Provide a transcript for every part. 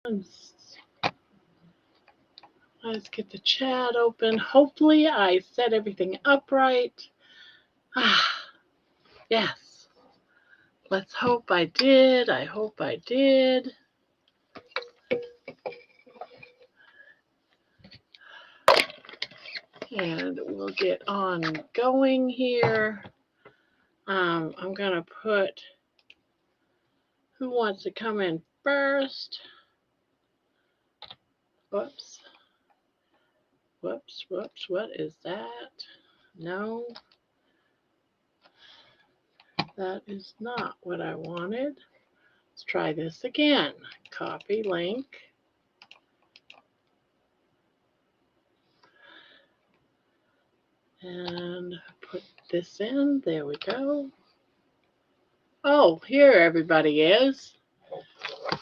Let's get the chat open. Hopefully I set everything up right. Yes. Let's hope I did. I hope I did. And we'll get on going here. I'm going to put who wants to come in first. Whoops. Whoops, whoops. What is that? No. That is not what I wanted. Let's try this again. Copy link. And put this in. There we go. Oh, here everybody is.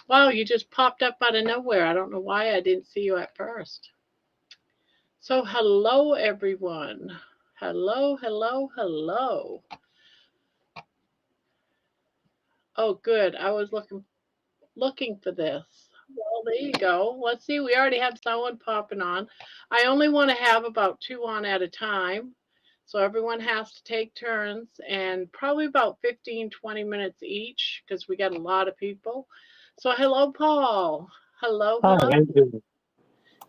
Wow, you just popped up out of nowhere. I don't know why I didn't see you at first. So hello, everyone. Hello, hello, hello. Oh, good. I was looking for this. Well, there you go. Let's see. We already have someone popping on. I only want to have about 2 on at a time. So everyone has to take turns and probably about 15, 20 minutes each because we got a lot of people. So hello, Paul. Hello, Hi, hello. how you doing?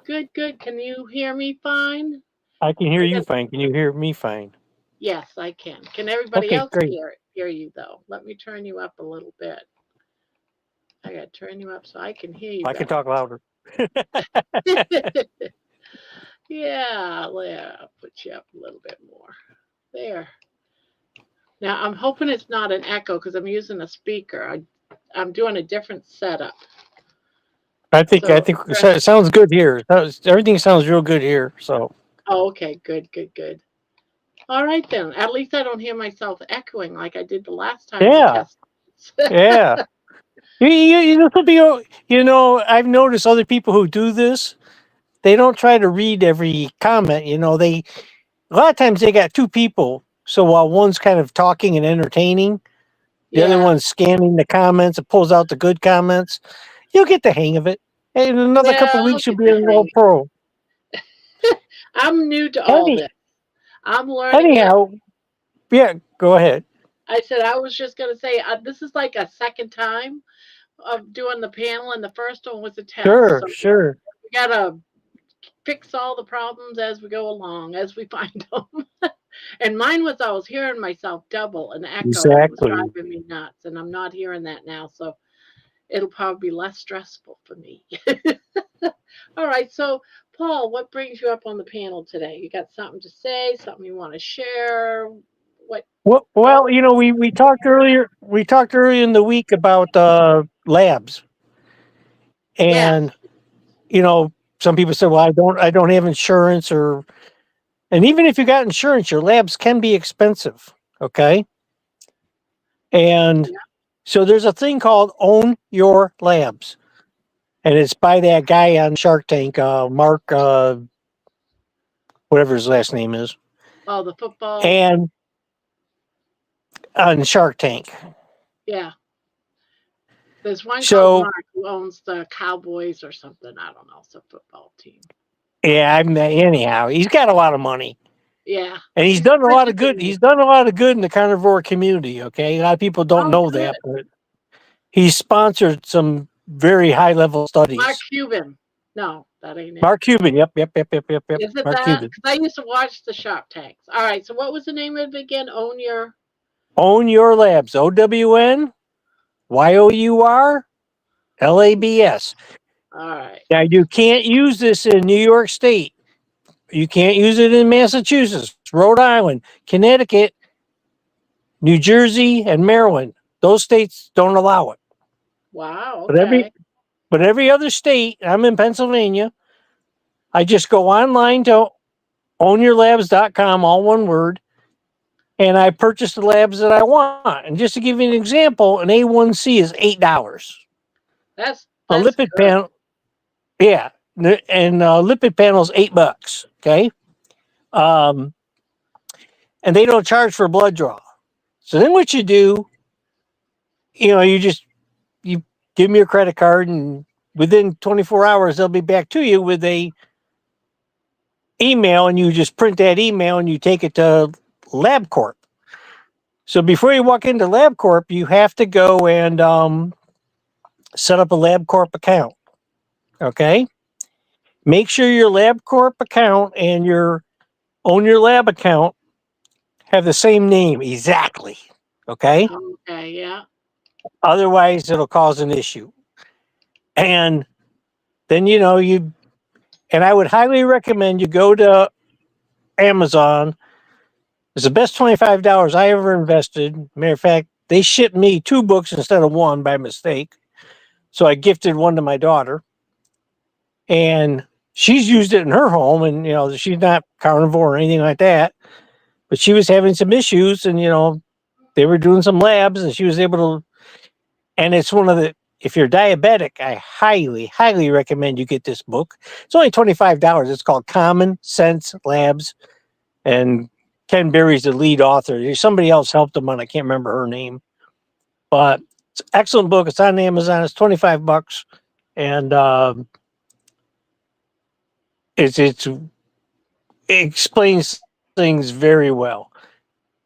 Good, good. Can you hear me fine? I can hear you fine. Can you hear me fine? Yes, I can. Can everybody Okay, else great. hear you though? Let me turn you up a little bit. I got to turn you up so I can hear you I can better. talk louder. Yeah, I'll put you up a little bit more. There. Now I'm hoping it's not an echo because I'm using a speaker. I'm doing a different setup. I So think it sounds good here. Everything sounds real good here. So oh, okay, good, good, good. All right then. At least I don't hear myself echoing like I did the last time I yeah, tested. yeah. You know, you know, I've noticed other people who do this. They don't try to read every comment. You know, they a lot of times they got two people. So while one's kind of talking and entertaining, the other Yeah. one's scanning the comments and pulls out the good comments. You'll get the hang of it. In another Well, couple of I'll weeks, you'll get be the an hang. old pro. I'm new to all Any this. I'm learning it. anyhow, yeah, go ahead. I said I was just going to say this is like a second time of doing the panel, and the first one was a test. Sure, So sure. we got to fix all the problems as we go along, as we find them. And mine was I was hearing myself double and echo, and it was Exactly. driving me nuts. And I'm not hearing that now, so it'll probably be less stressful for me. All right, so Paul, what brings you up on the panel today? You got something to say, something you want to share? What? Well, you know, we talked earlier. We talked earlier in the week about labs, Yes. and you know, some people said, "Well, I don't have insurance," or and even if you got insurance, your labs can be expensive. Okay, and Yeah. so there's a thing called Own Your Labs, and it's by that guy on Shark Tank, Mark, whatever his last name is, Oh, the football. and on Shark Tank. Yeah. There's one called So Mark who owns the Cowboys or something. I don't know. It's a football team. yeah, anyhow, he's got a lot of money, Yeah. and he's He's done a lot richer of than good. me. He's done a lot of good in the carnivore community. Okay, a lot of people don't Oh, know good. that, but he's sponsored some very high level Mark studies. Cuban. No, that ain't it. Mark Cuban. Yep, yep, yep, yep, yep, yep. Is it Mark that? Cuban. Because I used to watch the Shark Tanks. All right. So what was the name of it again? Own your. Own Your Labs. OWNYOUR LABS. All right. Now you can't use this in New York State. You can't use it in Massachusetts, Rhode Island, Connecticut, New Jersey, and Maryland. Those states don't allow it. Wow. But every Okay. but every other state, I'm in Pennsylvania. I just go online to ownyourlabs.com, all one word, and I purchase the labs that I want. And just to give you an example, an A1C is $8. A That's lipid good. panel, yeah, and lipid panel is $8. Okay, um, and they don't charge for blood draw. So then what you do, you know, you give me your credit card and within 24 hours, they'll be back to you with a email, and you just print that email and you take it to LabCorp. So before you walk into LabCorp, you have to go and set up a LabCorp account. Okay. Make sure your LabCorp account and your Own Your Lab account have the same name exactly. Okay. Okay, yeah. Otherwise, it'll cause an issue. And then, and I would highly recommend you go to Amazon. It's the best $25 I ever invested. Matter of fact, they shipped me 2 books instead of one by mistake. So I gifted one to my daughter. And she's used it in her home. And, she's not carnivore or anything like that. But she was having some issues. And, they were doing some labs and she was able to. And it's one of the, if you're diabetic, I highly, highly recommend you get this book. It's only $25. It's called Common Sense Labs. And Ken Berry's the lead author. Somebody else helped him on. I can't remember her name, but it's an excellent book. It's on Amazon. It's $25, and it explains things very well.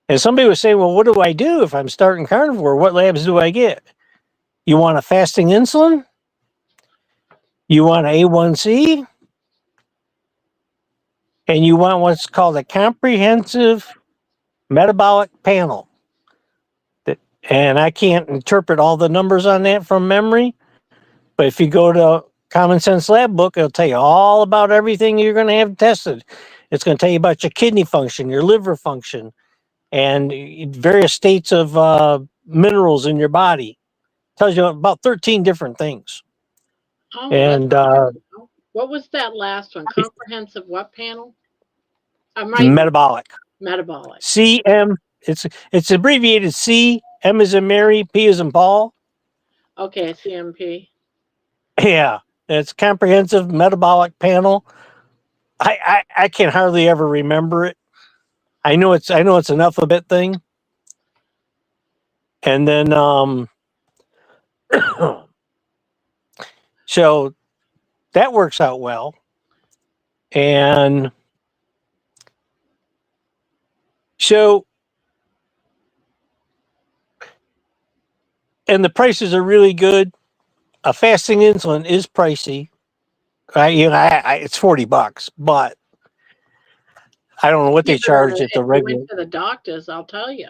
And somebody was saying, "Well, what do I do if I'm starting carnivore? What labs do I get? You want a fasting insulin? You want A1C? And you want what's called a comprehensive metabolic panel." And I can't interpret all the numbers on that from memory. But if you go to Common Sense Lab book, it'll tell you all about everything you're going to have tested. It's going to tell you about your kidney function, your liver function, and various states of minerals in your body. It tells you about 13 different things. Oh, And what was that last one? Comprehensive what panel? I'm right. Metabolic. Metabolic. CM. It's abbreviated C. M as in Mary, P as in Paul. Okay, CMP. Yeah, it's comprehensive metabolic panel. I can hardly ever remember it. I know it's an alphabet thing. And then so that works out well. And so and the prices are really good. A fasting insulin is pricey. It's $40, but I don't know what they charge at the If you regular. went to the doctors, I'll tell you.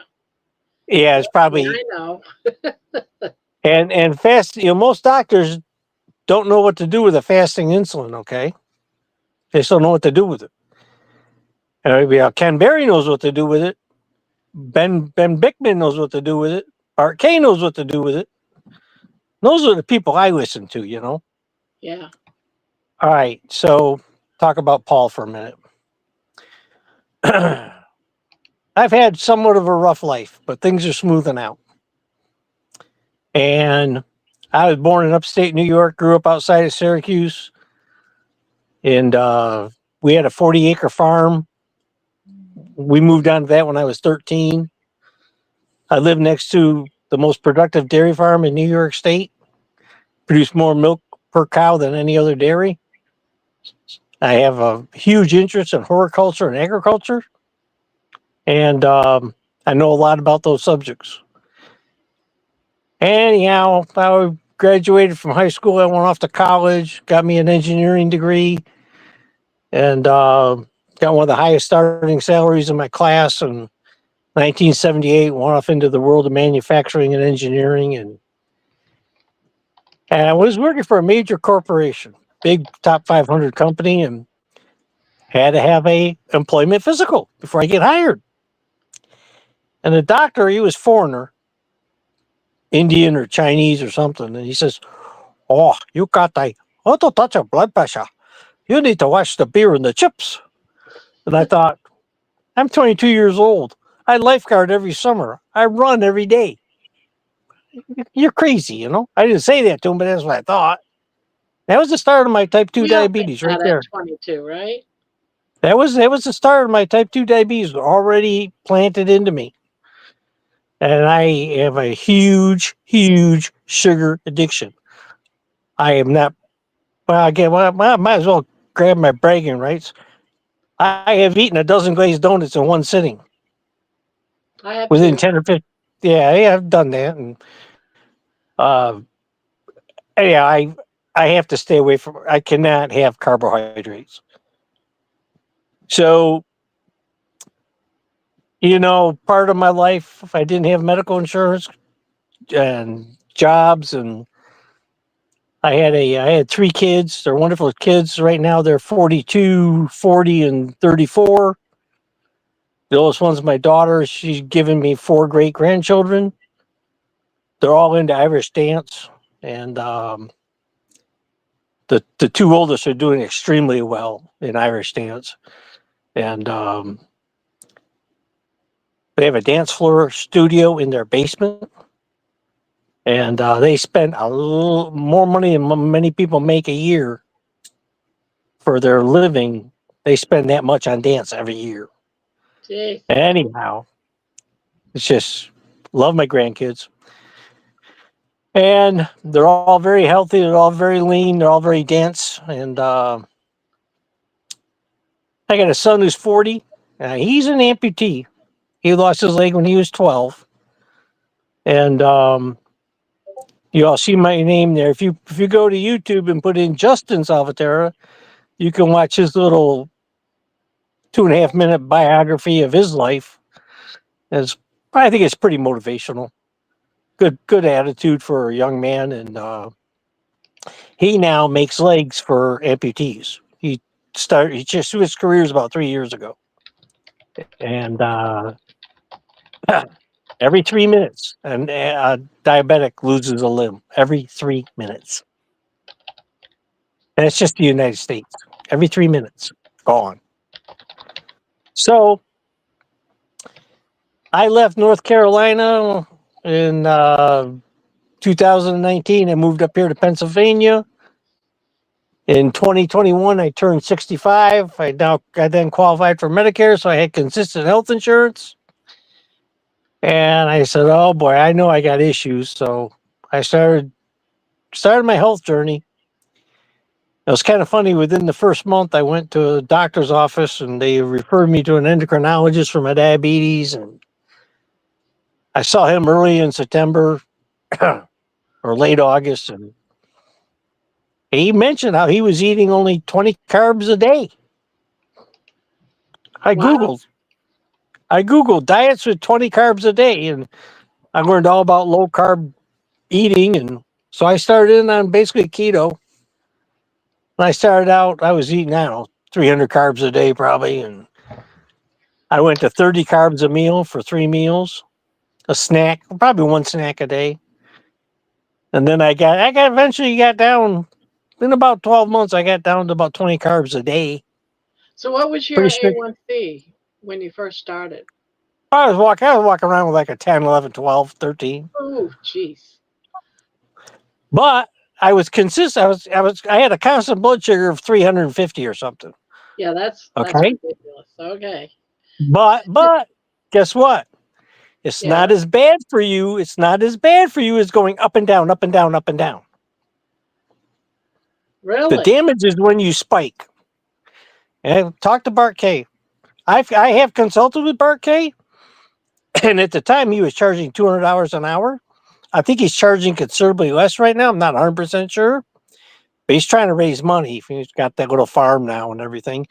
Yeah, it's probably. I know. And fast. Most doctors don't know what to do with a fasting insulin. Okay, they still don't know what to do with it. Ken Berry knows what to do with it. Ben Bickman knows what to do with it. Art K knows what to do with it. Those are the people I listen to. Yeah. All right, so talk about Paul for a minute. I've had somewhat of a rough life, but things are smoothing out. And I was born in upstate New York, grew up outside of Syracuse, and we had a 40-acre farm. We moved on to that when I was 13. I lived next to the most productive dairy farm in New York State, produced more milk per cow than any other dairy. I have a huge interest in horticulture and agriculture, and I know a lot about those subjects. Anyhow, I graduated from high school. I went off to college, got me an engineering degree, and got one of the highest starting salaries in my class in 1978. Went off into the world of manufacturing and engineering, and I was working for a major corporation, big top 500 company, and had to have a employment physical before I get hired. And the doctor, he was foreigner, Indian or Chinese or something, and he says, "Oh, you got a little touch of blood pressure. You need to watch the beer and the chips." And I thought, I'm 22 years old. I lifeguard every summer. I run every day. You're crazy, I didn't say that to him, but that's what I thought. That was the start of my type 2 diabetes right there. At 22, right? That was the start of my type 2 diabetes already planted into me. And I have a huge, huge sugar addiction. I am not Well, I might as well grab my bragging rights. I have eaten a dozen glazed donuts in one sitting I have within two. 10 or 15. Yeah, I've done that. And uh, yeah, I have to stay away from. I cannot have carbohydrates. So part of my life, if I didn't have medical insurance and jobs, and I had three kids. They're wonderful kids. Right now, they're 42, 40, and 34. The oldest one's my daughter. She's given me four great grandchildren. They're all into Irish dance, and the two oldest are doing extremely well in Irish dance. And they have a dance floor studio in their basement, and they spend a little more money than many people make a year for their living. They spend that much on dance every year. Jeez. Anyhow, it's just love my grandkids. And they're all very healthy. They're all very lean. They're all very dense. And I got a son who's 40. He's an amputee. He lost his leg when he was 12. And you all see my name there. If you go to YouTube and put in Justin Salvatera, you can watch his little 2.5 minute biography of his life. It's, I think it's pretty motivational. Good attitude for a young man. And he now makes legs for amputees. He just switched careers about 3 years ago, and every 3 minutes, a diabetic loses a limb every 3 minutes, and it's just the United States. Every 3 minutes, gone. So I left North Carolina in 2019. I moved up here to Pennsylvania. In 2021, I turned 65. I then qualified for Medicare, so I had consistent health insurance. And I said, "Oh boy, I know I got issues." So I started my health journey. It was kind of funny. Within the first month, I went to a doctor's office, and they referred me to an endocrinologist for my diabetes. And I saw him early in September or late August, and he mentioned how he was eating only 20 carbs a day. I Wow. googled, I googled diets with 20 carbs a day, and I learned all about low carb eating, and so I started in on basically keto. When I started out, I was eating, I don't know, 300 carbs a day probably. And I went to 30 carbs a meal for 3 meals, a snack, probably one snack a day. And then eventually got down, in about 12 months, I got down to about 20 carbs a day. So what was your Pretty strict. A1C when you first started? I was walking around with like a 10, 11, 12, 13. Oh, jeez. But I was consistent. I had a constant blood sugar of 350 or something. Yeah, that's Okay. ridiculous. Okay. But guess what? It's Yeah. not as bad for you. It's not as bad for you as going up and down, up and down, up and down. The Really? damage is when you spike. And talk to Bart K. I have consulted with Bart K. And at the time he was charging $200 an hour. I think he's charging considerably less right now. I'm not 100% sure. But he's trying to raise money. He's got that little farm now and everything.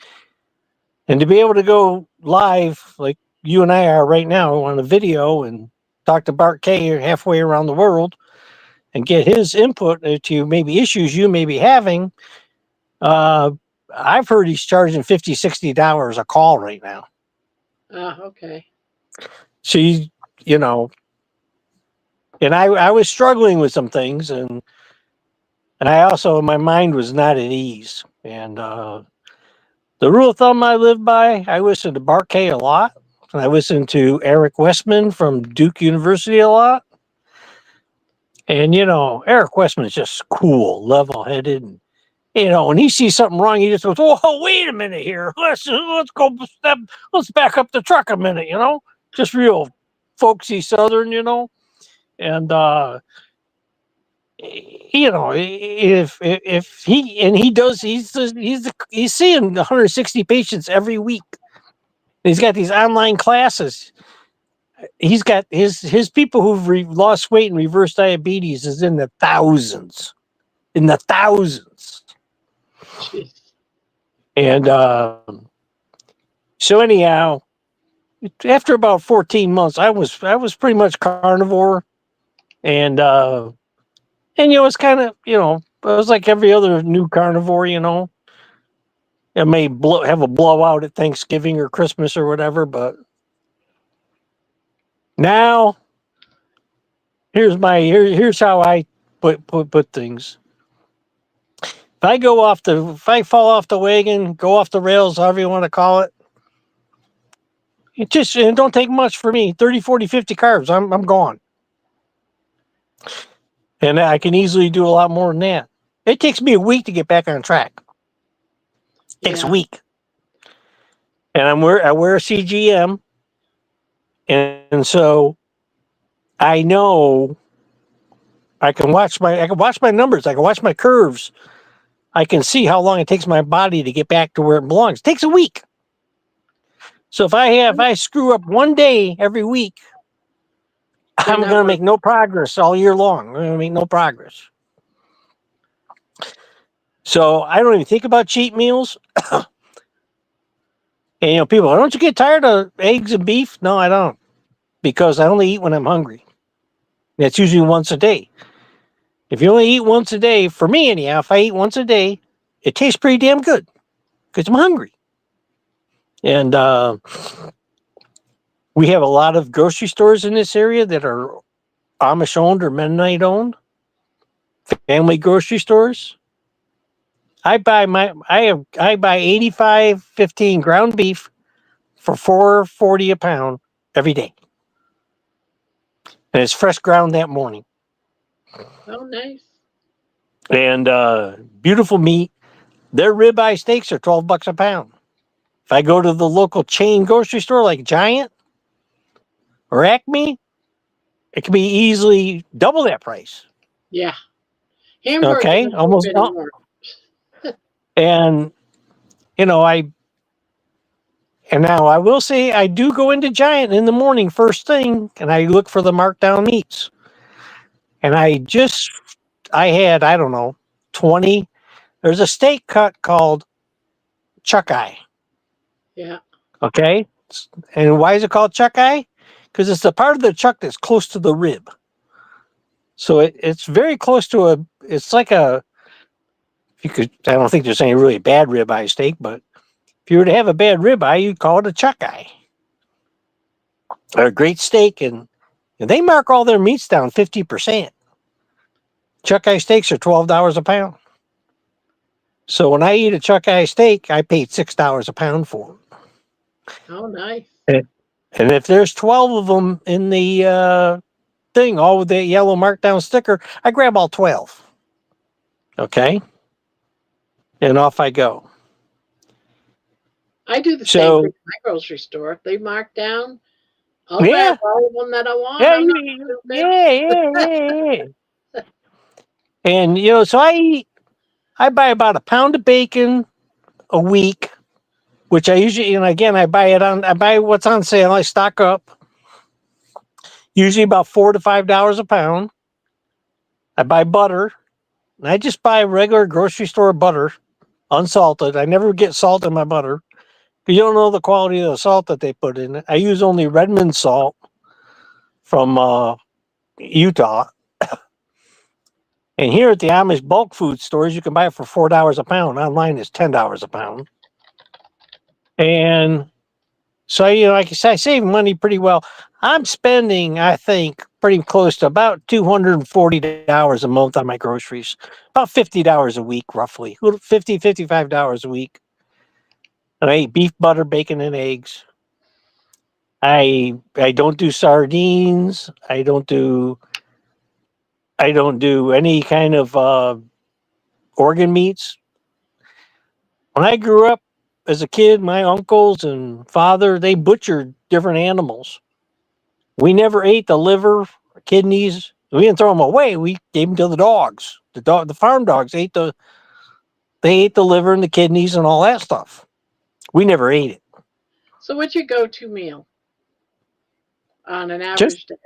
And to be able to go live like you and I are right now on a video and talk to Bart K halfway around the world and get his input to maybe issues you may be having. Uh, I've heard he's charging $50, $60 a call right now. Ah, okay. So, you know, and I was struggling with some things, and I also, my mind was not at ease. And the rule of thumb I live by, I listen to Bart K a lot. And I listen to Eric Westman from Duke University a lot. And, Eric Westman is just cool, level headed. And, when he sees something wrong, he just goes, "Oh, wait a minute here. Let's go step, let's back up the truck a minute," just real folksy Southern, And if he and he does, he's seeing 160 patients every week. He's got these online classes. He's got his people who've lost weight and reversed diabetes is in the thousands, in the thousands. Jeez. And so anyhow, after about 14 months, I was pretty much carnivore, and it's kind of it was like every other new carnivore. It may have a blowout at Thanksgiving or Christmas or whatever, but now here's how I put things. If I fall off the wagon, go off the rails, however you want to call it, it don't take much for me. 30, 40, 50 carbs, I'm gone. And I can easily do a lot more than that. It takes me a week to get back on track. It takes a week. And I wear a CGM. And so I know I can watch my numbers, I can watch my curves. I can see how long it takes my body to get back to where it belongs. It takes a week. So if I screw up one day every week, I'm going to make no progress all year long. I'm going to make no progress. So I don't even think about cheat meals. And people, don't you get tired of eggs and beef? No, I don't, because I only eat when I'm hungry. That's usually once a day. If you only eat once a day, for me anyhow, if I eat once a day, it tastes pretty damn good because I'm hungry. And we have a lot of grocery stores in this area that are Amish owned or Mennonite owned, family grocery stores. I buy 85.15 ground beef for $4.40 a pound every day, and it's fresh ground that morning. Oh, nice. And beautiful meat. Their ribeye steaks are $12 a pound. If I go to the local chain grocery store like Giant or Acme, it can be easily double that price. Yeah. Hamburgers Okay, almost. anymore. And now I will say I do go into Giant in the morning first thing, and I look for the markdown meats. And I had, I don't know, 20. There's a steak cut called chuck eye. Yeah. Okay. And why is it called chuck eye? Because it's the part of the chuck that's close to the rib. So it's very close to it's like I don't think there's any really bad ribeye steak, but if you were to have a bad ribeye, you'd call it a chuck eye. They're a great steak, and they mark all their meats down 50%. Chuck eye steaks are $12 a pound. So when I eat a chuck eye steak, I paid $6 a pound for it. Oh, nice. And if there's 12 of them in the thing, all with that yellow markdown sticker, I grab all 12. Okay? And off I go. I do the same thing at my grocery store. If they mark down, I'll grab all of them that I want. Yeah, I'm not yeah. And so I buy about a pound of bacon a week, which I usually, again, I buy what's on sale. I stock up. Usually about $4 to $5 a pound. I buy butter, and I just buy regular grocery store butter, unsalted. I never get salt in my butter because you don't know the quality of the salt that they put in it. I use only Redmond salt from Utah. And here at the Amish bulk food stores, you can buy it for $4 a pound. Online is $10 a pound. And so, like I said, I save money pretty well. I'm spending, I think, pretty close to about $240 a month on my groceries. About $50 a week, roughly. $50, $55 a week. And I eat beef, butter, bacon, and eggs. I don't do sardines. I don't do any kind of organ meats. When I grew up as a kid, my uncles and father, they butchered different animals. We never ate the liver, kidneys. We didn't throw them away. We gave them to the dogs. The farm dogs ate the liver and the kidneys and all that stuff. We never ate it. So what's your go-to meal on an Just average day?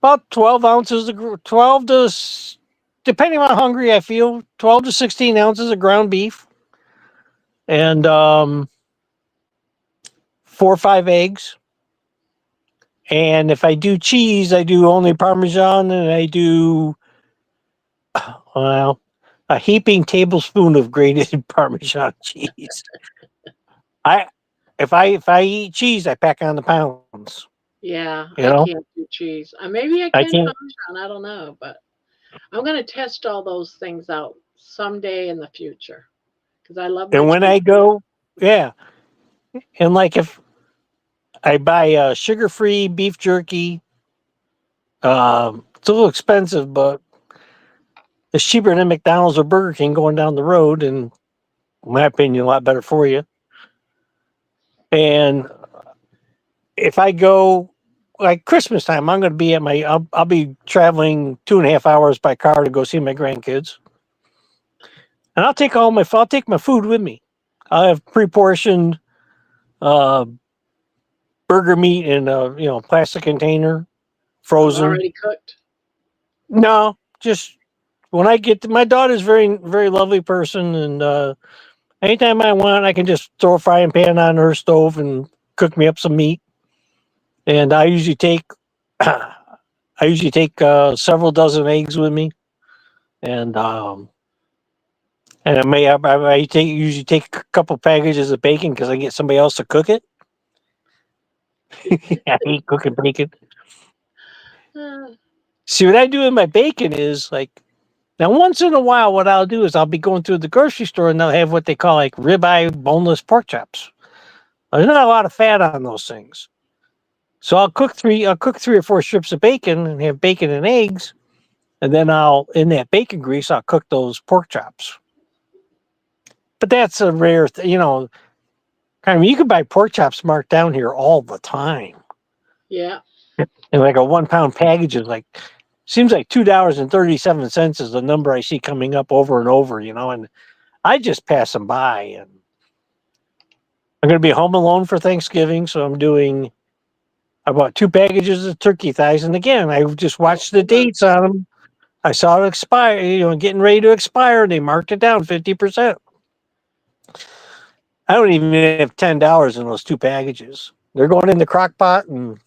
about 12 ounces of 12 to depending on how hungry I feel, 12 to 16 ounces of ground beef and 4 or 5 eggs. And if I do cheese, I do only Parmesan, and I do, well, a heaping tablespoon of grated Parmesan cheese. I if I eat cheese, I pack on the pounds. Yeah, You I know, can't do cheese. Maybe I I can can't. Parmesan, I don't know, but I'm gonna test all those things out someday in the future because I love my And when cheese. I go, yeah, and like if I buy sugar-free beef jerky, it's a little expensive, but it's cheaper than McDonald's or Burger King going down the road, and in my opinion, a lot better for you. And if I go like Christmas time, I'm going to be at my. I'll be traveling 2.5 hours by car to go see my grandkids, and I'll take my food with me. I'll have pre-portioned uh, burger meat in a plastic container, frozen. Already cooked. No, just when I get to, my daughter's very very lovely person, and anytime I want, I can just throw a frying pan on her stove and cook me up some meat. And I usually take several dozen eggs with me, and usually take a couple packages of bacon because I get somebody else to cook it. I hate cooking bacon. Uh, See what I do with my bacon is like now once in a while what I'll do is I'll be going through the grocery store and they'll have what they call like ribeye boneless pork chops. There's not a lot of fat on those things. So I'll cook 3 or 4 strips of bacon and have bacon and eggs, and then in that bacon grease I'll cook those pork chops. But that's a rare I mean, you can buy pork chops marked down here all the time. yeah. And like a 1 pound package is like seems like $2.37 is the number I see coming up over and over, and I just pass them by. And I'm gonna be home alone for Thanksgiving, so I bought 2 packages of turkey thighs, and again I just Oh, watched the dates on them. I saw it expire, getting ready to expire. They marked it down 50%. I don't even have $10 in those 2 packages. They're going in the crock pot and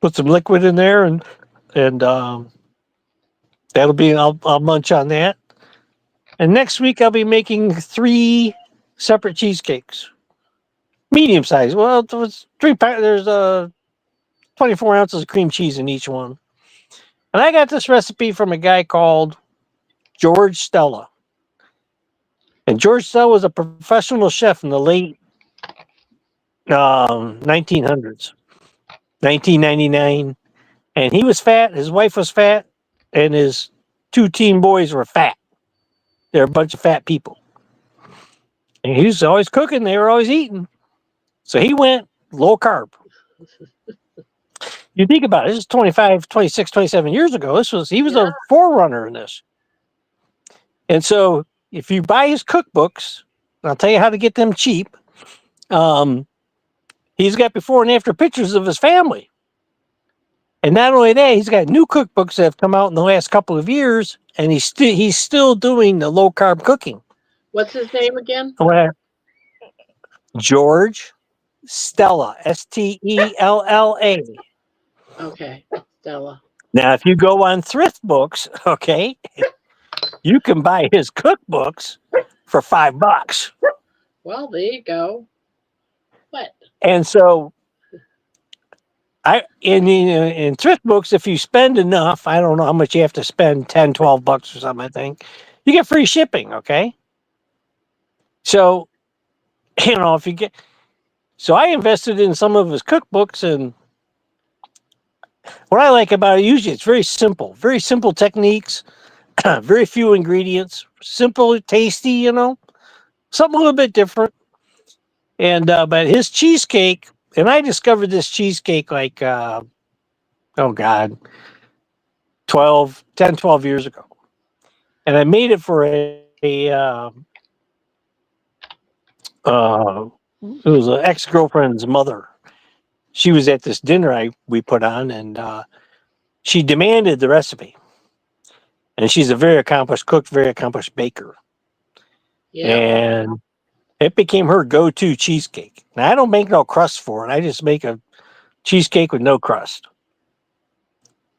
put some liquid in there and that'll be I'll munch on that. And next week I'll be making 3 separate cheesecakes, medium size. Well, there's 24 ounces of cream cheese in each one. And I got this recipe from a guy called George Stella. And George Stella was a professional chef in the late 1900s, 1999. And he was fat, his wife was fat, and his 2 teen boys were fat. They're a bunch of fat people. And he was always cooking, they were always eating. So he went low carb. You think about it, this is 25, 26, 27 years ago. He was Yeah. a forerunner in this. And so if you buy his cookbooks, and I'll tell you how to get them cheap, um, he's got before and after pictures of his family. And not only that, he's got new cookbooks that have come out in the last couple of years, and he's still doing the low carb cooking. What's his name again? Well, George Stella, Stella. Okay, Stella. Now, if you go on thrift books, okay, you can buy his cookbooks for $5. Well, there you go. What? And so in thrift books, if you spend enough, I don't know how much you have to spend, 10, $12 or something, I think, you get free shipping, okay? So, if you get, so I invested in some of his cookbooks, and what I like about it, usually it's very simple techniques, very few ingredients, simple, tasty, something a little bit different. And, but his cheesecake, and I discovered this cheesecake like, oh God, 12 years ago. And I made it for uh, it was an ex-girlfriend's mother. She was at this dinner we put on, and she demanded the recipe. And she's a very accomplished cook, very accomplished baker. Yeah. And it became her go-to cheesecake. Now I don't make no crust for it. I just make a cheesecake with no crust.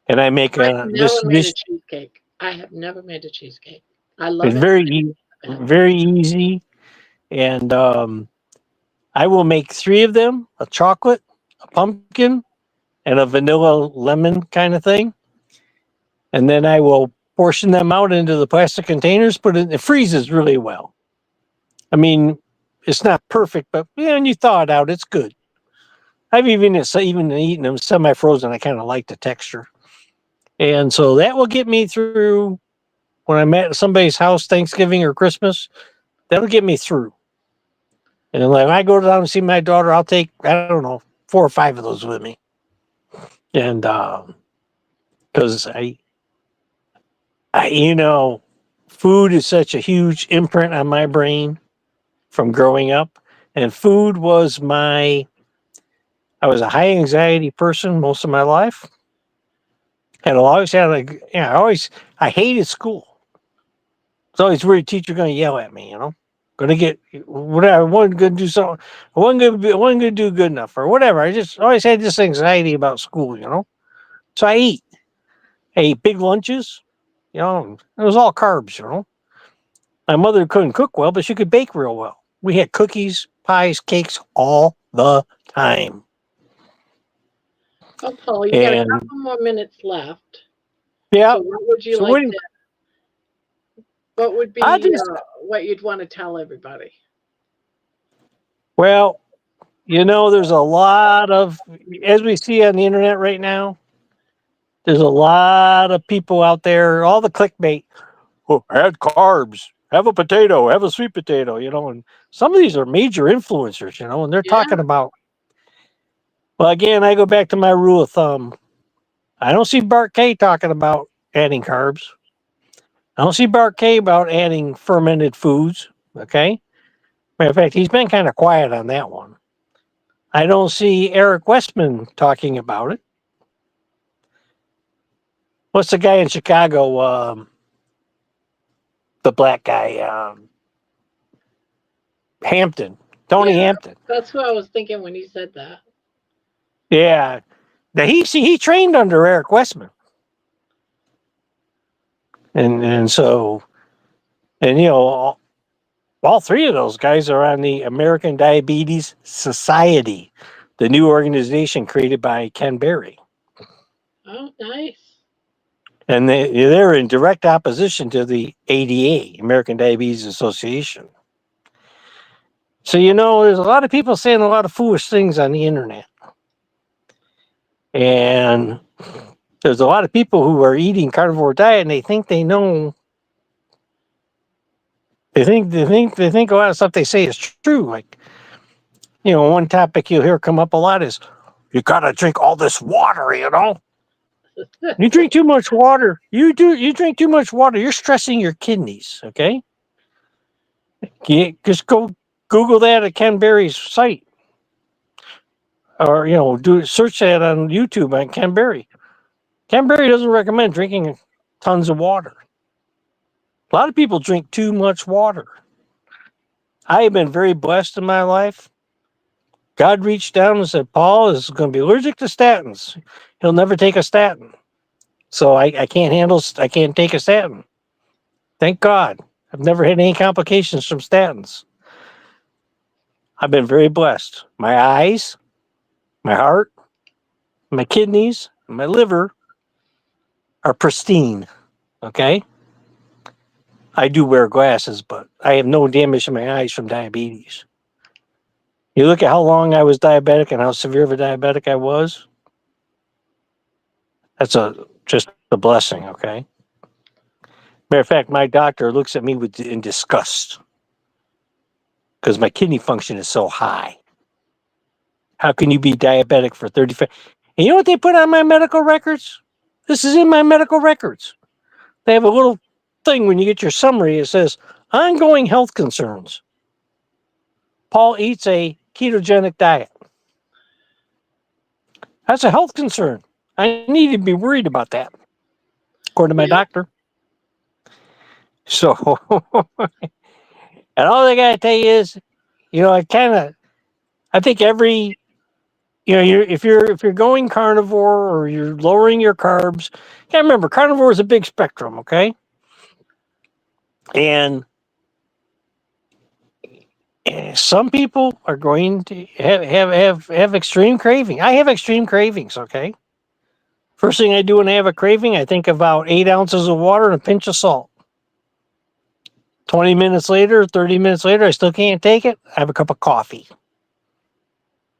And I make I've never made a this. cheesecake. I have never made a cheesecake. I love It's it. very easy, and I will make three of them: a chocolate, a pumpkin, and a vanilla lemon kind of thing. And then I will portion them out into the plastic containers. It freezes really well. I mean, it's not perfect, but yeah, when you thaw it out, it's good. I've even eaten them semi-frozen. I kind of like the texture, and so that will get me through when I'm at somebody's house, Thanksgiving or Christmas. That'll get me through. And then, like, when I go down and see my daughter, I'll take, I don't know, 4 or 5 of those with me. And because food is such a huge imprint on my brain from growing up. And food was I was a high anxiety person most of my life. And I always had I hated school. It's always worried teacher going to yell at me, going to get whatever. I wasn't going to do something. I wasn't going to do good enough or whatever. I just always had this anxiety about school. So I ate big lunches, it was all carbs. My mother couldn't cook well, but she could bake real well. We had cookies, pies, cakes all the time. Oh, Paul, you got a And couple more minutes left. yeah, So what would you so like to, what would I be just, what you'd want to tell everybody? well, there's a lot of, as we see on the internet right now, there's a lot of people out there, all the clickbait. Oh, add carbs, have a potato, have a sweet potato, and some of these are major influencers, and they're Yeah. talking about, well, again, I go back to my rule of thumb. I don't see Bart K talking about adding carbs. I don't see Bart K about adding fermented foods. Okay. Matter of fact, he's been kind of quiet on that one. I don't see Eric Westman talking about it. What's the guy in Chicago? The black guy, Hampton, Tony Yeah. Hampton. That's what I was thinking when you said that. Yeah, now he trained under Eric Westman, and so all three of those guys are on the American Diabetes Society, the new organization created by Ken Berry, Oh, nice. and they're in direct opposition to the ADA, American Diabetes Association. So there's a lot of people saying a lot of foolish things on the internet, and there's a lot of people who are eating carnivore diet and they think they know. They think a lot of stuff they say is true. Like, one topic you'll hear come up a lot is you gotta drink all this water. You drink too much water. You drink too much water, you're stressing your kidneys, okay? Just go Google that at Ken Berry's site. Or, do search that on YouTube on Ken Berry. Ken Berry doesn't recommend drinking tons of water. A lot of people drink too much water. I have been very blessed in my life. God reached down and said, Paul is going to be allergic to statins. He'll never take a statin. So I can't take a statin. Thank God. I've never had any complications from statins. I've been very blessed. My eyes, my heart, my kidneys, and my liver are pristine. Okay? I do wear glasses, but I have no damage to my eyes from diabetes. You look at how long I was diabetic and how severe of a diabetic I was. That's just a blessing, okay? Matter of fact, my doctor looks at me in disgust because my kidney function is so high. How can you be diabetic for 35? And you know what they put on my medical records? This is in my medical records. They have a little thing when you get your summary. It says ongoing health concerns. Paul eats a ketogenic diet. That's a health concern. I need to be worried about that, according to my Yeah. doctor. So, and all I gotta tell you is, I think every, if you're going carnivore or you're lowering your carbs, remember carnivore is a big spectrum, okay? And some people are going to have extreme craving. I have extreme cravings, okay? First thing I do when I have a craving, I think about 8 ounces of water and a pinch of salt. 20 minutes later, 30 minutes later, I still can't take it. I have a cup of coffee.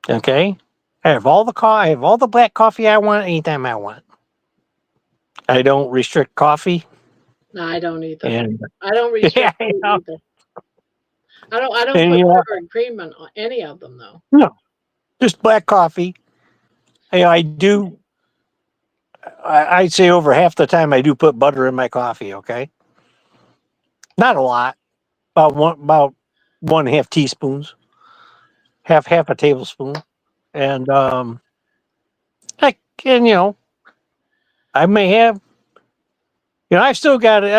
Okay? I have all the black coffee I want anytime I want. I don't restrict coffee. No, I don't either. And I don't yeah, restrict food either. I don't and put sugar and cream on any of them though. no, just black coffee. I do. I'd say over half the time I do put butter in my coffee. Okay, not a lot. About 1.5 teaspoons, half a tablespoon, and I can I may have I've still got it.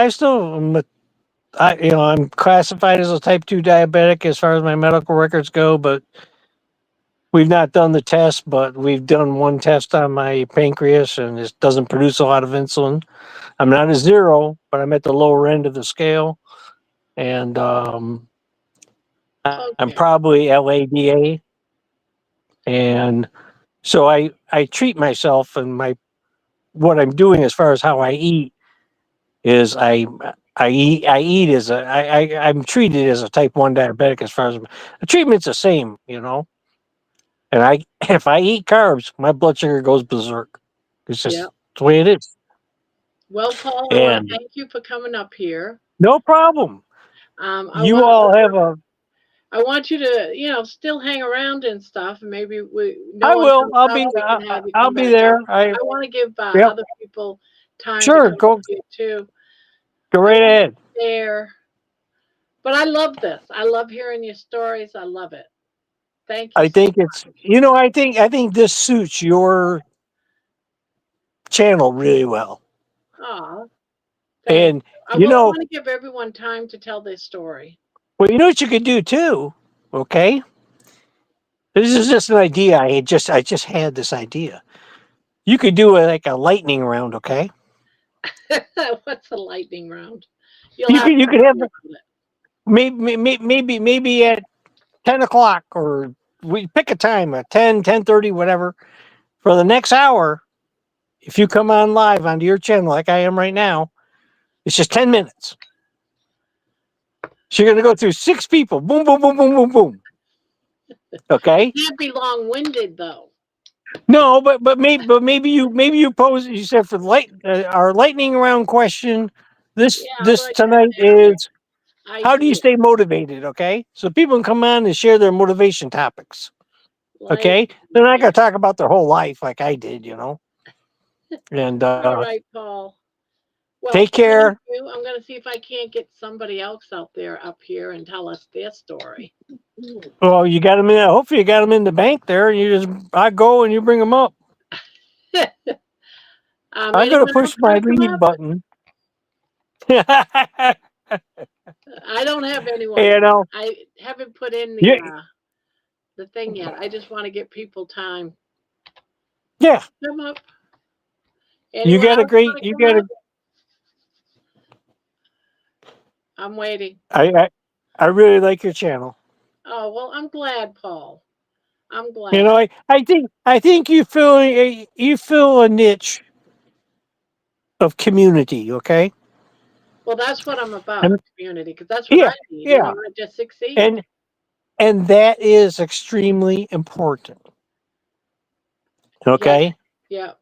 I'm classified as a type 2 diabetic as far as my medical records go, but we've not done the test, but we've done one test on my pancreas and it doesn't produce a lot of insulin. I'm not a 0, but I'm at the lower end of the scale. And I'm Okay. probably LADA. And so I treat myself, and what I'm doing as far as how I eat is I eat I'm treated as a type 1 diabetic as far as the treatment's the same, And if I eat carbs, my blood sugar goes berserk. It's Yeah. just the way it is. Well, Paul, I want to And thank you for coming up here. no problem. I You want all have a I want you to, still hang around and stuff, and maybe no I one will. comes up, we can have you I'll come be back up. there. I want to give Yep. other people time to Sure. come up Go here too. go I right want ahead. to share, but I love this. I love hearing your stories. I love it. Thank you I so think it's I think this suits your channel really well. much. Aw, thank And you. I you will. I know, want to give everyone time to tell their story. well, you know what you could do too, okay? This is just an idea. I just had this idea. You could do like a lightning round, okay? What's a lightning round? You'll You have could to you could tell have me about it. maybe at 10 o'clock, or we pick a time at 10:30, whatever. For the next hour, if you come on live onto your channel like I am right now, it's just 10 minutes. So you're gonna go through 6 people. Boom, boom, boom, boom, boom, boom. Okay. Can't be long-winded though. No, but maybe you pose. You said for our lightning round question. This Yeah, I'll this write that tonight down. is how do you Idea. stay motivated? Okay, so people can come on and share their motivation topics. Lightning Okay, they're not round. gonna talk about their whole life like I did, And All right, Paul. Well, take thank care. you. I'm going to see if I can't get somebody else out there up here and tell us their story. Well, you got them in. Hopefully, you got them in the bank there. I go and you bring them up. I'm gonna Anyone else push my want to come leave up? button. you I don't have anyone. know, I haven't put in you, the thing yet. I just want to give people time. yeah, Come up. you Anyone got a else great. want to You come got up? a. I'm waiting. I really like your channel. Oh, well, I'm glad, Paul. I'm glad. I think you fill a niche of community. Okay, Well, that's what I'm about, and community, because that's what I yeah, need in yeah, order to succeed. and and that is extremely important. Yeah, Okay, yeah,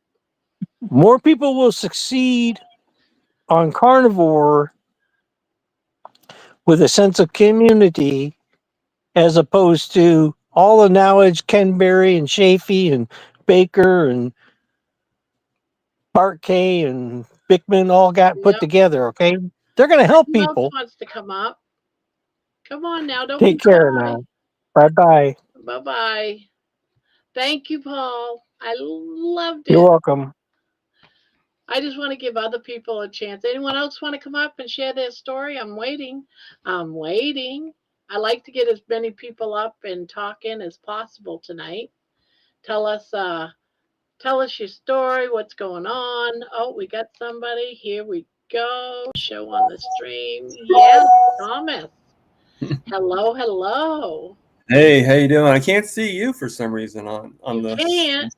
more people will succeed on carnivore with a sense of community as opposed to all the knowledge Ken Berry and Chafee and Baker and Bart K and Bickman all got put Yep. together, okay? They're going to help Who else people. wants to come up? Come on now, don't be Take care shy. now. Bye-bye. Bye-bye. Thank you, Paul. I loved You're it. welcome. I just want to give other people a chance. Anyone else want to come up and share their story? I'm waiting. I'm waiting. I like to get as many people up and talking as possible tonight. Tell us tell us your story, what's going on. Oh, we got somebody. Here we go. Show on the stream. Yes, Thomas. Hello, hello. Hey, how you doing? I can't see you for some reason on You this. can't.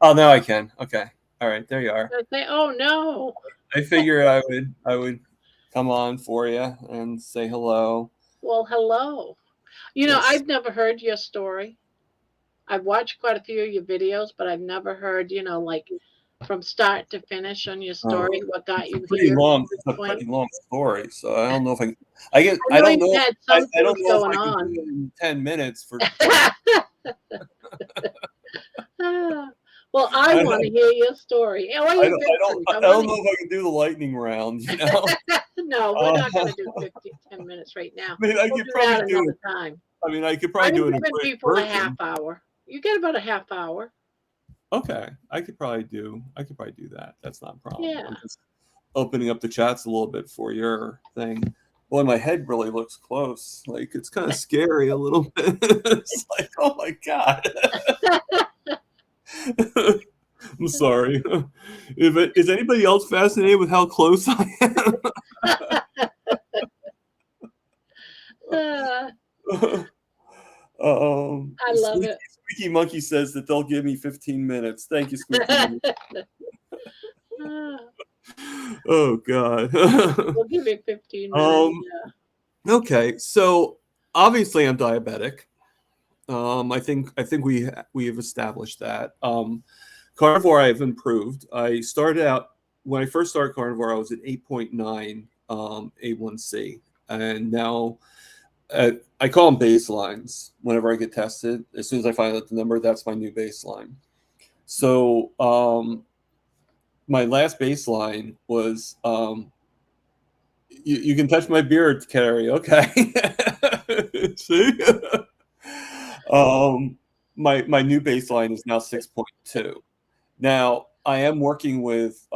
Oh, now I can. Okay. All right, there you are. Say, oh no. I figured I would come on for you and say hello. Well, hello. Yes. I've never heard your story. I've watched quite a few of your videos, but I've never heard, like from start to finish on your story, what got you Pretty here long. at this It's a point. pretty long story, so I don't know if I get. I I know don't you've know. had some I don't things know if going I can on. do it in 10 minutes for. Well, I want to hear your story. How are I you don't. feeling? I don't know if I can do the lightning round. No, we're not going to do 10 minutes right now. I mean, I We'll could do probably that do another it. time. I mean, I could probably I'm do it in a giving quick people a version. half hour. You get about a half hour. Okay, I could probably do that. That's not a problem. Yeah. I'm just opening up the chats a little bit for your thing. Boy, my head really looks close. Like it's kind of scary a little bit. It's like, oh my god. I'm sorry. Is anybody else fascinated with how close I am? I love it. Squeaky Monkey says that they'll give me 15 minutes. Thank you, Squeaky Monkey. Oh God. We'll give you 15 minutes. Yeah. Okay, so obviously I'm diabetic. I think we have established that. Carnivore I've improved. I started out when I first started Carnivore, I was at 8.9 A1C, and now I call them baselines. Whenever I get tested, as soon as I find out the number, that's my new baseline. So my last baseline was you can touch my beard, Carrie. Okay. See? My new baseline is now 6.2. Now I am working with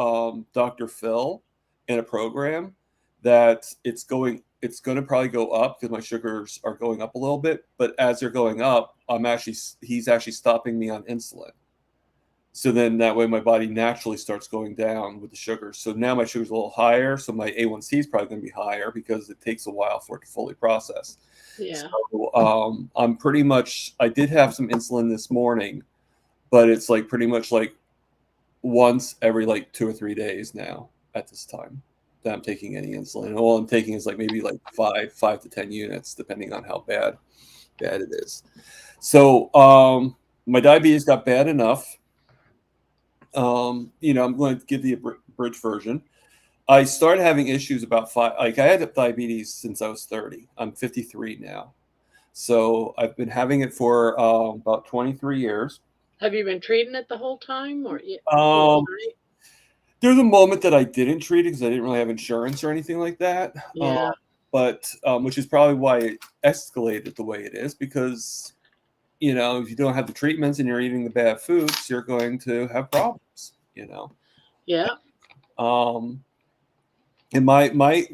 Dr. Phil in a program that it's going to probably go up because my sugars are going up a little bit. But as they're going up, he's actually stopping me on insulin. So then that way my body naturally starts going down with the sugar. So now my sugar's a little higher. So my A1C is probably going to be higher because it takes a while for it to fully process. Yeah. So I'm pretty much, I did have some insulin this morning, but it's like pretty much like once every like 2 or 3 days now at this time that I'm taking any insulin. And all I'm taking is like maybe like 5 to 10 units, depending on how bad it is. So my diabetes got bad enough. I'm going to give the abridged version. I started having issues about I had diabetes since I was 30. I'm 53 now. So I've been having it for about 23 years. Have you been treating it the whole time, or? There's a moment that I didn't treat it because I didn't really have insurance or anything like that. Yeah. But which is probably why it escalated the way it is, because if you don't have the treatments and you're eating the bad foods, you're going to have problems. Yeah. And my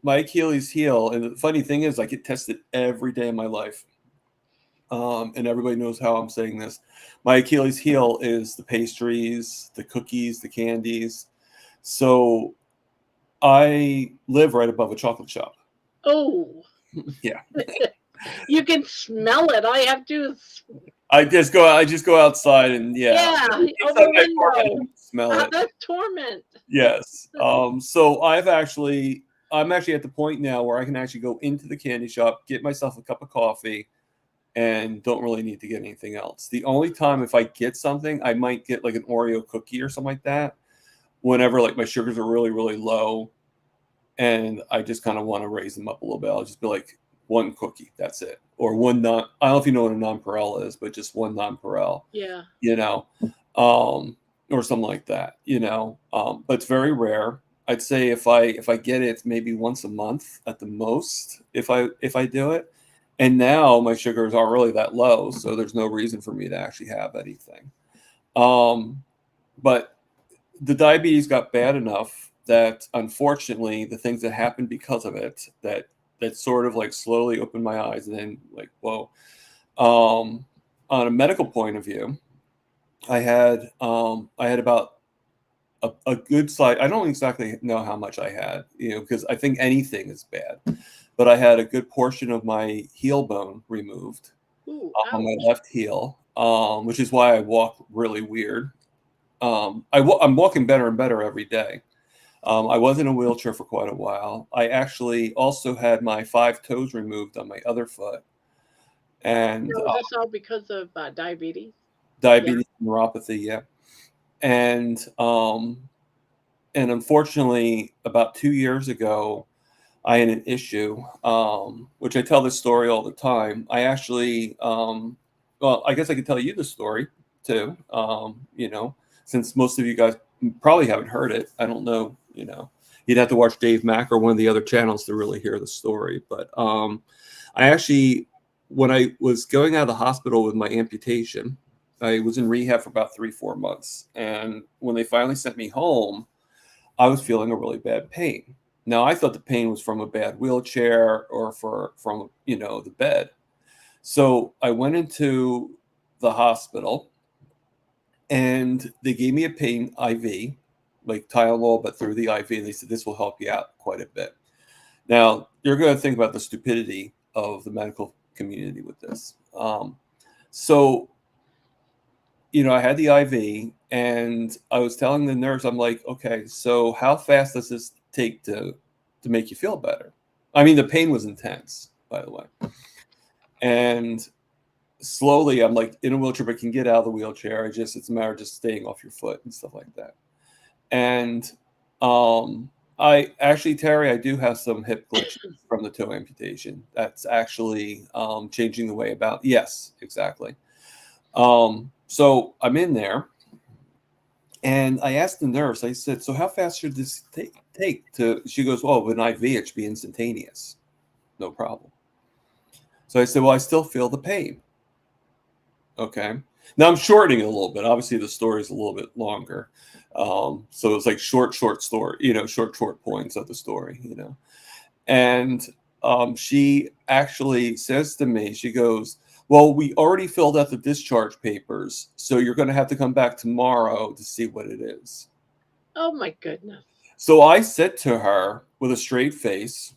Achilles heel, and the funny thing is, I get tested every day of my life. And everybody knows how I'm saying this. My Achilles heel is the pastries, the cookies, the candies. So I live right above a chocolate shop. Oh. Yeah. You can smell it. All you have to do is. I just go outside and Yeah. Over window. Smell it. That's torment. Yes. So I'm actually at the point now where I can actually go into the candy shop, get myself a cup of coffee, and don't really need to get anything else. The only time if I get something, I might get like an Oreo cookie or something like that, whenever like my sugars are really, really low and I just kind of want to raise them up a little bit. I'll just be like, one cookie. That's it. Or one non. I don't know if you know what a nonpareil is, but just one nonpareil. Yeah. You know, or something like that. You know, but it's very rare. I'd say if I get it, it's maybe once a month at the most. If I do it, and now my sugars aren't really that low, so there's no reason for me to actually have anything. But the diabetes got bad enough that unfortunately the things that happened because of it that sort of like slowly opened my eyes, and then like, whoa. On a medical point of view, I had about a good size. I don't exactly know how much I had, because I think anything is bad, but I had a good portion of my heel bone removed. Ooh, On my ouch. left heel, which is why I walk really weird. I'm walking better and better every day. I was in a wheelchair for quite a while. I actually also had my 5 toes removed on my other foot, and Now, is this all because of diabetes? Yeah. diabetes neuropathy. Yeah, and unfortunately, about 2 years ago, I had an issue, which I tell this story all the time. I actually, well, I guess I could tell you the story too. Since most of you guys probably haven't heard it. I don't know. You'd have to watch Dave Mack or one of the other channels to really hear the story. But I actually, when I was going out of the hospital with my amputation, I was in rehab for about 3-4 months, and when they finally sent me home, I was feeling a really bad pain. Now, I thought the pain was from a bad wheelchair or from the bed. So I went into the hospital, and they gave me a pain IV, like Tylenol, but through the IV. And they said, this will help you out quite a bit. Now, you're going to think about the stupidity of the medical community with this. So, I had the IV, and I was telling the nurse, I'm like, okay, so how fast does this take to make you feel better? I mean, the pain was intense, by the way. And slowly, I'm like in a wheelchair, but can get out of the wheelchair. It's a matter of just staying off your foot and stuff like that. And I actually, Terry, I do have some hip glitches from the toe amputation. That's actually changing the way about. Yes, exactly. So I'm in there, and I asked the nurse, I said, so how fast should this take to, she goes, oh, with an IV, it should be instantaneous. No problem. So I said, well, I still feel the pain. Okay. Now I'm shortening it a little bit. Obviously the story is a little bit longer. So it's like short story, short points of the story, And she actually says to me, she goes, well, we already filled out the discharge papers, so you're going to have to come back tomorrow to see what it is. Oh my goodness. So I said to her with a straight face,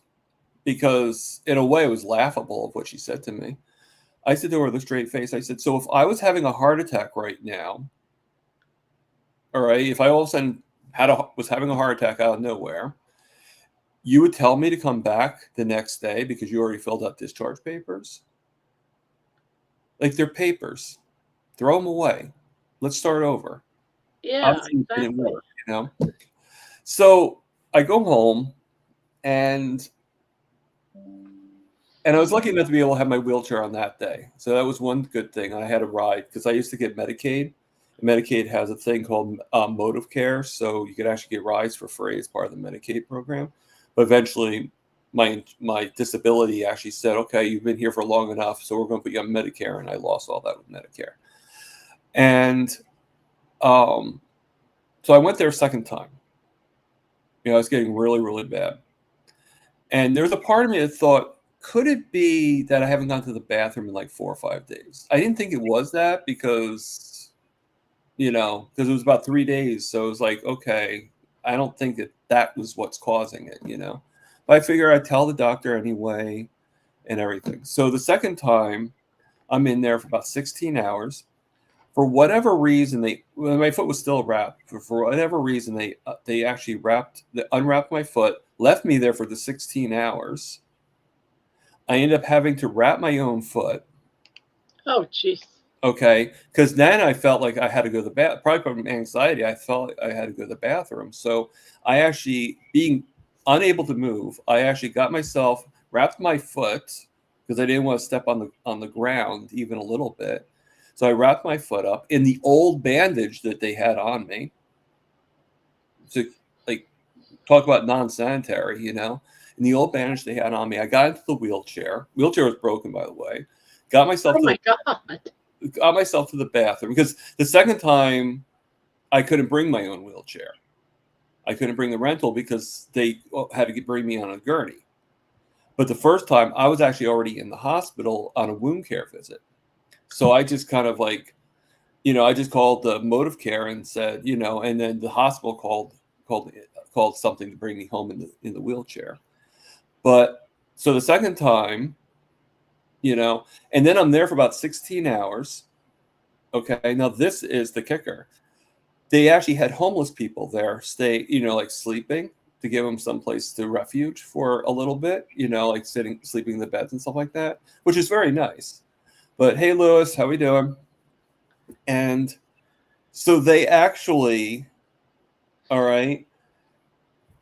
because in a way it was laughable of what she said to me. I said to her with a straight face, I said, so if I was having a heart attack right now, all right, if I all of a sudden was having a heart attack out of nowhere, you would tell me to come back the next day because you already filled out discharge papers? Like, they're papers. Throw them away. Let's start over. Yeah, Obviously, it didn't exactly. work, So I go home, and I was lucky enough to be able to have my wheelchair on that day. So that was one good thing. I had a ride because I used to get Medicaid. Medicaid has a thing called motive care. So you could actually get rides for free as part of the Medicaid program. But eventually my disability actually said, okay, you've been here for long enough, so we're going to put you on Medicare. And I lost all that with Medicare. And so I went there a second time. I was getting really, really bad. And there's a part of me that thought, could it be that I haven't gone to the bathroom in like 4 or 5 days? I didn't think it was that because it was about 3 days. So it was like, okay, I don't think that was what's causing it, But I figure I'd tell the doctor anyway and everything. So the second time, I'm in there for about 16 hours. For whatever reason, my foot was still wrapped. For whatever reason, they actually unwrapped my foot, left me there for the 16 hours. I ended up having to wrap my own foot. Oh, jeez. Okay, because then I felt like I had to go to the bathroom. Probably from anxiety, I felt like I had to go to the bathroom. So I actually, being unable to move, I actually got myself, wrapped my foot, because I didn't want to step on the ground even a little bit. So I wrapped my foot up in the old bandage that they had on me. So, like, talk about non-sanitary, you know. In the old bandage they had on me, I got into the wheelchair. Wheelchair was broken, by the way. Got myself Oh my God. got myself to the bathroom, because the second time I couldn't bring my own wheelchair. I couldn't bring the rental because they had to bring me on a gurney. But the first time I was actually already in the hospital on a wound care visit. So I just kind of like, I just called the motive care and said, and then the hospital called something to bring me home in the wheelchair. But so the second time, and then I'm there for about 16 hours. Okay. Now this is the kicker. They actually had homeless people there stay, like sleeping, to give them some place to refuge for a little bit, like sleeping in the beds and stuff like that, which is very nice. But hey, Lewis, how we doing? And so they actually, all right,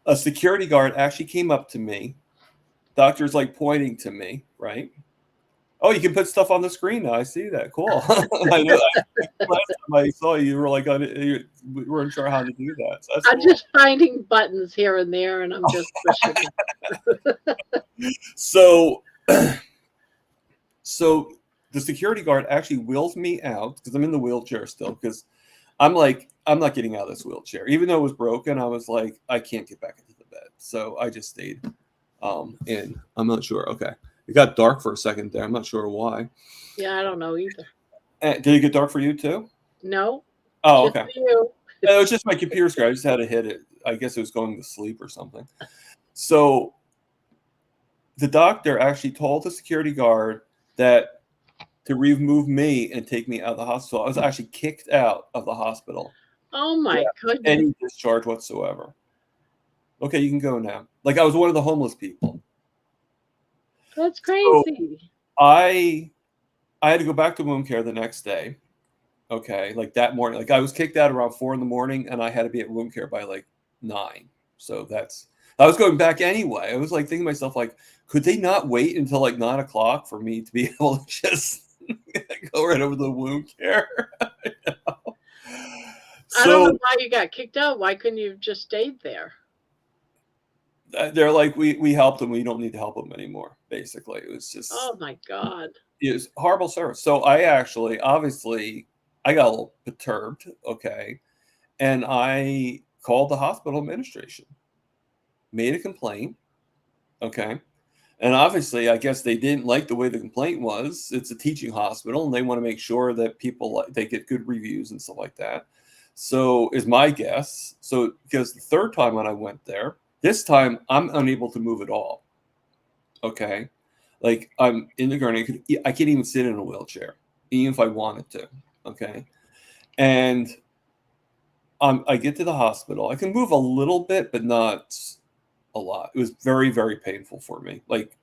a security guard actually came up to me. Doctor's like pointing to me, right? Oh, you can put stuff on the screen now. I see that. Cool. I know. Last time I saw you, you were like, we weren't sure how to do that. So that's I'm cool. just finding buttons here and there, and I'm just pushing them. So the security guard actually wheels me out, because I'm in the wheelchair still, because I'm like, I'm not getting out of this wheelchair. Even though it was broken, I was like, I can't get back into the bed. So I just stayed in. I'm not sure. Okay. It got dark for a second there. I'm not sure why. Yeah, I don't know either. Did it get dark for you too? No. Oh, Just okay. for you. It was just my computer screen. I just had to hit it. I guess it was going to sleep or something. So the doctor actually told the security guard that to remove me and take me out of the hospital. I was actually kicked out of the hospital. Oh my goodness. Any discharge whatsoever. Okay, you can go now. Like, I was one of the homeless people. That's crazy. So I had to go back to wound care the next day. Okay, like that morning. Like, I was kicked out around 4 a.m, and I had to be at wound care by like 9. So I was going back anyway. I was like thinking to myself, like, could they not wait until like 9 o'clock for me to be able to just go right over the wound care? I don't know why you got kicked out. Why couldn't you have just stayed there? They're like, we helped them. We don't need to help them anymore. Basically, it was just. Oh my God. It was horrible service. So I actually, obviously, I got a little perturbed. Okay, and I called the hospital administration, made a complaint. Okay. And obviously, I guess they didn't like the way the complaint was. It's a teaching hospital, and they want to make sure that people, they get good reviews and stuff like that. So is my guess. So because the third time when I went there, this time I'm unable to move at all. Okay. Like, I'm in the gurney. I can't even sit in a wheelchair, even if I wanted to. Okay. And I get to the hospital. I can move a little bit, but not a lot. It was very, very painful for me. Like,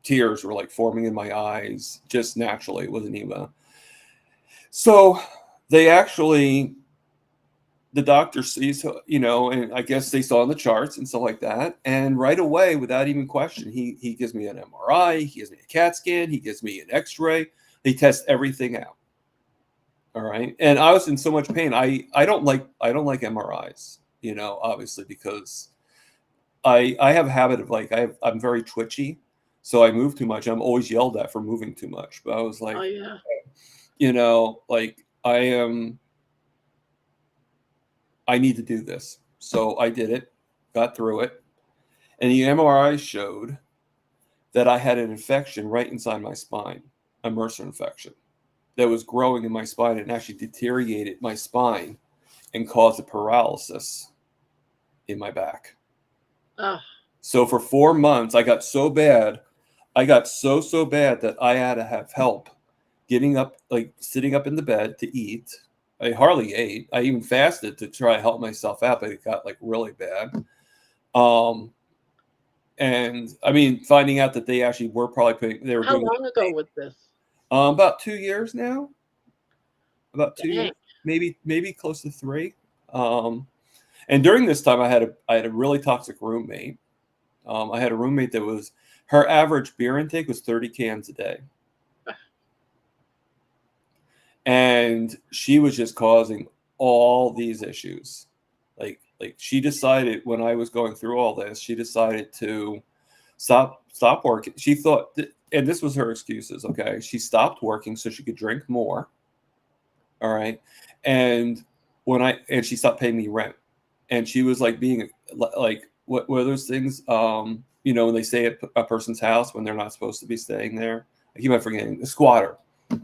tears were like forming in my eyes just naturally. It wasn't even. So the doctor sees, and I guess they saw in the charts and stuff like that. And right away, without even question, he gives me an MRI, he gives me a CAT scan, he gives me an X-ray. They test everything out. All right. And I was in so much pain. I don't like MRIs, obviously, because I have a habit of like, I'm very twitchy. So I move too much. I'm always yelled at for moving too much. But I was like, Oh yeah. Like, I need to do this. So I did it, got through it. And the MRI showed that I had an infection right inside my spine, a MRSA infection that was growing in my spine and actually deteriorated my spine and caused a paralysis in my back. Oh. So for 4 months, I got so bad. I got so bad that I had to have help getting up, like sitting up in the bed to eat. I hardly ate. I even fasted to try to help myself out, but it got like really bad. And I mean, finding out that they actually were probably they were. How long ago was this? About 2 years now. About 2 years, Dang. maybe close to 3. And during this time, I had a really toxic roommate. I had a roommate that was Her average beer intake was 30 cans a day. And she was just causing all these issues. Like she decided, when I was going through all this, she decided to stop working. She thought, and this was her excuses, okay? She stopped working so she could drink more. All right. And she stopped paying me rent. And she was like being like, what were those things? You know, when they stay at a person's house when they're not supposed to be staying there. I keep on forgetting, a squatter.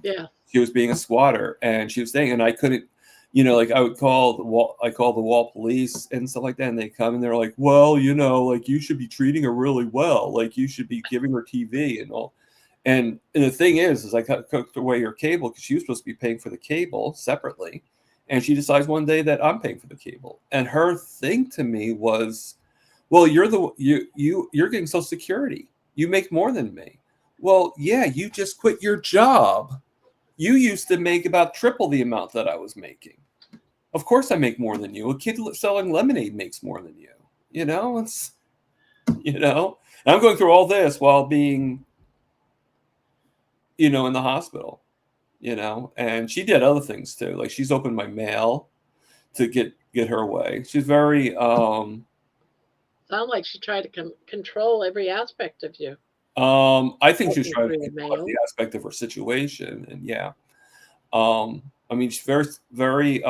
Yeah. She was being a squatter, and she was staying, and I couldn't, you know, like I called the wall police and stuff like that, and they come and they're like, well, you know, like you should be treating her really well, like you should be giving her TV and all. And the thing is I cooked away her cable because she was supposed to be paying for the cable separately, and she decides one day that I'm paying for the cable. And her thing to me was, well, you're getting Social Security, you make more than me. Well, yeah, you just quit your job. You used to make about triple the amount that I was making. Of course I make more than you. A kid selling lemonade makes more than you. You know, it's, you know, and I'm going through all this while being, you know, in the hospital, you know, and she did other things too. Like she's opened my mail to get her way. She's very, Sound like she tried to control every aspect of you. I think she was trying to Open control mail. the aspect of her situation, and yeah. I mean, she's very, very,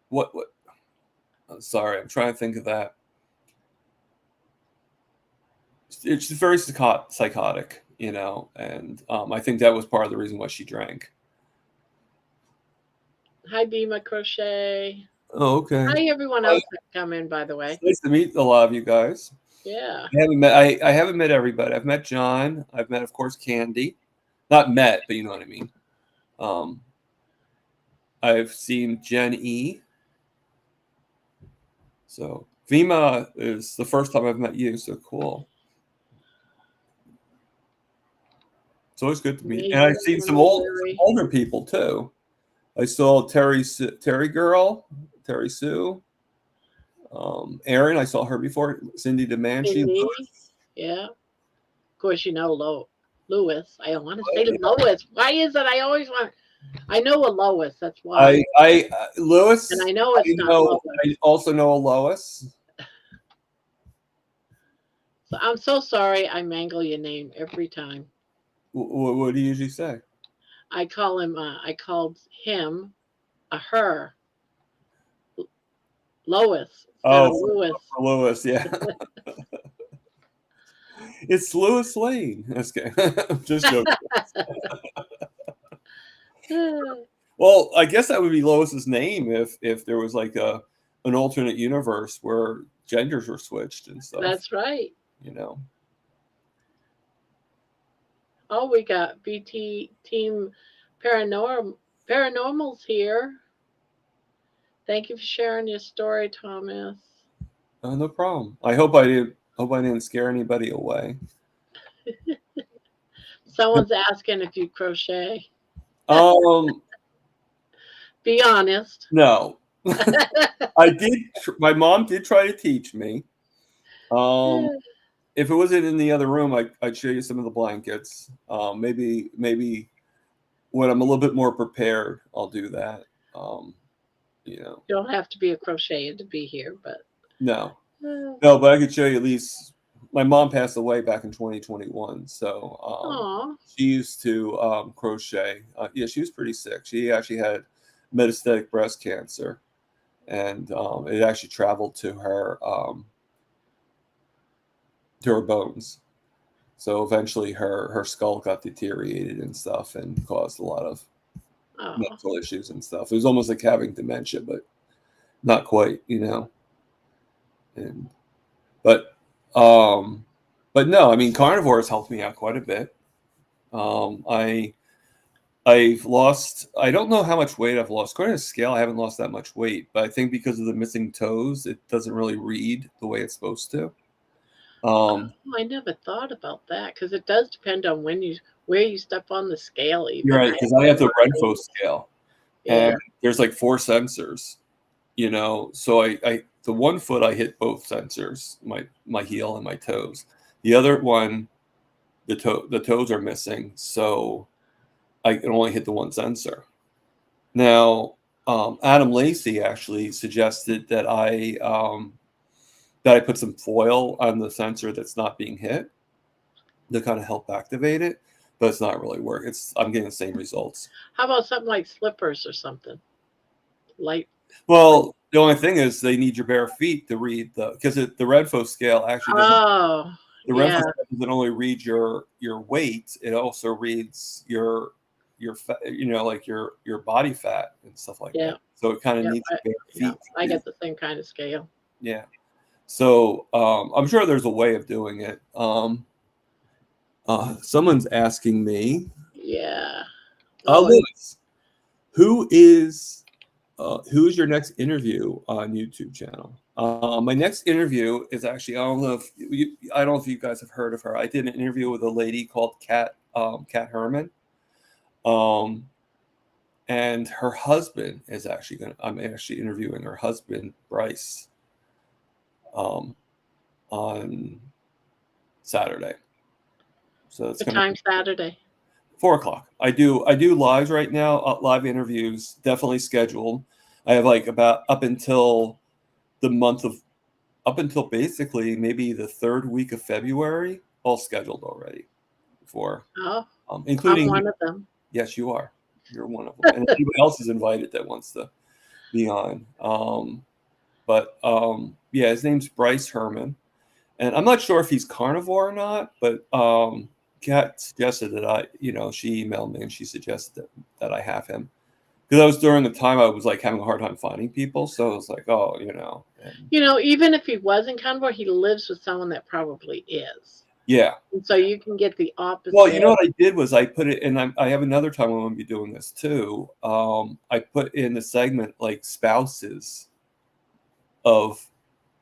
what, sorry, I'm trying to think of that. It's very psychotic, you know, and I think that was part of the reason why she drank. Hi, Bima Crochet. Oh, okay. Hi, everyone else that come in, by the way. It's nice to meet a lot of you guys. Yeah. I haven't met everybody. I've met John. I've met, of course, Candy. Not met, but you know what I mean. I've seen Jen E. So Vima is the first time I've met you. So cool. It's always good to meet. And I've seen some older people too. I saw Terry Girl, Terry Sue. Erin, I saw her before. Cindy DeManchi. Yeah. Of course, you know Lewis. I don't want to say Lois. Why is it I always want? I know a Lois. That's why. Lewis. And I know it's not Lois. I also know a Lois. So I'm so sorry I mangle your name every time. What do you usually say? I call him. I called him a her. Lois. Oh, Lewis. Yeah. It's Lewis Lane. That's good. Just joking. Well, I guess that would be Lois's name if there was like an alternate universe where genders were switched and stuff. That's right. You know. Oh, we got BT Team Paranormal's here. Thank you for sharing your story, Thomas. Oh, no problem. I hope I didn't scare anybody away. Someone's asking if you crochet. Be honest. No. I did. My mom did try to teach me. If it wasn't in the other room, I'd show you some of the blankets. Maybe when I'm a little bit more prepared, I'll do that. You know, you don't have to be a crocheter to be here, but no, but I could show you at least. My mom passed away back in 2021, so she used to crochet. Yeah, she was pretty sick. She actually had metastatic breast cancer, and it actually traveled to her bones. So eventually, her skull got deteriorated and stuff, and caused a lot of mental issues and stuff. It was almost like having dementia, but not quite, you know. And but no, I mean, Carnivore has helped me out quite a bit. I've lost, I don't know how much weight I've lost. According to scale, I haven't lost that much weight, but I think because of the missing toes, it doesn't really read the way it's supposed to. I never thought about that because it does depend on where you step on the scale. Even. You're right, because I have the Renfo scale, yeah. and there's like 4 sensors, you know. So I the one foot I hit both sensors, my heel and my toes. The other one, the toes are missing, so I can only hit the one sensor. Now, Adam Lacey actually suggested that I put some foil on the sensor that's not being hit to kind of help activate it, but it's not really working. I'm getting the same results. How about something like slippers or something? Light. Well, the only thing is they need your bare feet to read because the Redfo scale actually doesn't. Oh, The yeah. Redfo scale doesn't only read your weight; it also reads your fat, like your body fat and stuff like that. So it kind of needs your bare feet. Yeah, I get the same kind of scale. Yeah. So I'm sure there's a way of doing it. Someone's asking me. Yeah. Lewis, who's your next interview on YouTube channel? My next interview is actually, I don't know if you guys have heard of her. I did an interview with a lady called Kat Herman. And her husband is actually I'm actually interviewing her husband, Bryce, on Saturday. So it's what time Saturday? 4:00. I do lives right now, live interviews, definitely scheduled. I have like about up until basically maybe the 3rd week of February, all scheduled already for, including I'm one of them. Yes, you are. You're one of them. And anybody else is invited that wants to be on. Yeah, his name's Bryce Herman. And I'm not sure if he's carnivore or not, but Kat suggested that she emailed me and she suggested that I have him. Because that was during the time I was like having a hard time finding people. So I was like, even if he wasn't carnivore, he lives with someone that probably is. Yeah. And so you can get the opposite. Well, you know what I did was I put it, and I have another time I'm going to be doing this too. I put in the segment like spouses of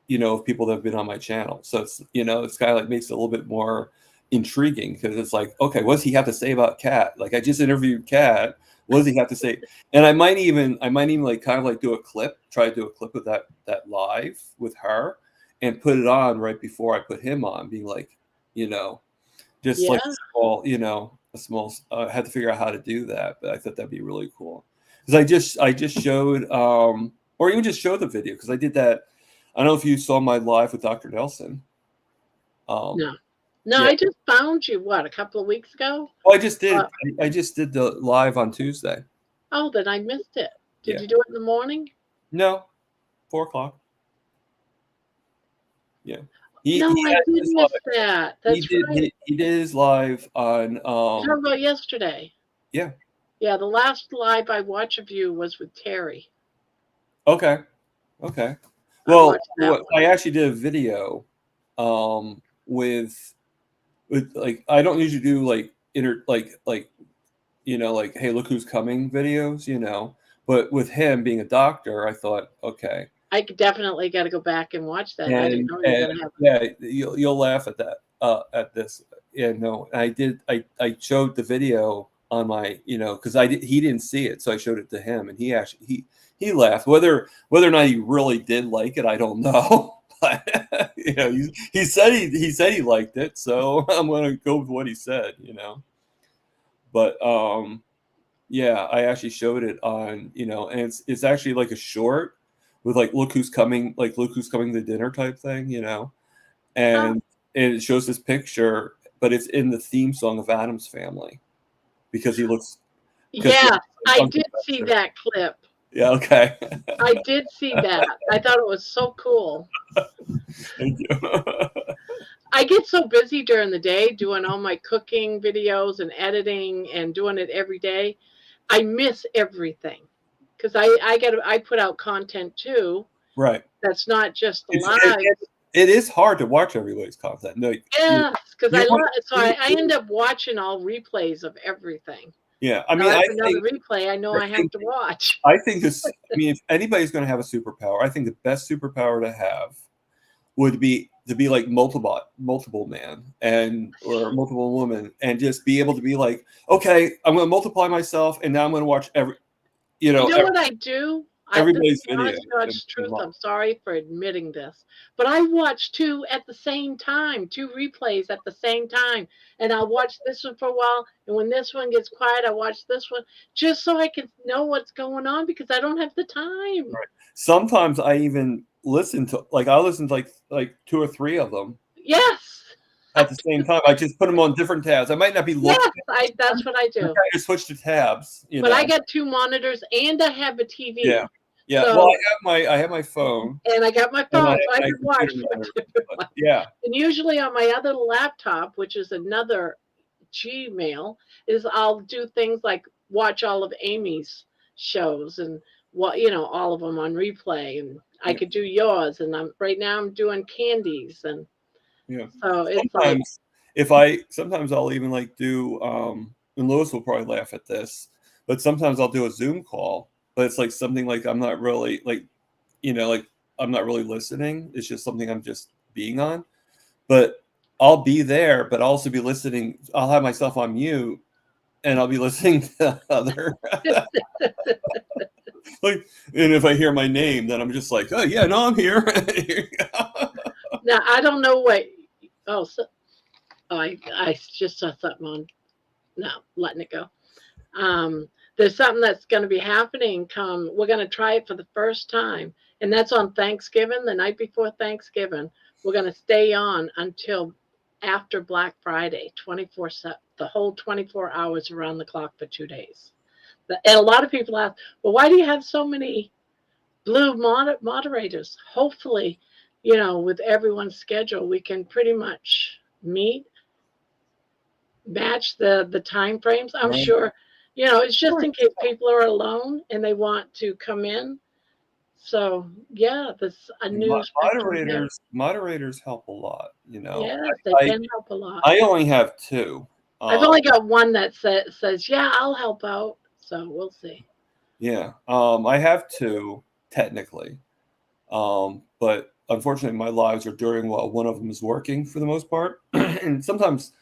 people that have been on my channel. So it's it's kind of like makes it a little bit more intriguing because it's like, okay, what does he have to say about Kat? Like I just interviewed Kat. What does he have to say? And I might even like kind of like do a clip, try to do a clip of that live with her, and put it on right before I put him on, being like, just like a small. I had to figure out how to do that, but I thought that'd be really cool because I just showed or even just showed the video because I did that. I don't know if you saw my live with Dr. Nelson. No, yeah. I just found you a couple of weeks ago. Oh, I just did. I just did the live on Tuesday. Oh, then I missed it. Did you do it in the morning? No, 4:00. Yeah. I did miss that. That's right. He did his live on. You're talking about yesterday. Yeah. Yeah, the last live I watched of you was with Terry. Okay. Well, I actually did a video, with like I don't usually do like hey, look who's coming videos, but with him being a doctor, I thought, okay. I definitely got to go back and watch that. I didn't know you were gonna have. Yeah, you'll laugh at that. At this, I did. I showed the video on my, because he didn't see it, so I showed it to him, and he actually he laughed. Whether or not he really did like it, I don't know. But he said he liked it, so I'm gonna go with what he said. But yeah, I actually showed it on, and it's actually like a short. With like look who's coming to dinner type thing, and it shows this picture, but it's in the theme song of Addams Family because he looks. Yeah, I did see that clip. Yeah, okay. I did see that. I thought it was so cool. Thank you. I get so busy during the day doing all my cooking videos and editing and doing it every day. I miss everything. Because I put out content too. Right. That's not just the live. It is hard to watch everybody's content. No. Yes, because I end up watching all replays of everything. Yeah, I mean, another replay. I know I have to watch. I think this. I mean, if anybody's going to have a superpower, I think the best superpower to have would be to be like multiple man or multiple woman, and just be able to be like, okay, I'm going to multiply myself, and now I'm going to watch every. What I do? everybody's This is video. honest to God's truth. I'm sorry for admitting this, but I watch two at the same time, two replays at the same time, and I'll watch this one for a while, and when this one gets quiet, I watch this one just so I can know what's going on because I don't have the time. Right. Sometimes I even listen to I listen to like 2 or 3 of them Yes. at the same time. I just put them on different tabs. I might not be looking. Yes, that's what I do. I switch to tabs, you But know. I got 2 monitors and I have a TV. Yeah. Yeah. So, well, I have my phone. And I got my And phone, I so I have my can watch. computer monitor. Yeah. And usually on my other laptop, which is another Gmail, is I'll do things like watch all of Amy's shows and all of them on replay. And I could do yours. And right now I'm doing Candy's, and Yeah. so it's like Sometimes I'll even do and Lois will probably laugh at this, but sometimes I'll do a Zoom call, but it's like something like I'm not really I'm not really listening. It's just something I'm just being on. But I'll be there, but I'll also be listening. I'll have myself on mute and I'll be listening to other and if I hear my name, then I'm just like, oh yeah, no, I'm here. now I don't know what I just saw something on. No, letting it go. There's something that's going to be happening. We're going to try it for the first time, and that's on Thanksgiving, the night before Thanksgiving. We're going to stay on until after Black Friday, 24/7, the whole 24 hours around the clock for 2 days. And a lot of people ask, well, why do you have so many blue moderators? Hopefully, with everyone's schedule, we can pretty much match the time frames. I'm Right. sure, it's just in case people are alone and they want to come in. So yeah, this a new Moderators help a lot, Yes, they can help a lot. I only have 2. I've only got one that says, yeah, I'll help out. So we'll see. Yeah. I have 2 technically. But unfortunately my lives are during while one of them is working for the most part. And sometimes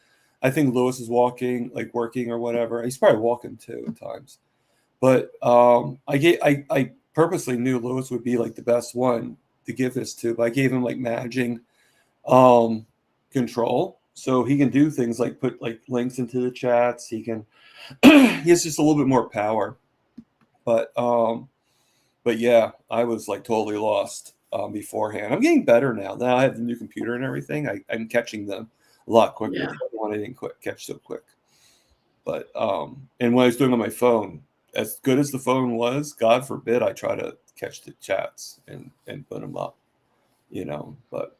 I think Lewis is working or whatever. He's probably walking too at times. But I purposely knew Lewis would be the best one to give this to, but I gave him managing control. So he can do things like put links into the chats. He has just a little bit more power. But yeah, I was totally lost beforehand. I'm getting better now. Now I have the new computer and everything. I'm catching them a lot quicker. Yeah. The other one I didn't catch so quick. But and when I was doing on my phone, as good as the phone was, God forbid I try to catch the chats and put them up, But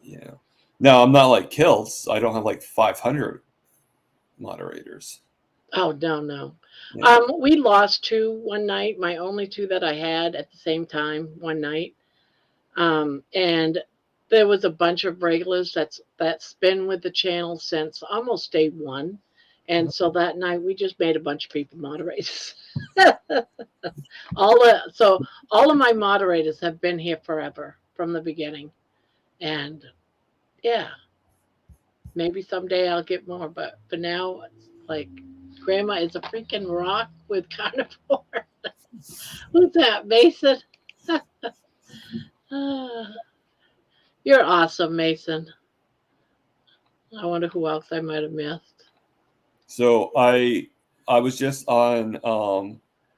yeah, now I'm not like Kills. I don't have 500 moderators. Oh no. Yeah. We lost 2 one night. My only 2 that I had at the same time one night. And there was a bunch of regulars that's been with the channel since almost day 1. And so that night we just made a bunch of people moderators. all of my moderators have been here forever from the beginning. And yeah, maybe someday I'll get more, but for now it's Grandma is a freaking rock with Carnivore. Who's that, Mason? You're awesome, Mason. I wonder who else I might have missed. So I was just on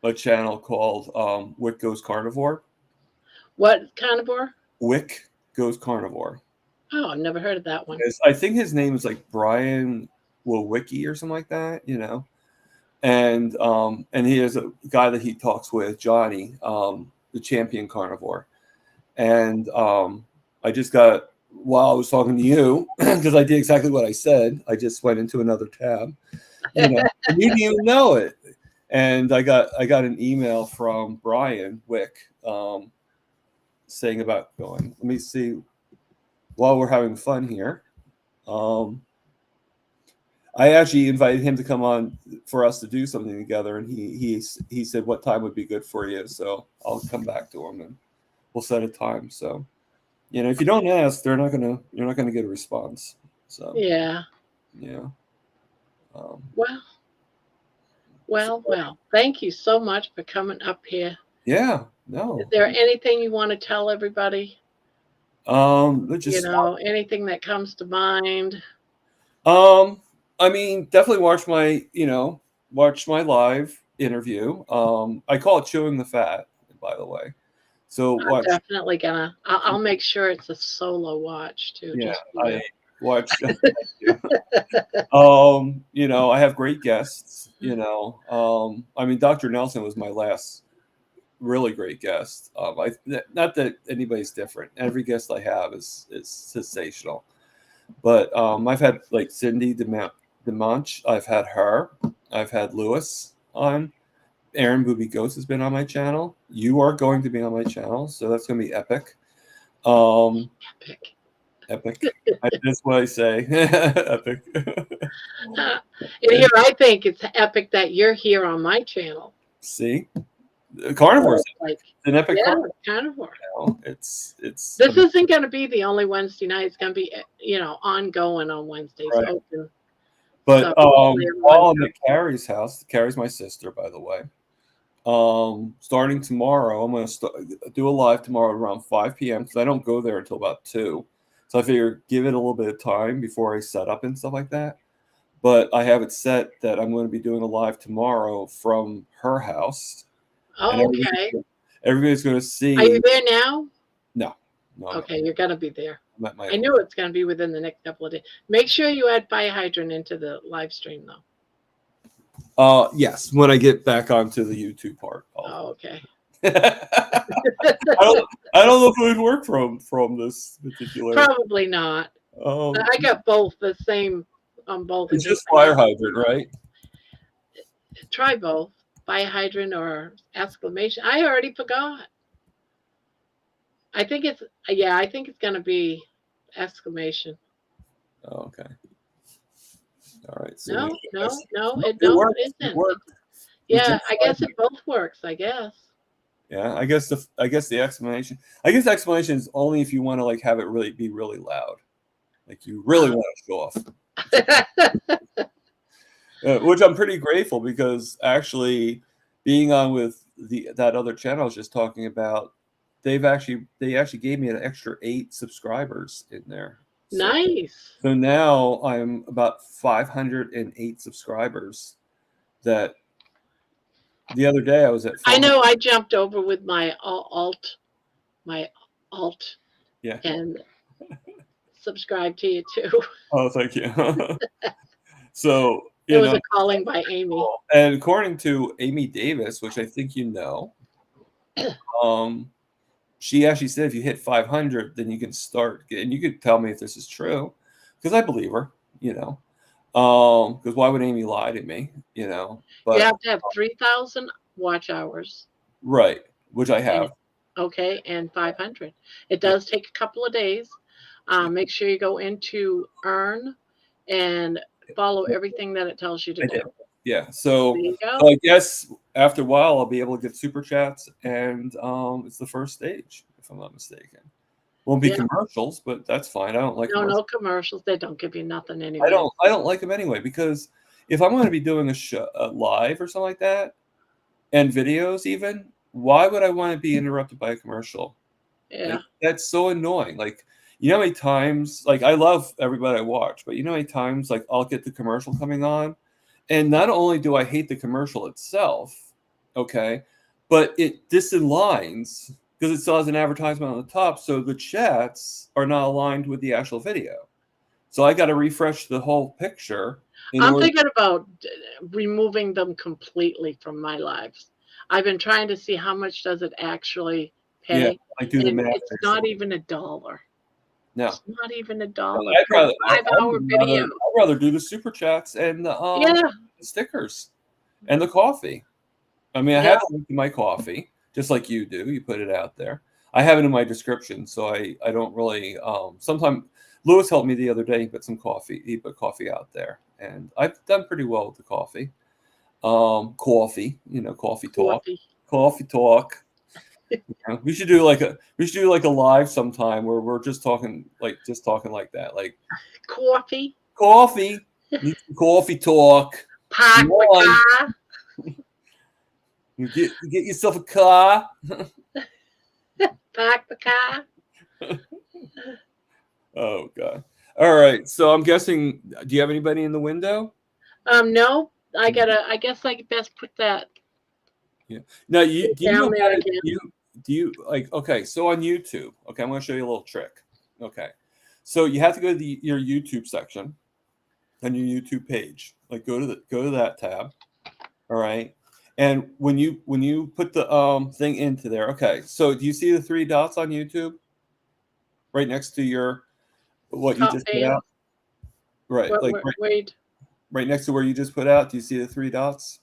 a channel called Wick Goes Carnivore. What Carnivore? Wick Goes Carnivore. Oh, I've never heard of that one. I think his name is Brian Wowicki or something like that, And he is a guy that he talks with, Johnny, the champion carnivore. And I just got, while I was talking to you, because I did exactly what I said, I just went into another tab, and you didn't even know it. And I got an email from Brian Wick saying about going, let me see, while we're having fun here. I actually invited him to come on for us to do something together, and he said what time would be good for you. So I'll come back to him and we'll set a time. So, if you don't ask, you're not gonna get a response. So yeah. Well. Thank you so much for coming up here. Yeah. No. Is there anything you want to tell everybody? Just Anything that comes to mind? I mean, definitely watch my live interview. I call it chewing the fat, by the way. So I'm watch. definitely gonna. I'll make sure it's a solo watch too. Yeah, Just for you. I watch. I have great guests. I mean, Dr. Nelson was my last really great guest. Not that anybody's different. Every guest I have is sensational. But I've had like Cindy DeMonch. I've had her. I've had Lewis on. Aaron Booby Ghost has been on my channel. You are going to be on my channel, so that's going to be epic. Epic. Epic. That's what I say. Epic. And here, I think it's epic that you're here on my channel. See, Carnivore is Like, an epic. yeah, Carnivore. Carnivore. It's. This isn't going to be the only Wednesday night. It's going to be, ongoing on Wednesdays. Right. Open. But So, while I'm at Carrie's house, Carrie's my sister, by the way. Starting tomorrow, I'm going to do a live tomorrow around 5 p.m. because I don't go there until about 2. So I figure give it a little bit of time before I set up and stuff like that. But I have it set that I'm going to be doing a live tomorrow from her house. Oh, okay. Everybody's going to see. Are you there now? No. Okay, you're going to be there. I knew it's going to be within the next couple of days. Make sure you add Fire Hydrant into the live stream, though. Yes, when I get back onto the YouTube part. Oh, okay. I don't know if it would work from this particular. Probably not. I got both the same on both. It's just Fire Hydrant, right? Try both, Fire Hydrant or exclamation. I already forgot. I think it's going to be exclamation. Oh, okay. All right. So No, it isn't. It worked. Yeah, I guess it both works. I guess. Yeah, I guess the explanation. I guess explanation is only if you want to like have it really be really loud, like you really want to show off. Which I'm pretty grateful because actually being on with that other channel I was just talking about, they actually gave me an extra 8 subscribers in there. Nice. So now I'm about 508 subscribers. That the other day I was at. I know I jumped over with my alt. Yeah. And subscribe to you too. Oh, thank you. So it was a calling by Amy. And according to Amy Davis, which I think she actually said if you hit 500, then you can start. And you could tell me if this is true, because I believe her. Because why would Amy lie to me? But you have to have 3,000 watch hours. Right, which I have. Okay, and 500. It does take a couple of days. Make sure you go into Earn and follow everything that it tells you to do. Yeah, so I guess after a while I'll be able to get super chats, and it's the first stage, if I'm not mistaken. Won't be commercials, but that's fine. I don't like no commercials. They don't give you nothing anyway. I don't like them anyway, because if I'm going to be doing a live or something like that, and videos even, why would I want to be interrupted by a commercial? Yeah, that's so annoying. Like, how many times, like, I love everybody I watch, but how many times, like, I'll get the commercial coming on, and not only do I hate the commercial itself, okay, but it disaligns because it still has an advertisement on the top, so the chats are not aligned with the actual video. So I got to refresh the whole picture. I'm thinking about removing them completely from my lives. I've been trying to see how much does it actually pay. Yeah, I do the math. It's not even $1. No, it's not even $1. I'd rather do the super chats and the stickers and the coffee. I mean, I have a link to my coffee, just like you do. You put it out there. I have it in my description, so I don't really. Sometimes Lewis helped me the other day. He put coffee out there, and I've done pretty well with the coffee. Coffee talk. Coffee talk. We should do like a live sometime where we're just talking like that, like coffee, coffee talk. Park the car. You get yourself a car. Park the car. Oh god. All right. So I'm guessing. Do you have anybody in the window? No, I guess I best put that Yeah. Now you do you down know how there to again. do you like okay, so on YouTube, okay, I'm gonna show you a little trick. Okay. So you have to go to your YouTube section on your YouTube page. Like go to that tab. All right. And when you put the thing into there, okay. So do you see the three dots on YouTube right next to your what you Top just put band. out? Right. Like Wait, right next to where you just put out. Do you see the three dots?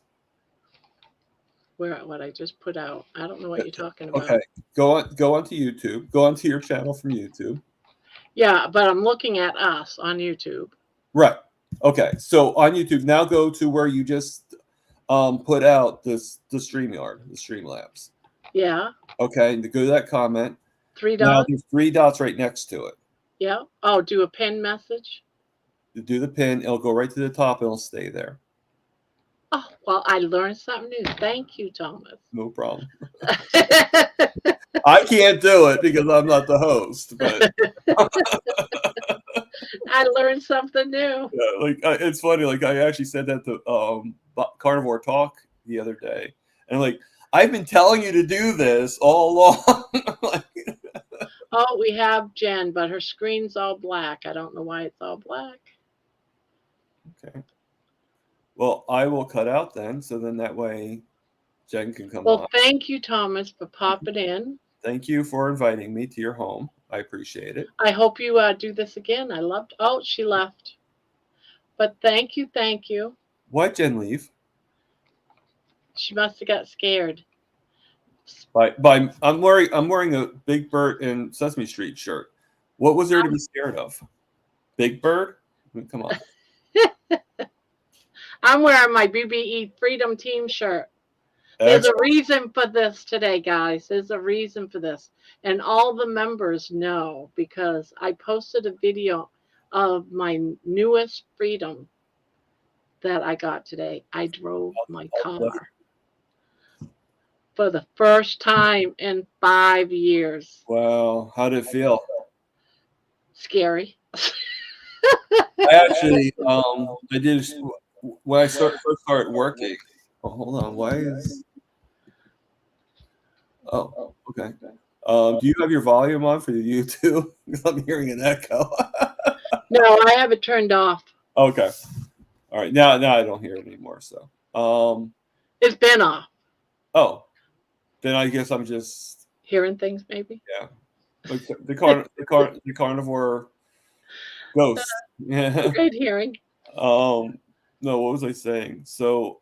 what I just put out. I don't know what you're talking about. Okay. Go onto YouTube. Go onto your channel from YouTube. Yeah, but I'm looking at us on YouTube. Right. Okay. So on YouTube, now go to where you just put out the StreamYard, the Streamlabs. Yeah. Okay. And go to that comment. Three Now dots. there's three dots right next to it. Yeah. Oh, do a pin message. You do the pin, it'll go right to the top, and it'll stay there. Oh, well, I learned something new. Thank you, Thomas. No problem. I can't do it because I'm not the host, but I learned something new. yeah, like it's funny. Like I actually said that to Carnivore Talk the other day, and I'm like, I've been telling you to do this all along. Like, Oh, we have Jen, but her screen's all black. I don't know why it's all black. okay. Well, I will cut out then, so then that way Jen can come Well, on. thank you, Thomas, for popping in. Thank you for inviting me to your home. I appreciate it. I hope you do this again. I loved. Oh, she left. But thank you, thank you. Why'd Jen leave? She must have got scared. I'm wearing a Big Bird and Sesame Street shirt. What was there to be scared of? Big Bird? I mean, come on. I'm wearing my BBE Freedom Team shirt. There's a reason for this today, guys. There's a reason for this. And all the members know because I posted a video of my newest Freedom that I got today. I drove my car for the first time in 5 years. Wow, how did it feel? Scary. I actually, I did when I first started working. Oh, hold on. Why is? Oh, okay. Do you have your volume on for the YouTube? Because I'm hearing an echo. No, I have it turned off. Okay. All right. Now I don't hear it anymore. So, It's been off. oh, then I guess I'm just Hearing things, maybe. yeah. Like the carnivore ghost. Yeah. Great hearing. No, what was I saying? So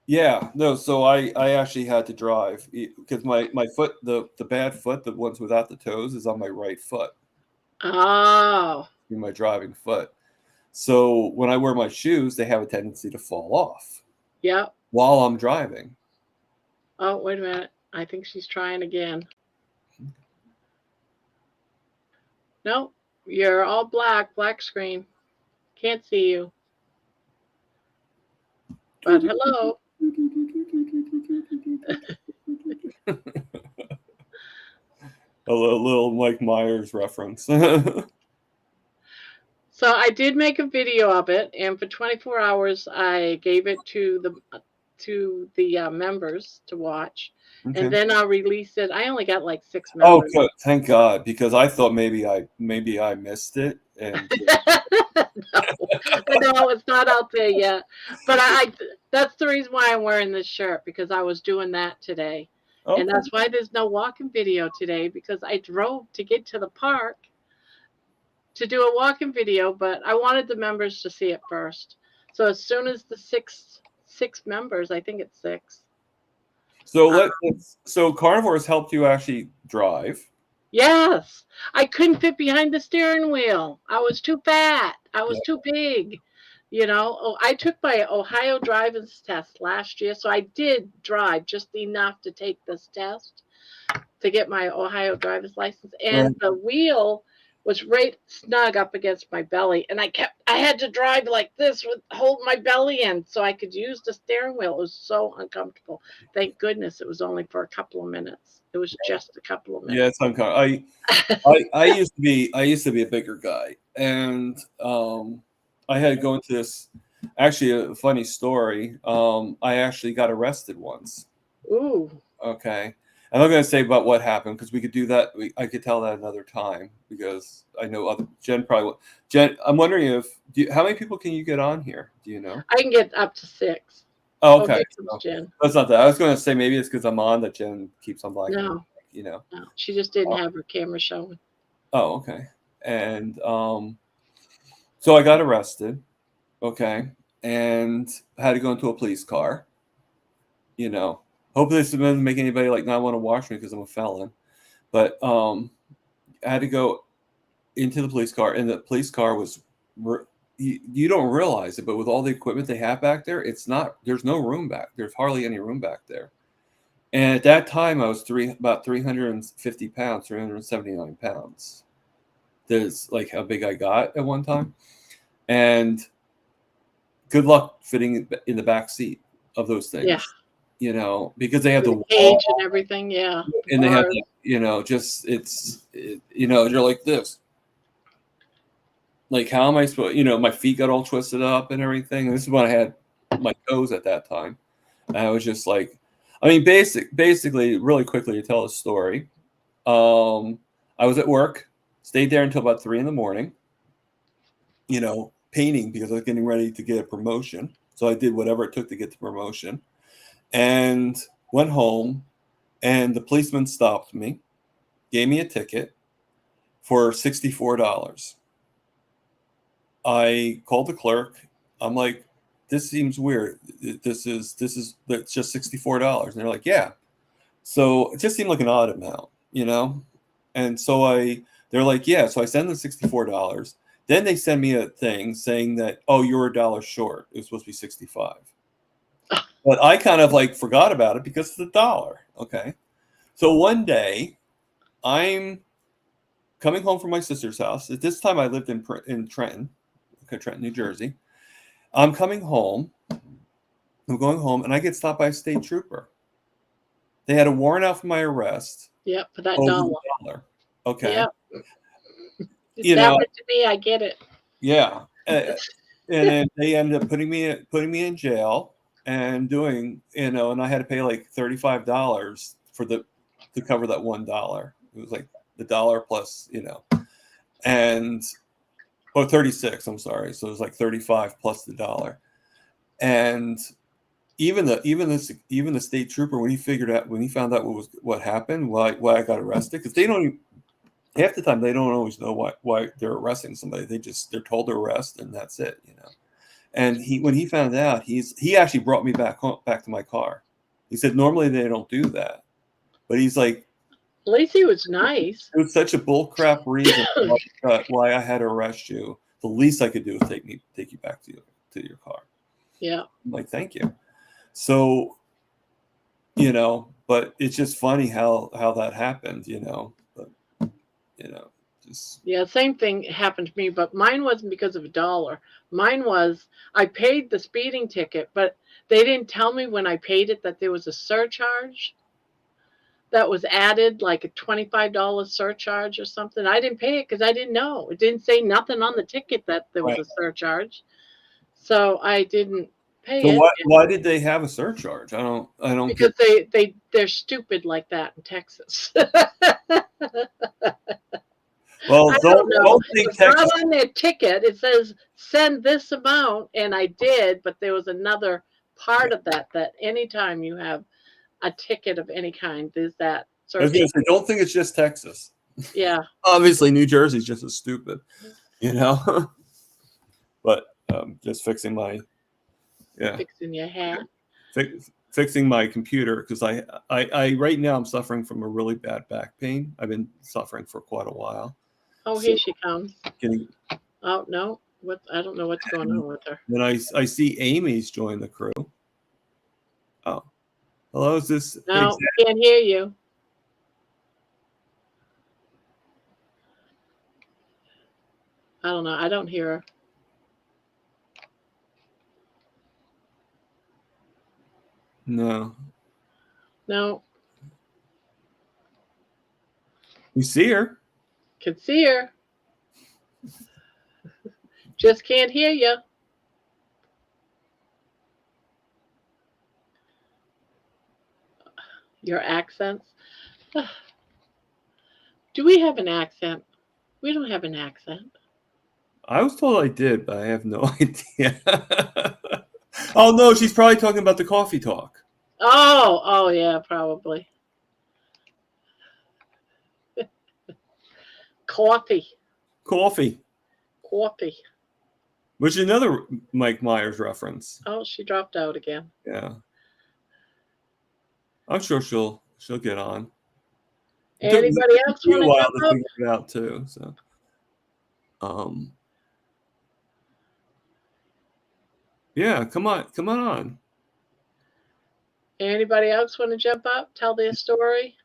yeah, no, so I actually had to drive because my foot, the bad foot, the ones without the toes, is on my right foot. Oh. My driving foot. So when I wear my shoes, they have a tendency to fall off. Yep. While I'm driving. Oh, wait a minute. I think she's trying again. No, you're all black screen. Can't see you. But hello. A little Mike Myers reference. So I did make a video of it, and for 24 hours I gave it to the members to watch, Okay. and then I'll release it. I only got like 6 Oh, members. good. Thank God, because I thought maybe I missed it. And No, it's not out there yet. But that's the reason why I'm wearing this shirt, because I was doing that today. okay. And that's why there's no walking video today, because I drove to get to the park to do a walking video, but I wanted the members to see it first. So as soon as the six members, I think it's 6. So Carnivore has helped you actually drive. Yes, I couldn't fit behind the steering wheel. I was too fat. I was too big. You know, I took my Ohio driving test last year, so I did drive just enough to take this test to get my Ohio driver's license. And the wheel was right snug up against my belly, and I had to drive like this with hold my belly in so I could use the steering wheel. It was so uncomfortable. Thank goodness it was only for a couple of minutes. It was just a couple of Yeah, minutes. it's uncomfortable. I used to be a bigger guy, and I had to go into this. Actually, a funny story. I actually got arrested once. Ooh. Okay, I'm not going to say about what happened because we could do that. I could tell that another time because I know other Jen probably. Jen, I'm wondering if how many people can you get on here? Do you know? I can get up to 6. Oh, Oh, okay, here comes so Jen. that's not that. I was going to say maybe it's because I'm on that Jen keeps on blacking. No, You know. no. She just didn't have her camera showing. Oh, okay. And so I got arrested. Okay, and had to go into a police car. You know, hopefully this doesn't make anybody like not want to watch me because I'm a felon. But I had to go into the police car, and the police car was. You don't realize it, but with all the equipment they have back there, it's not. There's no room back. There's hardly any room back there. And at that time, I was about 350 pounds, 379 pounds. There's like how big I got at one time, and good luck fitting in the back seat of those things. Yeah. You know, because they have The the cage wall, and everything. Yeah. and they have, Bars. you know, just you know, you're like this. Like, how am I supposed? You know, my feet got all twisted up and everything. And this is when I had my toes at that time. And I was just like, I mean, basically, really quickly to tell a story. I was at work, stayed there until about 3 a.m. You know, painting because I was getting ready to get a promotion. So I did whatever it took to get the promotion, and went home. And the policeman stopped me, gave me a ticket for $64. I called the clerk. I'm like, this seems weird. This is that's just $64. And they're like, yeah. So it just seemed like an odd amount, you know? And so they're like, yeah. So I send them $64. Then they send me a thing saying that, oh, you're $1 short. It was supposed to be 65. But I kind of like forgot about it because it's $1. Okay. So one day I'm coming home from my sister's house. At this time I lived in Trenton, okay, Trenton, New Jersey. I'm coming home. I'm going home, and I get stopped by a state trooper. They had a warrant out for my arrest. Yep, for that Over dollar. $1. Okay. Yep. It's You know, happened to me. I get it. yeah. And then they ended up putting me in jail and doing, you know, and I had to pay like $35 to cover that $1. It was like the dollar plus, you know, and 36. I'm sorry. So it was like 35 plus the dollar. And even the state trooper, when he found out what happened, why I got arrested, because they don't even, half the time they don't always know why they're arresting somebody. They're told to arrest and that's it, you know. And when he found out, he actually brought me back to my car. He said normally they don't do that, but he's like, At least he was nice. it was such a bullcrap reason why I had to arrest you. The least I could do is take you back to your car. Yeah. I'm like, thank you. So, you know, but it's just funny how that happened, you know. But, you know, just Yeah, same thing happened to me, but mine wasn't because of $1. Mine was I paid the speeding ticket, but they didn't tell me when I paid it that there was a surcharge that was added, like a $25 surcharge or something. I didn't pay it because I didn't know. It didn't say nothing on the ticket that there was right. a surcharge. So I didn't pay So it. why did they have a surcharge? I don't Because get. they're stupid like that in Texas. Well, I don't know. don't think It's not Texas. on their ticket. It says send this amount, and I did, but there was another part of that anytime you have a ticket of any kind, there's that I was going surcharge. to say, don't think it's just Texas. Yeah. Obviously, New Jersey's just as stupid, you know. But just fixing my Fixing your hat. fixing my computer because I right now I'm suffering from a really bad back pain. I've been suffering for quite a while. Oh, here she comes. Getting, Oh no, I don't know what's going on with her. then I see Amy's joined the crew. Oh, hello, is this? No, can't hear you. I don't know. I don't hear her. No. No, You see her. can see her. Just can't hear you. Your accents. Do we have an accent? We don't have an accent. I was told I did, but I have no idea. Oh no, she's probably talking about the coffee talk. Oh, yeah, probably. Coffee. Coffee, Coffee. which is another Mike Myers reference. Oh, she dropped out again. Yeah, I'm sure she'll get on. Anybody It else took me want a to while jump to up? figure it out too. So, um, yeah, come on. Anybody else want to jump up? Tell their story?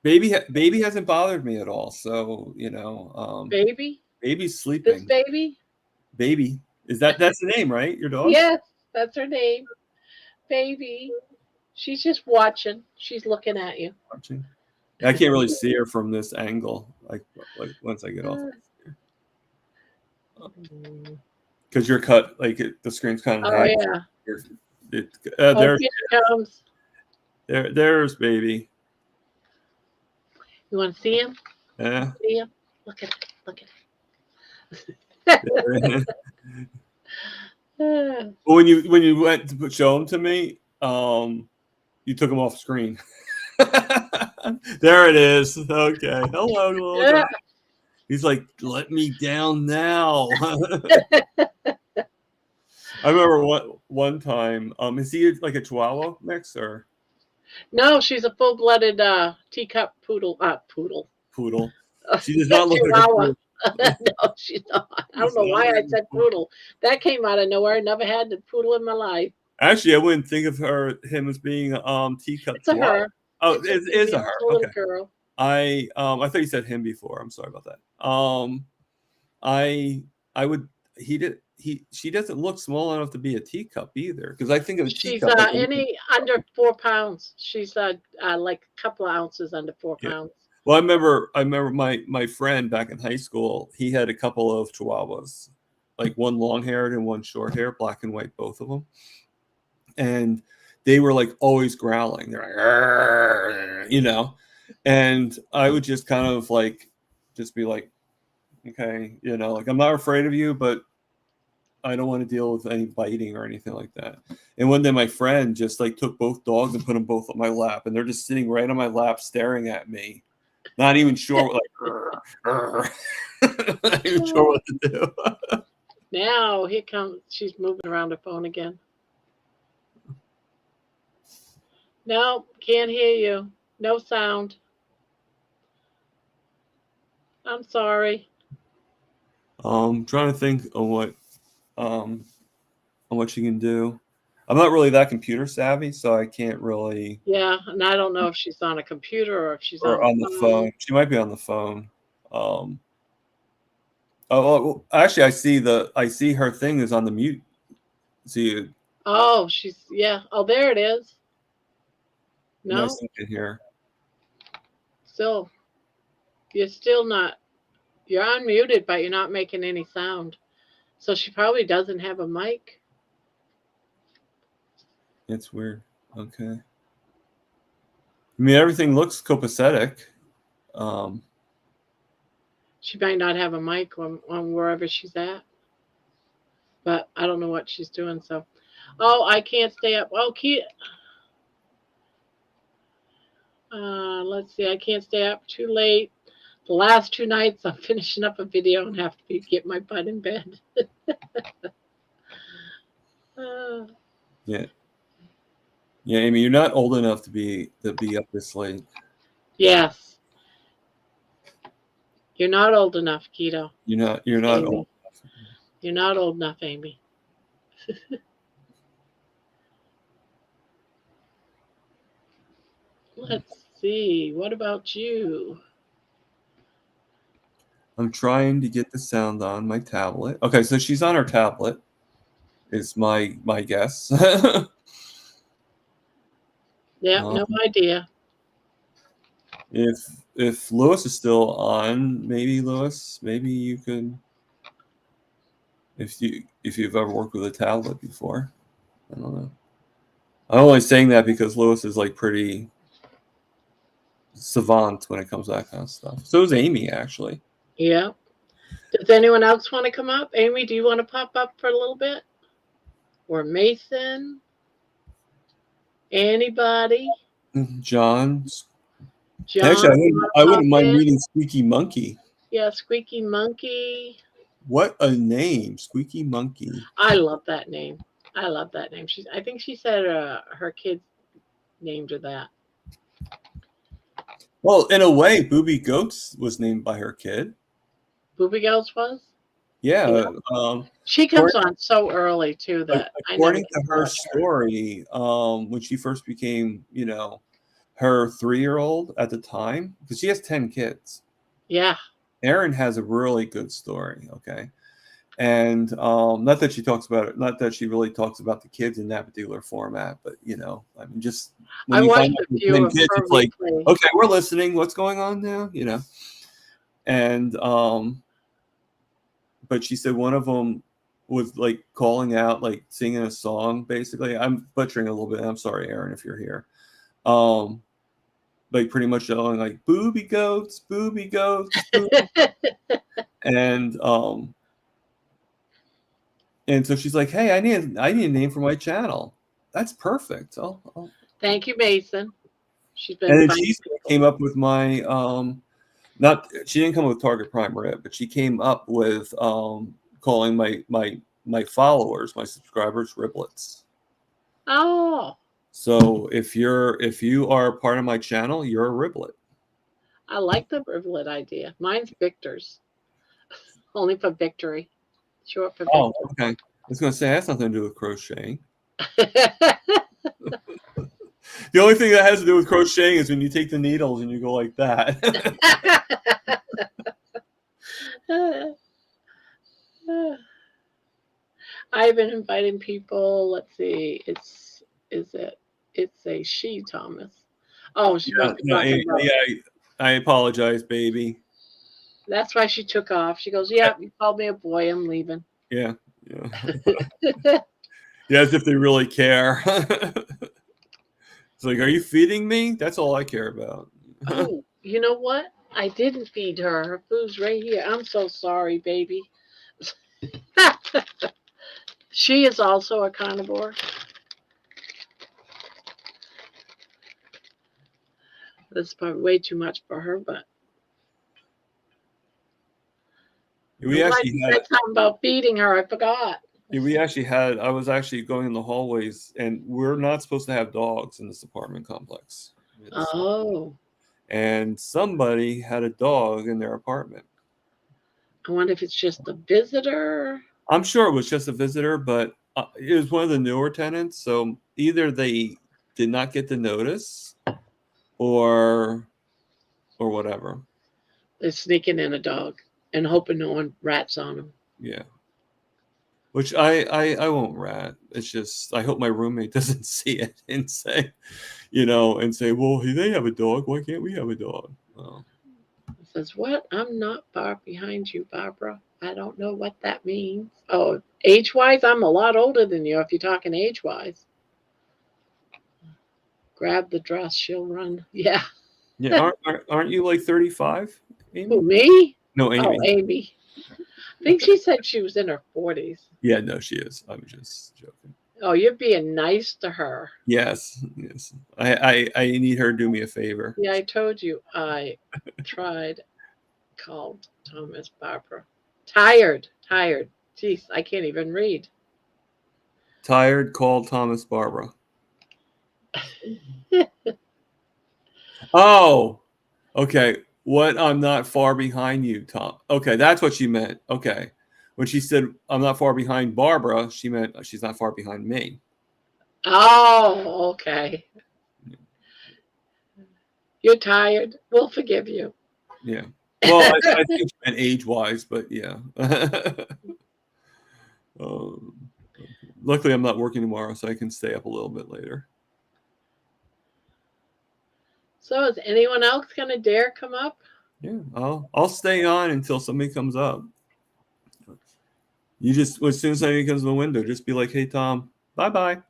Baby hasn't bothered me at all. So Baby? baby's This sleeping. baby? Baby, that's the name, right? Your dog? Yes, that's her name. Baby. She's just watching. She's looking at you. Watching. I can't really see her from this angle. Like once I get off, because you're cut. Like the screen's kind of Oh, yeah. Oh, there's here she comes. there's baby. You want to see him? Yeah. See him? Look at him. Look at him. Well, when you went to show him to me, you took him off screen. There it is. Okay. Hello, little guy. He's like, let me down now. I remember one time. Is he like a Chihuahua mix or No, she's a full-blooded teacup poodle. poodle? She does not look like a Chihuahua. poodle. No, she's not. I don't know why I said poodle. That came out of nowhere. I never had the poodle in my life. Actually, I wouldn't think of him as being teacup. It's a her. Oh, it is a her. Okay. Girl. I thought you said him before. I'm sorry about that. I would she doesn't look small enough to be a teacup either, because I think of a She's teacup. Like any under 4 pounds. She's like a couple of ounces under 4 pounds. Well, I remember my friend back in high school. He had a couple of Chihuahuas, like one long haired and one short hair, black and white, both of them, and they were like always growling. They're like, and I would just kind of like just be like, okay, like I'm not afraid of you, but I don't want to deal with any biting or anything like that. And one day my friend just like took both dogs and put them both on my lap, and they're just sitting right on my lap staring at me, not even sure what, not even sure what to do. Now here comes, she's moving around her phone again. No, can't hear you. No sound. I'm sorry. Trying to think of what she can do. I'm not really that computer savvy, so I can't really. Yeah, and I don't know if she's on a computer or if she's Or on the phone. She might be on the phone. Actually, I see her thing is on the mute. See. Oh, Oh, there it is. No. Nice in here. Still, you're still not. You're unmuted, but you're not making any sound. So she probably doesn't have a mic. It's weird. Okay. I mean, everything looks copacetic. She might not have a mic on wherever she's at. But I don't know what she's doing. So, I can't stay up. Oh, let's see. I can't stay up too late. The last 2 nights, I'm finishing up a video and have to get my butt in bed. Yeah. Yeah, Amy, you're not old enough to be up this late. Yes. You're not old enough, Keto. You're not Amy. old enough. You're not old enough, Amy. Let's see. What about you? I'm trying to get the sound on my tablet. Okay, so she's on her tablet. Is my guess. Yep, no idea. If Lewis is still on, maybe Lewis, maybe you could, if you've ever worked with a tablet before. I don't know. I'm only saying that because Lewis is like pretty savant when it comes to that kind of stuff. So is Amy, actually. Yeah. Does anyone else want to come up? Amy, do you want to pop up for a little bit? Or Mason? Anybody? John. John, Actually, you I want wouldn't to pop mind in? reading Squeaky Monkey. Yeah, Squeaky Monkey. What a name, Squeaky Monkey. I love that name. I love that name. I think she said her kids named her that. Well, in a way, Booby Goats was named by her kid. Booby Girls was? Yeah. She comes on so early too that according I to her story, when she first became, her 3-year-old at the time, because she has 10 kids. Yeah. Erin has a really good story. Okay. And not that she talks about it, not that she really talks about the kids in that particular format, but I mean, just when you find out the 10 kids, it's like, okay, we're listening. What's going on now? And but she said one of them was like calling out, like singing a song. Basically, I'm butchering a little bit. I'm sorry, Erin, if you're here. Like pretty much yelling like "booby goats, booby goats," and so she's like, "Hey, I need a name for my channel." That's perfect. Thank you, Mason. She's been. And then she came up with my she didn't come up with Target Prime Rib, but she came up with calling my followers, my subscribers, riblets. Oh. So if you are part of my channel, you're a riblet. I like the riblet idea. Mine's Victor's. Only for victory. Short for victory. Oh, okay. I was going to say, that's nothing to do with crocheting. The only thing that has to do with crocheting is when you take the needles and you go like that. I've been inviting people. Let's see. It's a she, Thomas. Oh, she must be talking about. Yeah, I apologize, baby. That's why she took off. She goes, "Yeah, you called me a boy. I'm leaving." Yeah. Yeah, as if they really care. It's like, are you feeding me? That's all I care about. Oh, you know what? I didn't feed her. Her food's right here. I'm so sorry, baby. She is also a carnivore. That's probably way too much for her, but We actually said something about feeding her. I forgot. I was actually going in the hallways, and we're not supposed to have dogs in this apartment complex. And somebody had a dog in their apartment. I wonder if it's just a visitor. I'm sure it was just a visitor, but it was one of the newer tenants. So either they did not get the notice, or whatever. They're sneaking in a dog and hoping no one rats on them. Yeah. Which I won't rat. It's just I hope my roommate doesn't see it and say, well, they have a dog. Why can't we have a dog? Oh. It says, "What? I'm not far behind you, Barbara. I don't know what that means." Oh, age-wise, I'm a lot older than you if you're talking age-wise. Grab the dress, she'll run. Yeah. Yeah, aren't you like 35, Amy? Who, me? No, Amy. Oh, Amy. I think she said she was in her 40s. Yeah, no, she is. I'm just joking. Oh, you're being nice to her. Yes. I need her to do me a favor. Yeah, I told you I called Thomas Barbara. Tired. Jeez, I can't even read. Tired, called Thomas Barbara. Oh, okay. What? I'm not far behind you, Tom. Okay, that's what she meant. Okay. When she said, I'm not far behind Barbara, she meant she's not far behind me. Oh, okay. You're tired. We'll forgive you. Yeah. Well, I think age-wise, but yeah. Um, luckily, I'm not working tomorrow, so I can stay up a little bit later. So is anyone else going to dare come up? Yeah, I'll stay on until somebody comes up. You just, as soon as somebody comes in the window, just be like, "Hey, Tom, bye-bye."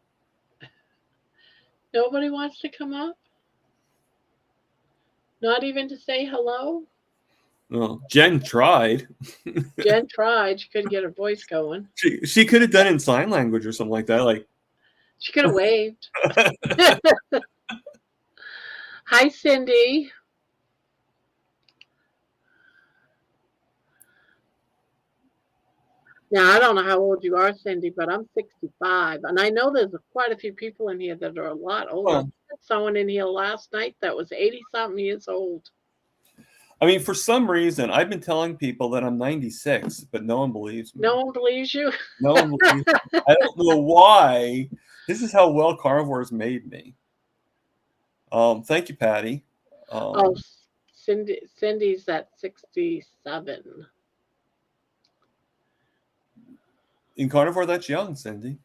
Nobody wants to come up? Not even to say hello? Well, Jen tried. Jen tried. She couldn't get her voice going. She could have done it in sign language or something like that. Like, She could have waved. Hi, Cindy. Now, I don't know how old you are, Cindy, but I'm 65. And I know there's quite a few people in here that are a lot older. well, I had someone in here last night that was 80-something years old. I mean, for some reason, I've been telling people that I'm 96, but no one believes me. No one believes you? No one believes me. I don't know why. This is how well Carnivore's made me. Thank you, Patty. Oh, Cindy's at 67. In Carnivore, that's young, Cindy.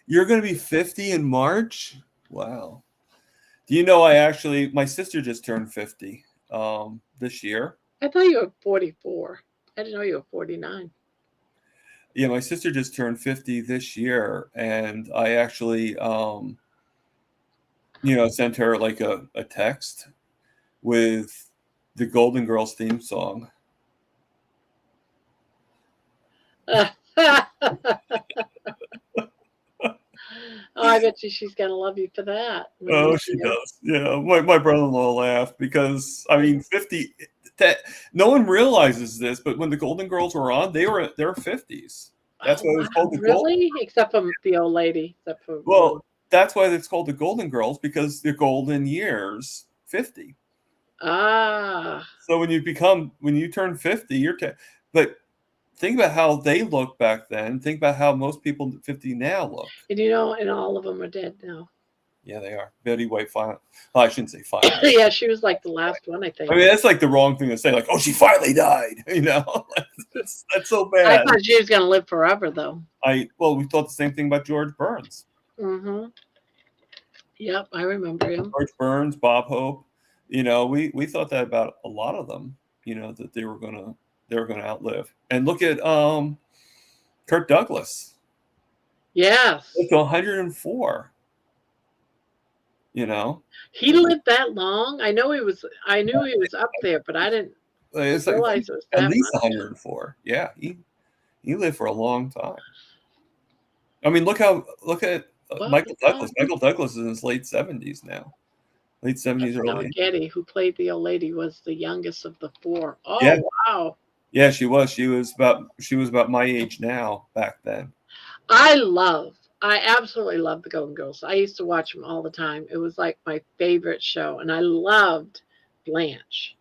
You're going to be 50 in March? Wow. Do you know my sister just turned 50 this year. I thought you were 44. I didn't know you were 49. Yeah, my sister just turned 50 this year, and I actually, sent her like a text with the Golden Girls theme song. Oh, I bet you she's going to love you for that. Oh, she does. Yeah, my brother-in-law laughed because, I mean, 50, no one realizes this, but when the Golden Girls were on, they were 50s. That's why it was called the really? Except for the old lady. Well, that's why it's called the Golden Girls, because the golden years, 50. Ah. So when you turn 50, but think about how they looked back then. Think about how most people 50 now look. And all of them are dead now. Yeah, they are. Betty White finally. Well, I shouldn't say finally. Yeah, she was like the last one, I think. I mean, that's like the wrong thing to say. Like, oh, she finally died. That's so bad. I thought she was going to live forever, though. We thought the same thing about George Burns. Mm-hmm. Yep, I remember him. George Burns, Bob Hope. We thought that about a lot of them. That they were gonna outlive. And look at Kirk Douglas. Yes. It's 104. He lived that long. I knew he was up there, but I didn't realize it was that at least much. 104. Yeah, he lived for a long time. I mean, look at Michael Douglas. Michael Douglas is in his late 70s now. Late 70s, early 80s. Getty, who played the old lady, was the youngest of the four. Oh, yeah. Wow. Yeah, she was. She was about my age now back then. I absolutely love the Golden Girls. I used to watch them all the time. It was like my favorite show. And I loved Blanche.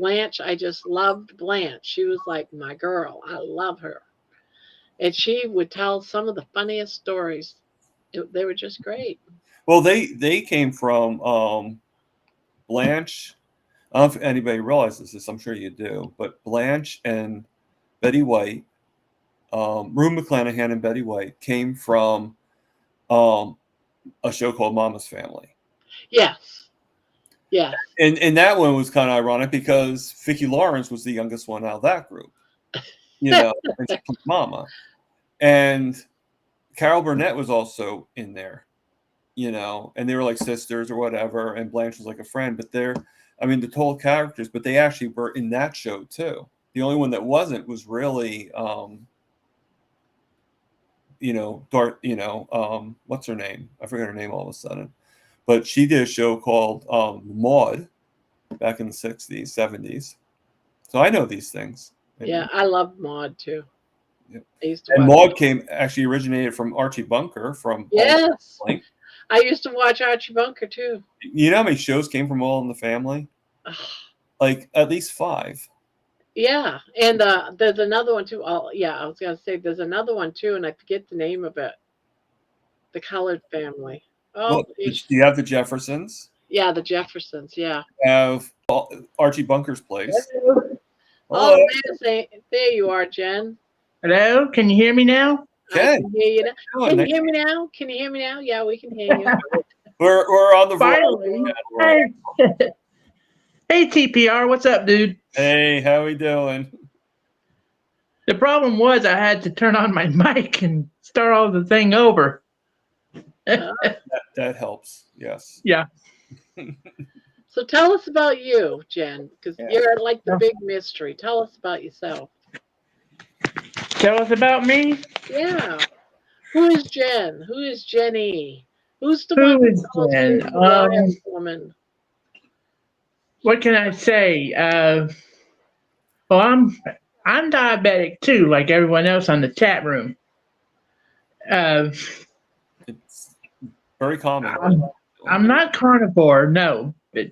I just loved Blanche. She was like my girl. I love her. And she would tell some of the funniest stories. They were just great. Well, they came from Blanche. I don't know if anybody realizes this. I'm sure you do. But Blanche and Betty White, Rue McClanahan and Betty White came from a show called Mama's Family. Yes. Yeah. And that one was kind of ironic because Vicki Lawrence was the youngest one out of that group. And she played Mama. And Carol Burnett was also in there. And they were like sisters or whatever, and Blanche was like a friend, but the total characters, but they actually were in that show too. The only one that wasn't was really what's her name? I forget her name all of a sudden. But she did a show called Maude back in the 60s, 70s. So I know these things. Yeah, I love Maude too. Yep. And Maude actually originated from Archie Bunker from Yes. I used to watch Archie Bunker too. You know how many shows came from All in the Family? Like at least 5. Yeah, and there's another one too. I was gonna say there's another one too, and I forget the name of it. The Colored Family. Oh, well, you have the Jeffersons. Yeah, the Jeffersons. Yeah. Have Archie Bunker's place. Oh, Hello. there you are, Jen. Hello, can you hear me now? I Jen, can hear you now. how Can you you doing? hear me now? Can you hear me now? Yeah, we can hear you. We're on the Finally. right. Hey. Hey, TPR, what's up, dude? Hey, how we doing? The problem was I had to turn on my mic and start all the thing over. That helps. Yes. Yeah. So tell us about you, Jen, because Yeah. you're like the Yeah. big mystery. Tell us about yourself. Tell us about me. Yeah. Who is Jen? Who is Jenny? Who's the one Who who is calls you Jen? the wild woman? What can I say? Well, I'm diabetic too, like everyone else on the chat room. Uh, It's very common. I'm not carnivore, no, but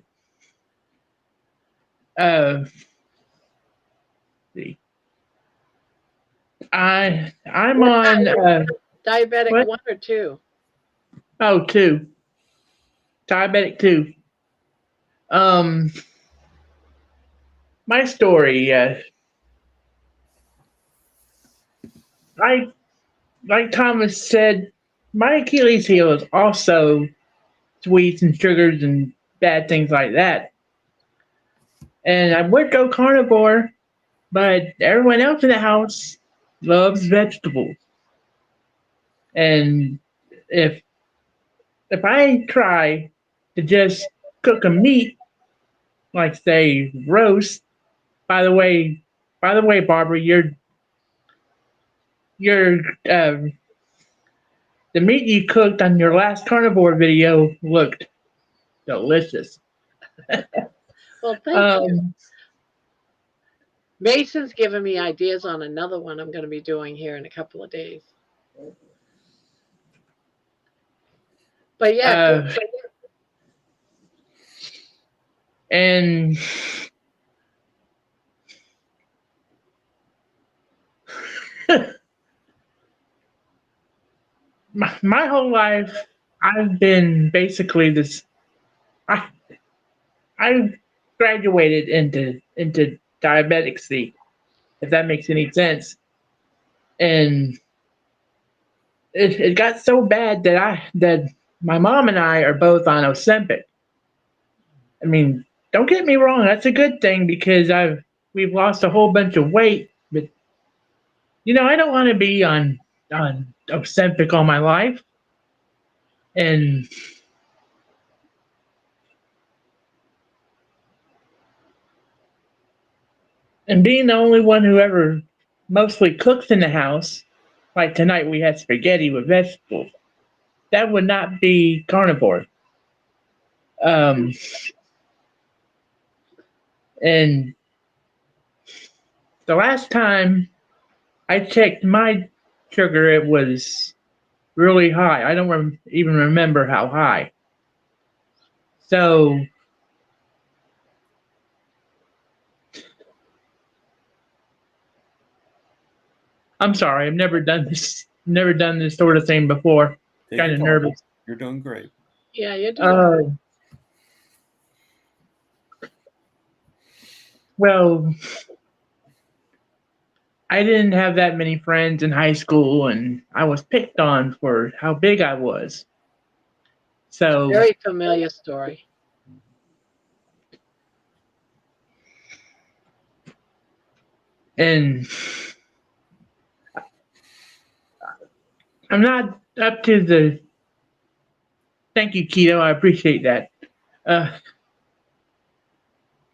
see. I'm What on diabetic what? 1 or 2? Oh, two. Diabetic two. Um, my story. I like Thomas said, my Achilles heel is also sweets and sugars and bad things like that. And I would go carnivore, but everyone else in the house loves vegetables. And if if I try to just cook a meat, like say roast, by the way, Barbara, your the meat you cooked on your last carnivore video looked delicious. Well, thank you. Um, Mason's giving me ideas on another one I'm going to be doing here in a couple of days. But yeah, uh, and my whole life, I've been basically this. I I graduated into diabetic C, if that makes any sense, and it got so bad that my mom and I are both on Ozempic. I mean, don't get me wrong, that's a good thing because we've lost a whole bunch of weight, but I don't want to be on Ozempic all my life, and being the only one who ever mostly cooks in the house, like tonight we had spaghetti with vegetables. That would not be carnivore. Um, and the last time I checked my sugar, it was really high. I don't even remember how high. So I'm sorry. I've never done this. Never done this sort of thing before. Take Kind your of time. nervous. You're doing great. yeah, you're doing. Uh, well, I didn't have that many friends in high school, and I was picked on for how big I was. So, Very familiar story. and I'm not up to the. Thank you, Keto. I appreciate that. Uh,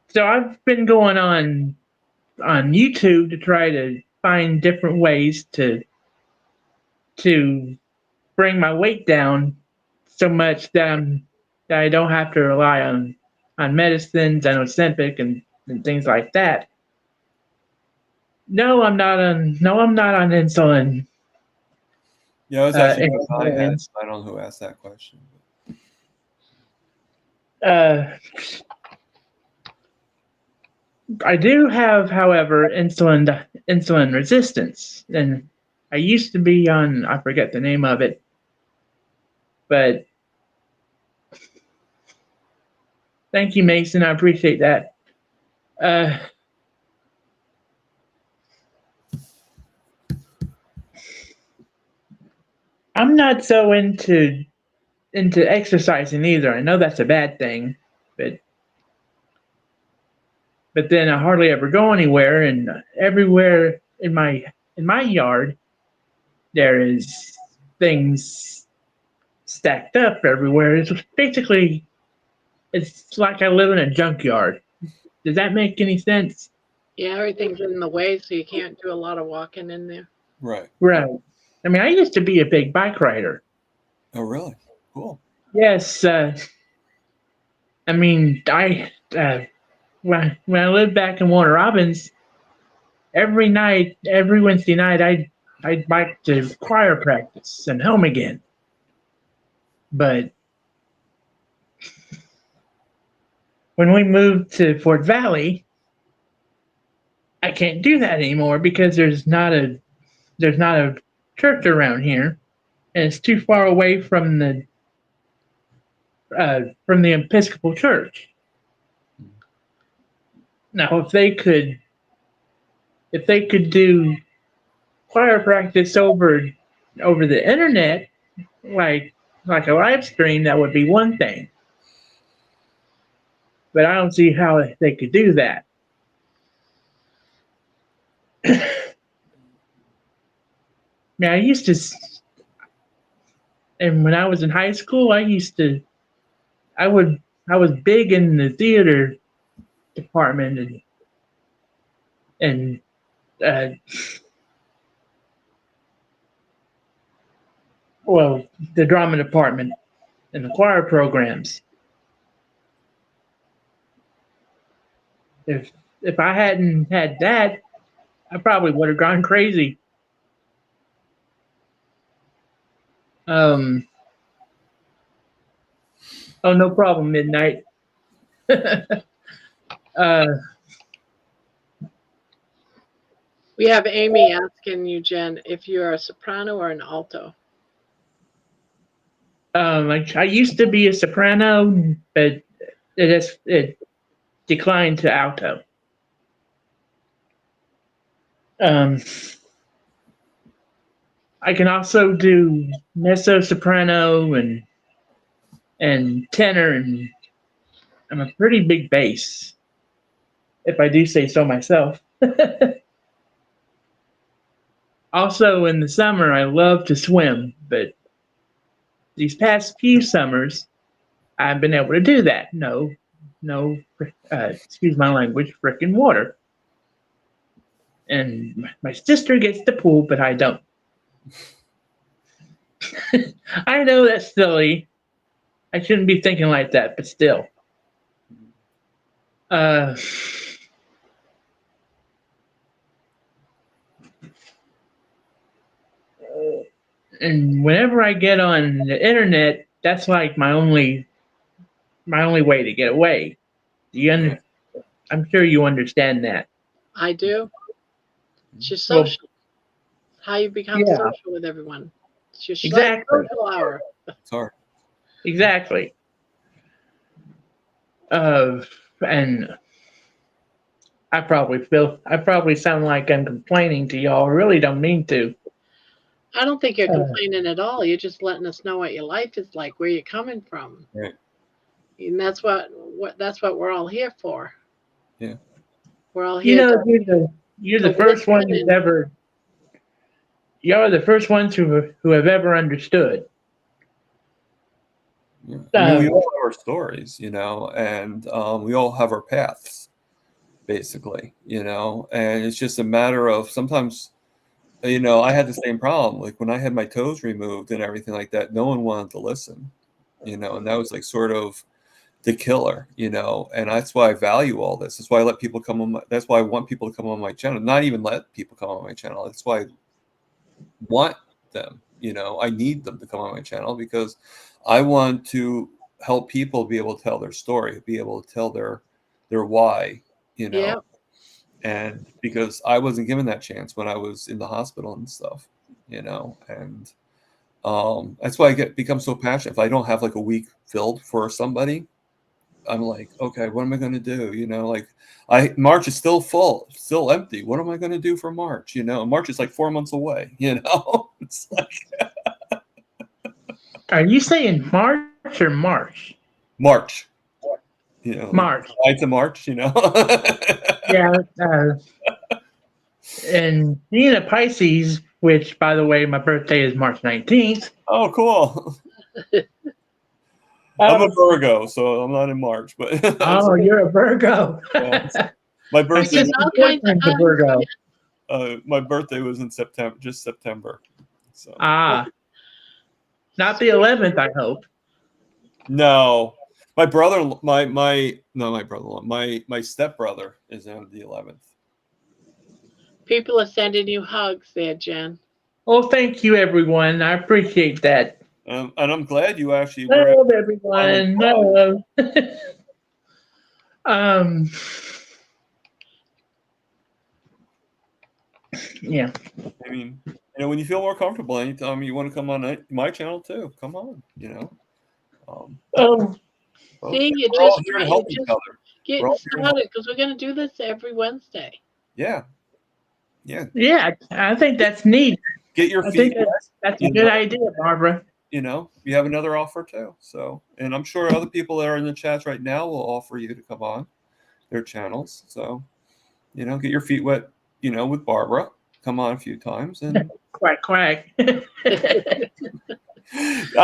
so I've been going on YouTube to try to find different ways to bring my weight down so much that I don't have to rely on medicines and Ozempic and things like that. No, I'm not on insulin. Yeah, I was actually And, going to ask. I don't know who asked that question. I do have, however, insulin resistance, and I used to be on, I forget the name of it, but Thank you, Mason. I appreciate that. I'm not so into exercising either. I know that's a bad thing, but then I hardly ever go anywhere, and everywhere in my yard there is things stacked up everywhere. It's basically it's like I live in a junkyard. Does that make any sense? Yeah, everything's in the way, so you can't do a lot of walking in there. Right. Right. I mean, I used to be a big bike rider. Oh, really? Cool. Yes. I mean, when I lived back in Warner Robins, every night, every Wednesday night, I'd bike to choir practice and home again. But when we moved to Fort Valley, I can't do that anymore because there's not a church around here, and it's too far away from the Episcopal Church. Now, if they could do choir practice over the internet, like a live stream, that would be one thing. But I don't see how they could do that. Now, and when I was in high school, I was big in the theater department and the drama department and the choir programs. If I hadn't had that, I probably would have gone crazy. Oh, no problem, Midnight. We have Amy asking you, Jen, if you're a soprano or an alto. I used to be a soprano, but it declined to alto. I can also do mezzo soprano and tenor, and I'm a pretty big bass, if I do say so myself. Also, in the summer, I love to swim, but these past few summers, I've been able to do that. No, excuse my language, frickin' water. And my sister gets the pool, but I don't. I know that's silly. I shouldn't be thinking like that, but still. And whenever I get on the internet, that's like my only way to get away. I'm sure you understand that. I do. It's your social. How you become social with everyone. It's your social hour. Sorry. Exactly. And I probably sound like I'm complaining to y'all. I really don't mean to. I don't think you're complaining at all. You're just letting us know what your life is like, where you're coming from. Right. And that's what we're all here for. Yeah. We're all here. You're the first one who's ever. You're the first ones who have ever understood. Yeah. I mean, we all have our stories, and we all have our paths, basically, and it's just a matter of sometimes, I had the same problem. Like when I had my toes removed and everything like that, no one wanted to listen, and that was like sort of the killer, and that's why I value all this. That's why I let people come on. That's why I want people to come on my channel. Not even let people come on my channel. That's why I want them. I need them to come on my channel because I want to help people be able to tell their story, be able to tell their why, Yeah. And because I wasn't given that chance when I was in the hospital and stuff, and that's why I become so passionate. If I don't have like a week filled for somebody, I'm like, okay, what am I going to do? You know, like March is still full, still empty. What am I going to do for March? You know, March is like 4 months away. You know, it's like Are you saying March or March? March. You know, like March. July to March. You know. Yeah. And being a Pisces, which, by the way, my birthday is March 19th. Oh, cool. I'm a Um, Virgo, so I'm not in March, but oh, you're a Virgo. yeah, my My birthday. sister's all kinds of boyfriend's a Virgo. My birthday was in September, just September. So Ah, not the 11th, I hope. no, my brother, my brother, my stepbrother is on the 11th. People are sending you hugs there, Jen. Oh, thank you, everyone. I appreciate that. And I'm glad you actually were able Love to finally everyone. go. Love. um, yeah. I mean, you know, when you feel more comfortable, anytime you want to come on my channel too, come on. You know, Oh, See, you're we're all just here to help each other. We're getting all here to help. started because we're going to do this every Wednesday. Yeah, yeah. yeah. I think that's neat. Get your I feet think wet. that's a You good know, idea, Barbara. you know, you have another offer too. So, and I'm sure other people that are in the chats right now will offer you to come on their channels. So, you know, get your feet wet, you know, with Barbara. Come on a few times. And Quack, quack. I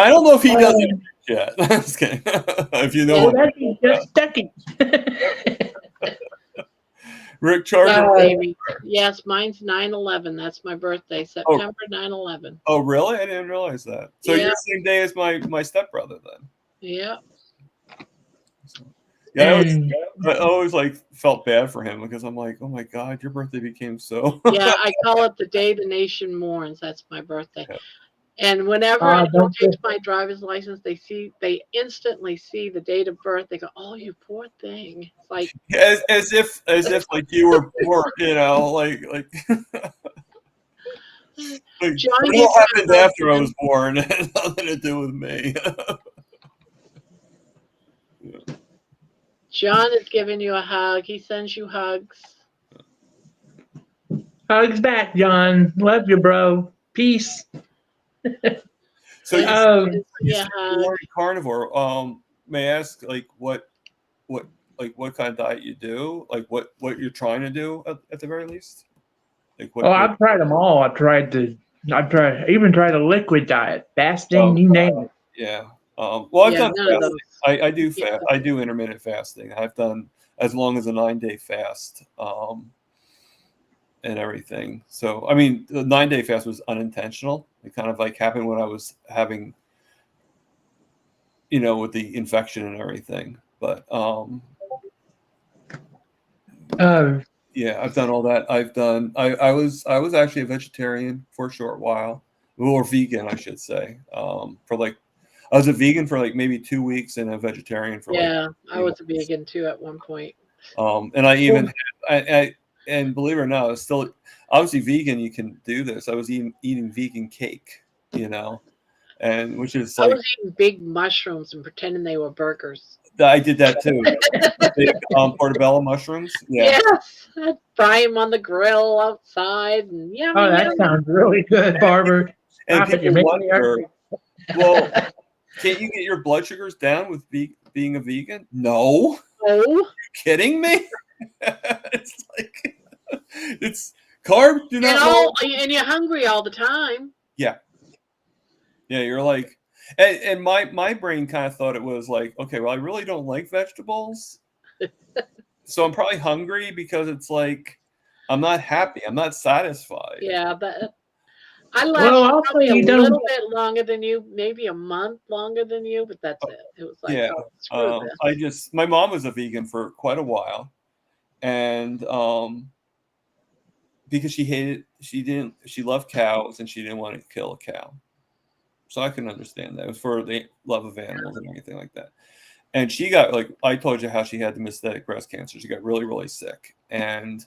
don't know if he does it yet. I'm just kidding. If you know Oh, what that'd be just Ducky. Rick Charger. Baby. Yes, mine's 9/11. That's my birthday, September 9/11. Oh, really? I didn't realize that. So Yeah. you're the same day as my stepbrother then. Yeah. So, yeah, And I always like felt bad for him because I'm like, oh my God, your birthday became so. Yeah, I call it the day the nation mourns. That's my birthday. And whenever anyone don't takes my driver's license, they instantly see the date of birth. They go, "Oh, you poor thing." It's like as if like you were poor, you know, like John what gives happened you a hug, after I Jen. was born? It had nothing to do with me. John is giving you a hug. He sends you hugs. hugs back, John. Love you, bro. Peace. So you Sends you you a said you hug. learned carnivore. May I ask like what what kind of diet you do? Like what you're trying to do at the very least? Like Oh, I've tried them all. I even tried a liquid diet, fasting, you name it. yeah. Well, I've Yeah, done none of fasting. those. I do fast. I do intermittent fasting. I've done as long as a 9-day fast. And everything. So, I mean, the 9-day fast was unintentional. It kind of like happened when I was having, you know, with the infection and everything. But yeah, I've done all that. I was actually a vegetarian for a short while, or vegan, I should say. For like, I was a vegan for like maybe 2 weeks and a vegetarian for Yeah, like I was a vegan too at one point. and I even and believe it or not, I was still obviously vegan. You can do this. I was eating vegan cake, you know, and which is I like was eating big mushrooms and pretending they were burgers. I did that too. Big, portobello mushrooms. Yeah. Yes, I'd fry them on the grill outside, and yummy, Oh, that yummy. sounds really good, Barbara. And Stop it, you're people making me wonder, hungry. well, can't you get your blood sugars down with being a vegan? No. Oh, Kidding me? It's like it's carbs do not lower. and you're hungry all the time. Yeah. Yeah, you're like, and my brain kind of thought it was like, okay, well, I really don't like vegetables, so I'm probably hungry because it's like I'm not happy, I'm not satisfied. Yeah, but I Well, lasted I'll probably say a you don't. little bit longer than you, maybe a month longer than you, but that's it. It was like, Yeah, oh, screw this. my mom was a vegan for quite a while, and because she loved cows and she didn't want to kill a cow, so I can understand that. It was for the love of animals and anything like that. And she got, like, I told you how she had the metastatic breast cancer. She got really, really sick. And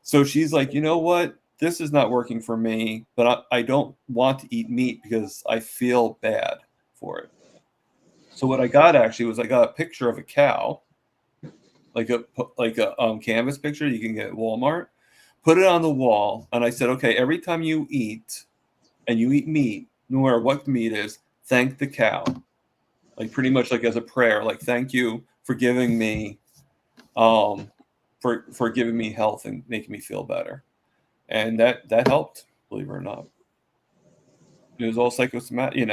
so she's like, you know what? This is not working for me, but I don't want to eat meat because I feel bad for it. So what I got actually was I got a picture of a cow like a canvas picture you can get at Walmart. Put it on the wall, and I said, okay, every time you eat, and you eat meat, no matter what the meat is, thank the cow, like pretty much like as a prayer, like thank you for giving me, for giving me health and making me feel better, and that helped, believe it or not. It was all psychosomatic, and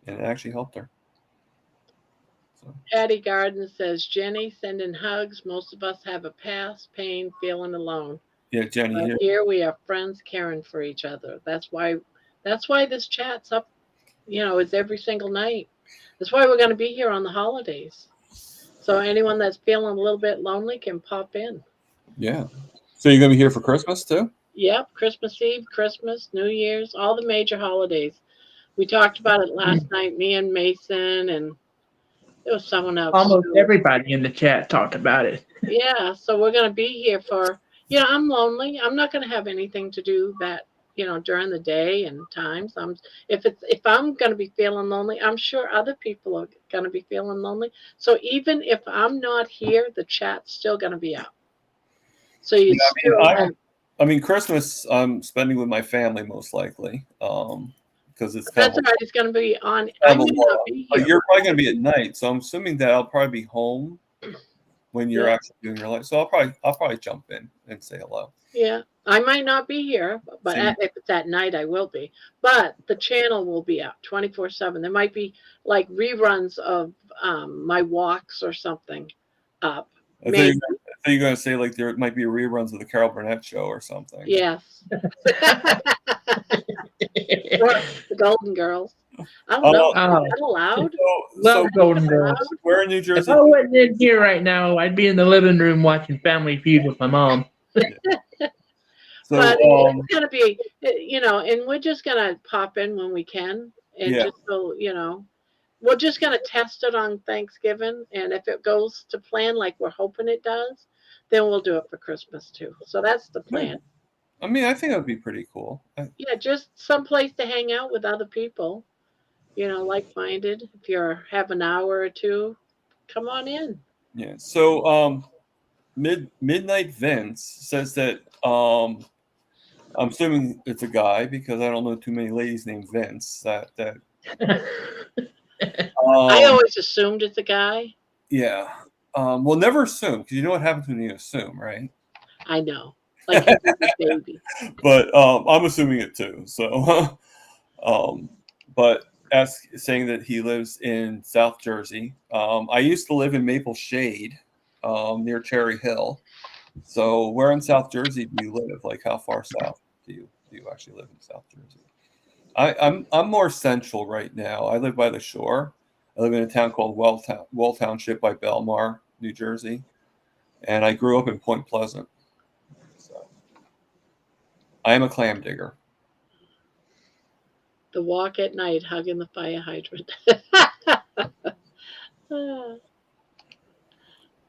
it actually helped her. So. Patty Garden says, Jenny, sending hugs. Most of us have a past, pain, feeling alone. Yeah, Jenny. But here we are friends caring for each other. That's why this chat's up, it's every single night. That's why we're going to be here on the holidays. So anyone that's feeling a little bit lonely can pop in. Yeah. So you're going to be here for Christmas too? Yep. Christmas Eve, Christmas, New Year's, all the major holidays. We talked about it last night, me and Mason, and there was someone else. Almost everybody in the chat talked about it. Yeah. So we're going to be here for, I'm lonely. I'm not going to have anything to do that, during the day and times. If I'm going to be feeling lonely, I'm sure other people are going to be feeling lonely. So even if I'm not here, the chat's still going to be up. So Christmas I'm spending with my family most likely, because it's that's right. It's going to be on. You're probably going to be at night, so I'm assuming that I'll probably be home when you're actually doing your life. So I'll probably jump in and say hello. Yeah, I might not be here, but if it's at night, I will be. But the channel will be up 24/7. There might be like reruns of my walks or something up. I thought you were going to say like there might be reruns of the Carol Burnett show or something. Yes. Or the Golden Girls. I don't know. Is that allowed? Love Golden Girls. We're in New Jersey. If I wasn't in here right now, I'd be in the living room watching Family Feud with my mom. So, but it's going to be, and we're just going to pop in when we can. And just so, we're just going to test it on Thanksgiving. And if it goes to plan like we're hoping it does, then we'll do it for Christmas too. So that's the plan. I mean, I think that would be pretty cool. Yeah, just someplace to hang out with other people, like-minded. If you have an hour or two, come on in. Yeah. So, Midnight Vince says that I'm assuming it's a guy because I don't know too many ladies named Vince. That I always assumed it's a guy. Yeah. Well, never assume, because you know what happens when you assume, right? I know. Like a baby. But I'm assuming it too. So, but saying that he lives in South Jersey. I used to live in Maple Shade, near Cherry Hill. So, where in South Jersey do you live? Like, how far south do you actually live in South Jersey? I'm more central right now. I live by the shore. I live in a town called Well Township by Belmar, New Jersey, and I grew up in Point Pleasant. So, I am a clam digger. The walk at night, hugging the fire hydrant.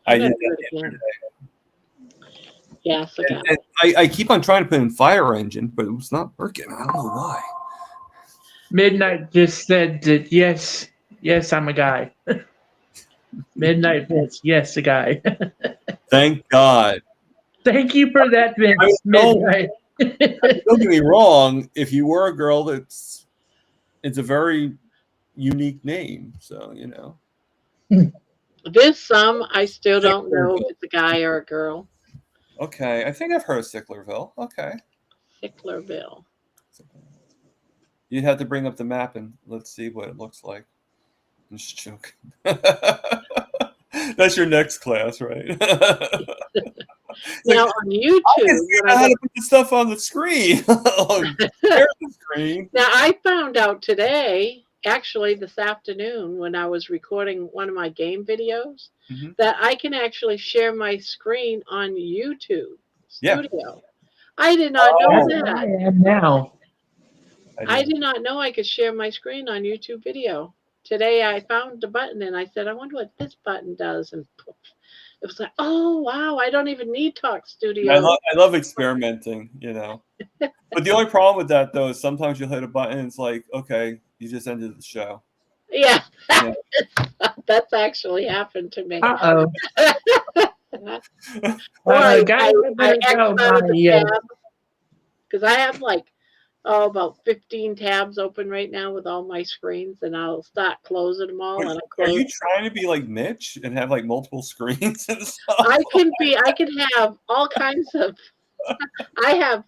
I did that yesterday. Yes, okay. And I keep on trying to put in fire engine, but it was not working. I don't know why. Midnight just said that yes, I'm a guy. Midnight Vince, yes, a guy. Thank God. Thank you for that, Vince. Midnight. Don't get me wrong. If you were a girl, it's a very unique name. So This I still don't know if it's a guy or a girl. Okay, I think I've heard of Sicklerville. Okay. Sicklerville. You'd have to bring up the map and let's see what it looks like. I'm just joking. That's your next class, right? Now on YouTube, I know how to put the stuff on the screen. On the screen. Now I found out today, actually this afternoon, when I was recording one of my game videos, that I can actually share my screen on YouTube Studio. Yeah. I did not know that. I am now. I did not know I could share my screen on YouTube video. Today I found the button and I said, I wonder what this button does. And poof, it was like, oh, wow, I don't even need Talk Studio. I love experimenting, But the only problem with that, though, is sometimes you'll hit a button and it's like, okay, you just ended the show. Yeah. That's actually happened to me. Uh-oh. Or I guys, I better X go. out of the My, tab because I have like about 15 tabs open right now with all my screens, and I'll start closing them all. Wait, And I are close. you trying to be like Mitch and have like multiple screens and stuff? I can have all kinds of. I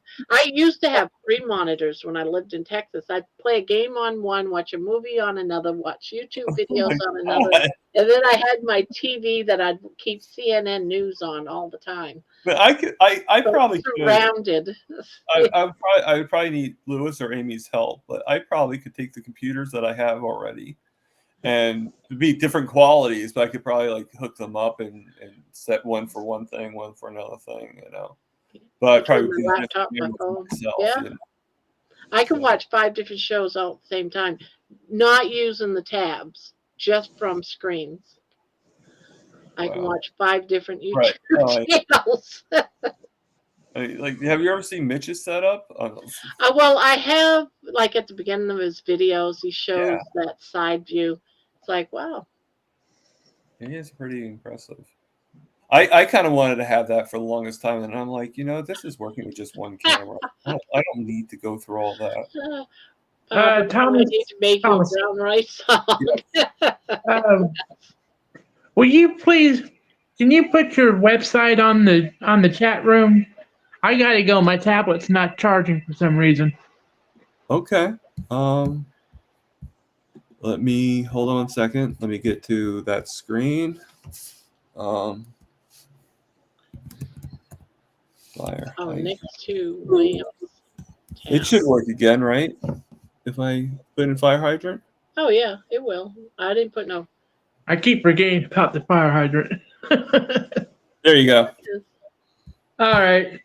used to have 3 monitors when I lived in Texas. I'd play a game on one, watch a movie on another, watch YouTube videos on another, God. and then I had my TV that I'd keep CNN news on all the time. But I So probably could. surrounded. I would probably need Lewis or Amy's help, but I probably could take the computers that I have already and be different qualities, but I could probably like hook them up and set one for one thing, one for another thing, you know. But I probably Between my laptop, my phone. myself, Yeah. you know? I can watch 5 different shows all at the same time, not using the tabs, just from screens. I can Wow. watch 5 different Right. YouTube channels. Like, have you ever seen Mitch's setup? Well, I have, like at the beginning of his videos, he shows that side view. It's like, wow. It is pretty impressive. I kind of wanted to have that for the longest time, and I'm like, you know, this is working with just one camera. I don't need to go through all that. I Thomas, need to make you a Thomas. brown rice song. Will you please? Can you put your website on the chat room? I gotta go. My tablet's not charging for some reason. Okay. Let me hold on 1 second. Let me get to that screen. Fire. Next to Williams. It should work again, right? If I put in fire hydrant. Oh yeah, it will. I didn't put no. I keep forgetting about the fire hydrant. There you go. All right.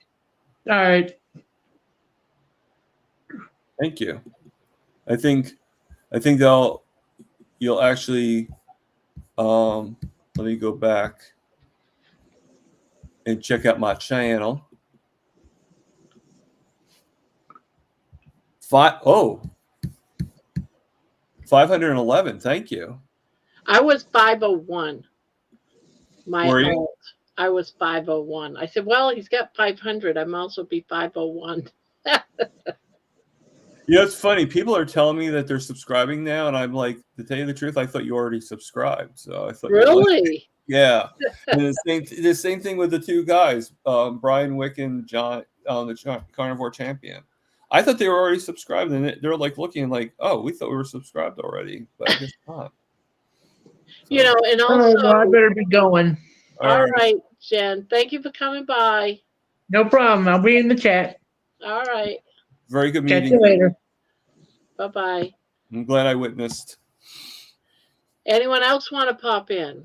Thank you. I think you'll actually let me go back and check out my channel. 511. Thank you. I was 501. Were you? Alt. I was 501. I said, well, he's got 500. I'm also be 501. Yeah, it's funny. People are telling me that they're subscribing now, and I'm like, to tell you the truth, I thought you already subscribed. So I thought, really? Yeah. And the same thing with the 2 guys, Brian Wick and John, the Carnivore champion. I thought they were already subscribed, and they're like looking like, oh, we thought we were subscribed already, but I guess not. You know, and also, I better be going. All right, Jen. Thank you for coming by. No problem. I'll be in the chat. All right. Very good meeting. Catch you later. Bye-bye. I'm glad I witnessed. Anyone else want to pop in?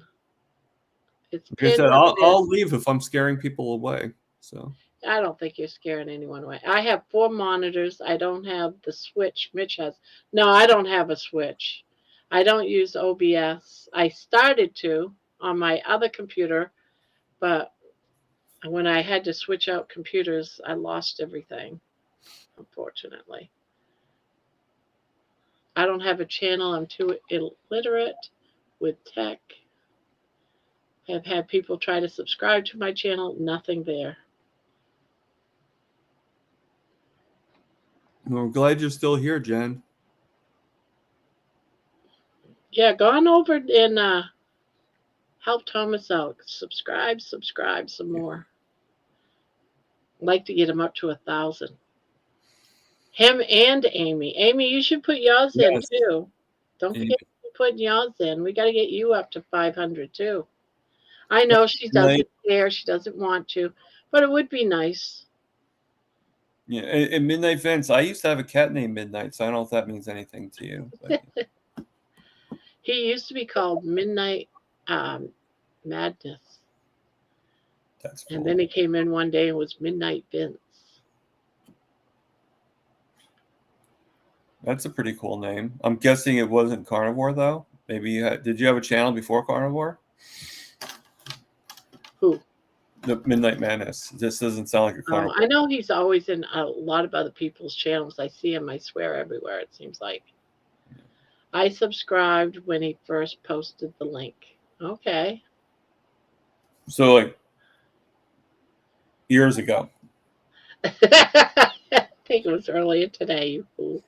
It's Like I said, I'll leave if I'm scaring people away. So I don't think you're scaring anyone away. I have 4 monitors. I don't have the switch Mitch has. No, I don't have a switch. I don't use OBS. I started to on my other computer, but when I had to switch out computers, I lost everything, unfortunately. I don't have a channel. I'm too illiterate with tech. I've had people try to subscribe to my channel. Nothing there. well, I'm glad you're still here, Jen. Yeah, go on over and help Thomas out. Subscribe some more. I'd like to get him up to 1,000. Him and Amy. Amy, you should put yours in too. Don't forget putting yours in. We got to get you up to 500 too. I know she doesn't care. She doesn't want to, but it would be nice. Yeah, and Midnight Vince. I used to have a cat named Midnight, so I don't know if that means anything to you. But. He used to be called Midnight Madness. That's cool. And then he came in one day and was Midnight Vince. That's a pretty cool name. I'm guessing it wasn't Carnivore, though. Maybe did you have a channel before Carnivore? Who? The Midnight Madness. This doesn't sound like a Carnivore. I know he's always in a lot of other people's channels. I see him, I swear, everywhere, it seems like. I subscribed when he first posted the link. Okay. So, like, years ago. I think it was earlier today, you fool.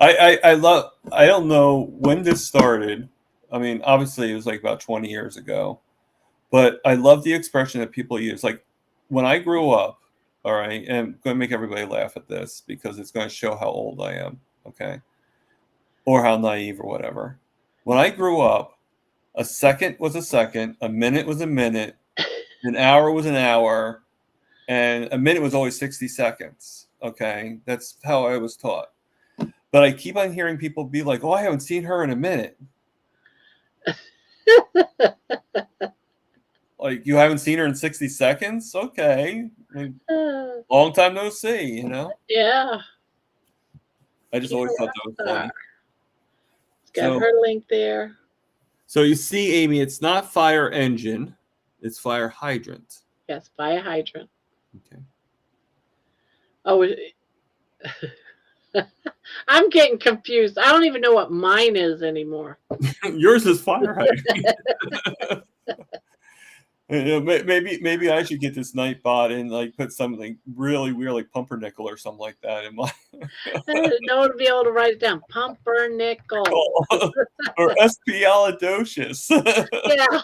I love. I don't know when this started. I mean, obviously, it was like about 20 years ago. But I love the expression that people use. Like when I grew up, all right, and I'm going to make everybody laugh at this because it's going to show how old I am, okay, or how naive or whatever. When I grew up, a second was a second, a minute was a minute, an hour was an hour, and a minute was always 60 seconds. Okay, that's how I was taught. But I keep on hearing people be like, "Oh, I haven't seen her in a minute." Like, you haven't seen her in 60 seconds? Okay. I mean, long time no see, you know? Yeah. I just always thought that was funny. It's got her link there. So you see, Amy, it's not fire engine, it's fire hydrant. Yes, fire hydrant. Okay. Oh, I'm getting confused. I don't even know what mine is anymore. Yours is fire hydrant. Maybe I should get this Nightbot and like put something really weird like pumpernickel or something like that in my. No one would be able to write it down. Pumpernickel. Or SP Alidocious. Yeah.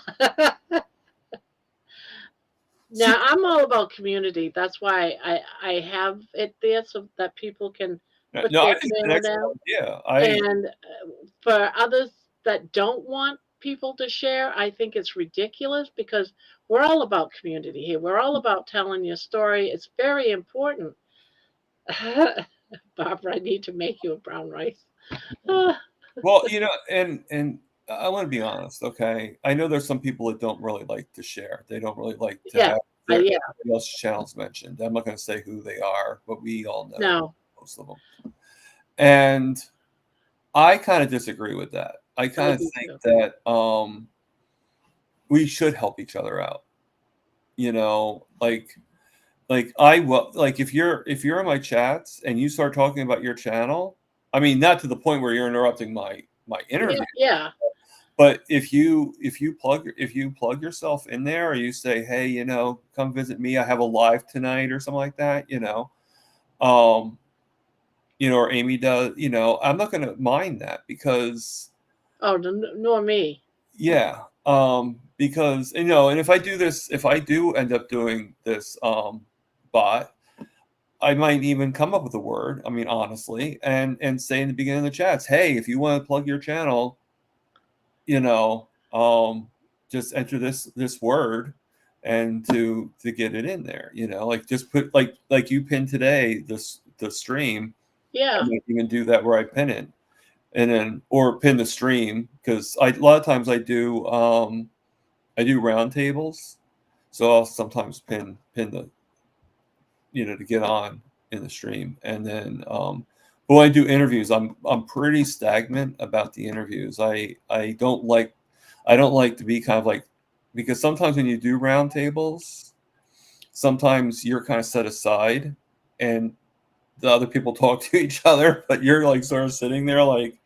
Now I'm all about community. That's why I have it there so that people can put No, I their think it's an channel excellent down. idea. And for others that don't want people to share, I think it's ridiculous because we're all about community here. We're all about telling your story. It's very important. Barbara, I need to make you a brown rice. Well, you know, and I want to be honest, okay? I know there's some people that don't really like to share. They don't really like to Yeah, have their yeah. everybody else's channels mentioned. I'm not going to say who they are, but we all know No. most of them. And I kind of disagree with that. I kind of think that we should help each other out. You know, like I will, like if you're in my chats and you start talking about your channel, I mean, not to the point where you're interrupting my interview. Yeah. But if you plug yourself in there, or you say, hey, you know, come visit me, I have a live tonight or something like that, you know, or Amy does, you know, I'm not going to mind that because. Oh, nor me. Yeah. Because, you know, and if I do end up doing this bot, I might even come up with a word, I mean, honestly, and say in the beginning of the chats, hey, if you want to plug your channel, you know, just enter this word and to get it in there, you know, like just put like you pinned today the stream. Yeah. I might even do that where I pin it. And then, or pin the stream, because a lot of times I do roundtables, so I'll sometimes pin the, you know, to get on in the stream. And then, but when I do interviews, I'm pretty stagnant about the interviews. I don't like to be kind of like, because sometimes when you do roundtables, sometimes you're kind of set aside and the other people talk to each other, but you're like sort of sitting there like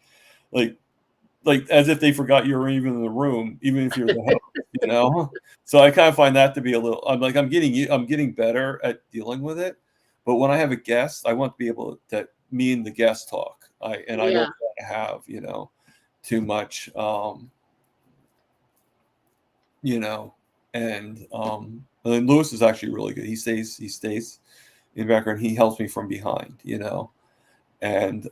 as if they forgot you were even in the room, even if you're the host, you know? So I kind of find that to be a little, I'm getting better at dealing with it. But when I have a guest, I want to be able to, me and the guest talk. I don't want to have, you know, too much, you know, and then Lewis is actually really good. He stays in the background. He helps me from behind, you know, and,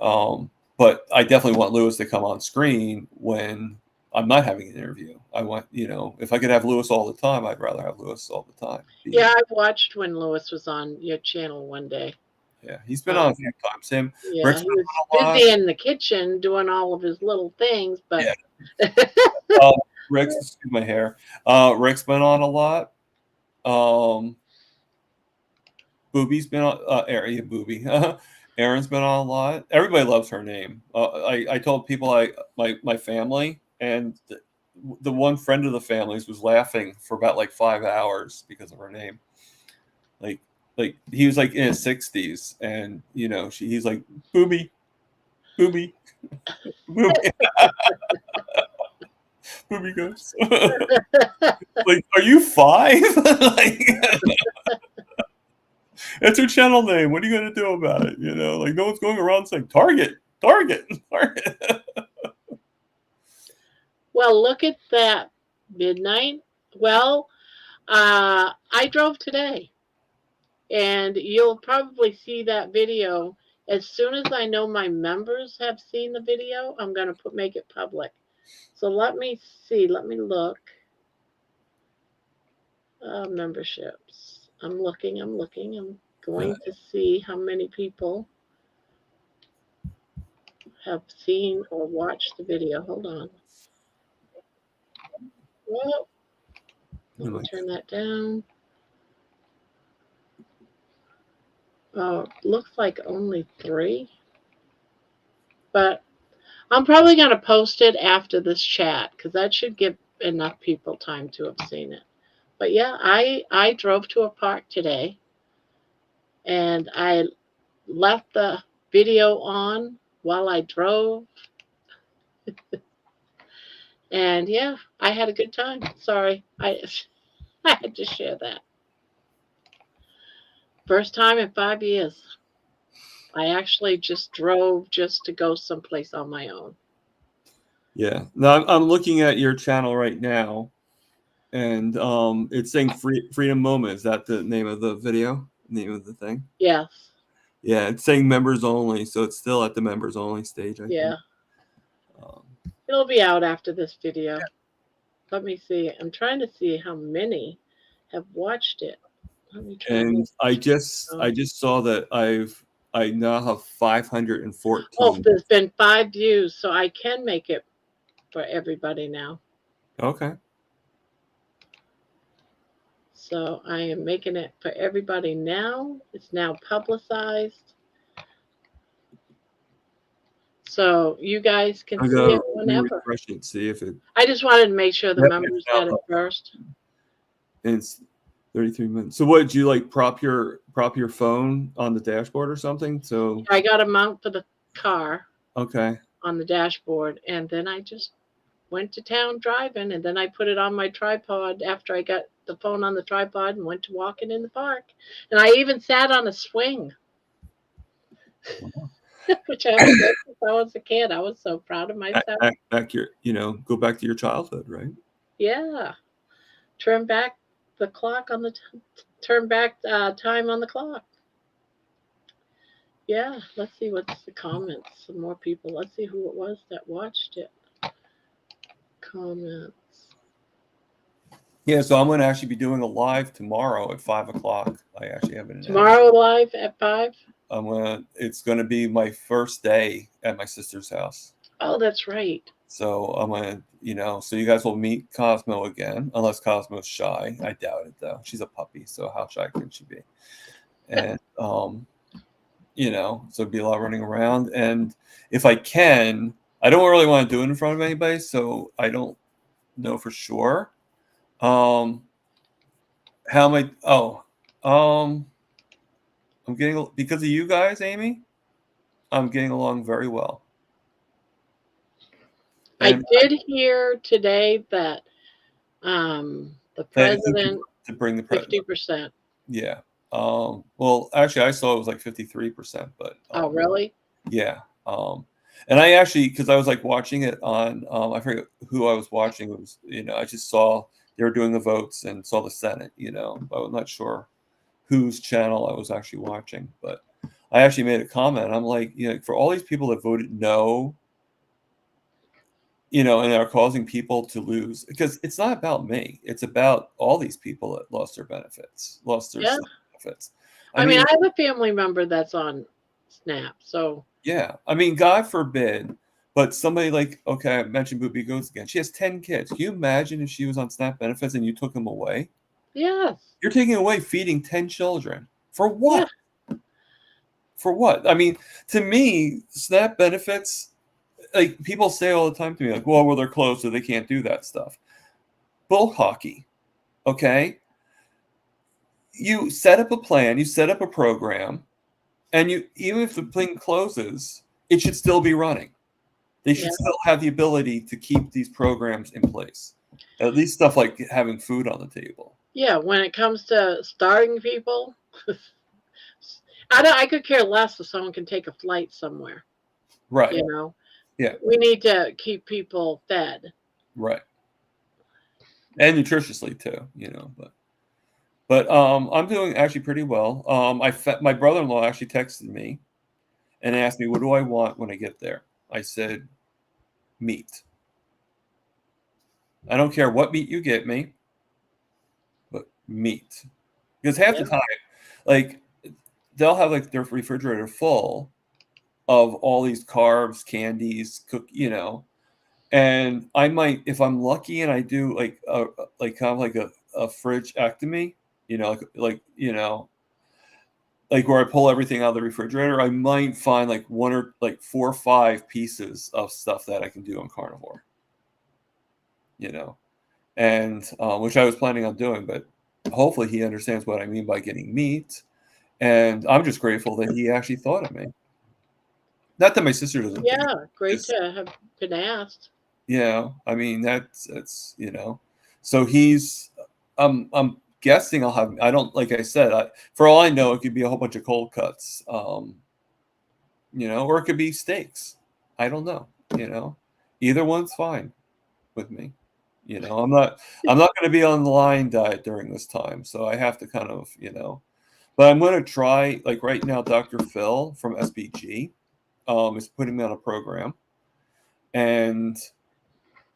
but I definitely want Lewis to come on screen when I'm not having an interview. I want, you know, if I could have Lewis all the time, I'd rather have Lewis all the time. Yeah, I watched when Lewis was on your channel one day. Yeah, he's been on a few times. Yeah, Rick's he was busy in the kitchen doing all of his little things, but yeah. Rick's, excuse my hair. Rick's been on a lot. Booby's been on. Booby. Erin's been on a lot. Everybody loves her name. I told people my family, and the one friend of the family's was laughing for about like 5 hours because of her name. Like he was like in his 60s, and you know he's like Booby, Booby, Booby. Booby goes. like, are you 5? Like, it's her channel name. What are you going to do about it? You know, like no one's going around saying Target, Target, Target. Well, look at that. Midnight. Well, I drove today, and you'll probably see that video as soon as I know my members have seen the video. I'm going to make it public. So let me see. Let me look. Memberships. I'm looking. I'm going to see how many people have seen or watched the video. Hold on. Well, let me turn that down. Looks like only 3. But I'm probably going to post it after this chat because that should give enough people time to have seen it. But yeah, I drove to a park today, and I left the video on while I drove. And yeah, I had a good time. Sorry, I had to share that. First time in 5 years. I actually just drove just to go someplace on my own. Yeah. No, I'm looking at your channel right now, and it's saying Freedom Moment. Is that the name of the video? Name of the thing? Yes. Yeah, it's saying members only, so it's still at the members only stage. I think. It'll be out after this video. Let me see. I'm trying to see how many have watched it. Let me try. And I just saw that I now have 514. Oh, there's been 5 views, so I can make it for everybody now. Okay. So I am making it for everybody now. It's now publicized. So you guys can see it whenever. Refresh it, see if it. I just wanted to make sure the members had it first. And it's 33 minutes. So what did you like prop your phone on the dashboard or something? So I got a mount for the car. Okay. On the dashboard, and then I just went to town driving, and then I put it on my tripod after I got the phone on the tripod and went to walking in the park. And I even sat on a swing. Which I haven't done since I was a kid. I was so proud of myself. Go back to your childhood, right? Yeah. Turn back the clock on the time on the clock. Yeah. Let's see what's the comments. Some more people. Let's see who it was that watched it. Comments. Yeah, so I'm going to actually be doing a live tomorrow at 5 o'clock. I actually have it tomorrow live at 5. It's going to be my first day at my sister's house. Oh, that's right. So I'm going to, so you guys will meet Cosmo again, unless Cosmo's shy. I doubt it though. She's a puppy, so how shy can she be? And so it'd be a lot running around. And if I can, I don't really want to do it in front of anybody, so I don't know for sure. How am I? I'm getting, because of you guys, Amy, I'm getting along very well. And I did hear today that the president to bring the president 50%. Yeah. Well, actually, I saw it was like 53%, but oh, really? Yeah. And I actually, because I was like watching it on, I forget who I was watching. It was, I just saw they were doing the votes and saw the Senate. I'm not sure whose channel I was actually watching, but I actually made a comment. I'm like, for all these people that voted no, and are causing people to lose, because it's not about me. It's about all these people that lost their benefits, benefits. I mean, I have a family member that's on SNAP, so. Yeah. I mean, God forbid, but somebody like, okay, I mentioned Boopy Goats again. She has 10 kids. Can you imagine if she was on SNAP benefits and you took them away? Yes. You're taking away feeding 10 children. For what? Yeah. For what? I mean, to me, SNAP benefits, like people say all the time to me, like, well, they're closed, so they can't do that stuff. Bull hockey. Okay? You set up a plan, you set up a program, and even if the thing closes, it should still be running. They should still have the ability to keep these programs in place. At least stuff like having food on the table. Yeah, when it comes to starving people, I could care less if someone can take a flight somewhere. Right. You know, Yeah. we need to keep people fed. Right. And nutritiously too, but I'm doing actually pretty well. My brother-in-law actually texted me and asked me, what do I want when I get there? I said, meat. I don't care what meat you get me, but meat. Because half the Yeah. time, like, they'll have like their refrigerator full of all these carbs, candies, and I might, if I'm lucky and I do like kind of like a fridge-ectomy, like where I pull everything out of the refrigerator, I might find like one or like 4 or 5 pieces of stuff that I can do on Carnivore, and which I was planning on doing, but hopefully he understands what I mean by getting meat. And I'm just grateful that he actually thought of me. Not that my sister doesn't think Yeah, great it's, to have been asked. I mean, that's, so he's, I'm guessing I don't, like I said, for all I know, it could be a whole bunch of cold cuts, or it could be steaks. I don't know, either one's fine with me. I'm not going to be on the line diet during this time. So I have to kind of, but I'm going to try, like right now, Dr. Phil from SBG is putting me on a program. And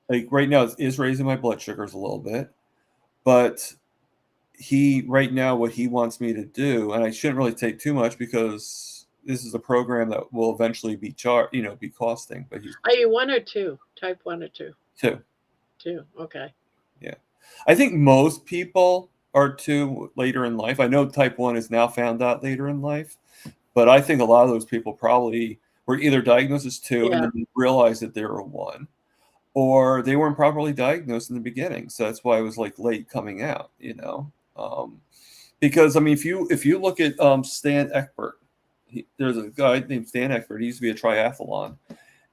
like right now it is raising my blood sugars a little bit, but right now what he wants me to do, and I shouldn't really take too much because this is a program that will eventually be be costing, but he's Are you 1 or 2? Type 1 or 2? 2. 2. Okay. Yeah. I think most people are 2 later in life. I know type 1 is now found out later in life, but I think a lot of those people probably were either diagnosed as 2 and Yeah. then realized that they were 1, or they weren't properly diagnosed in the beginning. So that's why it was like late coming out, because I mean, if you look at Stan Eckbert, there's a guy named Stan Eckbert. He used to be a triathlon,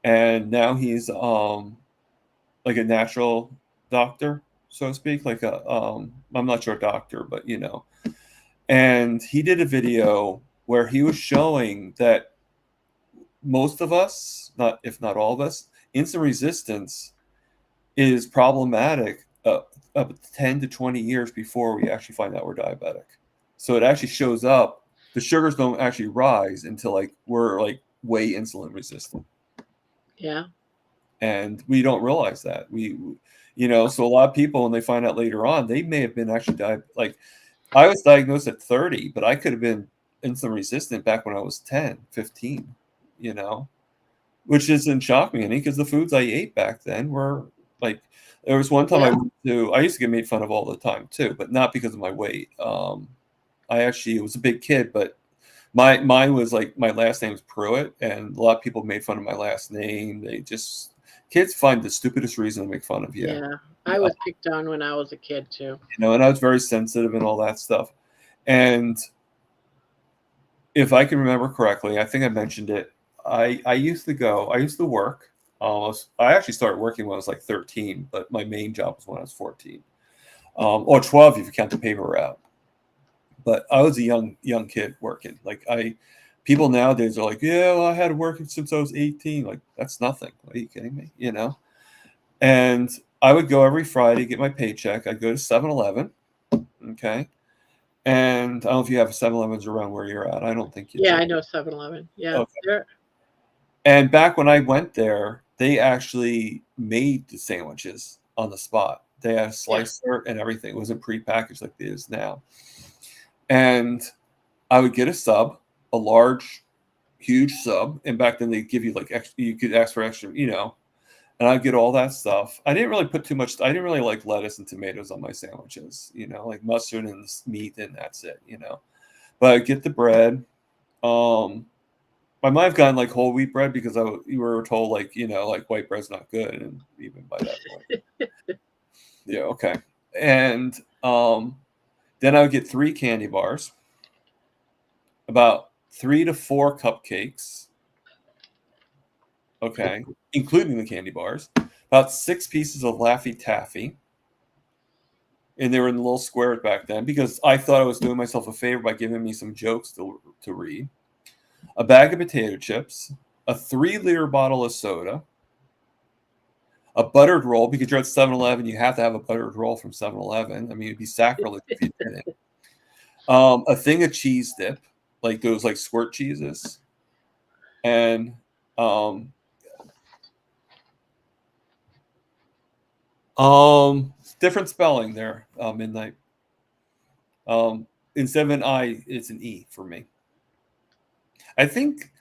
and now he's like a natural doctor, so to speak, like I'm not sure doctor, but and he did a video where he was showing that most of us, not if not all of us, insulin resistance is problematic up 10 to 20 years before we actually find out we're diabetic. So it actually shows up. The sugars don't actually rise until like we're like way insulin resistant. Yeah. And we don't realize that. So a lot of people, when they find out later on, they may have been actually like I was diagnosed at 30, but I could have been insulin resistant back when I was 10, 15, which doesn't shock me any because the foods I ate back then were like, there was one time I used to get made fun of all the time too, but not because of my weight. I actually was a big kid, but mine was like, my last name is Pruitt, and a lot of people made fun of my last name. Kids find the stupidest reason to make fun of you. Yeah. I was picked on when I was a kid too. And I was very sensitive and all that stuff. And if I can remember correctly, I think I mentioned it. I used to work. I actually started working when I was like 13, but my main job was when I was 14, or 12 if you count the paper route. But I was a young kid working. Like people nowadays are like, yeah, well, I had to work since I was 18. Like that's nothing. Are you kidding me? And I would go every Friday, get my paycheck. I'd go to 7-Eleven. Okay. And I don't know if you have 7-Elevens around where you're at. I don't think you do. Yeah, I know 7-Eleven. Yeah. Okay. And back when I went there, they actually made the sandwiches on the spot. They had a slicer and everything. It wasn't prepackaged like it is now. And I would get a sub, a large, huge sub. And back then they give you like extra, you could ask for extra, and I'd get all that stuff. I didn't really put too much. I didn't really like lettuce and tomatoes on my sandwiches, like mustard and meat, and that's it, But I'd get the bread. I might have gotten like whole wheat bread because you were told like, like white bread's not good. And even by that point. Yeah. Okay. And then I would get 3 candy bars, about 3 to 4 cupcakes. Okay. Including the candy bars, about 6 pieces of Laffy Taffy. and they were in the little squares back then because I thought I was doing myself a favor by giving me some jokes to read. A bag of potato chips, a 3-liter bottle of soda, a buttered roll, because you're at 7-Eleven, you have to have a buttered roll from 7-Eleven. I mean, it'd be sacrilege if you didn't. A thing of cheese dip, like those like squirt cheeses, and different spelling there. Midnight. Instead of an I, it's an E for me. I think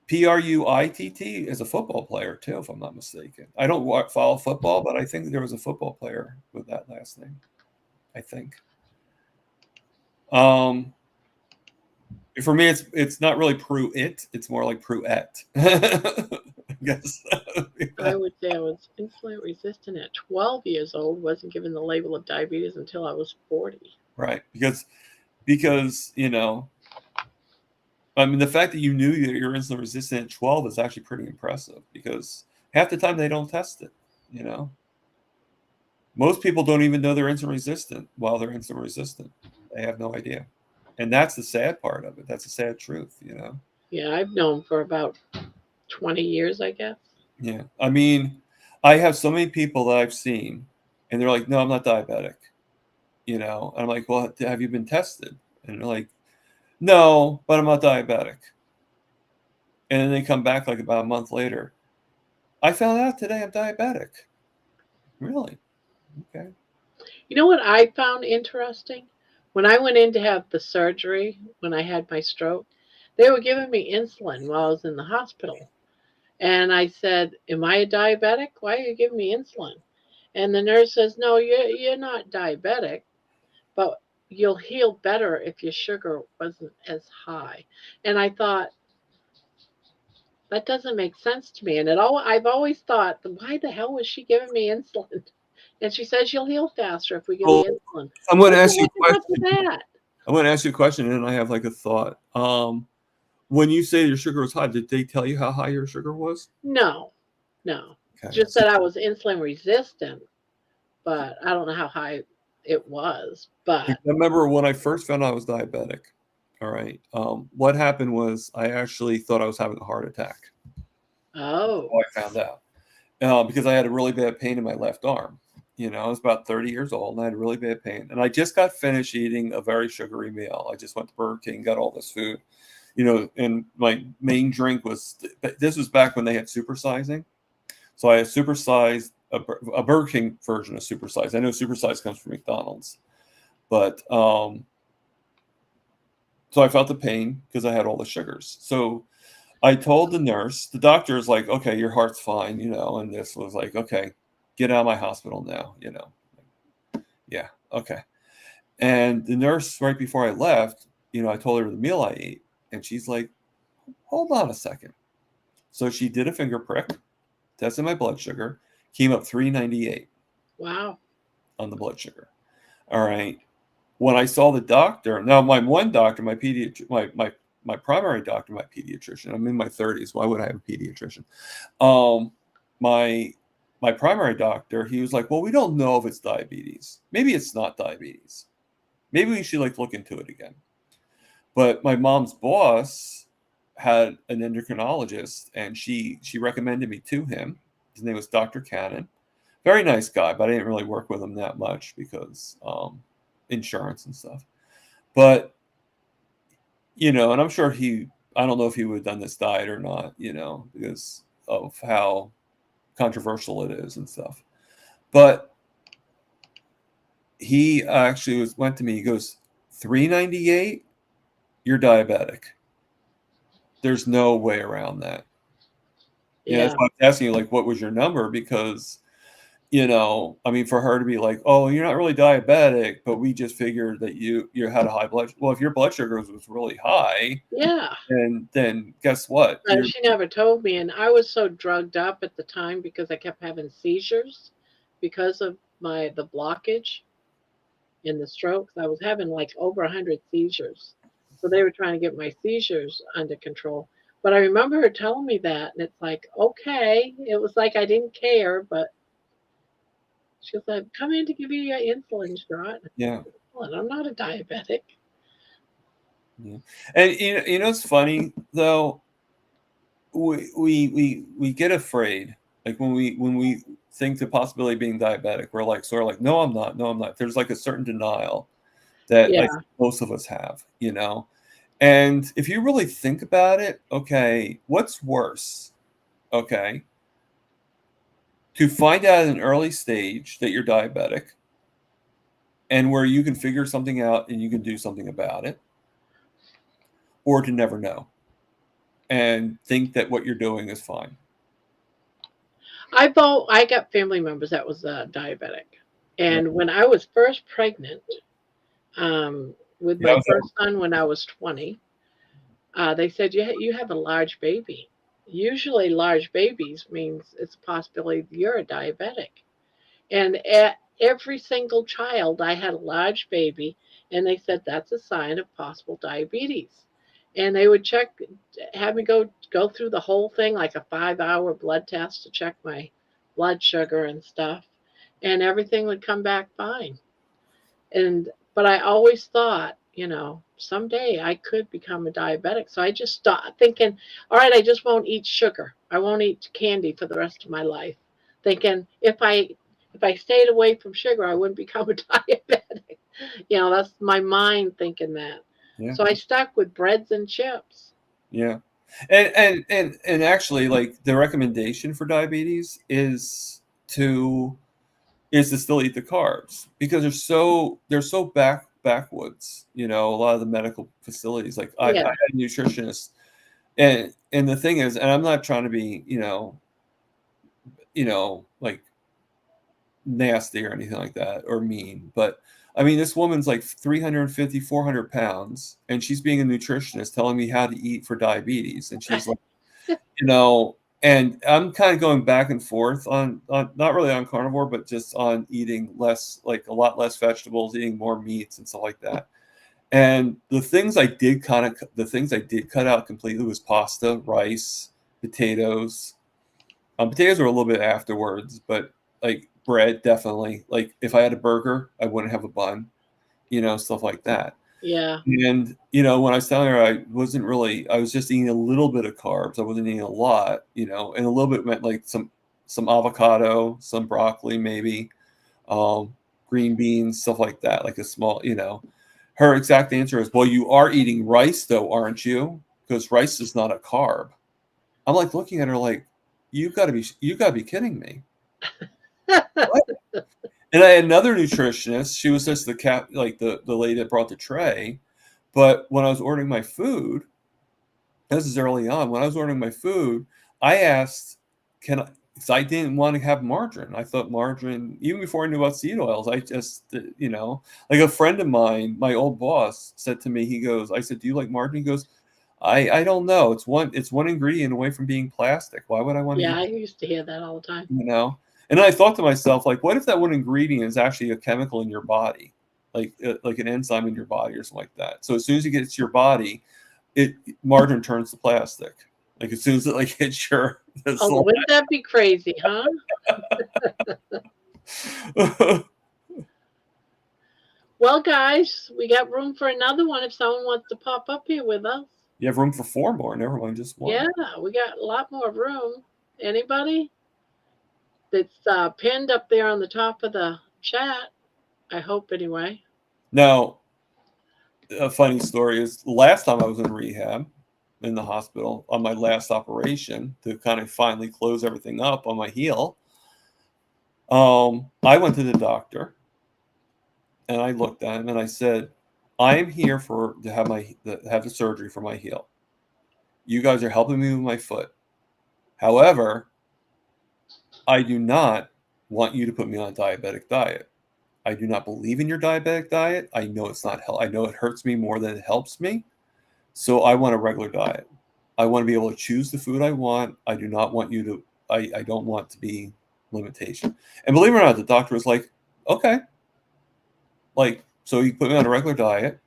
Pruitt is a football player too, if I'm not mistaken. I don't follow football, but I think there was a football player with that last name. I think. For me, it's not really Pruitt. It's more like Pruitt. I guess. I would say I was insulin resistant at 12 years old. Wasn't given the label of diabetes until I was 40. Right, because you know, I mean, the fact that you knew that you're insulin resistant at 12 is actually pretty impressive because half the time they don't test it. You know, most people don't even know they're insulin resistant while they're insulin resistant. They have no idea. And that's the sad part of it. That's the sad truth, you know? Yeah, I've known for about 20 years, I guess. Yeah. I mean, I have so many people that I've seen, and they're like, no, I'm not diabetic. You know? And I'm like, well, have you been tested? And they're like, no, but I'm not diabetic. And then they come back like about a month later. I found out today I'm diabetic. Really? Okay. You know what I found interesting? When I went in to have the surgery, when I had my stroke, they were giving me insulin while I was in the hospital. And I said, am I a diabetic? Why are you giving me insulin? And the nurse says, no, you're not diabetic, but you'll heal better if your sugar wasn't as high. And I thought, that doesn't make sense to me. And I've always thought, why the hell was she giving me insulin? And she says you'll heal faster if we give you insulin. I'm going to What ask you a the heck is up question. with that? I'm going to ask you a question, and I have like a thought. When you say your sugar was high, did they tell you how high your sugar was? No. Okay. Just that I was insulin resistant, but I don't know how high it was. But I remember when I first found out I was diabetic. All right. What happened was I actually thought I was having a heart attack. oh, I found out because I had a really bad pain in my left arm. You know, I was about 30 years old and I had a really bad pain. And I just got finished eating a very sugary meal. I just went to Burger King, got all this food, you know, and my main drink was, this was back when they had supersizing. So I had supersized, a Burger King version of supersize. I know supersize comes from McDonald's, but so I felt the pain because I had all the sugars. So I told the nurse, the doctor is like, okay, your heart's fine, you know, and this was like, okay, get out of my hospital now, you know. Yeah, okay. And the nurse, right before I left, you know, I told her the meal I ate, and she's like, hold on a second. So she did a finger prick, tested my blood sugar, came up 398 wow. on the blood sugar. All right. When I saw the doctor, now my one doctor, my primary doctor, my pediatrician, I'm in my 30s. Why would I have a pediatrician? My primary doctor, he was like, well, we don't know if it's diabetes. Maybe it's not diabetes. Maybe we should like look into it again. But my mom's boss had an endocrinologist, and she recommended me to him. His name was Dr. Cannon. Very nice guy, but I didn't really work with him that much because insurance and stuff. But, you know, and I'm sure I don't know if he would have done this diet or not, you know, because of how controversial it is and stuff. But he actually went to me, he goes, 398, you're diabetic. There's no way around that. Yeah, that's why I was asking you, like, what was your number? Because, you know, I mean, for her to be like, oh, you're not really diabetic, but we just figured that you had a high blood. Well, if your blood sugar was really high, Yeah. then guess what? But she never told me, and I was so drugged up at the time because I kept having seizures because of the blockage in the strokes. I was having like over 100 seizures, so they were trying to get my seizures under control. But I remember her telling me that, and it's like, okay, it was like I didn't care, but She said, "Come in to give you your insulin shot." Yeah. Well, I'm not a diabetic. Yeah. And you know it's funny though, we get afraid. Like when we think the possibility of being diabetic, we're like sort of like, no, I'm not, no, I'm not. There's like a certain denial that I Yeah. think most of us have, you know. And if you really think about it, okay, what's worse? Okay, to find out at an early stage that you're diabetic and where you can figure something out and you can do something about it, or to never know and think that what you're doing is fine. I got family members that was diabetic, Right. and when I was first pregnant with Yeah, I my was first son when I was 20, they said you have a large baby. Usually, large babies means it's a possibility you're a diabetic. And at every single child, I had a large baby, and they said that's a sign of possible diabetes. And they would have me go through the whole thing, like a 5-hour blood test to check my blood sugar and stuff, and everything would come back fine. And but I always thought, someday I could become a diabetic. So I just stopped thinking, all right, I just won't eat sugar. I won't eat candy for the rest of my life. Thinking if I stayed away from sugar, I wouldn't become a diabetic. That's my mind thinking that. Yeah. So I stuck with breads and chips. Yeah. And actually, like, the recommendation for diabetes to still eat the carbs because they're so backwoods. You know, a lot of the medical facilities. Like I Yeah, had a nutritionist, and the thing is, and I'm not trying to be like nasty or anything like that or mean, but I mean, this woman's like 350, 400 pounds, and she's being a nutritionist telling me how to eat for diabetes. And she's like, and I'm kind of going back and forth on not really on carnivore, but just on eating less, like a lot less vegetables, eating more meats and stuff like that. And the things I did cut out completely was pasta, rice, potatoes. Potatoes were a little bit afterwards, but like bread, definitely. Like if I had a burger, I wouldn't have a bun, stuff like that. yeah, And when I was telling her I was just eating a little bit of carbs. I wasn't eating a lot, and a little bit meant like some avocado, some broccoli, maybe, green beans, stuff like that, like a small, Her exact answer is, well, you are eating rice though, aren't you? Because rice is not a carb. I'm like looking at her like, you gotta be kidding me. What? And I had another nutritionist. She was just like the lady that brought the tray. But when I was ordering my food, this is early on. When I was ordering my food, I asked, because I didn't want to have margarine. I thought margarine, even before I knew about seed oils, I just, like a friend of mine, my old boss, said to me, I said, do you like margarine? He goes, I don't know. It's one ingredient away from being plastic. Why would I want to yeah. eat I used to hear that all the time. it? And I thought to myself, like, what if that one ingredient is actually a chemical in your body, like an enzyme in your body or something like that? So as soon as it gets to your body, margarine turns to plastic. Like as soon as it like hits your Oh, wouldn't that be crazy, huh? Well, guys, we got room for another one if someone wants to pop up here with us. You have room for 4 more. Never mind, just one. Yeah, we got a lot more room. Anybody? That's pinned up there on the top of the chat. I hope, anyway. Now, a funny story is last time I was in rehab in the hospital on my last operation to kind of finally close everything up on my heel. I went to the doctor and I looked at him and I said, I am here to have the surgery for my heel. You guys are helping me with my foot. However, I do not want you to put me on a diabetic diet. I do not believe in your diabetic diet. I know it's not I know it hurts me more than it helps me. So I want a regular diet. I want to be able to choose the food I want. I do not want you to, I don't want to be limitation. And believe it or not, the doctor was like, okay. Like, so he put me on a regular diet.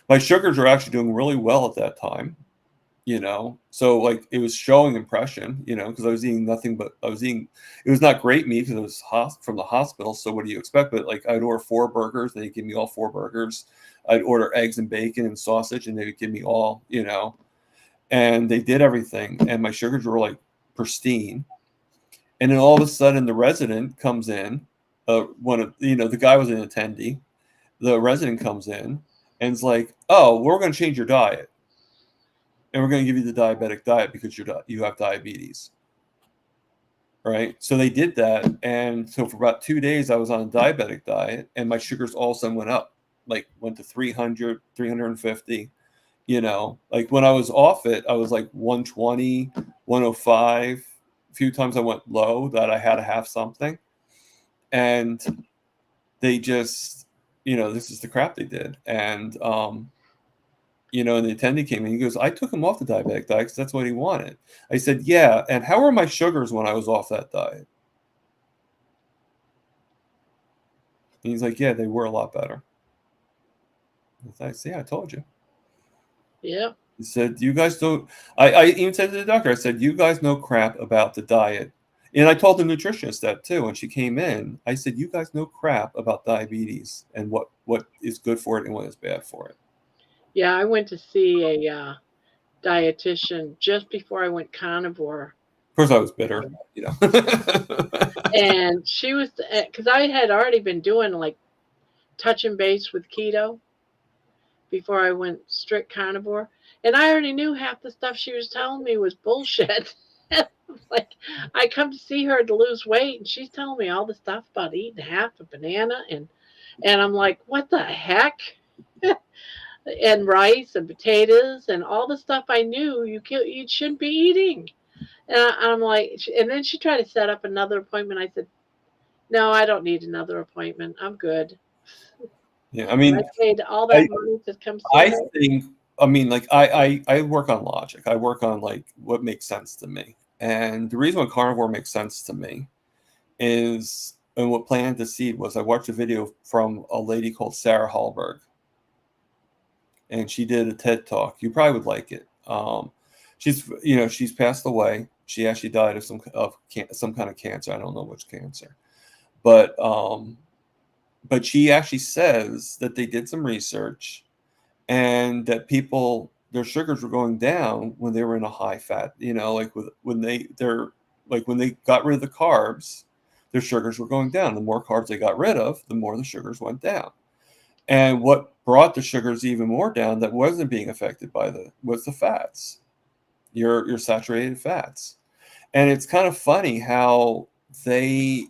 My sugars are actually doing really well at that time. you know. So like it was showing impression, you know, because I was eating nothing but it was not great meat because it was from the hospital. So what do you expect? But like I'd order 4 burgers, they'd give me all 4 burgers. I'd order eggs and bacon and sausage, and they would give me all, you know. And they did everything, and my sugars were like pristine. And then all of a sudden, the resident comes in. One of the guy was an attendee. The resident comes in and is like, "Oh, we're going to change your diet, and we're going to give you the diabetic diet because you have diabetes." Right? So they did that, and so for about 2 days, I was on a diabetic diet, and my sugars all of a sudden went up, like went to 300, 350. You know, like when I was off it, I was like 120, 105. A few times I went low that I had to have something. And they just, this is the crap they did. And, and the attendee came in, he goes, I took him off the diabetic diet because that's what he wanted. I said, yeah. And how were my sugars when I was off that diet? And he's like, yeah, they were a lot better. I said, yeah, I told you. Yeah. He said, you guys don't, I even said to the doctor, I said, you guys know crap about the diet. And I told the nutritionist that too. When she came in, I said, you guys know crap about diabetes and what is good for it and what is bad for it. Yeah, I went to see a dietitian just before I went carnivore. Of course, I was bitter, And she was, because I had already been doing like touching base with keto before I went strict carnivore. And I already knew half the stuff she was telling me was bullshit. Like, I come to see her to lose weight, and she's telling me all the stuff about eating half a banana, and I'm like, what the heck? And rice and potatoes and all the stuff I knew you shouldn't be eating. And I'm like, and then she tried to set up another appointment. I said, no, I don't need another appointment. I'm good. Yeah, I mean, I paid all that money to come see I her. think, I mean, like I work on logic. I work on like what makes sense to me. And the reason why carnivore makes sense to me is, and what planted the seed was, I watched a video from a lady called Sarah Hallberg, and she did a TED talk. You probably would like it. She's passed away. She actually died of some kind of cancer. I don't know which cancer, but she actually says that they did some research and that people, their sugars were going down when they were in a high fat, like when they got rid of the carbs, their sugars were going down. The more carbs they got rid of, the more the sugars went down. And what brought the sugars even more down that wasn't being affected by was the fats, your saturated fats. And it's kind of funny how they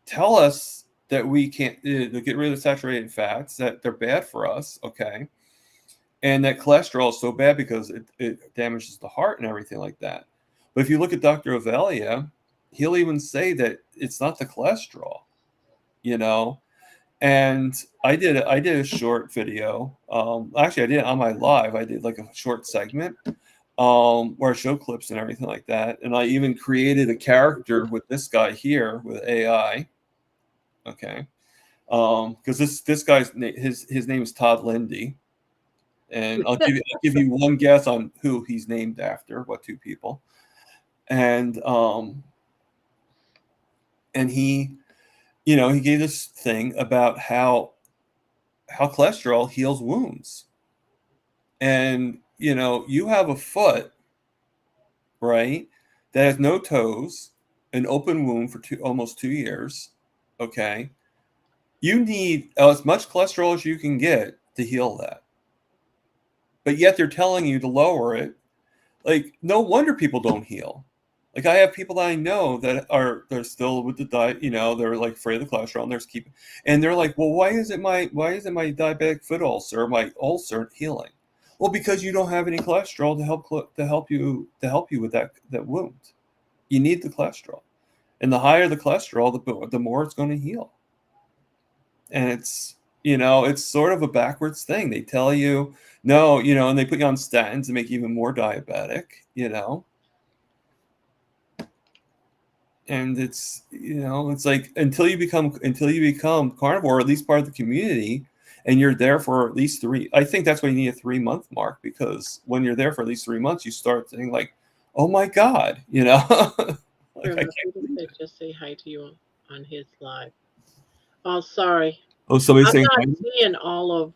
tell us that we can't get rid of saturated fats, that they're bad for us, okay? And that cholesterol is so bad because it damages the heart and everything like that. But if you look at Dr. Avelia, he'll even say that it's not the cholesterol, And I did a short video. Actually, I did it on my live. I did like a short segment where I show clips and everything like that. And I even created a character with this guy here with AI. Okay, because this guy's his name is Todd Lindy, and I'll give you one guess on who he's named after. What two people? And he, he gave this thing about how cholesterol heals wounds, and you have a foot, right, that has no toes, an open wound for almost 2 years. Okay, you need as much cholesterol as you can get to heal that. But yet they're telling you to lower it. Like, no wonder people don't heal. Like, I have people that I know that they're still with the diet, they're like afraid of the cholesterol, and and they're like, well, why isn't my diabetic foot ulcer, my ulcer healing? Well, because you don't have any cholesterol to help you with that wound. You need the cholesterol, and the higher the cholesterol, the more it's going to heal. And it's sort of a backwards thing. They tell you no, and they put you on statins to make you even more diabetic, and it's like until you become carnivore, or at least part of the community, and you're there for at least 3. I think that's why you need a 3-month mark, because when you're there for at least 3 months, you start thinking like, oh my God, you know. Like, I can't believe it. Just say hi to you on his live. Oh, sorry. Oh, somebody's I'm saying not hi? seeing all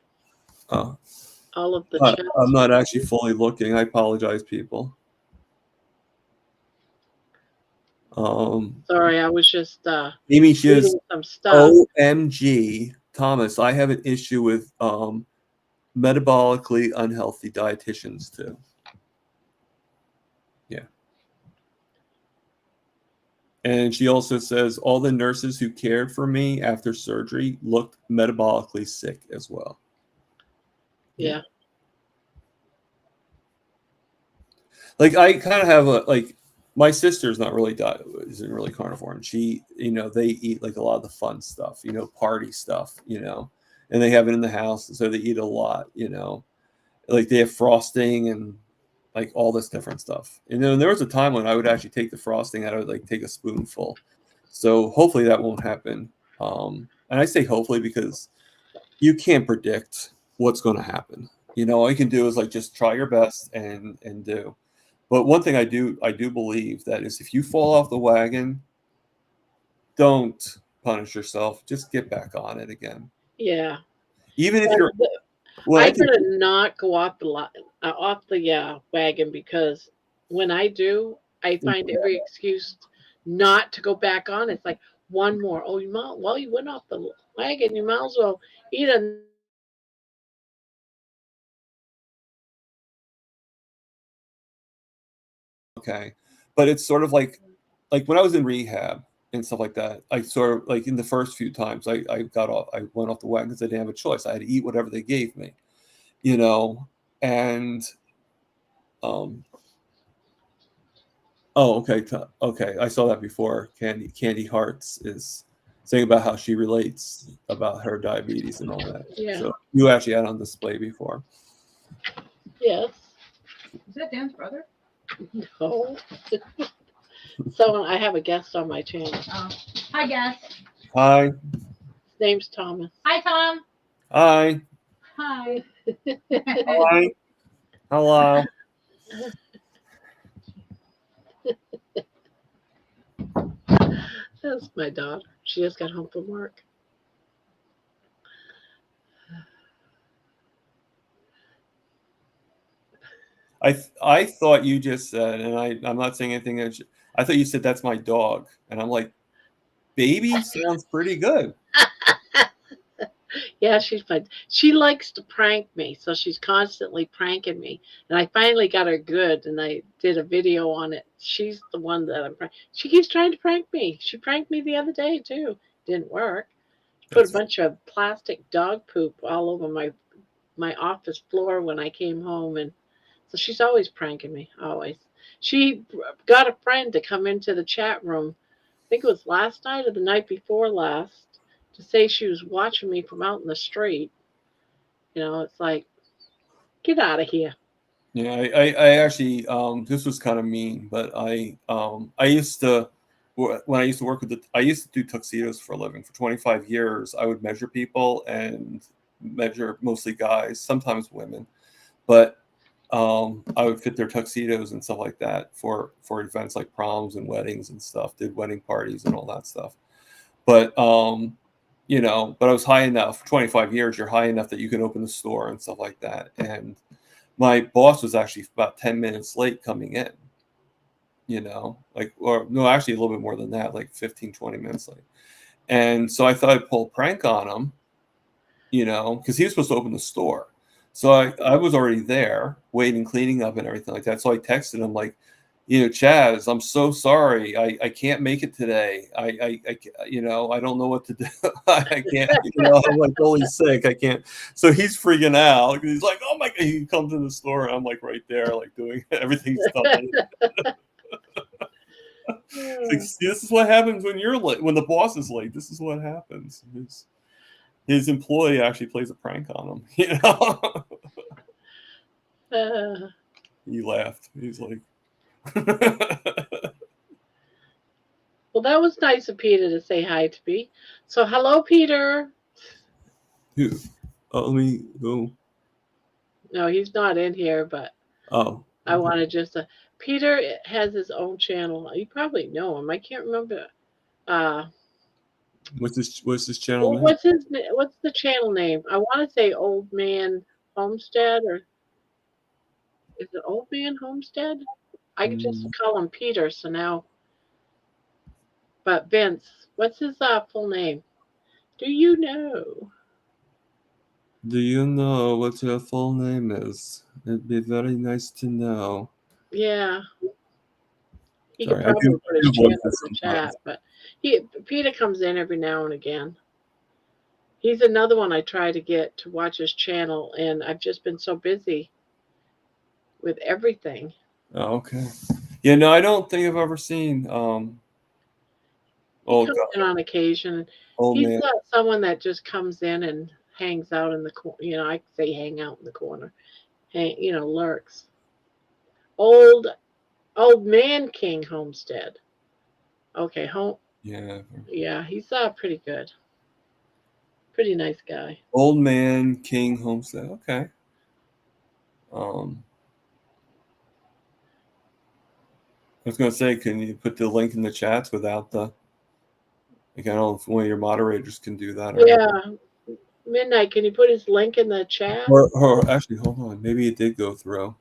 Oh, of the I'm chats. not actually fully looking. I apologize, people. Sorry, I was just Amy says, reading some stuff. OMG, Thomas, I have an issue with metabolically unhealthy dietitians too. Yeah. And she also says, all the nurses who cared for me after surgery looked metabolically sick as well. Yeah. Like, I kind of have like, my sister's not really isn't really carnivore, and she, they eat like a lot of the fun stuff, party stuff, and they have it in the house, and so they eat a lot, like they have frosting and like all this different stuff. And then there was a time when I would actually take the frosting out, I would like take a spoonful. So hopefully that won't happen. And I say hopefully because you can't predict what's going to happen. All you can do is like just try your best and do. But one thing I do believe that is, if you fall off the wagon, don't punish yourself. Just get back on it again. Yeah. Even if you're, well, I gotta not go off the wagon, because when I do, I find every excuse not to go back on. It's like one more. Oh, you went off the wagon. You might as well eat a. okay, but it's sort of like when I was in rehab and stuff like that, I sort of like in the first few times I went off the wagon because I didn't have a choice. I had to eat whatever they gave me, and oh, okay, okay, I saw that before. Candy Hearts is saying about how she relates about her diabetes and all that. Yeah. So you actually had on display before. Yes. Is that Dan's brother? No. So I have a guest on my channel. Oh. Hi, guest. Hi. His name's Thomas. Hi, Tom. Hi. Hi. Hi. Hello. That's my daughter. She just got home from work. I thought you just said, and I'm not saying anything. I thought you said that's my dog, and I'm like, baby sounds pretty good. Yeah, she's fun. She likes to prank me, so she's constantly pranking me. And I finally got her good, and I did a video on it. She's the one that I'm pranking. She keeps trying to prank me. She pranked me the other day too. Didn't work. Put a bunch of plastic dog poop all over my office floor when I came home, and so she's always pranking me. Always. She got a friend to come into the chat room. I think it was last night or the night before last, to say she was watching me from out in the street. It's like, get out of here. Yeah, I actually this was kind of mean, but I used to, when I used to work with I used to do tuxedos for a living. For 25 years, I would measure people and measure mostly guys, sometimes women, but I would fit their tuxedos and stuff like that for events like proms and weddings and stuff. Did wedding parties and all that stuff, but but I was high enough. For 25 years, you're high enough that you can open the store and stuff like that. And my boss was actually about 10 minutes late coming in, or no, actually a little bit more than that, like 15, 20 minutes late. And so I thought I'd pull a prank on him, because he was supposed to open the store. So I was already there waiting, cleaning up and everything like that. So I texted him like, Chaz, I'm so sorry. I can't make it today. I don't know what to do. I can't, I'm like totally sick. I can't. So he's freaking out. He's like, oh my God. He comes in the store and I'm like right there, like doing everything's done. Like, see, this is what happens when you're late, when the boss is late. This is what happens. His employee actually plays a prank on him, He laughed. He's like, well, that was nice of Peter to say hi to me. So, hello, Peter. Who? let me go. No, he's not in here, but Oh, I want to just. Peter has his own channel. You probably know him. I can't remember. Uh, what's this channel name? What's the channel name? I want to say Old Man Homestead, or is it Old Man Homestead? I could just Mm, call him Peter. So now, but Vince, what's his full name? Do you know? do you know what your full name is? It'd be very nice to know. Yeah, he could Sorry, I probably put his do channel voices in the sometimes. chat, but Peter comes in every now and again. He's another one I try to get to watch his channel, and I've just been so busy with everything. Oh, okay. Yeah, no, I don't think I've ever seen He old comes in on occasion. old He's man. not someone that just comes in and hangs out in the corner. I say hang out in the corner. Lurks. Old old man King Homestead. Okay, home. Yeah, Yeah, he's pretty good. Pretty nice guy. Old Man King Homestead. Okay. Um, I was gonna say, can you put the link in the chats without the? Like, I don't know if one of your moderators can do that or not. Yeah, Midnight. Can you put his link in the chat? Or actually, hold on. Maybe it did go through.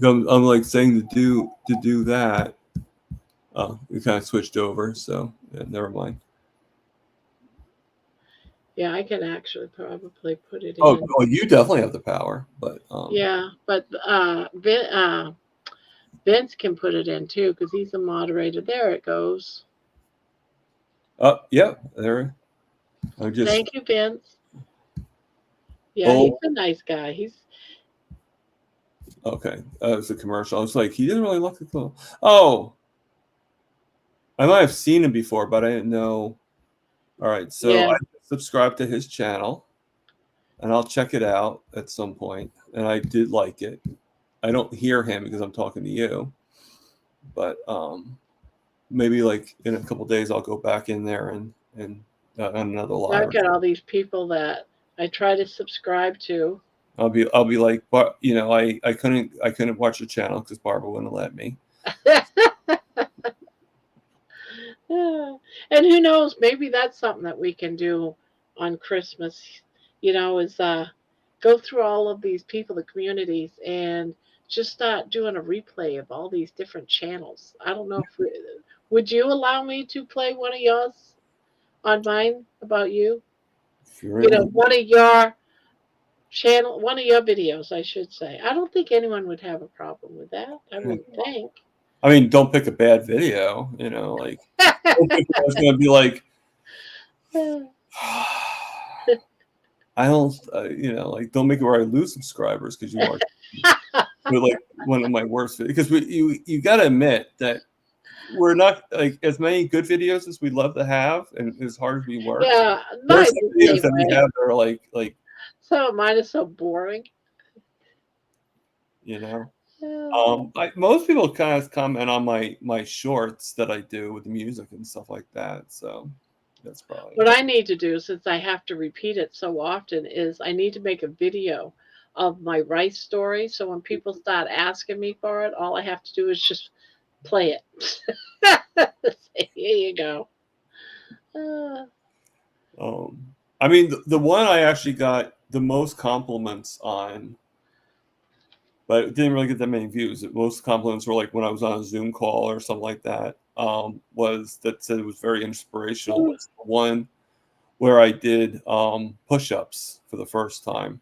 I'm like saying to do that. Oh, we kind of switched over, so yeah, never mind. Yeah, I can actually probably put it Oh, in. oh, you definitely have the power, but Yeah, but Vince can put it in too because he's a moderator. There it goes. yeah, there. I just Thank you, Vince. Yeah, he's oh, a nice guy. okay. It's a commercial. I was like, he didn't really look cool. Oh, I might have seen him before, but I didn't know. All right, so Yeah. I subscribed to his channel, and I'll check it out at some point. And I did like it. I don't hear him because I'm talking to you, but maybe like in a couple days I'll go back in there and on another live. I've got all these people that I try to subscribe to. I'll be like, but I couldn't watch the channel because Barbara wouldn't let me. And who knows, maybe that's something that we can do on Christmas, is go through all of these people, the communities, and just start doing a replay of all these different channels. I don't know if would you allow me to play one of yours on mine about you? If you really, One of your videos, I should say. I don't think anyone would have a problem with that. I wouldn't think. I mean, don't pick a bad video. Like don't pick one that's gonna be like. I don't, like don't make it where I lose subscribers because you watch. But like one of my worst videos because you got to admit that we're not like as many good videos as we'd love to have, and as hard as we work. Yeah, There's mine some the videos same that we way. have that are like Some of mine is so boring. Yeah. Yeah. Most people kind of comment on my shorts that I do with the music and stuff like that. So that's probably What I need to do, since I have to repeat it so often, is I need to make a video of my rice story. So when people start asking me for it, all I have to do is just play it. Say, here you go. I mean the one I actually got the most compliments on, but it didn't really get that many views. Most compliments were like when I was on a Zoom call or something like that. Was that said it was very inspirational. Was the one where I did push-ups for the first time.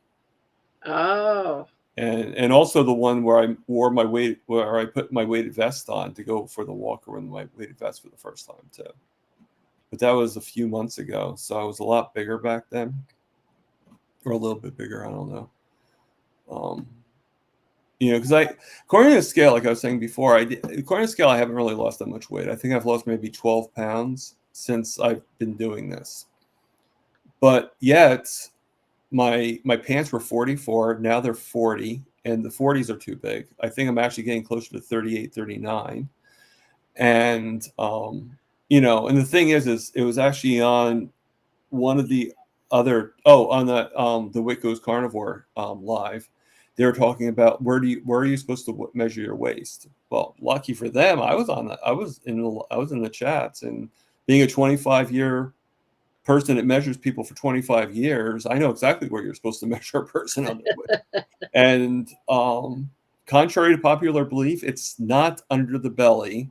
Oh. And also the one where I where I put my weighted vest on to go for the walk around my weighted vest for the first time too. But that was a few months ago, so I was a lot bigger back then, or a little bit bigger. I don't know. Because according to the scale, like I was saying before, according to the scale, I haven't really lost that much weight. I think I've lost maybe 12 pounds since I've been doing this. But yet, my pants were 44. Now they're 40, and the 40s are too big. I think I'm actually getting closer to 38, 39. And and the thing is it was actually on one of the other on the Wicco's Carnivore live, they were talking about where are you supposed to measure your waist? Well, lucky for them, I was in the chats, and being a 25-year person that measures people for 25 years, I know exactly where you're supposed to measure a person on their waist. And contrary to popular belief, it's not under the belly.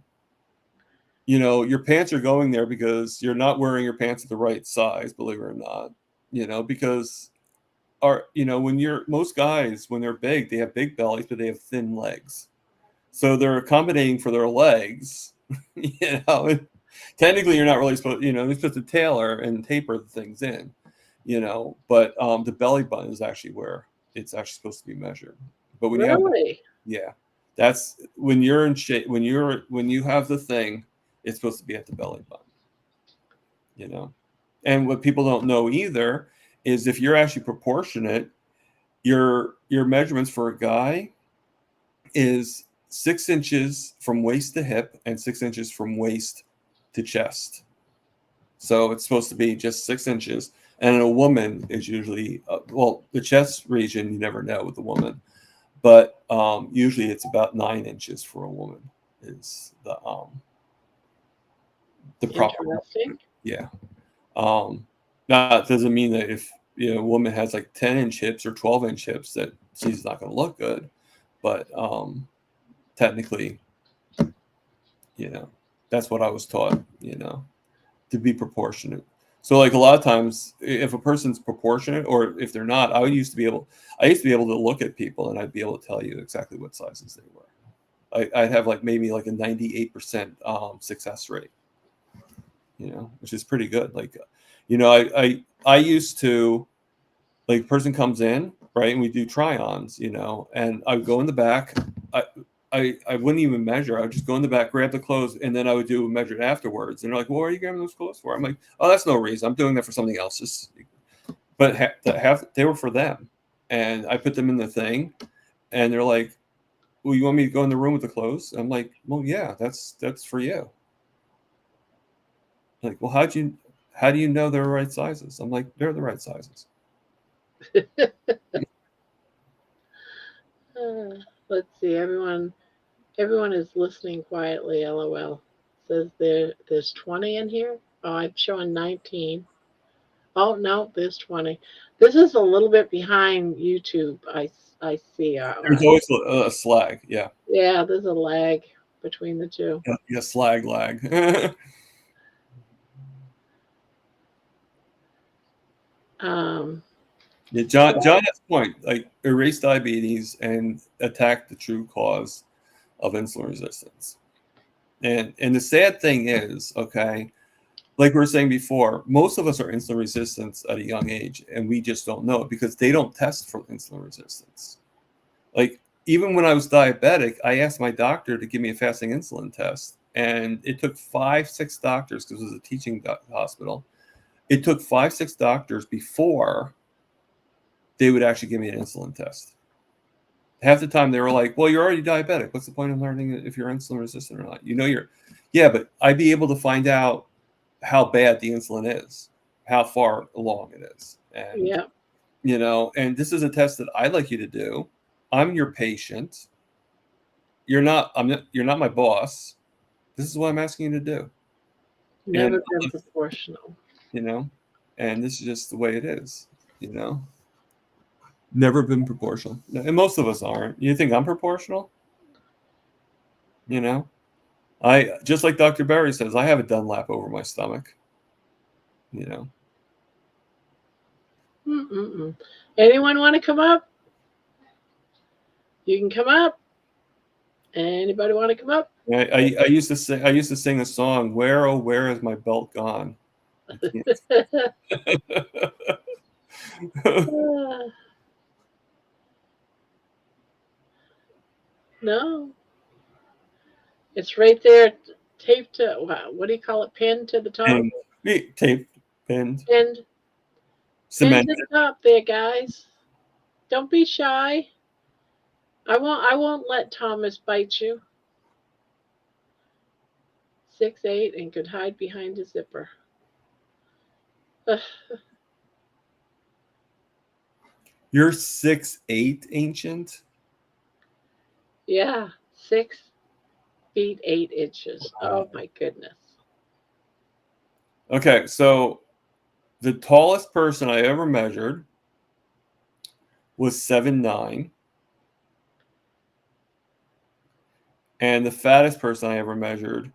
You know, your pants are going there because you're not wearing your pants at the right size, believe it or not. You know, because most guys, when they're big, they have big bellies, but they have thin legs. So they're accommodating for their legs. You know, technically you're not really supposed, you're supposed to tailor and taper the things in, but the belly button is actually where it's actually supposed to be measured. But when Really? that's when you're in shape, when you have the thing, it's supposed to be at the belly button. And what people don't know either is if you're actually proportionate, your measurements for a guy is 6 inches from waist to hip and 6 inches from waist to chest. So it's supposed to be just 6 inches. And a woman is usually, the chest region, you never know with a woman, but usually it's about 9 inches for a woman is the proper. Interesting. Yeah. Now it doesn't mean that if a woman has like 10-inch hips or 12-inch hips that she's not going to look good, but technically, that's what I was taught, to be proportionate. So like a lot of times, if a person's proportionate or if they're not, I used to be able to look at people and I'd be able to tell you exactly what sizes they were. I'd have maybe a 98% success rate, which is pretty good. I used to, a person comes in, right, and we do try-ons, and I would go in the back. I wouldn't even measure. I would just go in the back, grab the clothes, and then I would do a measure afterwards. And they're like, well, what are you grabbing those clothes for? I'm like, oh, that's no reason. I'm doing that for something else. But they were for them. And I put them in the thing, and they're like, well, you want me to go in the room with the clothes? I'm like, well, yeah, that's for you. Like, well, how do you know they're the right sizes? I'm like, they're the right sizes. Let's see. Everyone is listening quietly. LOL. Says there's 20 in here. Oh, I'm showing 19. Oh no, there's 20. This is a little bit behind YouTube. I see. There's always a slag. Yeah. Yeah, there's a lag between the two. Yeah, slag lag. Yeah, John has a point. Like, erase diabetes and attack the true cause of insulin resistance. And the sad thing is, okay, like we were saying before, most of us are insulin resistant at a young age, and we just don't know it because they don't test for insulin resistance. Like, even when I was diabetic, I asked my doctor to give me a fasting insulin test, and it took 5-6 doctors, because it was a teaching hospital. It took 5-6 doctors before they would actually give me an insulin test. Half the time they were like, well, you're already diabetic. What's the point of learning if you're insulin resistant or not? Yeah, but I'd be able to find out how bad the insulin is, how far along it is. And, and this is a test that I'd like you to do. I'm your patient. You're not my boss. This is what I'm asking you to do. Never been proportional. And this is just the way it is, Never been proportional. And most of us aren't. You think I'm proportional? I, just like Dr. Barry says, I have a Dunlap over my stomach. Anyone want to come up? You can come up. Anybody want to come up? I used to sing a song, "Where oh where is my belt gone?" No. It's right there, taped to, what do you call it, pinned to the top? Taped, pinned. Pinned Cemented. to the top there, guys. Don't be shy. I won't let Thomas bite you. 6'8" and could hide behind a zipper. You're 6'8", Ancient? Yeah, 6 feet 8 inches. Oh my goodness. Okay, so the tallest person I ever measured was 7'9", and the fattest person I ever measured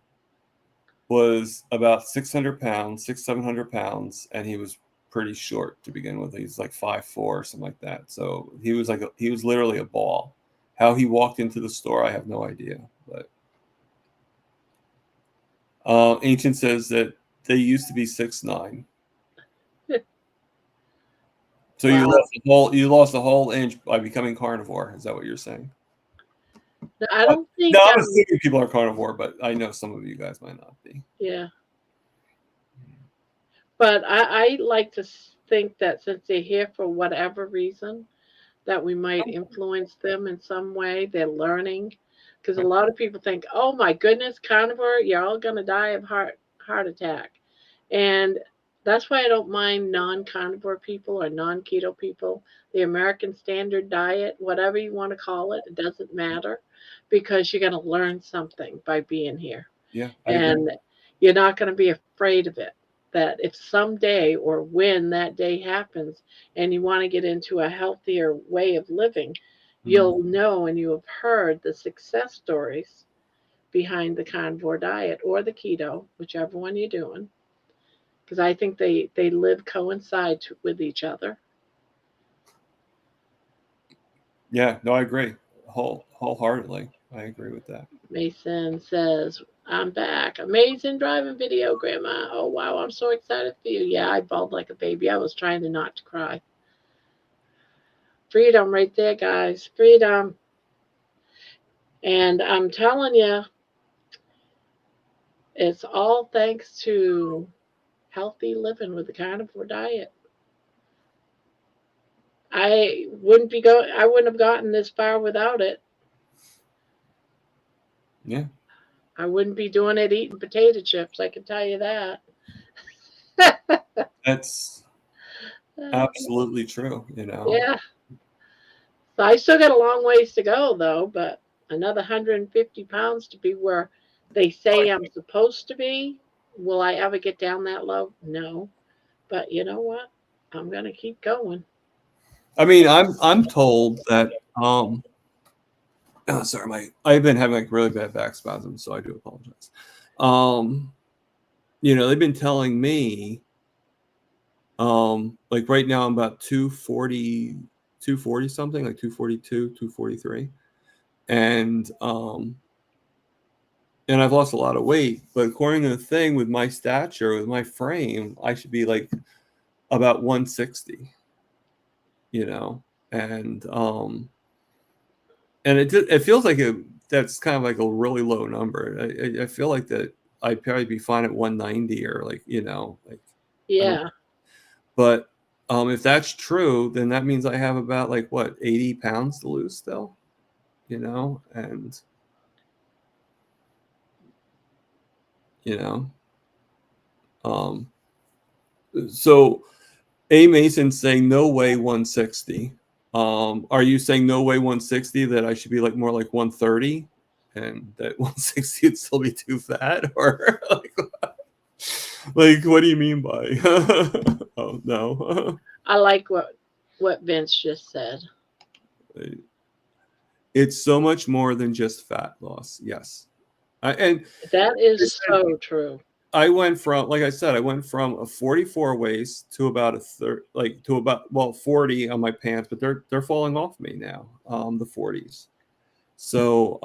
was about 600 pounds, 700 pounds, and he was pretty short to begin with. He's like 5'4" or something like that. So he was he was literally a ball. How he walked into the store, I have no idea. But Ancient says that they used to be 6'9". So Wow. you lost a whole inch by becoming carnivore. Is that what you're saying? No, I don't think No, I'm assuming people are carnivore, but I know some of you guys might not be. yeah. But I like to think that since they're here for whatever reason, that we might influence them in some way. They're learning. Because a lot of people think, oh my goodness, carnivore, you're all going to die of heart attack. And that's why I don't mind non-carnivore people or non-keto people. The American Standard Diet, whatever you want to call it, it doesn't matter because you're going to learn something by being here. Yeah, I agree. And you're not going to be afraid of it. That if someday or when that day happens and you want to get into a healthier way of living, you'll know and you have heard the success stories behind the carnivore diet or the keto, whichever one you're doing, because I think they live coincide with each other. Yeah, no, I agree wholeheartedly. I agree with that. Mason says, I'm back. Amazing driving video, Grandma. Oh, wow. I'm so excited for you. Yeah, I bawled like a baby. I was trying to not to cry. Freedom right there, guys. Freedom. And I'm telling you, it's all thanks to healthy living with the carnivore diet. I wouldn't have gotten this far without it. Yeah. I wouldn't be doing it eating potato chips, I can tell you that. That's absolutely true, you know. Yeah. So I still got a long ways to go though, but another 150 pounds to be where they say I'm supposed to be. Will I ever get down that low? No. But you know what? I'm gonna keep going. I mean, I'm told that oh, sorry, I've been having like really bad back spasms, so I do apologize. You know, they've been telling me like right now I'm about 240 something, like 242, 243. And I've lost a lot of weight, but according to the thing with my stature, with my frame, I should be like about 160, you know. And it feels like that's kind of like a really low number. I feel like that I'd probably be fine at 190 or like, you know, like Yeah. but if that's true, then that means I have about like what 80 pounds to lose still, you know, and you know, um, so A Mason saying no way 160. Are you saying no way 160 that I should be like more like 130 and that 160 would still be too fat or like what do you mean by oh no. I like what Vince just said. It's so much more than just fat loss. Yes. And That is so true. I went from, like I said, I went from a 44 waist to about a third, like to about 40 on my pants, but they're falling off me now, the 40s. So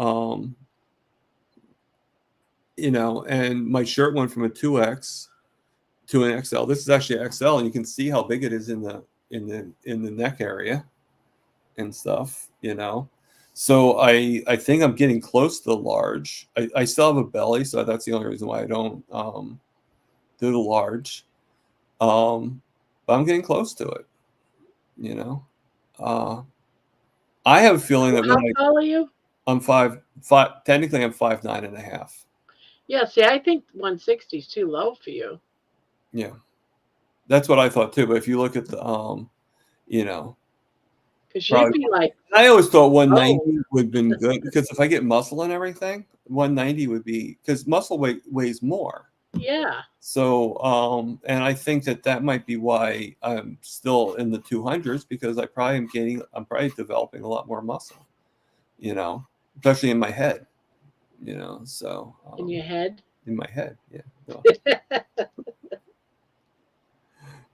you know, and my shirt went from a 2X to an XL. This is actually XL, and you can see how big it is in the neck area and stuff, you know. So I think I'm getting close to the large. I still have a belly, so that's the only reason why I don't do the large. But I'm getting close to it, you know. I have a feeling that How tall are you? I'm five. Technically, I'm 5'9.5". Yeah, see, I think 160 is too low for you. Yeah. That's what I thought too. But if you look at the you know, Because you'd probably, be like, I always thought oh, 190 would have been good because if I get muscle and everything, 190 would be because muscle weighs more. yeah. So, and I think that might be why I'm still in the 200s because I'm probably developing a lot more muscle, you know, especially in my head, you know, so In your head. in my head. Yeah. So,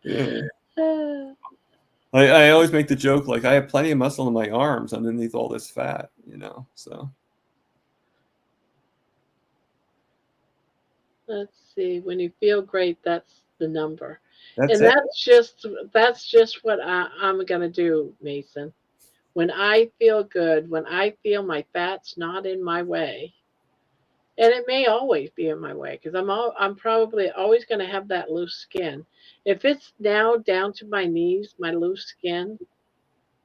yeah. I always make the joke, like I have plenty of muscle in my arms underneath all this fat, you know, so. Let's see. When you feel great, that's the number. That's And it. that's just what I'm gonna do, Mason. When I feel good, when I feel my fat's not in my way, and it may always be in my way because I'm probably always gonna have that loose skin. If it's now down to my knees, my loose skin,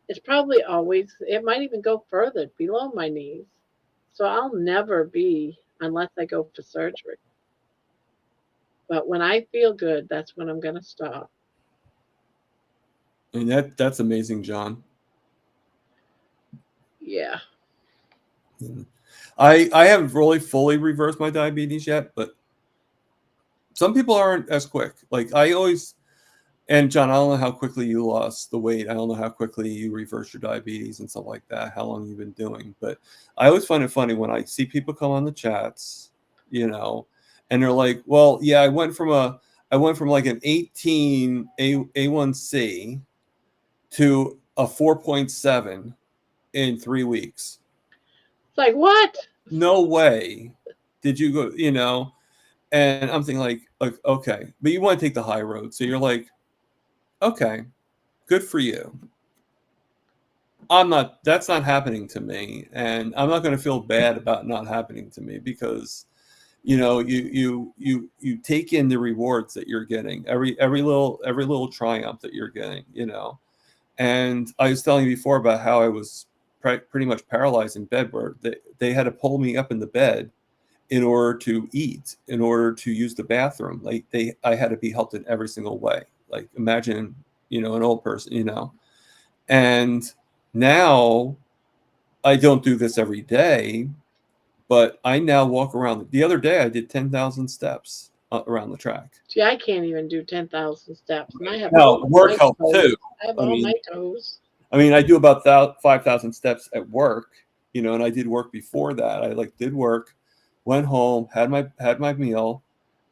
it's probably always. It might even go further below my knees. So I'll never be unless I go for surgery. But when I feel good, that's when I'm gonna stop. I mean, that's amazing, John. Yeah. Mhm. I haven't really fully reversed my diabetes yet, but some people aren't as quick. Like I always, and John, I don't know how quickly you lost the weight. I don't know how quickly you reversed your diabetes and stuff like that, how long you've been doing. But I always find it funny when I see people come on the chats, you know, and they're like, well, yeah, I went from like an 18 A1C to a 4.7 in 3 weeks. It's like, what? No way did you go, you know, and I'm thinking like, okay, but you want to take the high road. So you're like, okay, good for you. That's not happening to me. And I'm not going to feel bad about not happening to me because, you know, you take in the rewards that you're getting, every little triumph that you're getting, you know. And I was telling you before about how I was pretty much paralyzed in bed where they had to pull me up in the bed in order to eat, in order to use the bathroom. Like I had to be helped in every single way. Like imagine, you know, an old person, you know. And now I don't do this every day, but I now walk around. The other day I did 10,000 steps around the track. See, I can't even do 10,000 steps, and I have Now all work my helps toes. too. I have I all mean, my toes. I do about 5,000 steps at work, you know, and I did work before that. I did work, went home, had my meal,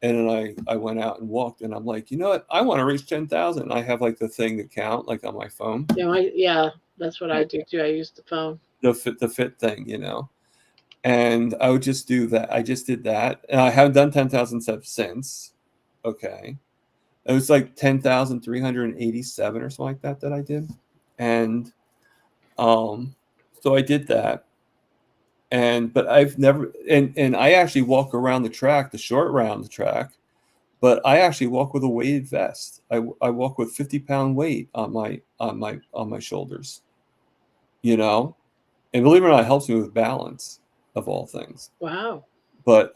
and then I went out and walked. And I'm like, you know what? I want to reach 10,000. I have like the thing to count like on my phone, You know, yeah, that's what I do too. I use the phone. the fit thing, you know. And I would just do that. I just did that, and I haven't done 10,000 steps since. Okay, it was like 10,387 or something like that I did, and so I did that. But I've never and I actually walk around the track, the short round the track, but I actually walk with a weighted vest. I walk with 50-pound weight on my shoulders, you know, and believe it or not, it helps me with balance of all things. Wow. But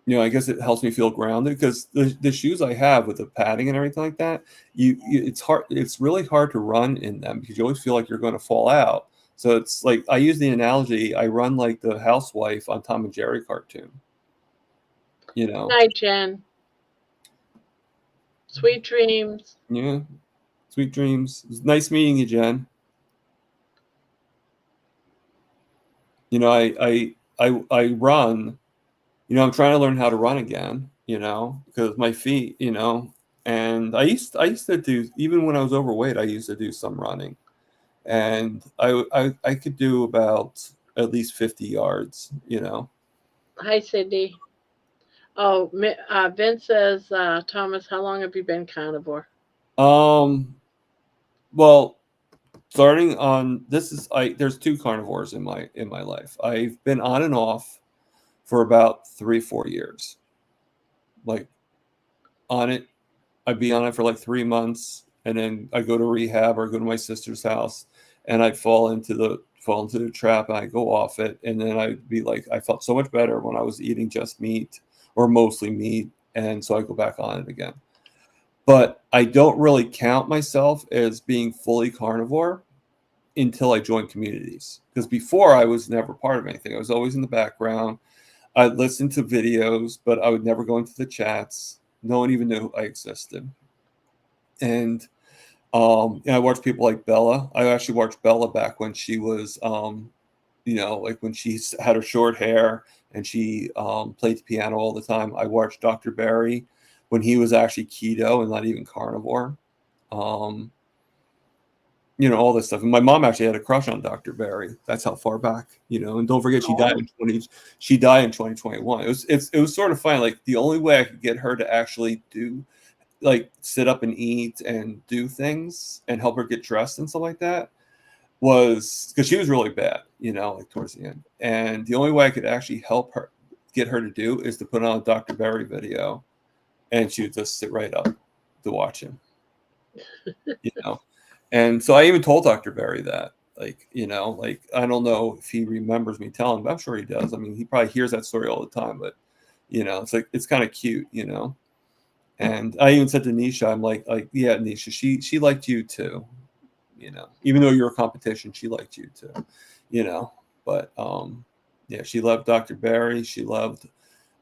you know, I guess it helps me feel grounded because the shoes I have with the padding and everything like that, it's really hard to run in them because you always feel like you're going to fall out. So it's like I use the analogy, I run like the housewife on Tom and Jerry cartoon. You know. Night, Jen. Sweet dreams. Yeah. Sweet dreams. It was nice meeting you, Jen. You know, I run. You know, I'm trying to learn how to run again, you know, because my feet, you know, and I used to do, even when I was overweight, I used to do some running. And I could do about at least 50 yards, you know. Hi, Cindy. Oh, Vince says, Thomas, how long have you been carnivore? Well, starting on this is there's two carnivores in my life. I've been on and off for about 3-4 years. Like on it, I'd be on it for like 3 months, and then I go to rehab or go to my sister's house, and I'd fall into the trap, and I go off it, and then I'd be like, I felt so much better when I was eating just meat or mostly meat, and so I go back on it again. but I don't really count myself as being fully carnivore until I joined communities. Because before I was never part of anything. I was always in the background. I'd listen to videos, but I would never go into the chats. No one even knew I existed. And I watched people like Bella. I actually watched Bella back when she was, like when she had her short hair and she played the piano all the time. I watched Dr. Barry when he was actually keto and not even carnivore. All this stuff. And my mom actually had a crush on Dr. Barry. That's how far back, and don't forget she died in 2021. It was sort of funny. Like the only way I could get her to actually do, like, sit up and eat and do things and help her get dressed and stuff like that was because she was really bad, like towards the end. And the only way I could actually help her get her to do is to put on a Dr. Barry video, and she would just sit right up to watch him. And so I even told Dr. Barry that, I don't know if he remembers me telling him, but I'm sure he does. I mean, he probably hears that story all the time, but it's like, it's kind of cute, And I even said to Nisha, I'm like, yeah, Nisha, she liked you too, even though you're a competition, she liked you too, but yeah, she loved Dr. Barry. She loved,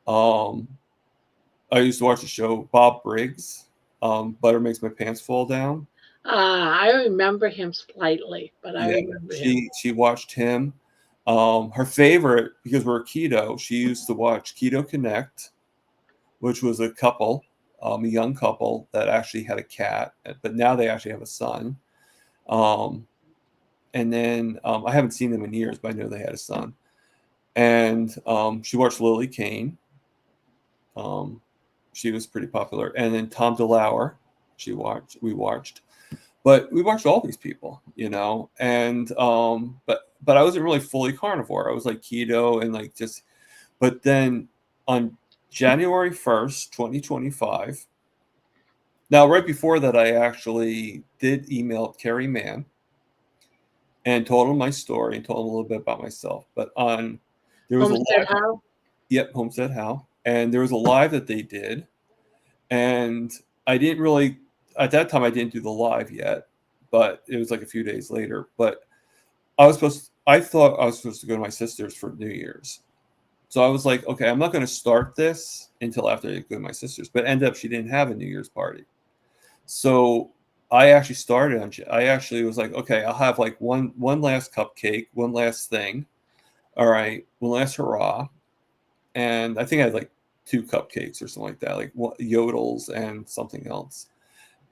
I used to watch the show Bob Briggs, Butter Makes My Pants Fall Down. I remember him slightly, but I remember him. She watched him. Her favorite, because we're keto, she used to watch Keto Connect, which was a couple, a young couple that actually had a cat, but now they actually have a son. And then I haven't seen them in years, but I know they had a son. And she watched Lily Kane. She was pretty popular. And then Tom DeLauer, we watched. But we watched all these people, and but I wasn't really fully carnivore. I was like keto and like just, but then on January 1st, 2025. Now, right before that, I actually did email Carrie Mann and told him my story and told him a little bit about myself. But there was Homestead a live, How? Yep, Homestead How, and there was a live that they did, and I didn't really. At that time, I didn't do the live yet, but it was like a few days later. But I thought I was supposed to go to my sister's for New Year's. So I was like, okay, I'm not going to start this until after I go to my sister's. But ended up, she didn't have a New Year's party. So I actually I actually was like, okay, I'll have like one last cupcake, one last thing. All right, one last hurrah. And I think I had like 2 cupcakes or something like that, like yodels and something else.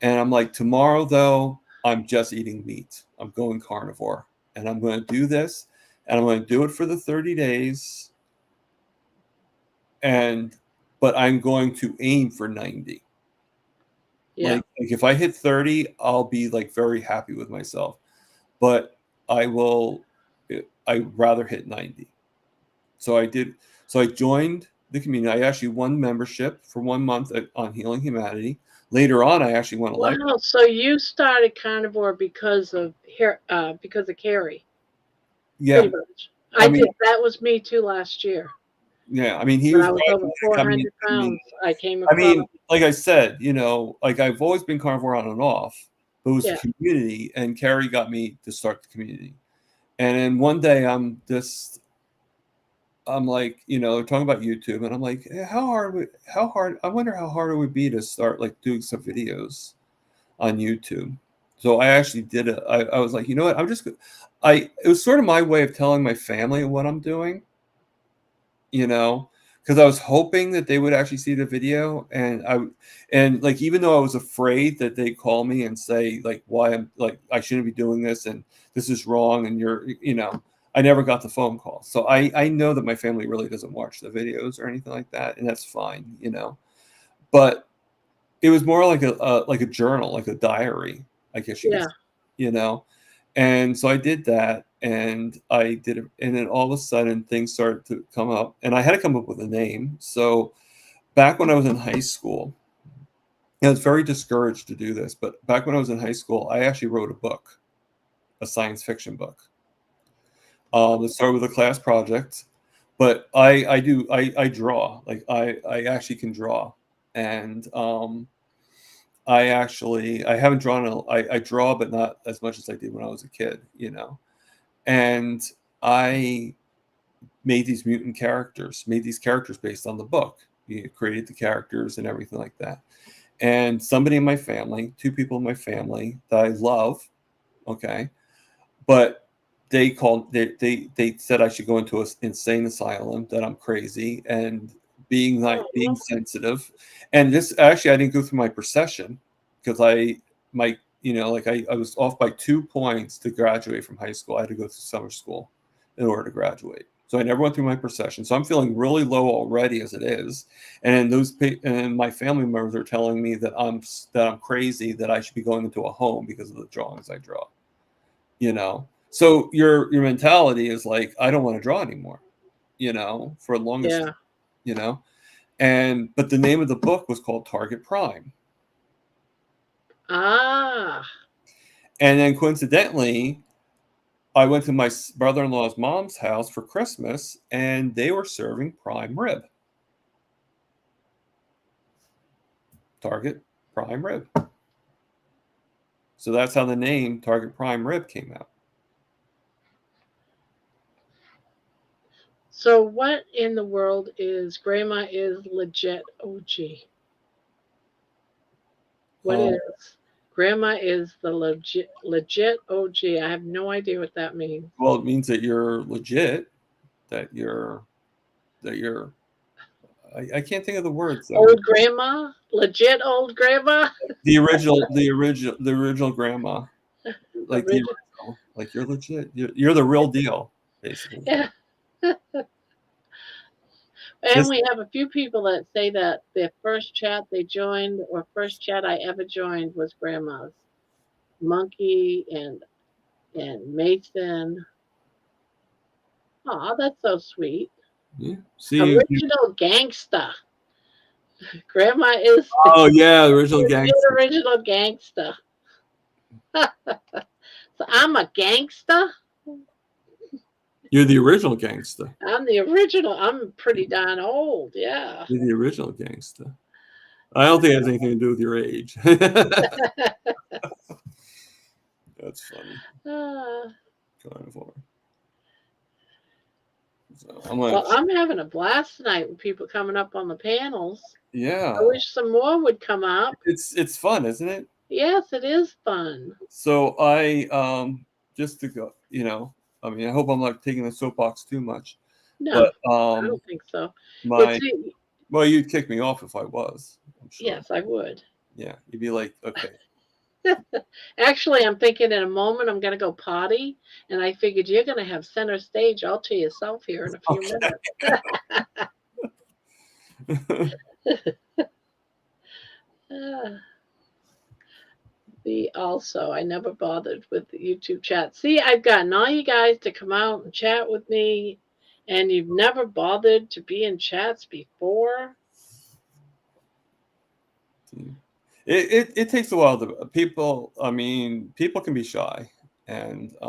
And I'm like, tomorrow, though, I'm just eating meat. I'm going carnivore. And I'm going to do this. And I'm going to do it for the 30 days. But I'm going to aim for 90. Yeah. Like if I hit 30, I'll be like very happy with myself. But I'd rather hit 90. So I did. So I joined the community. I actually won membership for 1 month on Healing Humanity. Later on, I actually won a life. Wow, so you started carnivore because of Carrie. Yeah, Pretty much. I did. That was me too last year. Yeah, I mean, he When was I was over 400 pounds, I came across. I mean, like I said, like I've always been carnivore on and off, but it was the community, and Carrie got me to start the community. And then one day I'm like, talking about YouTube, and I'm like, hey, how hard, I wonder how hard it would be to start like doing some videos on YouTube. So I actually did it. I was like, you know what? It was sort of my way of telling my family what I'm doing, because I was hoping that they would actually see the video, and like, even though I was afraid that they'd call me and say like, why I'm like, I shouldn't be doing this and this is wrong, and I never got the phone call. So I know that my family really doesn't watch the videos or anything like that, and that's fine, but it was more like a journal, like a diary, I guess you could say, and so I did that, and I did it, and then all of a sudden things started to come up, and I had to come up with a name. So back when I was in high school, I was very discouraged to do this, but back when I was in high school, I actually wrote a book, a science fiction book. It started with a class project, but I draw, like I actually can draw, and I haven't drawn. I draw, but not as much as I did when I was a kid, you know. And I made these mutant characters, made these characters based on the book. You created the characters and everything like that. And somebody in my family, 2 people in my family that I love, okay, but they said I should go into an insane asylum, that I'm crazy and being sensitive. And this actually, I didn't go through my procession because I was off by 2 points to graduate from high school. I had to go through summer school in order to graduate. So I never went through my procession. So I'm feeling really low already as it is. And my family members are telling me that I'm crazy, that I should be going into a home because of the drawings I draw. You know, so your mentality is like, I don't want to draw anymore. You know, for the longest, Yeah. you know, but the name of the book was called Target Prime. Ah. And then coincidentally, I went to my brother-in-law's mom's house for Christmas, and they were serving prime rib. Target Prime Rib. So that's how the name Target Prime Rib came out. So what in the world is Gramma is legit OG? What is Gramma is the legit OG? I have no idea what that means. Well, it means that you're legit, that you're I can't think of the words. Old grandma? Legit old grandma? The original grandma. Like the original. Like you're legit. You're the real deal, basically. Yeah. And we have a few people that say that their first chat they joined, or first chat I ever joined, was Grandma's. Monkey and Mason. Oh, that's so sweet. Yeah. See, original gangsta. Grandma is. Oh yeah, the original gangsta. Original gangsta. So I'm a gangsta. You're the original gangsta. I'm the original. I'm pretty darn old. Yeah. You're the original gangsta. I don't think it has anything to do with your age. That's funny. Carnivore. So I'm having a blast tonight with people coming up on the panels. Yeah. I wish some more would come up. It's fun, isn't it? Yes, it is fun. So I just to go, you know, I mean, I hope I'm not taking the soapbox too much. No, but, I don't think so. Well, you'd kick me off if I was. I'm sure. Yes, I would. Yeah, you'd be like, okay. Actually, I'm thinking in a moment I'm going to go potty, and I figured you're going to have center stage all to yourself here in a few minutes. I never bothered with the YouTube chat. See, I've gotten all you guys to come out and chat with me, and you've never bothered to be in chats before. It takes a while to people. I mean, people can be shy, and I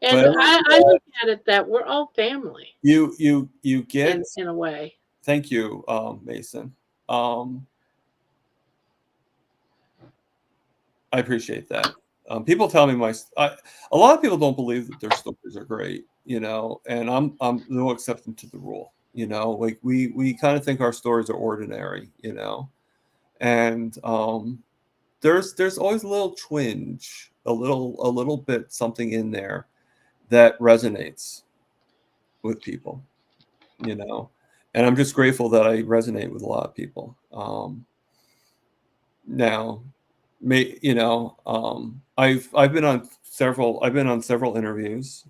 look at it that we're all family. You get in a way. Thank you, Mason. I appreciate that. People tell me a lot of people don't believe that their stories are great, you know, and I'm no exception to the rule, you know. Like we kind of think our stories are ordinary, you know, and there's always a little twinge, a little bit something in there that resonates with people, you know, and I'm just grateful that I resonate with a lot of people. Now. You know, I've been on several interviews,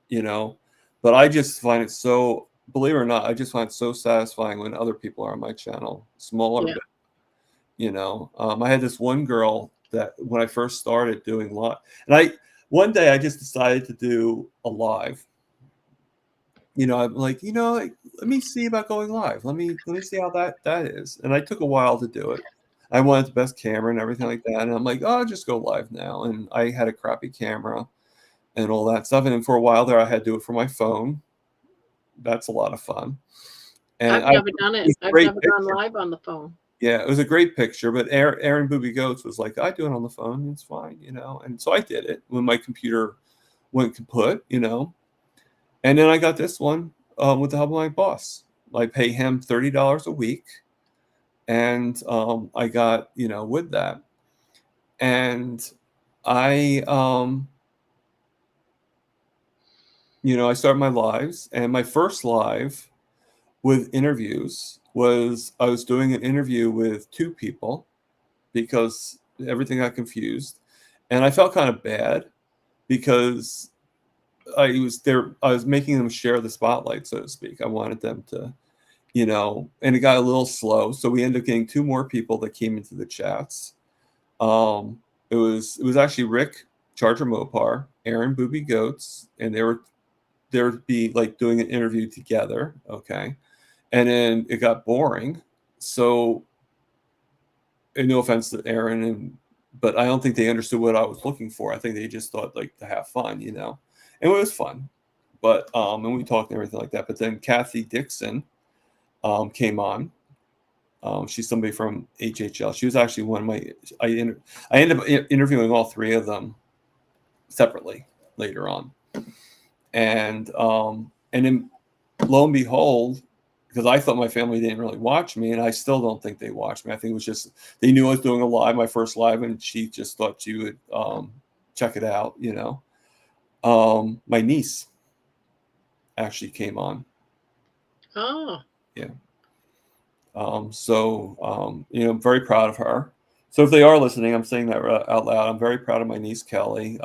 you know, but I just find it so, believe it or not, I just find it so satisfying when other people are on my channel, smaller bit, you know. I had this one girl that when I first started doing live, and one day I just decided to do a live. You know, I'm like, you know, like, let me see about going live. Let me see how that is, and I took a while to do it. I wanted the best camera and everything like that. And I'm like, oh, I'll just go live now. And I had a crappy camera and all that stuff. And then for a while there, I had to do it for my phone. That's a lot of fun. And I've never done it. I've never gone live on the phone. Yeah, it was a great picture, but Aaron Booby Goats was like, I do it on the phone, it's fine, you know. And so I did it when my computer went kaput, you know. And then I got this one with the help of my boss. I pay him $30 a week, and I got, you know, with that. And I, you know, I started my lives, and my first live with interviews was I was doing an interview with two people because everything got confused, and I felt kind of bad because I was making them share the spotlight, so to speak. I wanted them to, you know, and it got a little slow, so we ended up getting two more people that came into the chats. It was actually Rick Charger Mopar, Aaron Booby Goats, and they would be like doing an interview together, okay, and then it got boring. So, and no offense to Aaron, but I don't think they understood what I was looking for. I think they just thought like to have fun, you know, and it was fun. But and we talked and everything like that. But then Kathy Dixon came on. She's somebody from HHL. She was actually one of my. I ended up interviewing all three of them separately later on, and then lo and behold, because I thought my family didn't really watch me, and I still don't think they watched me. I think it was just they knew I was doing a live, my first live, and she just thought she would check it out, you know. My niece actually came on. Oh. Yeah. You know, I'm very proud of her. So if they are listening, I'm saying that out loud. I'm very proud of my niece Kelly.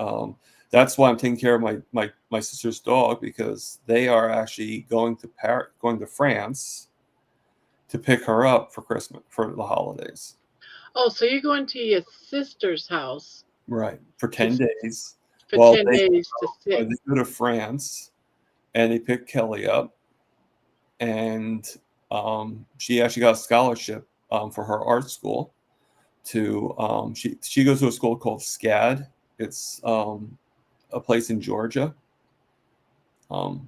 That's why I'm taking care of my sister's dog, because they are actually going to France to pick her up for Christmas, for the holidays. Oh, so you're going to your sister's house, Right, for 10 days. for Well, 10 days to they sit. go to France, and they pick Kelly up, and she actually got a scholarship for her art school. To she goes to a school called SCAD. It's a place in Georgia. So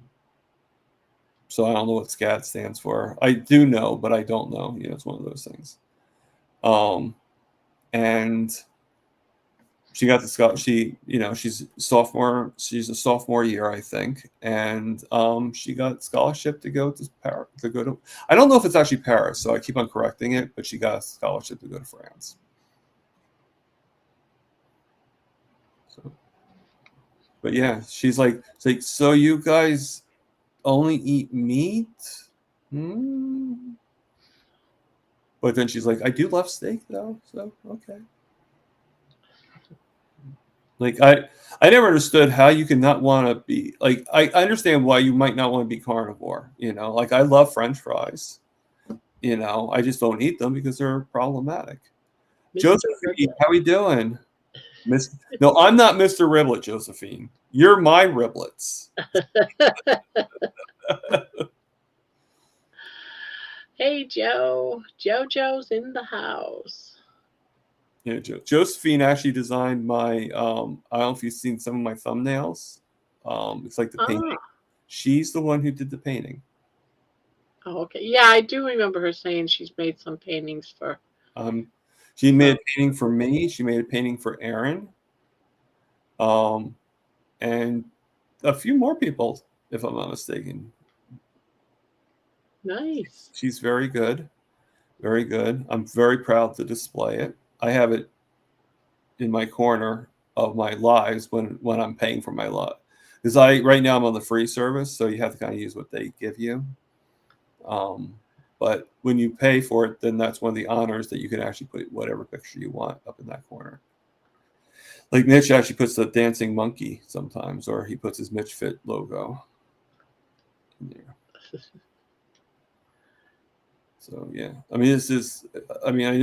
I don't know what SCAD stands for. I do know, but I don't know. You know, it's one of those things. And she got the scholarship. You know, she's a sophomore year, I think, and she got scholarship to go to Paris. I don't know if it's actually Paris, so I keep on correcting it. But she got a scholarship to go to France. So, but yeah, she's like, so you guys only eat meat? But then she's like, I do love steak though, so okay. Like I never understood how you can not want to be like I understand why you might not want to be carnivore, you know. Like I love French fries, you know. I just don't eat them because they're problematic. Josephine, how we doing? No, I'm not Mr. Riblet, Josephine. You're my riblets. Hey, Joe. JoJo's in the house. Yeah, Josephine actually designed my. I don't know if you've seen some of my thumbnails. It's like the painting. She's the one who did the painting. Oh, okay. Yeah, I do remember her saying she's made some paintings for. She made a painting for me. She made a painting for Aaron. And a few more people, if I'm not mistaken. Nice. She's very good. Very good. I'm very proud to display it. I have it in my corner of my lives when I'm paying for my live. Because right now I'm on the free service, so you have to kind of use what they give you. But when you pay for it, then that's one of the honors that you can actually put whatever picture you want up in that corner. Like Mitch actually puts the dancing monkey sometimes, or he puts his Mitch Fit logo in there. So yeah, I mean, I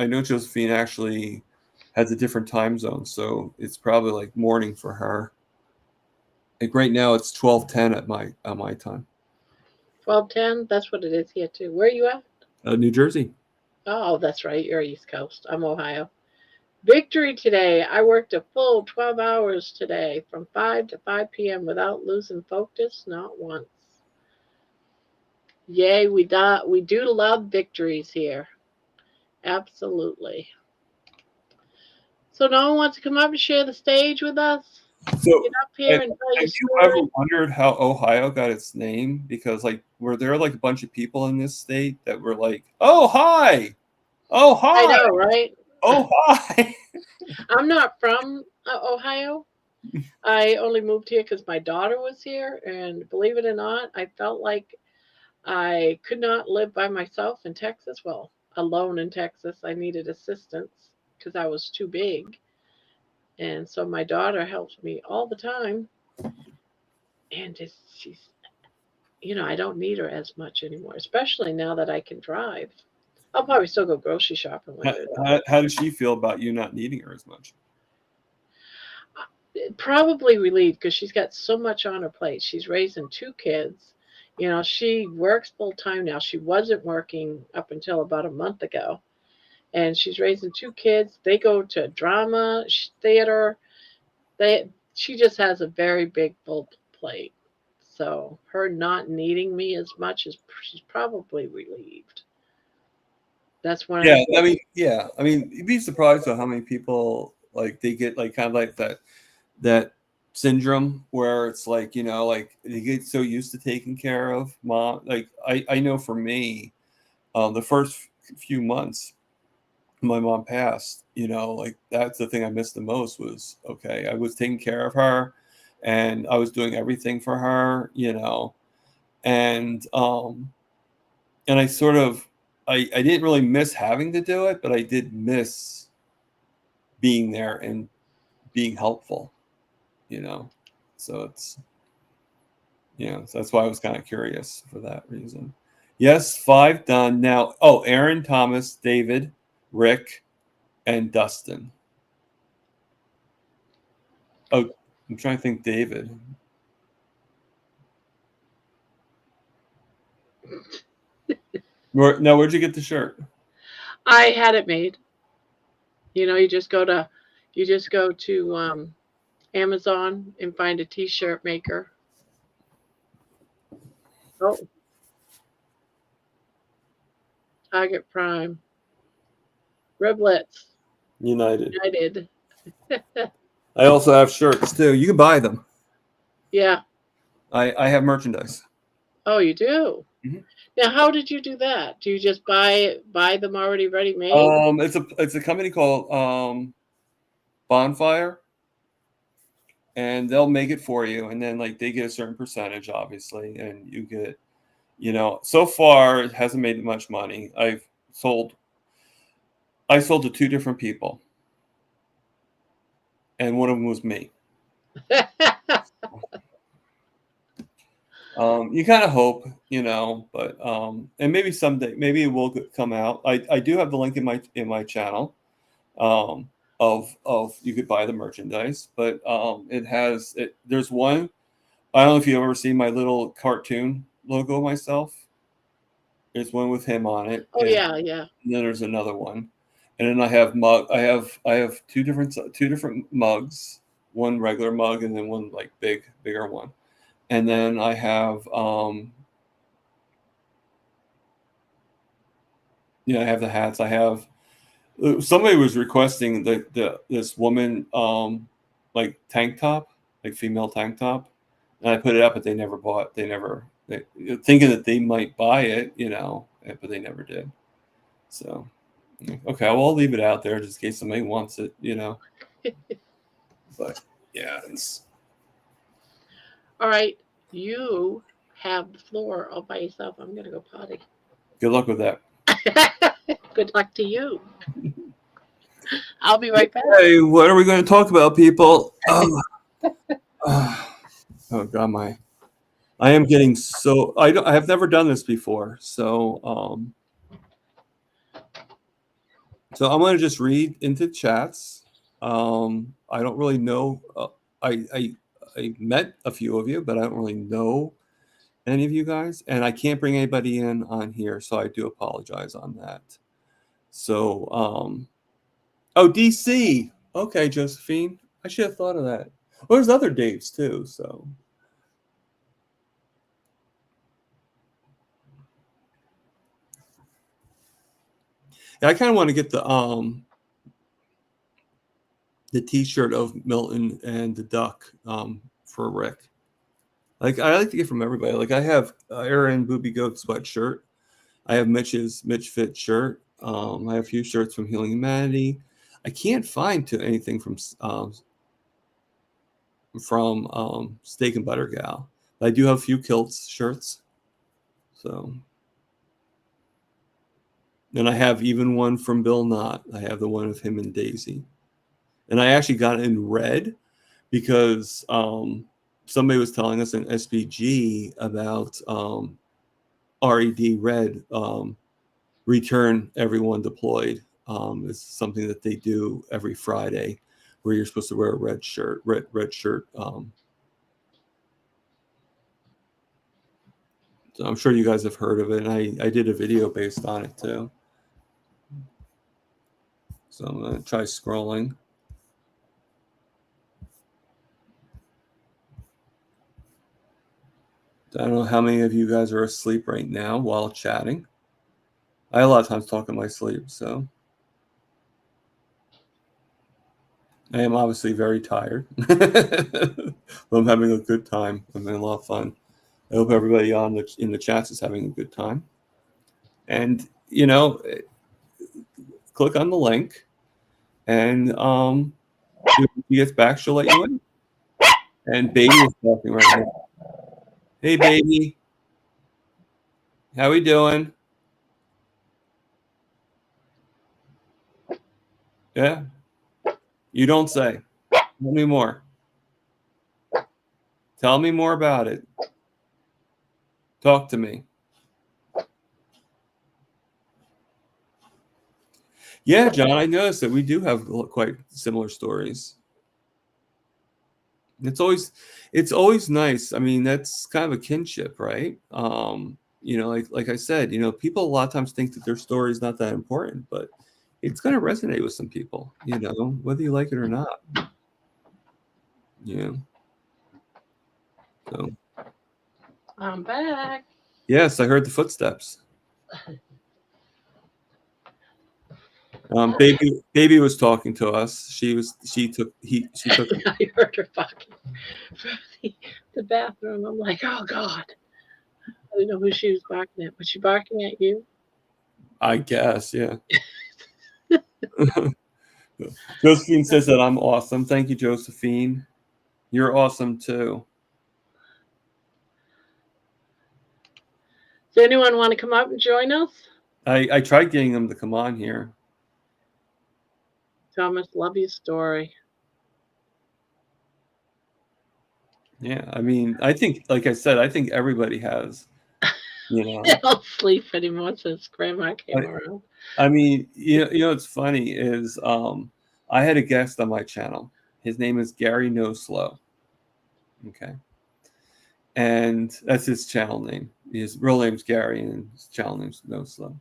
know Josephine actually has a different time zone, so it's probably like morning for her. Like right now, it's 12:10 at my time. 12:10. That's what it is here too. Where are you at? New Jersey. Oh, that's right. You're East Coast. I'm Ohio. Victory today. I worked a full 12 hours today from 5 to 5 p.m. without losing focus, not once. Yay, we do love victories here. Absolutely. So no one wants to come up and share the stage with us? So, Get up here and tell have your you ever story. wondered how Ohio got its name? Because like, were there like a bunch of people in this state that were like, "Oh hi, oh I hi, know, right? oh hi"? I'm not from Ohio. I only moved here because my daughter was here, and believe it or not, I felt like I could not live by myself in Texas. Well, alone in Texas, I needed assistance because I was too big, and so my daughter helps me all the time, and she's, I don't need her as much anymore, especially now that I can drive. I'll probably still go grocery shopping with How, her. how does she feel about you not needing her as much? Probably relieved because she's got so much on her plate. She's raising two kids. She works full time now. She wasn't working up until about a month ago. And she's raising two kids. They go to drama, theater. She just has a very big full plate. So her not needing me as much is she's probably relieved. That's one of Yeah, the I mean, you'd be surprised at how many people like they get like kind of like that syndrome where it's like like they get so used to taking care of mom. Like I know for me, the first few months my mom passed, like that's the thing I missed the most was okay, I was taking care of her and I was doing everything for her, and I sort of I didn't really miss having to do it, but I did miss being there and being helpful, you know. So it's so that's why I was kind of curious for that reason. Yes, 5 done. Now, Aaron, Thomas, David, Rick, and Dustin. Oh, I'm trying to think David. Now, where'd you get the shirt? I had it made. You just go to Amazon and find a t-shirt maker. Oh, Target Prime. Riblets. United. United. I also have shirts too. You can buy them. Yeah. I have merchandise. Oh, you do? Mhm. Now, how did you do that? Do you just buy them already ready made? It's a company called Bonfire, and they'll make it for you, and then like they get a certain percentage, obviously, and you get, so far it hasn't made much money. I sold to 2 different people, and one of them was me. You kind of hope, but and maybe someday, maybe it will come out. I do have the link in my channel, of you could buy the merchandise, but it has it. There's one. I don't know if you've ever seen my little cartoon logo of myself. There's one with him on it, Oh and yeah, yeah. then there's another one, and then I have mug. I have two different mugs. One regular mug, and then one like bigger one. And then I have I have the hats. I have somebody was requesting this woman like tank top, like female tank top, and I put it up, but they never bought. They thinking that they might buy it, but they never did. So okay, well, I'll leave it out there just in case somebody wants it. But yeah, it's All right. You have the floor all by yourself. I'm gonna go potty. good luck with that. Good luck to you. I'll be right back. Hey, what are we going to talk about, people? Oh God, I am getting so I have never done this before, so I'm going to just read into chats. I don't really know. I met a few of you, but I don't really know any of you guys, and I can't bring anybody in on here, so I do apologize on that. So oh, DC. Okay, Josephine. I should have thought of that. Well, there's other Daves too, so. Yeah, I kind of want to get the T-shirt of Milton and the duck for Rick. Like I like to get from everybody. Like I have Aaron Booby Goat sweatshirt. I have Mitch Fit shirt. I have a few shirts from Healing Humanity. I can't find anything from Steak and Butter Gal. But I do have a few kilts shirts. So, and I have even one from Bill Knott. I have the one of him and Daisy, and I actually got it in red because somebody was telling us in SBG about RED Red return everyone deployed. It's something that they do every Friday, where you're supposed to wear a red shirt. So I'm sure you guys have heard of it, and I did a video based on it too. So I'm gonna try scrolling. I don't know how many of you guys are asleep right now while chatting. I a lot of times talk in my sleep, so I am obviously very tired. But I'm having a good time. I'm having a lot of fun. I hope everybody in the chats is having a good time. And click on the link, and when she gets back, she'll let you in. And Baby is talking right now. Hey, Baby, how we doing? Yeah, you don't say. Tell me more. Tell me more about it. Talk to me. Yeah, John, I noticed that we do have quite similar stories. It's always nice. I mean, that's kind of a kinship, right? Like I said, people a lot of times think that their story is not that important, but it's going to resonate with some people, whether you like it or not. So I'm back. yes, I heard the footsteps. Baby was talking to us. She took I heard her barking from the bathroom. I'm like, oh God. I didn't know who she was barking at. Was she barking at you? I guess, yeah. Josephine says that I'm awesome. Thank you, Josephine. You're awesome too. Does anyone want to come up and join us? I tried getting them to come on here. Thomas, love your story. Yeah, I mean, I think, like I said, I think everybody has, I don't sleep anymore since Grandma came around. I mean, what's funny is I had a guest on my channel. His name is Gary No Slow. Okay. And that's his channel name. His real name's Gary, and his channel name's No Slow.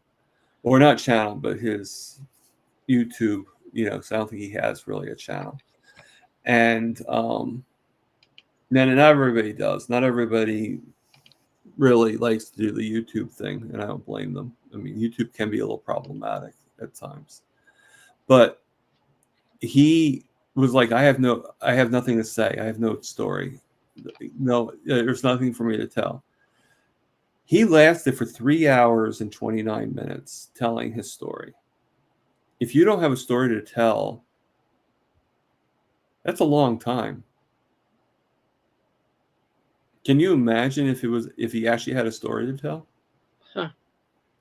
Or not channel, but his YouTube, so I don't think he has really a channel. And then not everybody does. Not everybody really likes to do the YouTube thing, and I don't blame them. I mean, YouTube can be a little problematic at times. But he was like, I have nothing to say. I have no story. No, there's nothing for me to tell. He lasted for 3 hours and 29 minutes telling his story. If you don't have a story to tell, that's a long time. Can you imagine if he actually had a story to tell? Huh.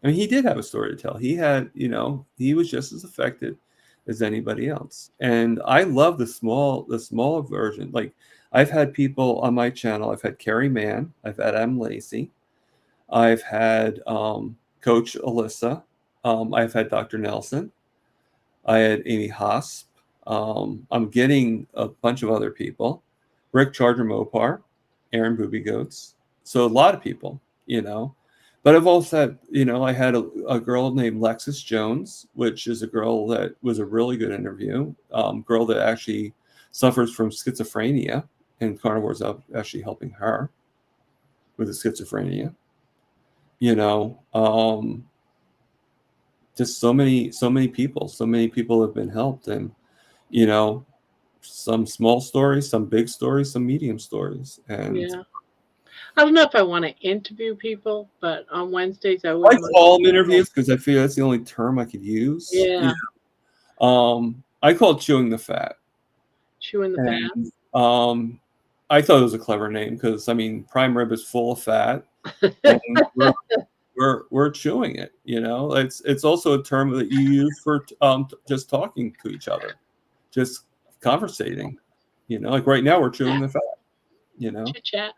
I mean, he did have a story to tell. He had, he was just as affected as anybody else. And I love the small version. Like, I've had people on my channel. I've had Carrie Mann. I've had M. Lacey. I've had Coach Alyssa. I've had Dr. Nelson. I had Amy Hosp. I'm getting a bunch of other people. Rick Charger Mopar. Aaron Booby Goats. So a lot of people, But I've also had, I had a girl named Lexis Jones, which is a girl that was a really good interview. Girl that actually suffers from schizophrenia, and Carnivore's actually helping her with the schizophrenia. just so many people, have been helped, and you know, some small stories, some big stories, some medium stories, and Yeah. I don't know if I want to interview people, but on Wednesdays I would I want call them people. interviews because I feel that's the only term I could use. Yeah. I call it chewing the fat, Chewing the fat. and I thought it was a clever name because I mean, prime rib is full of fat, and we're chewing it. You know, it's also a term that you use for just talking to each other, just conversating. You know, like right now we're chewing the fat. You know, Chit chat.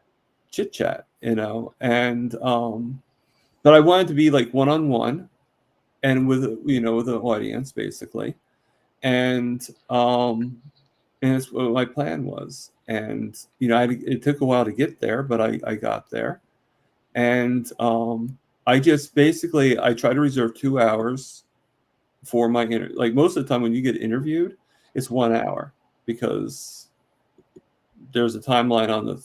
chit chat. You know, and but I wanted to be like one-on-one, and with with an audience basically, and it's what my plan was. And it took a while to get there, but I got there. And I just basically I try to reserve 2 hours for my like most of the time when you get interviewed, it's 1 hour because there's a timeline on the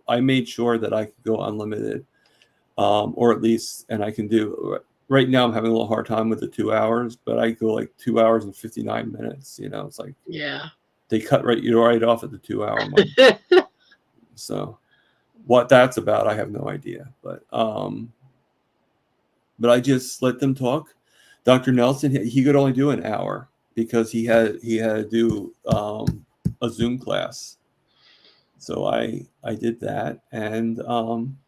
I made sure that I could go unlimited, or at least, and I can do. Right now, I'm having a little hard time with the 2 hours, but I go like 2 hours and 59 minutes. You know, it's like Yeah. they cut right off at the 2 hour mark. So what that's about, I have no idea. But I just let them talk. Dr. Nelson, he could only do an hour because he had to do a Zoom class. So I did that, and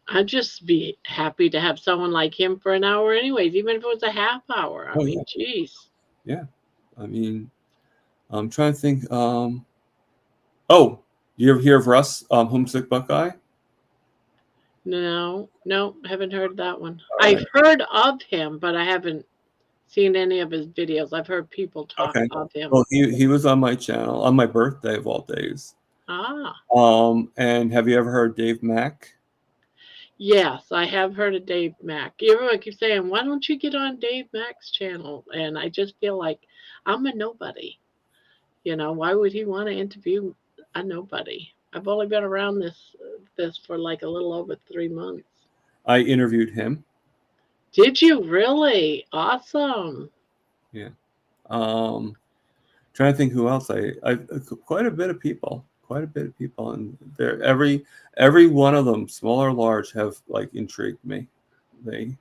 I'd just be happy to have someone like him for an hour anyways, even if it was a half hour. I mean, geez. Yeah. I mean, I'm trying to think. Oh, you ever hear of Russ, Homesick Buckeye? No, haven't heard that one. All I've right. heard of him, but I haven't seen any of his videos. I've heard people talk Okay. of him. Well, he was on my channel on my birthday of all days. Ah, And have you ever heard Dave Mack? yes, I have heard of Dave Mack. Everyone keeps saying, "Why don't you get on Dave Mack's channel?" And I just feel like I'm a nobody. You know, why would he want to interview a nobody? I've only been around this for like a little over 3 months. I interviewed him. Did you really? Awesome. Yeah. Trying to think who else I quite a bit of people, and they're every one of them, small or large, have like intrigued me. They,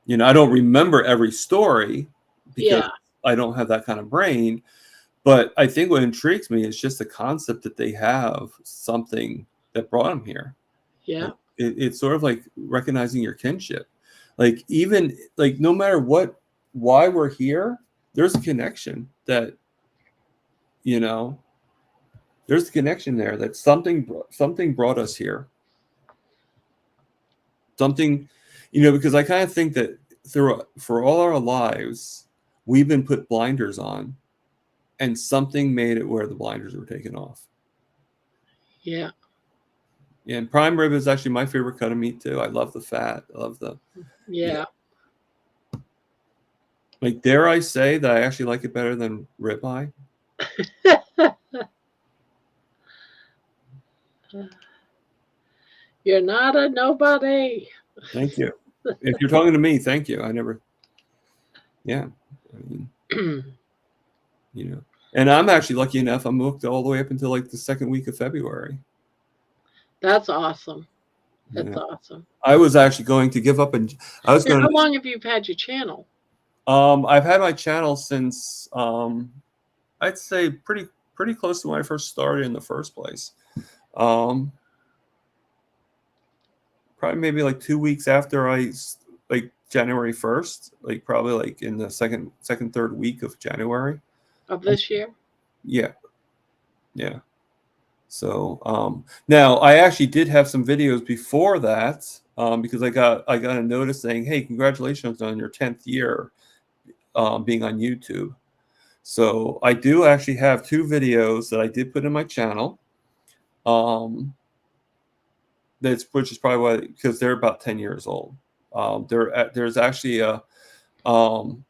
I don't remember every story because Yeah, I don't have that kind of brain. But I think what intrigues me is just the concept that they have something that brought them here. yeah, It's sort of like recognizing your kinship. Like even like no matter why we're here, there's a connection that, there's a connection there that something brought us here. Something, because I kind of think that for all our lives, we've been put blinders on, and something made it where the blinders were taken off. yeah, And prime rib is actually my favorite cut of meat too. I love the fat. I love the yeah. like. Dare I say that I actually like it better than ribeye? You're not a nobody. Thank you. If you're talking to me, thank you. I never. Yeah. I mean, and I'm actually lucky enough. I'm booked all the way up until like the second week of February. That's awesome. You That's know? awesome. I was actually going to give up, and I was going How to. long have you had your channel? I've had my channel since I'd say pretty close to when I first started in the first place. Probably maybe like 2 weeks after like January 1st, like probably like in the second, third week of January. Of this year? Yeah. Yeah. So now I actually did have some videos before that because I got a notice saying, "Hey, congratulations on your 10th year being on YouTube." So I do actually have 2 videos that I did put in my channel. Which is probably why, because they're about 10 years old. There's actually a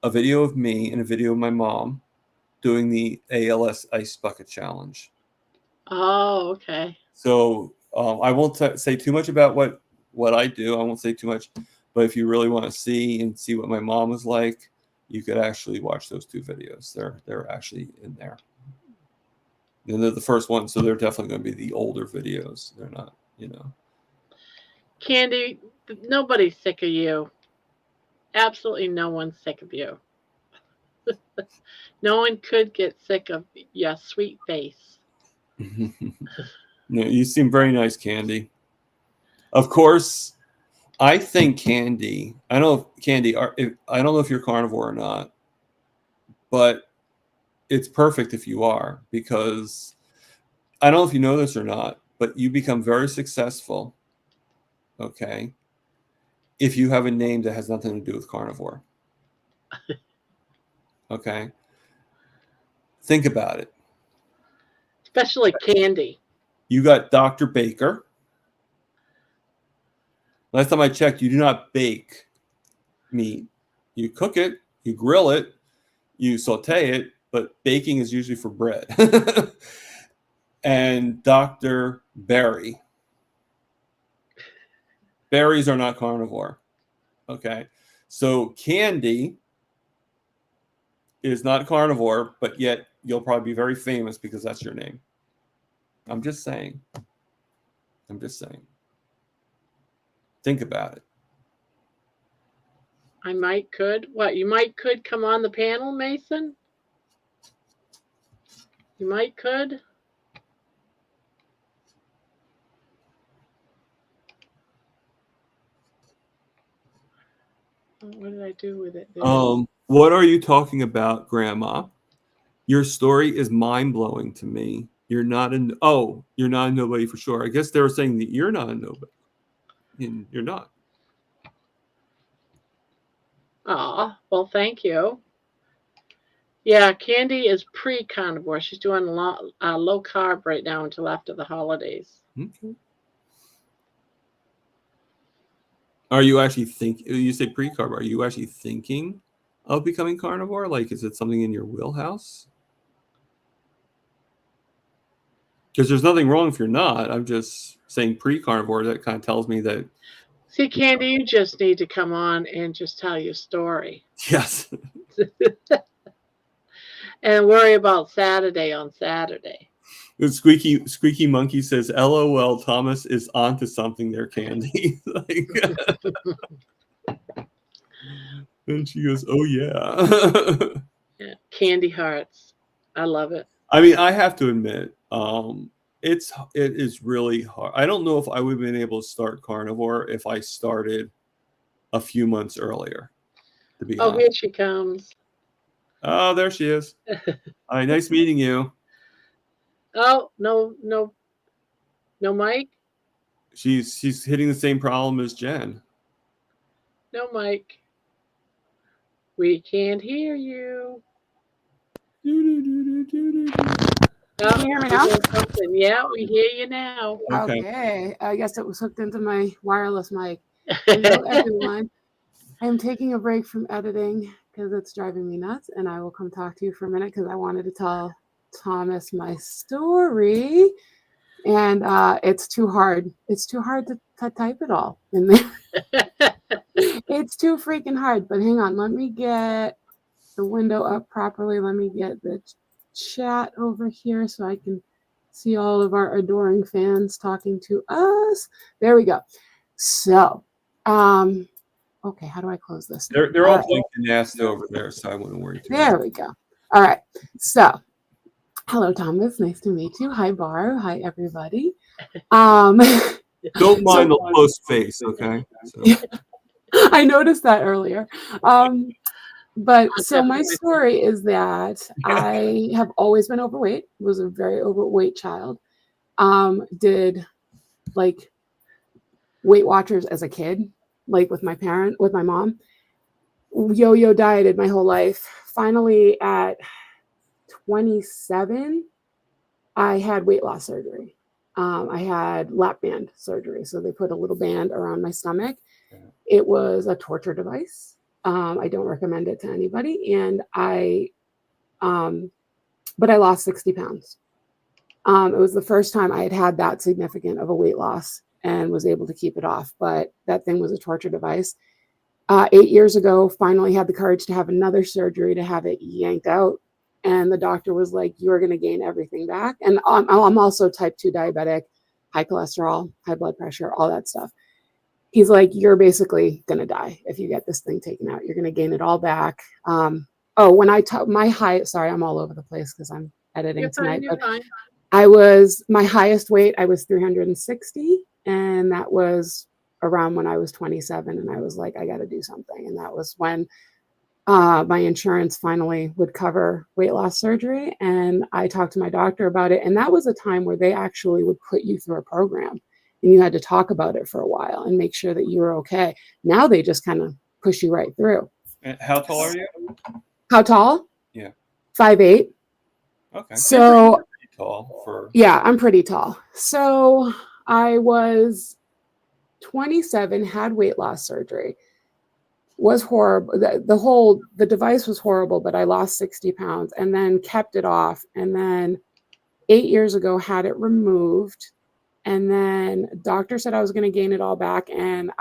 video of me and a video of my mom doing the ALS Ice Bucket Challenge. Oh, okay. So I won't say too much about what I do. I won't say too much, But if you really want to see what my mom was like, you could actually watch those 2 videos. They're actually in there. And they're the first ones, so they're definitely going to be the older videos. They're not, Candy, nobody's sick of you. Absolutely no one's sick of you. No one could get sick of your sweet face. No, you seem very nice, Candy. Of course, I think Candy. I don't know if Candy. I don't know if you're carnivore or not, but it's perfect if you are, because I don't know if you know this or not, but you become very successful, okay, if you have a name that has nothing to do with carnivore. Okay? Think about it. Especially Candy. You got Dr. Baker. Last time I checked, you do not bake meat. You cook it, you grill it, you saute it, but baking is usually for bread. And Dr. Berry. Berries are not carnivore. Okay. So Candy is not carnivore, but yet you'll probably be very famous because that's your name. I'm just saying. Think about it. I might could. What, you might could come on the panel, Mason? You might could. What did I do with it? What are you talking about, Grandma? Your story is mind-blowing to me. You're not a nobody for sure. I guess they were saying that you're not a nobody. And you're not. Aw, well, thank you. Yeah, Candy is pre-carnivore. She's doing low carb right now until after the holidays. Okay. Are you actually you say pre-carb, are you actually thinking of becoming carnivore? Like, is it something in your wheelhouse? Because there's nothing wrong if you're not. I'm just saying pre-carnivore. That kind of tells me that. See, Candy, you just need to come on and just tell your story. Yes. And worry about Saturday on Saturday. The squeaky monkey says, "LOL, Thomas is onto something there, Candy." And she goes, "Oh yeah." Yeah, Candy hearts. I love it. I mean, I have to admit, it is really hard. I don't know if I would have been able to start carnivore if I started a few months earlier. To be honest. Here she comes. Oh, there she is. Hi, nice meeting you. Oh, no, Mike. She's hitting the same problem as Jen. No, Mike. We can't hear you. Can you hear me now? Yeah, we hear you now. Okay. I guess it was hooked into my wireless mic. Hello, everyone. I'm taking a break from editing because it's driving me nuts, and I will come talk to you for a minute because I wanted to tell Thomas my story, and it's too hard. It's too hard to type it all in there. It's too freaking hard. But hang on, let me get the window up properly. Let me get the chat over here so I can see all of our adoring fans talking to us. There we go. So, okay, how do I close this? They're all playing nasty over there, so I wouldn't worry too much. There we go. All right. So, hello, Thomas. Nice to meet you. Hi, Barb. Hi, everybody. Don't mind the close face, okay? So. I noticed that earlier. But so my story is that I have always been overweight, was a very overweight child. Did like Weight Watchers as a kid, like with my mom. Yo-yo dieted my whole life. Finally at 27, I had weight loss surgery. I had lap band surgery. So they put a little band around my stomach. It was a torture device. I don't recommend it to anybody. And but I lost 60 pounds. It was the first time I had that significant of a weight loss and was able to keep it off. But that thing was a torture device. 8 years ago, finally had the courage to have another surgery to have it yanked out. And the doctor was like, you're going to gain everything back. And I'm also type 2 diabetic, high cholesterol, high blood pressure, all that stuff. He's like, you're basically going to die if you get this thing taken out. You're going to gain it all back. When I talk, my high, sorry, I'm all over the place because I'm editing You're tonight. fine, you're fine. My highest weight, I was 360. And that was around when I was 27. And I was like, I got to do something. And that was when my insurance finally would cover weight loss surgery. And I talked to my doctor about it. And that was a time where they actually would put you through a program and you had to talk about it for a while and make sure that you were okay. Now they just kind of push you right through. And how tall are you? How tall? Yeah. 5'8". Okay. So Pretty tall for. yeah, I'm pretty tall. So I was 27, had weight loss surgery. Was horrible. The device was horrible, but I lost 60 pounds and then kept it off. And then 8 years ago had it removed. And then doctor said I was going to gain it all back. And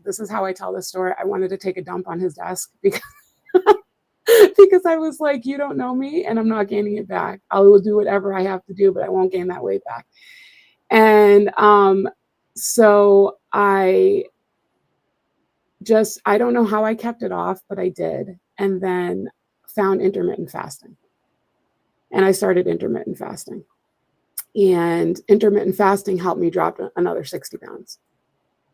this is how I tell this story. I wanted to take a dump on his desk because, because I was like, you don't know me and I'm not gaining it back. I will do whatever I have to do, but I won't gain that weight back. And so I don't know how I kept it off, but I did. And then found intermittent fasting. And I started intermittent fasting. And intermittent fasting helped me drop another 60 pounds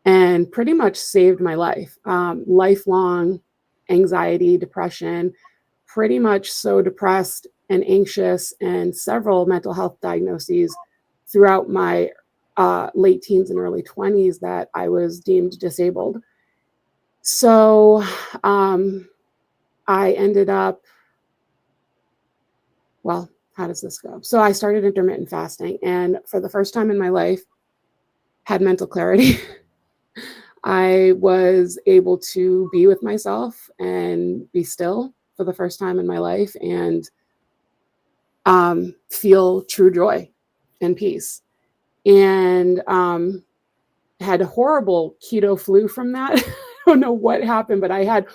and pretty much saved my life. Lifelong anxiety, depression, pretty much so depressed and anxious, and several mental health diagnoses throughout my late teens and early 20s that I was deemed disabled. So I ended up, well, how does this go? So I started intermittent fasting, and for the first time in my life, had mental clarity. I was able to be with myself and be still for the first time in my life and feel true joy and peace. And had a horrible keto flu from that. I don't know what happened, but I had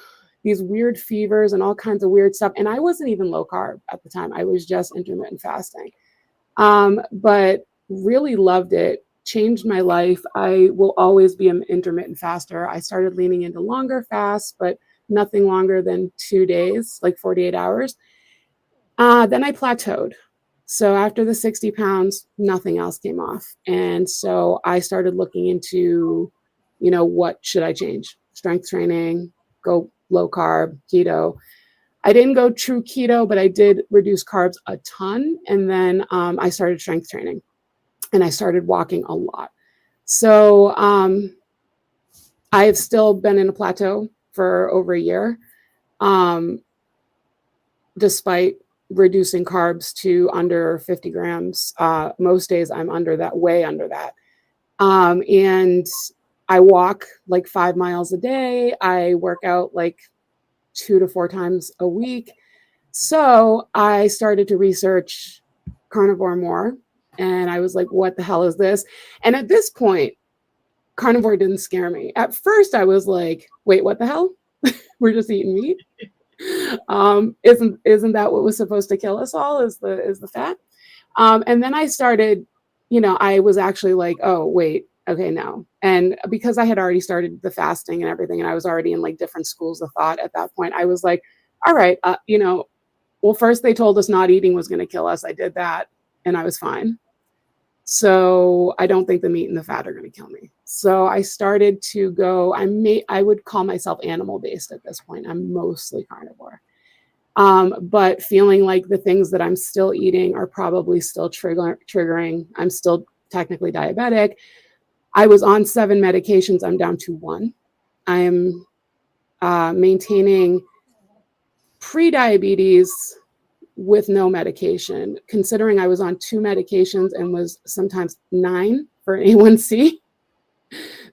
these weird fevers and all kinds of weird stuff. And I wasn't even low carb at the time. I was just intermittent fasting. But really loved it, changed my life. I will always be an intermittent faster. I started leaning into longer fasts, but nothing longer than 2 days, like 48 hours. Then I plateaued. So after the 60 pounds, nothing else came off. And so I started looking into, what should I change? Strength training, go low carb, keto. I didn't go true keto, but I did reduce carbs a ton. And then I started strength training and I started walking a lot. So I've still been in a plateau for over a year, despite reducing carbs to under 50 grams. Most days I'm under that, way under that. And I walk like 5 miles a day. I work out like 2 to 4 times a week. So I started to research carnivore more. And I was like, what the hell is this? And at this point, carnivore didn't scare me. At first I was like, wait, what the hell? We're just eating meat. Isn't that what was supposed to kill us all is the fat? And then I started, I was actually like, oh, wait, okay, no. And because I had already started the fasting and everything, and I was already in like different schools of thought at that point, I was like, all right, well, first they told us not eating was going to kill us. I did that and I was fine. So I don't think the meat and the fat are going to kill me. So I started to go, I would call myself animal based at this point. I'm mostly carnivore. But feeling like the things that I'm still eating are probably still triggering. I'm still technically diabetic. I was on 7 medications. I'm down to 1. I am maintaining pre-diabetes with no medication, considering I was on 2 medications and was sometimes 9 for A1C.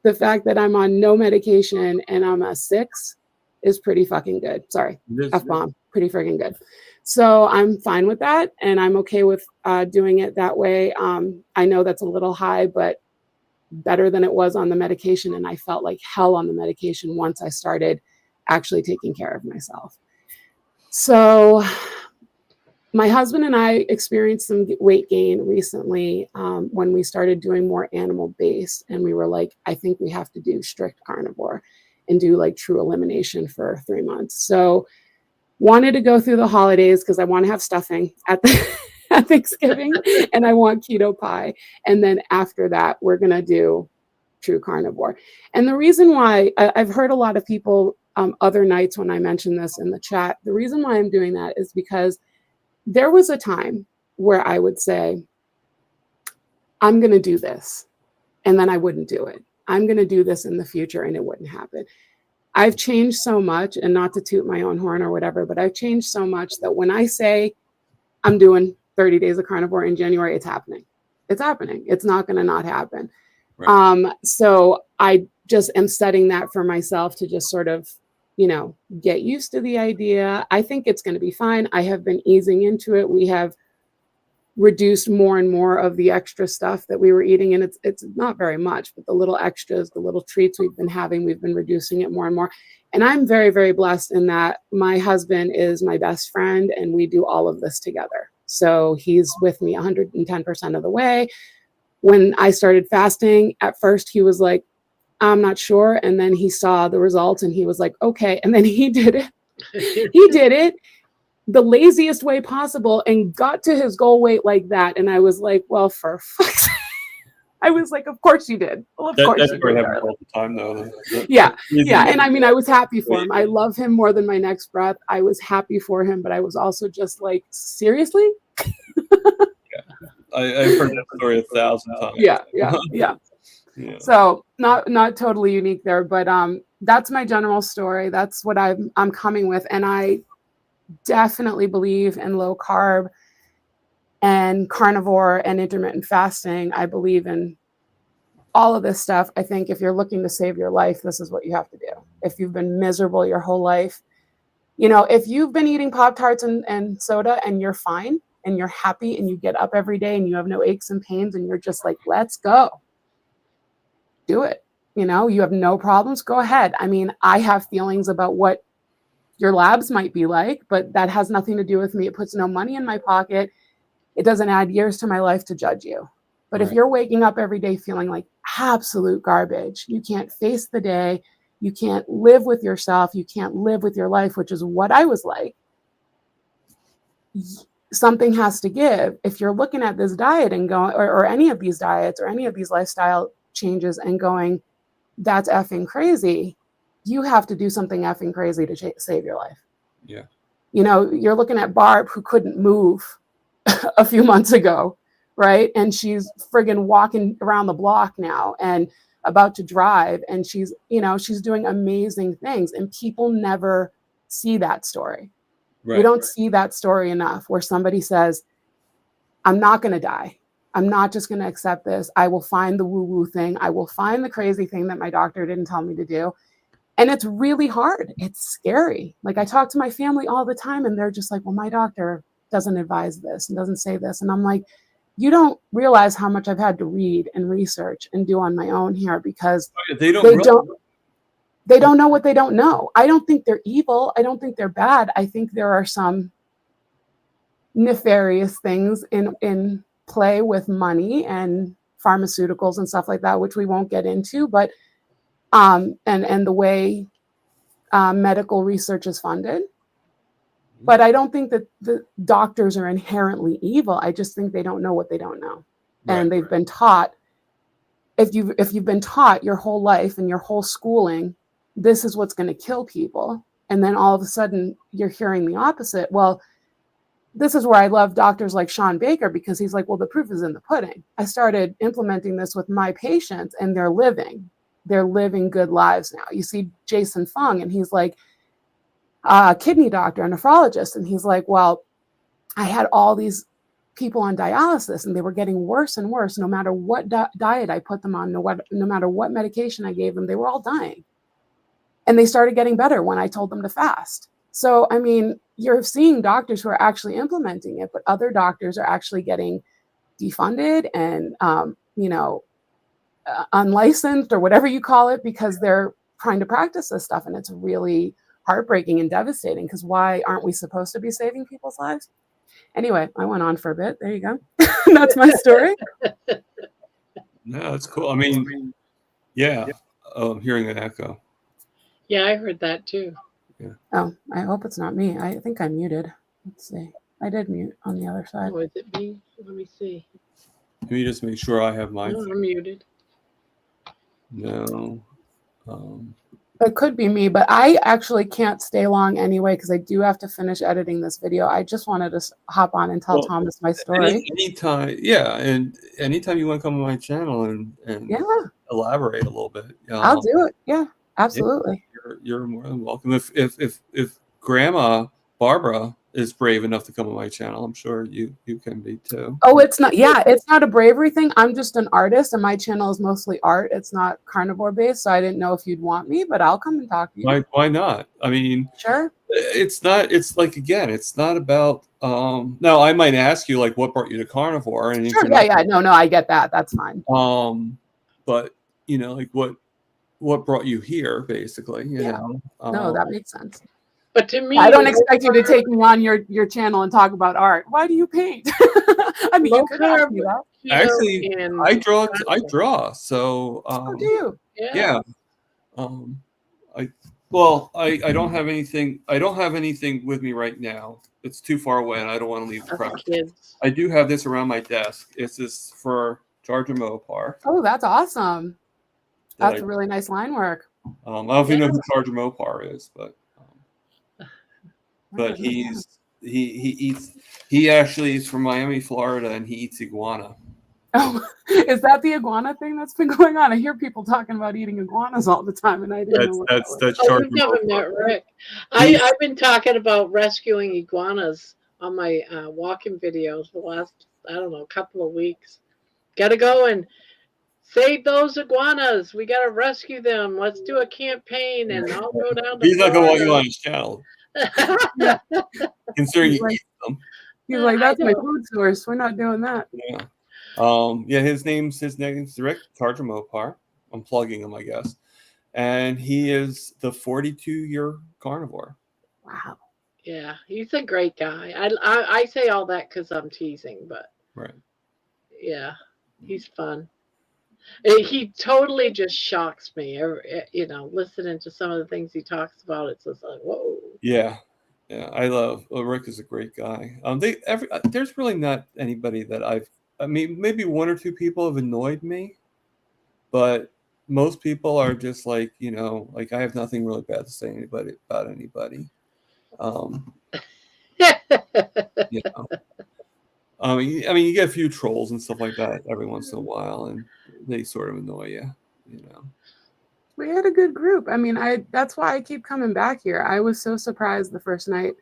The fact that I'm on no medication and I'm a 6 is pretty fucking good. Sorry, F-bomb, pretty freaking good. So I'm fine with that. And I'm okay with doing it that way. I know that's a little high, but better than it was on the medication. And I felt like hell on the medication once I started actually taking care of myself. So my husband and I experienced some weight gain recently when we started doing more animal based, and we were like, I think we have to do strict carnivore and do like true elimination for 3 months. So wanted to go through the holidays because I want to have stuffing at at Thanksgiving, and I want keto pie. And then after that, we're going to do true carnivore. And the reason why I've heard a lot of people other nights when I mentioned this in the chat, the reason why I'm doing that is because there was a time where I would say, I'm going to do this, and then I wouldn't do it. I'm going to do this in the future, and it wouldn't happen. I've changed so much, and not to toot my own horn or whatever, but I've changed so much that when I say I'm doing 30 days of carnivore in January, it's happening. It's happening. It's not going to not happen. Right. So I just am setting that for myself to just sort of, get used to the idea. I think it's going to be fine. I have been easing into it. We have reduced more and more of the extra stuff that we were eating, and it's not very much, but the little extras, the little treats we've been having, we've been reducing it more and more. And I'm very, very blessed in that my husband is my best friend, and we do all of this together. So he's with me 110% of the way. When I started fasting, at first he was like, I'm not sure. And then he saw the results and he was like, okay. And then he did it. He did it the laziest way possible and got to his goal weight like that. And I was like, well, for fuck's sake. I was like, of course you did. Well, of course that's you where did. I have all the time though. Yeah. And I mean, I was happy for him. I love him more than my next breath. I was happy for him, but I was also just like, seriously? I've heard that story 1,000 times. Yeah. So not totally unique there, but that's my general story. That's what I'm coming with. And I definitely believe in low carb and carnivore and intermittent fasting. I believe in all of this stuff. I think if you're looking to save your life, this is what you have to do. If you've been miserable your whole life, if you've been eating Pop-Tarts and soda and you're fine and you're happy and you get up every day and you have no aches and pains and you're just like, let's go. Do it. You have no problems. Go ahead. I mean, I have feelings about what your labs might be like, but that has nothing to do with me. It puts no money in my pocket. It doesn't add years to my life to judge you. But if you're waking up every day feeling like absolute garbage, you can't face the day, you can't live with yourself, you can't live with your life, which is what I was like, something has to give. If you're looking at this diet and going, or any of these diets or any of these lifestyle changes and going, that's effing crazy, you have to do something effing crazy to save your life. Yeah. You're looking at Barb, who couldn't move a few months ago, right? And she's friggin' walking around the block now and about to drive. And she's doing amazing things. And people never see that story. We don't see that story enough, where somebody says, I'm not going to die. I'm not just going to accept this. I will find the woo-woo thing. I will find the crazy thing that my doctor didn't tell me to do. And it's really hard. It's scary. Like, I talk to my family all the time and they're just like, well, my doctor doesn't advise this and doesn't say this. And I'm like, you don't realize how much I've had to read and research and do on my own here, because they don't know what they don't know. I don't think they're evil. I don't think they're bad. I think there are some nefarious things in play with money and pharmaceuticals and stuff like that, which we won't get into, but and the way medical research is funded. But I don't think that the doctors are inherently evil. I just think they don't know what they don't know. And they've been taught, if you've been taught your whole life and your whole schooling, this is what's going to kill people, and then all of a sudden you're hearing the opposite. Well, this is where I love doctors like Sean Baker, because he's like, well, the proof is in the pudding. I started implementing this with my patients and they're living good lives now. You see Jason Fung, and he's like a kidney doctor, a nephrologist. And he's like, well, I had all these people on dialysis and they were getting worse and worse. No matter what diet I put them on, no matter what medication I gave them, they were all dying. And they started getting better when I told them to fast. So, I mean, you're seeing doctors who are actually implementing it, but other doctors are actually getting defunded and, unlicensed or whatever you call it, because they're trying to practice this stuff. And it's really heartbreaking and devastating, because why aren't we supposed to be saving people's lives? Anyway, I went on for a bit. There you go. That's my story. No, it's cool. I mean, yeah, hearing an echo. Yeah, I heard that too. Oh, I hope it's not me. I think I'm muted. Let's see. I did mute on the other side. Oh, is it me? Let me see. Let me just make sure I have mine. No, I'm muted. No. It could be me, but I actually can't stay long anyway because I do have to finish editing this video. I just wanted to hop on and tell Thomas my story. Anytime, yeah, and anytime you want to come on my channel and Yeah, elaborate a little bit, I'll do it. Yeah, absolutely. You're more than welcome. If Grandma Barbara is brave enough to come on my channel, I'm sure you can be too. Oh, it's not. Yeah, it's not a bravery thing. I'm just an artist, and my channel is mostly art. It's not carnivore based, so I didn't know if you'd want me, but I'll come and talk to you. Why not? I mean, Sure. It's not. It's like, again, it's not about. Now I might ask you like, what brought you to Carnivore? And Sure. Yeah. No, I get that. That's fine. But like what brought you here, basically? You know. No, that makes sense. But to me, I don't expect you to take me on your channel and talk about art. Why do you paint? I mean, you could ask me that. Actually, I draw. So, Oh, do you? Yeah. I don't have anything. I don't have anything with me right now. It's too far away, and I don't want to leave the project. I do have this around my desk. It's this for Georgia Mopar. Oh, that's awesome. That's really nice line work. I don't know if you know who Georgia Mopar is, but he actually is from Miami, Florida, and he eats iguana. Oh, is that the iguana thing that's been going on? I hear people talking about eating iguanas all the time, and I didn't know what that's Oh, we've never met Rick. I've been talking about rescuing iguanas on my walking videos for the last, I don't know, couple of weeks. Got to go and save those iguanas. We got to rescue them. Let's do a campaign, and I'll go down to He's not going to want you Florida. on his channel. Considering you eat them. He's like, that's my food source. We're not doing that. Yeah. His name's Rick Georgia Mopar. I'm plugging him, I guess. And he is the 42-year carnivore. Wow. Yeah, he's a great guy. I say all that because I'm teasing, but right. Yeah, he's fun. He totally just shocks me. Listening to some of the things he talks about, it's just like, whoa. Yeah, I love Rick is a great guy. There's really not anybody that I mean, maybe one or two people have annoyed me, but most people are just like, like I have nothing really bad to say about anybody. I mean, you get a few trolls and stuff like that every once in a while, and they sort of annoy you. We had a good group. I mean, that's why I keep coming back here. I was so surprised the first night.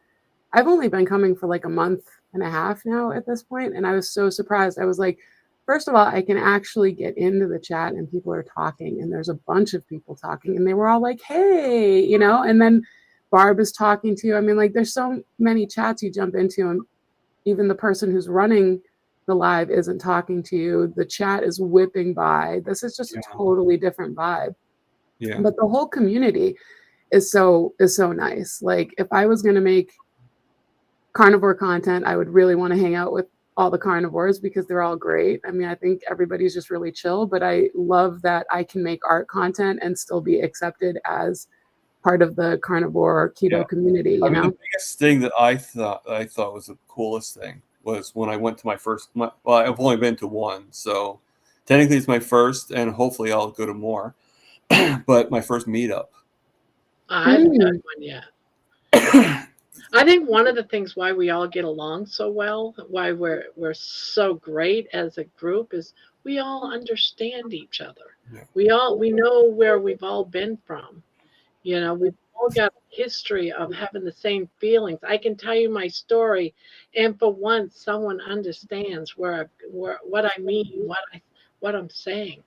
I've only been coming for like a month and a half now at this point, and I was so surprised. I was like, first of all, I can actually get into the chat and people are talking, and there's a bunch of people talking, and they were all like, hey, and then Barb is talking to you. I mean, like, there's so many chats you jump into, and even the person who's running the live isn't talking to you. The chat is whipping by. This is just a totally different vibe. Yeah. But the whole community is so nice. Like, if I was going to make carnivore content, I would really want to hang out with all the carnivores because they're all great. I mean, I think everybody's just really chill, but I love that I can make art content and still be accepted as part of the carnivore keto community. You know, the biggest thing that I thought was the coolest thing was when I went to my first. Well, I've only been to one, so technically it's my first, and hopefully I'll go to more. But my first meetup. I haven't done one yet. I think one of the things why we all get along so well, why we're so great as a group, is we all understand each other. Yeah. We know where we've all been from. We've all got a history of having the same feelings. I can tell you my story, and for once, someone understands what I mean, what I'm saying.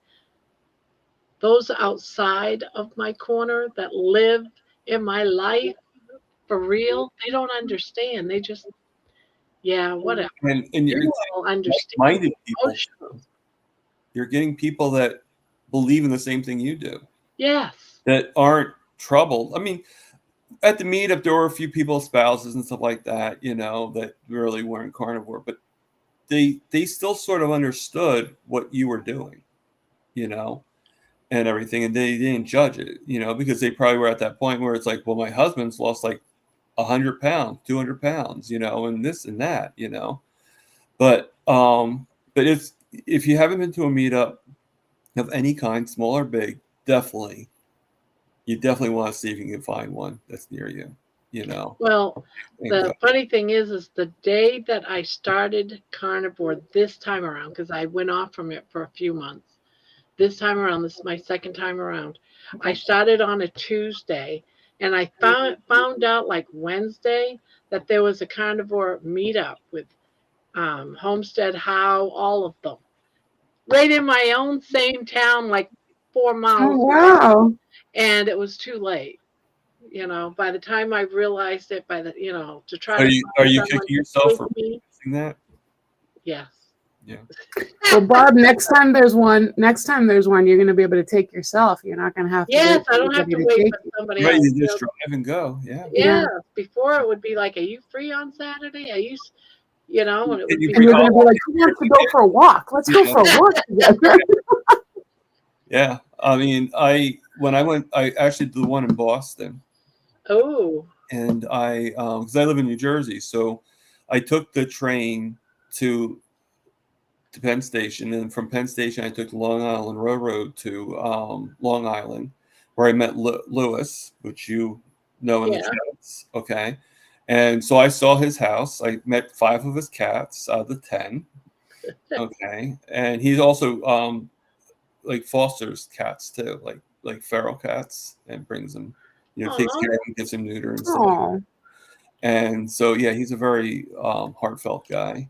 Those outside of my corner that live in my life for real, they don't understand. They just, whatever. And you're all understand. Minded people. You're getting people that believe in the same thing you do. Yes. That aren't troubled. I mean, at the meetup, there were a few people's spouses and stuff like that, you know, that really weren't carnivore, but they still sort of understood what you were doing, you know, and everything, and they didn't judge it, you know, because they probably were at that point where it's like, well, my husband's lost like 100 pounds, 200 pounds, you know, and this and that, you know, but it's, if you haven't been to a meetup of any kind, small or big, you definitely want to see if you can find one that's near you, you know. Well, And the go. funny thing is the day that I started Carnivore this time around, because I went off from it for a few months. This time around, this is my second time around. I started on a Tuesday, and I found out like Wednesday that there was a Carnivore meetup with Homestead How, all of them, right in my own same town, like 4 miles Oh, away. wow. And it was too late. You know, by the time I realized it, to try Are to you find someone kicking to yourself for take me. missing that? Yes. Yeah. Well, Barb, next time there's one, you're going to be able to take yourself. You're not going to have to Yes, wait for I don't have anybody to wait take for you. somebody Right, else. you just drive and go. Yeah. Yeah. Before it would be like, are you free on Saturday? Are you, and it would be And you're going to be like, who wants to go for a walk? Let's go for a walk together. Yeah. I mean, when I went, I actually did the one in Boston, oh, and because I live in New Jersey, so I took the train to Penn Station, and from Penn Station I took the Long Island Railroad to Long Island, where I met Lewis, which you know in the yeah. chats, okay? And so I saw his house. I met 5 of his cats out of the 10, okay? And he's also like fosters cats too, like feral cats, and brings them, you know, takes Aw. care of them, gives them neuter and stuff. Oh, And so yeah, he's a very heartfelt guy,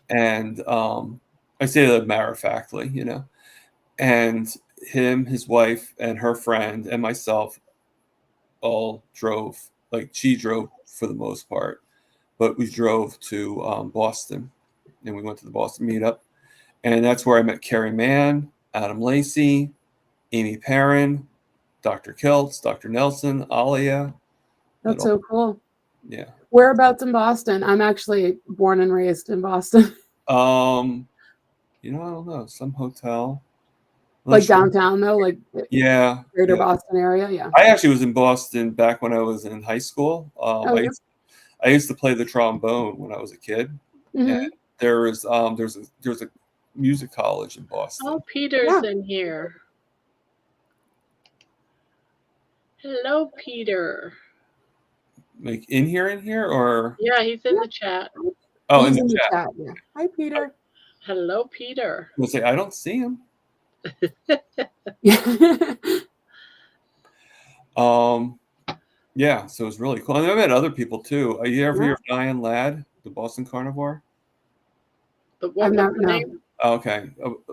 and I say that matter of factly, you know. And him, his wife, and her friend, and myself all drove. Like, she drove for the most part, but we drove to Boston, and we went to the Boston meetup, and that's where I met Carrie Mann, Adam Lacey, Amy Perrin, Dr. Kiltz, Dr. Nelson, Alia. that's so cool. Yeah. Whereabouts in Boston? I'm actually born and raised in Boston. You know, I don't know, some hotel. Like downtown, though, like Yeah. greater Yeah. Boston area. Yeah. I actually was in Boston back when I was in high school. Oh, yeah. I used to play the trombone when I was a kid, Mhm. and there's a music college in Boston. Oh, Peter's Yeah. in here. Hello, Peter. Like in here, or Yeah, he's in the chat. oh, He's in the chat. Yeah. Hi, Peter. Hello, Peter. We'll say I don't see him. Yeah, so it was really cool. And I met other people too. You ever hear of Diane Ladd, the Boston Carnivore? But what was the name? Okay,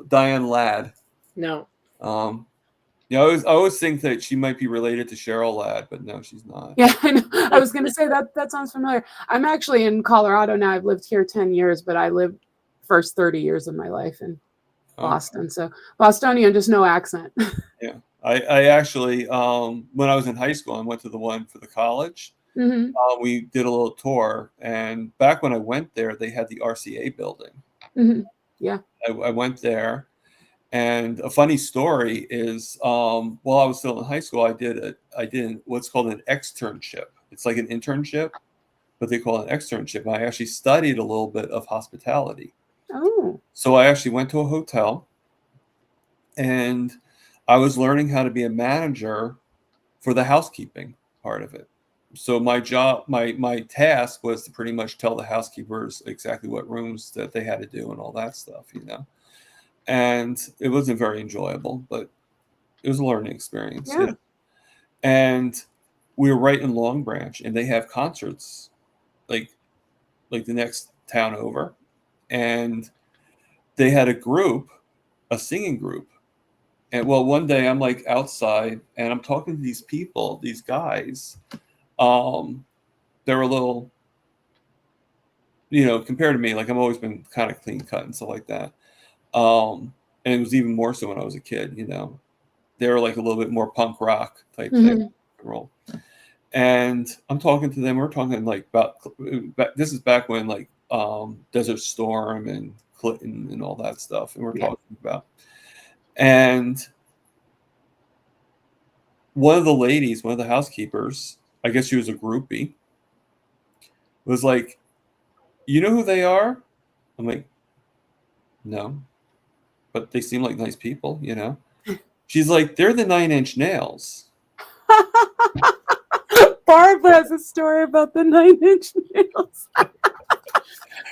Diane Ladd. No. Yeah, I always think that she might be related to Cheryl Ladd, but no, she's not. Yeah, I know. I was going to say that sounds familiar. I'm actually in Colorado now. I've lived here 10 years, but I lived first 30 years of my life in Boston. So Bostonian, just no accent. Yeah. I actually, when I was in high school, I went to the one for the college. Mm-hmm. We did a little tour, and back when I went there, they had the RCA building. Mm-hmm. Yeah. I went there, and a funny story is, while I was still in high school, I did what's called an externship. It's like an internship, but they call it an externship. I actually studied a little bit of hospitality. Oh. So I actually went to a hotel, and I was learning how to be a manager for the housekeeping part of it. So my job, my task was to pretty much tell the housekeepers exactly what rooms that they had to do and all that stuff, you know. And it wasn't very enjoyable, but it was a learning experience. Yeah. You know? And we were right in Long Branch, and they have concerts like the next town over. And they had a singing group. And well, one day I'm like outside, and I'm talking to these people, these guys. They're a little, you know, compared to me, like I've always been kind of clean cut and stuff like that. And it was even more so when I was a kid, you know. They were like a little bit more punk rock type thing, roll. And I'm talking to them. We're talking like about this is back when like Desert Storm and Clinton and all that stuff, and we're talking about. And one of the ladies, one of the housekeepers, I guess she was a groupie, was like, "You know who they are?" I'm like, "No, but they seem like nice people, you know." She's like, "They're the 9 Inch Nails." Barb has a story about the 9-inch nails.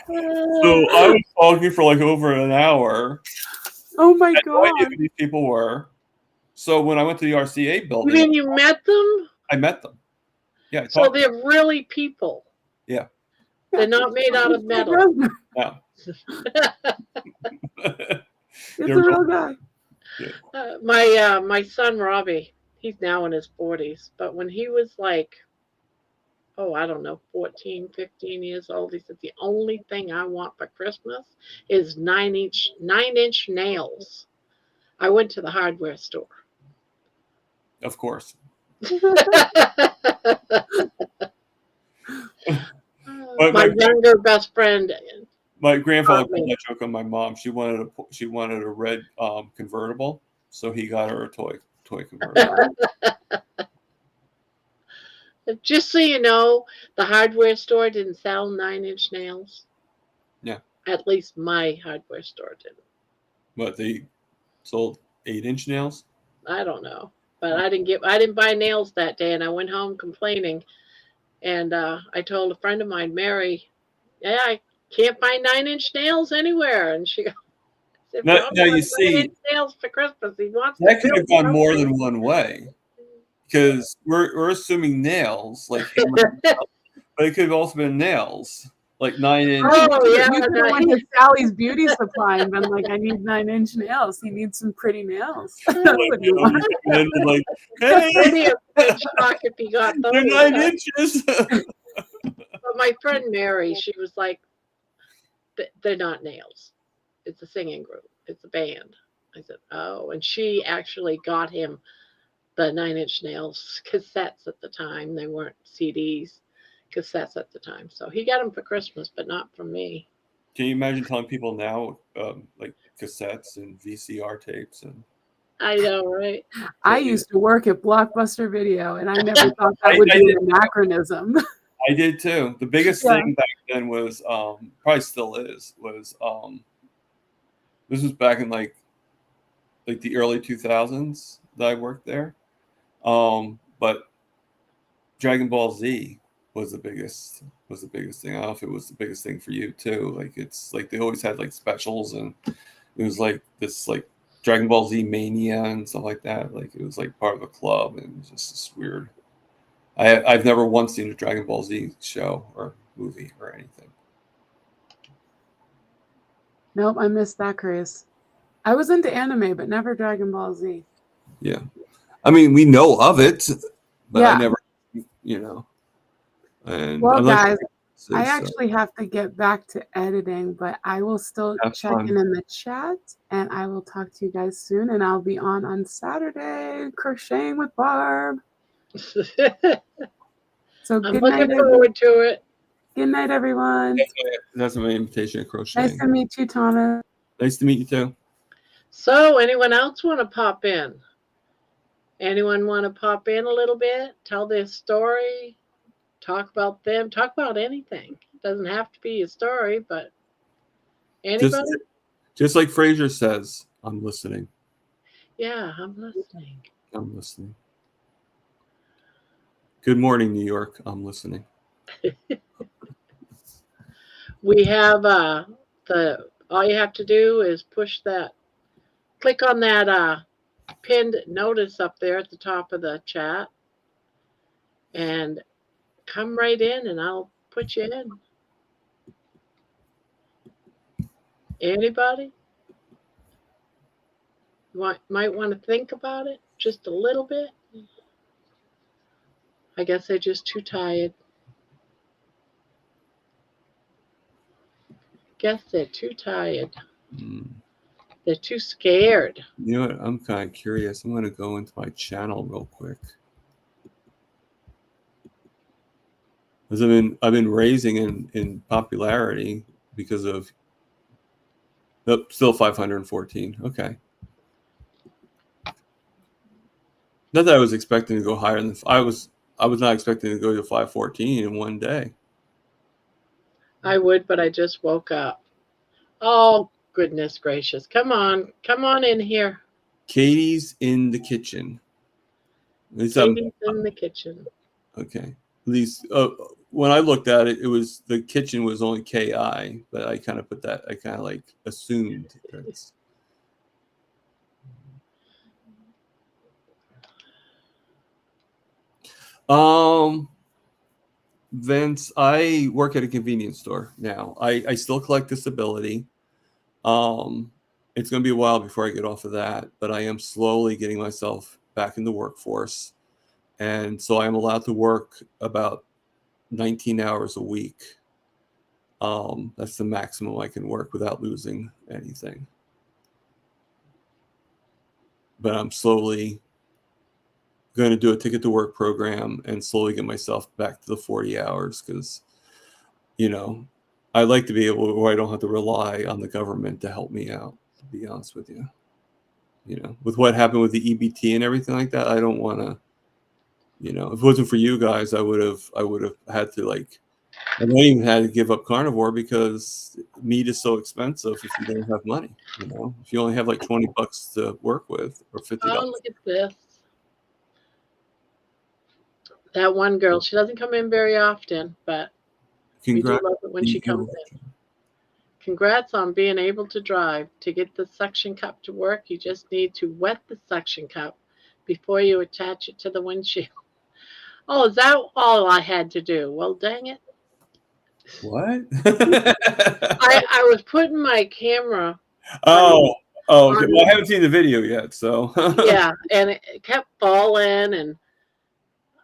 So I was talking for like over an hour. Oh my I had no idea god! who these people were. So when I went to the RCA You building, mean you met them? I met them. Yeah, I So talked to them. they're really people. Yeah. They're not made out of metal. No. It's a real guy. My son Robbie, he's now in his 40s, but when he was like, oh, I don't know, 14, 15 years old, he said the only thing I want for Christmas is 9-inch nails. I went to the hardware store. Of course. My younger best friend. My grandfather pulled that joke on my mom. She wanted a red convertible, so he got her a toy convertible. Just so you know, the hardware store didn't sell 9-inch nails. Yeah. At least my hardware store didn't. But they sold 8-inch nails? I don't know. But I didn't buy nails that day, and I went home complaining. And I told a friend of mine, Mary, yeah, I can't find 9-inch nails anywhere. And she said, Now you see, 9-inch nails for Christmas. He wants that could have gone more than one way. Because we're assuming nails, like hammer, but it could have also been nails, like 9-inch. Oh, yeah. You could have went to Sally's Beauty Supply and been like, I need 9-inch nails. He needs some pretty nails. That's what you want. And then like, hey, shock if he got those. they're 9 inches. But my friend Mary, she was like, they're not nails. It's a singing group. It's a band. I said, oh. And she actually got him the 9-inch nails cassettes at the time. They weren't CDs, cassettes at the time. So he got them for Christmas, but not from me. Can you imagine telling people now, like cassettes and VCR tapes and? I know, right? I used to work at Blockbuster Video, and I never thought that would be an anachronism. I did too. The biggest thing back then was, probably still is, was this was back in like the early 2000s that I worked there. But Dragon Ball Z was the biggest thing. I don't know if it was the biggest thing for you too. Like it's like they always had like specials, and it was like this like Dragon Ball Z mania and stuff like that. Like it was like part of a club, and it was just this weird. I've never once seen a Dragon Ball Z show or movie or anything. Nope, I missed that craze. I was into anime, but never Dragon Ball Z. Yeah. I mean, we know of it, but I never, you know. And well, guys, I actually have to get back to editing, but I will still check in the chat, and I will talk to you guys soon, and I'll be on Saturday, crocheting with Barb. So I'm looking forward to it. Good night, everyone. That's my invitation to crocheting. Nice to meet you, Thomas. Nice to meet you too. So, anyone else want to pop in? Anyone want to pop in a little bit? Tell their story? Talk about them? Talk about anything. It doesn't have to be a story, but anybody? Just like Fraser says, I'm listening. Yeah, I'm listening. I'm listening. Good morning, New York. I'm listening. We have all you have to do is click on that pinned notice up there at the top of the chat and come right in, and I'll put you in. Anybody? Might want to think about it just a little bit. I guess they're just too tired. Guess they're too tired. They're too scared. You know what? I'm kind of curious. I'm going to go into my channel real quick. Because I've been raising in popularity because of still 514. Okay. Not that I was expecting to go higher than I was not expecting to go to 514 in one day. I would, but I just woke up. Oh, goodness gracious. Come on in here. Katie's in the kitchen. At least Katie's in the kitchen. okay. At least when I looked at it, it was the kitchen was only KI, but I kind of put that. I kind of like assumed that's. Vince, I work at a convenience store now. I still collect disability. It's going to be a while before I get off of that, but I am slowly getting myself back in the workforce. And so I'm allowed to work about 19 hours a week. That's the maximum I can work without losing anything. But I'm slowly going to do a ticket to work program and slowly get myself back to the 40 hours because, you know, I like to be able where I don't have to rely on the government to help me out, to be honest with you. You know, with what happened with the EBT and everything like that, I don't want to, you know, if it wasn't for you guys, I would have had to like, I might even had to give up Carnivore because meat is so expensive if you don't have money, you know, if you only have like $20 to work with or $50. Oh, look at this. That one girl, she doesn't come in very often, but we do love it when she comes in. Congrats on being able to drive. To get the suction cup to work, you just need to wet the suction cup before you attach it to the windshield. Oh, is that all I had to do? Well, dang it. What? I was putting my camera. Oh, okay. Well, I haven't seen the video yet, so. Yeah, and it kept falling, and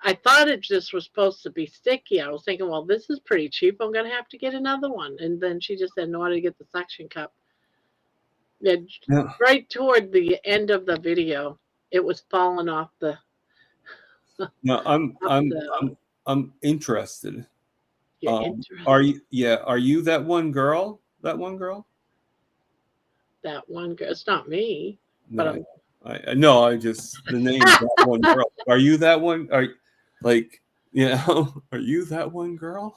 I thought it just was supposed to be sticky. I was thinking, well, this is pretty cheap. I'm going to have to get another one. And then she just said, no, I to get the suction cup. Yeah, right toward the end of the video, it was falling off the. No, I'm interested. You're interested. Are you? Yeah. Are you that one girl? That one girl? That one girl. It's not me. No, but I just the name that one girl. Are you that one? Are like, you know? Are you that one girl?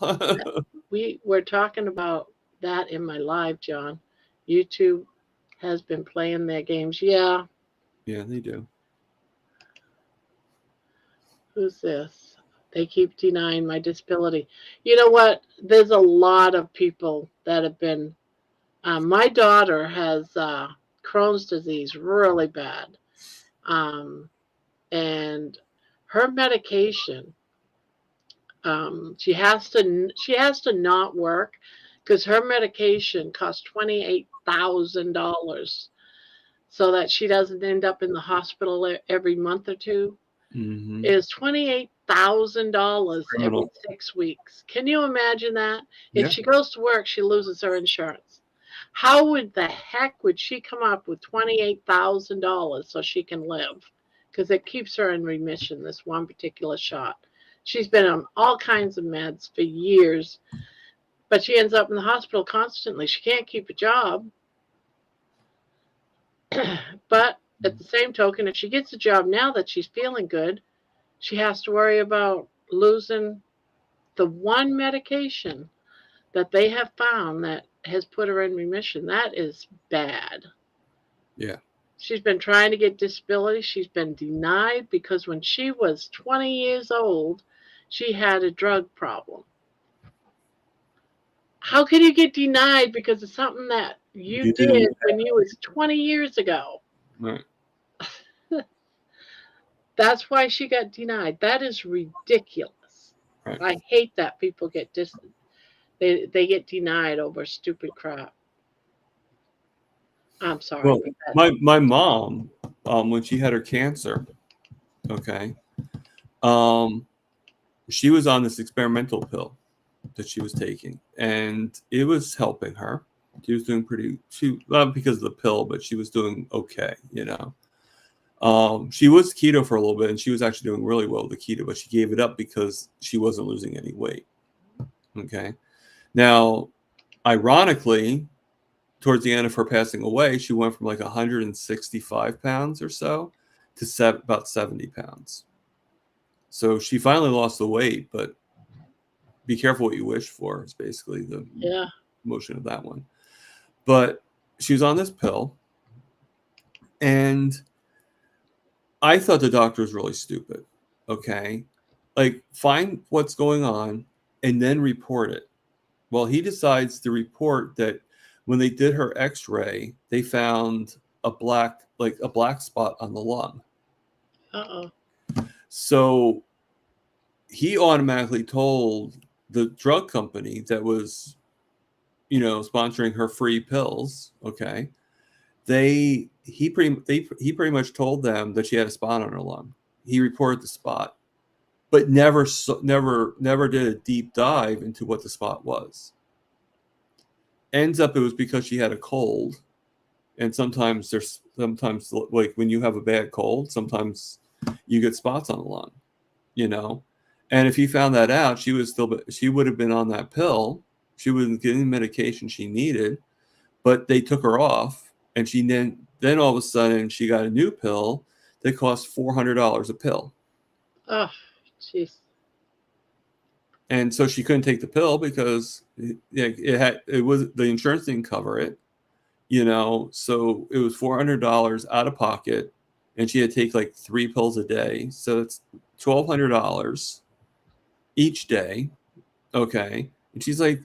We were talking about that in my live, John. YouTube has been playing their games. Yeah. Yeah, they do. Who's this? They keep denying my disability. You know what? There's a lot of people that have been. My daughter has Crohn's disease really bad. And her medication, she has to not work because her medication costs $28,000 so that she doesn't end up in the hospital every month or two. Mm-hmm. Is $28,000 every 6 weeks. Can you imagine that? If she goes to work, she loses her insurance. How would the heck would she come up with $28,000 so she can live? Because it keeps her in remission, this one particular shot. She's been on all kinds of meds for years, but she ends up in the hospital constantly. She can't keep a job. But at the same token, if she gets a job now that she's feeling good, she has to worry about losing the one medication that they have found that has put her in remission. That is bad. Yeah. She's been trying to get disability. She's been denied because when she was 20 years old, she had a drug problem. How can you get denied because of something that you did when you was 20 years ago? Right. That's why she got denied. That is ridiculous. Right. I hate that people get they get denied over stupid crap. I'm sorry. Well, my mom, when she had her cancer, okay, she was on this experimental pill that she was taking, and it was helping her. She was doing not because of the pill, but she was doing okay, you know. She was keto for a little bit, and she was actually doing really well with the keto, but she gave it up because she wasn't losing any weight. Okay. Now, ironically, towards the end of her passing away, she went from like 165 pounds or so to about 70 pounds. So she finally lost the weight, but be careful what you wish for is basically the motion of that one. But she was on this pill, and I thought the doctor was really stupid. Okay. Like, find what's going on and then report it. Well, he decides to report that when they did her x-ray, they found a black spot on the lung. Uh-oh. So he automatically told the drug company that was, sponsoring her free pills. Okay. He pretty much told them that she had a spot on her lung. He reported the spot, but never did a deep dive into what the spot was. Ends up it was because she had a cold, and sometimes like when you have a bad cold, sometimes you get spots on the lung, And if he found that out, she would have been on that pill. She wasn't getting the medication she needed, but they took her off, and she then all of a sudden she got a new pill that cost $400 a pill. Oh, jeez. And so she couldn't take the pill because the insurance didn't cover it, So it was $400 out of pocket, and she had to take like 3 pills a day. So it's $1,200 each day. Okay, and she's like,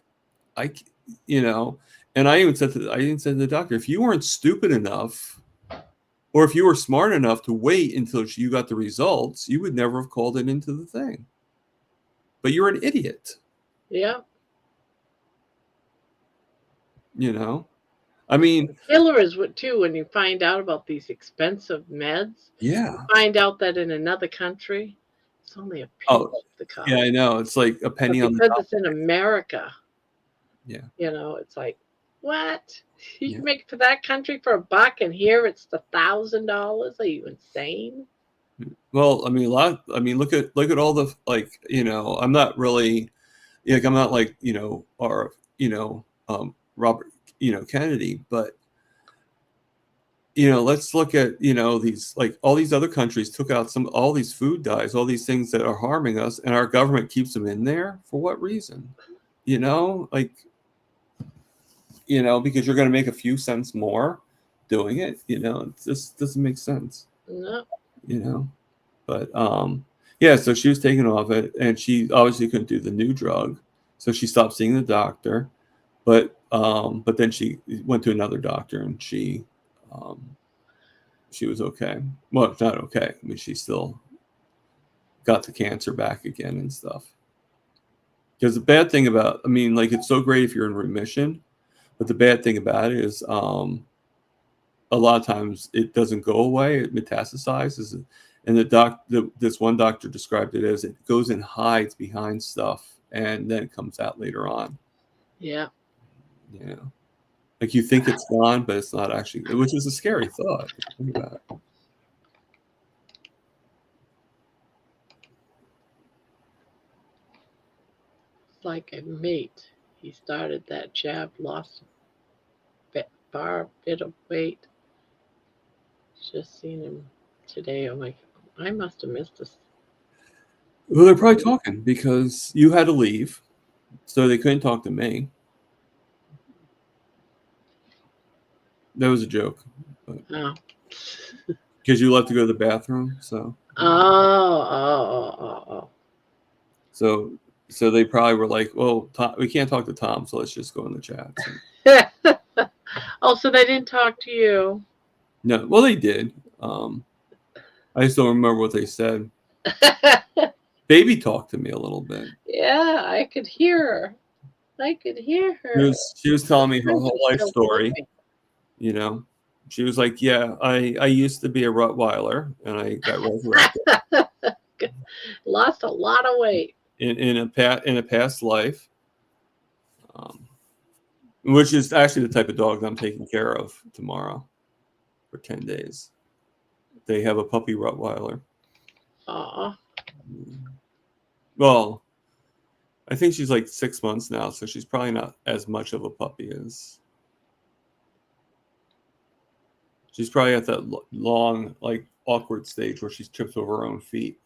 and I even said to the doctor, if you weren't stupid enough, or if you were smart enough to wait until you got the results, you would never have called it into the thing. But you're an idiot. Yeah. I mean, killer is what too when you find out about these expensive meds. Yeah. You find out that in another country, it's only a penny of the cost. Yeah, I know. It's like a penny on the because it's in America. Yeah. It's like, what? You can make it for that country for $1, and here it's $1,000. Are you insane? Well, I mean, look at all the I'm not really I'm not like Robert Kennedy, but let's look at these, like, all these other countries took out all these food dyes, all these things that are harming us, and our government keeps them in there for what reason? Because you're going to make a few cents more doing it. It just doesn't make sense. No. But so she was taken off it, and she obviously couldn't do the new drug, so she stopped seeing the doctor. But then she went to another doctor, and she was okay. Well, not okay. I mean, she still got the cancer back again and stuff. Because the bad thing about, it's so great if you're in remission, but the bad thing about it is a lot of times it doesn't go away. It metastasizes. And this one doctor described it as it goes and hides behind stuff, and then it comes out later on. Yeah. Yeah. Like, you think it's gone, but it's not actually, which is a scary thought. Think about it. Like a mate. He started that jab, lost a bit of weight. Just seen him today. I'm like, I must have missed this. Well, they're probably talking because you had to leave, so they couldn't talk to me. That was a joke. Oh. Because you left to go to the bathroom, so. Oh. So they probably were like, well, Tom, we can't talk to Tom, so let's just go in the chat. Oh, so they didn't talk to you? No, well, they did. I just don't remember what they said. Baby talked to me a little bit. Yeah, I could hear her. She was telling me her whole life story. She was like, yeah, I used to be a Rottweiler, and I got resurrected. Lost a lot of weight in a past life, which is actually the type of dog that I'm taking care of tomorrow for 10 days. They have a puppy Rottweiler. Aw. Well, I think she's like 6 months now, so she's probably not as much of a puppy as. She's probably at that long, like awkward stage where she trips over her own feet.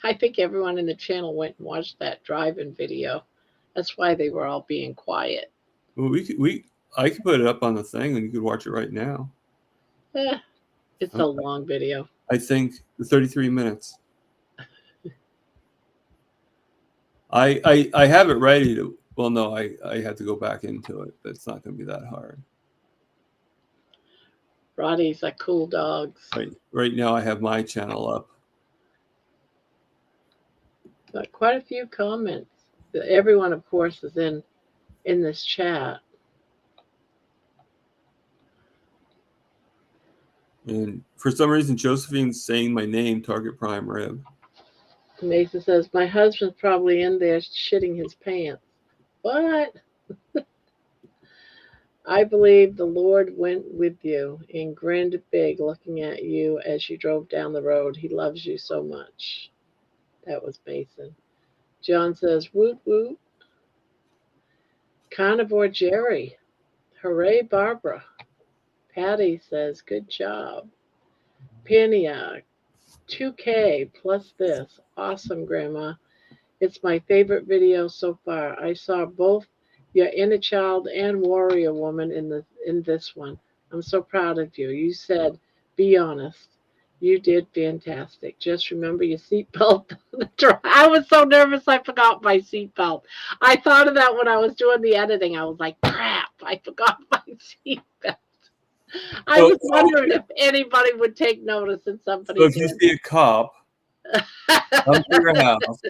I think everyone in the channel went and watched that drive-in video. That's why they were all being quiet. Well, I could put it up on the thing and you could watch it right now. It's a long video. I think 33 minutes. I have it ready to. Well, no, I had to go back into it. But it's not going to be that hard. Roddy's a cool dog. Right now, I have my channel up. Got quite a few comments. Everyone, of course, is in this chat. And for some reason, Josephine's saying my name, Target Prime Rib. Mason says, my husband's probably in there shitting his pants. What? I believe the Lord went with you and grinned big looking at you as you drove down the road. He loves you so much. That was Mason. John says, woot woot. Carnivore Jerry. Hooray, Barbara. Patty says, good job. Penny, 2K plus this. Awesome, Grandma. It's my favorite video so far. I saw both your inner child and warrior woman in this one. I'm so proud of you. You said, be honest. You did fantastic. Just remember your seatbelt. I was so nervous I forgot my seatbelt. I thought of that when I was doing the editing. I was like, crap, I forgot my seatbelt. I was wondering if anybody would take notice and somebody So if you see a cop, come to your house.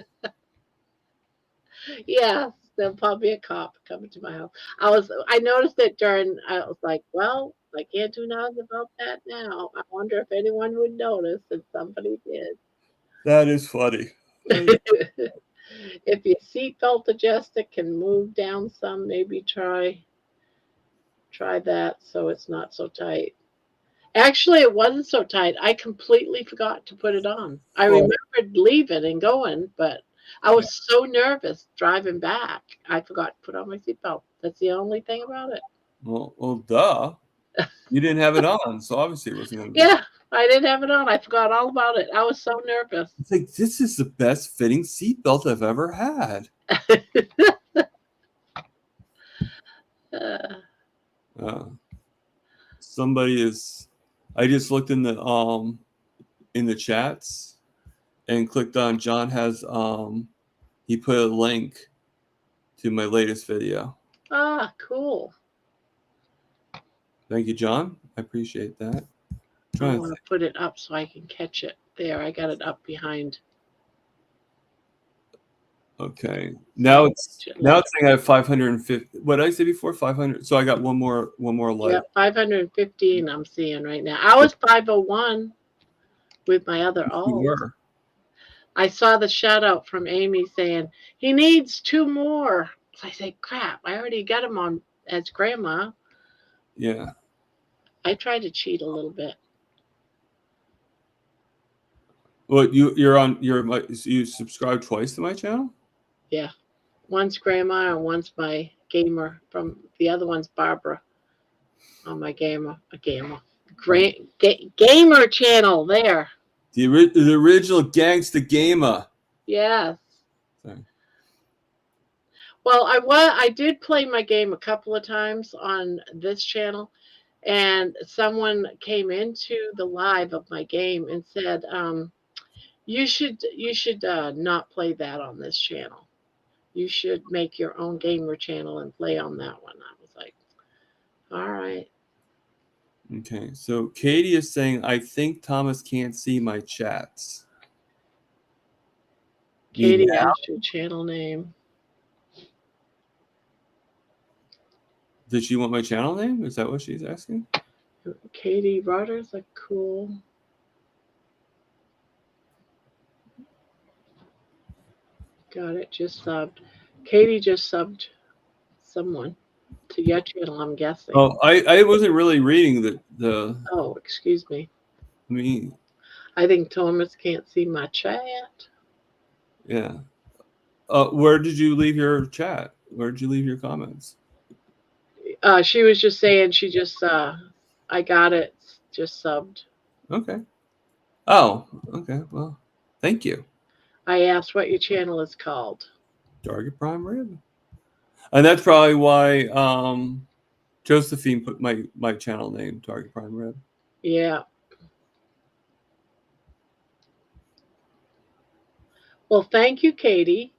Yes, there'll probably be a cop coming to my house. I noticed it during, I was like, well, I can't do nothing about that now. I wonder if anyone would notice, and somebody did. That is funny. If your seatbelt adjuster can move down some, maybe try that so it's not so tight. Actually, it wasn't so tight. I completely forgot to put it on. I remembered leaving and going, but I was so nervous driving back. I forgot to put on my seatbelt. That's the only thing about it. Well, duh. You didn't have it on, so obviously it wasn't going to be. Yeah, I didn't have it on. I forgot all about it. I was so nervous. It's like, this is the best fitting seatbelt I've ever had. Somebody is. I just looked in the chats and clicked on John has he put a link to my latest video. Ah, cool. Thank you, John. I appreciate that. I want to put it up so I can catch it. There, I got it up behind. Okay. Now it's saying I have 550. What did I say before? 500. So I got one more like. Yeah, 515 I'm seeing right now. I was 501 with my other alt. I saw the shout out from Amy saying he needs 2 more. So I say, crap, I already got him on as Grandma. Yeah. I tried to cheat a little bit. Well, you subscribe twice to my channel? Yeah. One's Grandma and one's my gamer. From the other one's Barbara on my gamer channel there. The original Gangsta Gamer. Yes. Sorry. Well, I did play my game a couple of times on this channel, and someone came into the live of my game and said, you should not play that on this channel. You should make your own gamer channel and play on that one. I was like, all right. Okay, so Katie is saying, I think Thomas can't see my chats. Katie asked your channel name. Did she want my channel name? Is that what she's asking? Katie Rogers, like cool. Got it. Just subbed. Katie just subbed someone to your channel, I'm guessing. Oh, I wasn't really reading the. Oh, excuse me. I mean, I think Thomas can't see my chat. Yeah. Where did you leave your chat? Where did you leave your comments? She was just saying she just I got it, just subbed. Okay. Oh, okay. Well, thank you. I asked what your channel is called. Target Prime Rib. And that's probably why Josephine put my channel name, Target Prime Rib. Yeah. Well, thank you, Katie.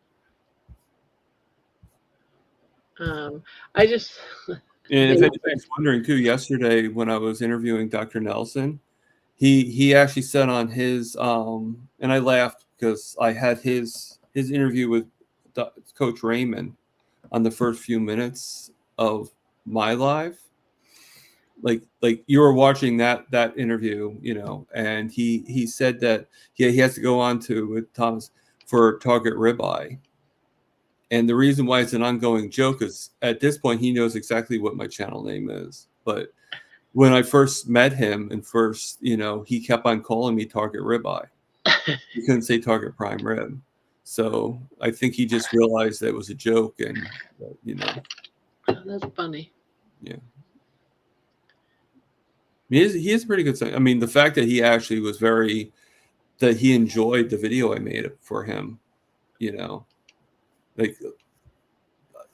I just And if anybody's wondering too, yesterday when I was interviewing Dr. Nelson, he actually said on his and I laughed because I had his interview with Coach Raymond on the first few minutes of my live. Like you were watching that interview, you know, and he said that he has to go on to with Thomas for Target Ribeye. And the reason why it's an ongoing joke is at this point he knows exactly what my channel name is. But when I first met him and first, you know, he kept on calling me Target Ribeye. He couldn't say Target Prime Rib. So I think he just realized that it was a joke, and you know. That's funny. Yeah. He is pretty good. I mean, the fact that he actually was that he enjoyed the video I made for him, you know, like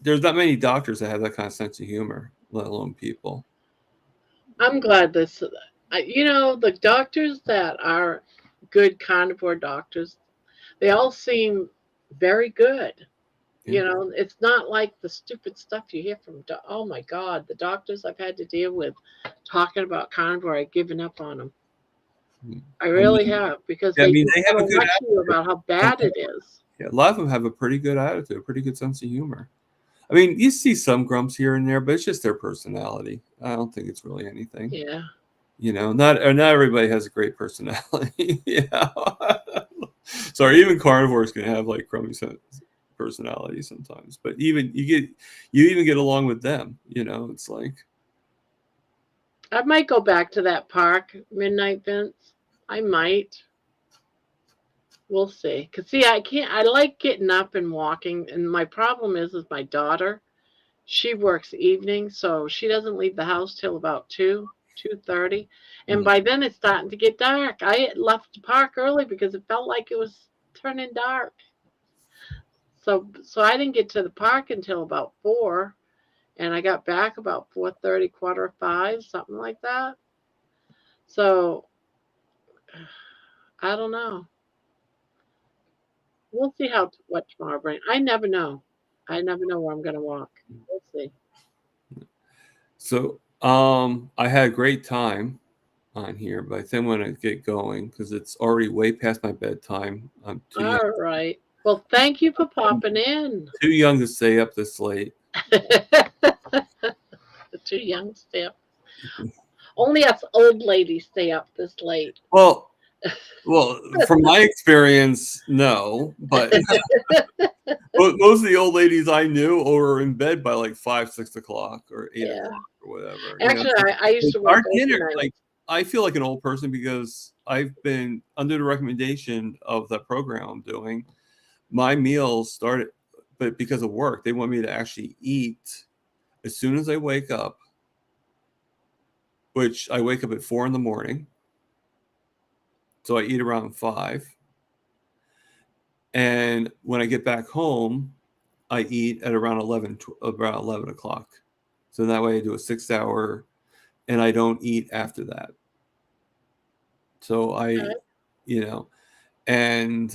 there's not many doctors that have that kind of sense of humor, let alone people. I'm glad this, you know, the doctors that are good carnivore doctors, they all seem very good. Yeah. You know, it's not like the stupid stuff you hear from, oh my God, the doctors I've had to deal with talking about carnivore, I've given up on them. I really have, because Yeah, I they mean, just they have a don't good lecture you attitude. about how bad it is. Yeah, a lot of them have a pretty good attitude, a pretty good sense of humor. I mean, you see some grumps here and there, but it's just their personality. I don't think it's really anything. Yeah. You know, not everybody has a great personality. Yeah. Sorry, even carnivores can have like crummy personality sometimes. But even you even get along with them. You know, it's like I might go back to that park, Midnight Vince. I might. We'll see. Cause see, I like getting up and walking, and my problem is my daughter. She works evenings, so she doesn't leave the house till about 2:30, and by then it's starting to get dark. I had left the park early because it felt like it was turning dark. So I didn't get to the park until about 4, and I got back about 4:30, 4:45, something like that. So I don't know. We'll see what tomorrow brings. I never know. I never know where I'm gonna walk. We'll see. so. I had a great time on here, but I think I'm gonna get going because it's already way past my bedtime. I'm too young. All right. Well, thank you for popping in. Too young to stay up this late. Too young to stay up. Only us old ladies stay up this late. Well, from my experience, no, but most of the old ladies I knew were in bed by like 5, 6 o'clock or 8 o'clock or whatever. Actually, I used to work our dinner, overnight. like I feel like an old person because I've been under the recommendation of the program I'm doing. My meals started, but because of work, they want me to actually eat as soon as I wake up, which I wake up at 4 in the morning. So I eat around 5. And when I get back home, I eat at around 11 o'clock. So that way I do a 6-hour and I don't eat after that. So you know, and,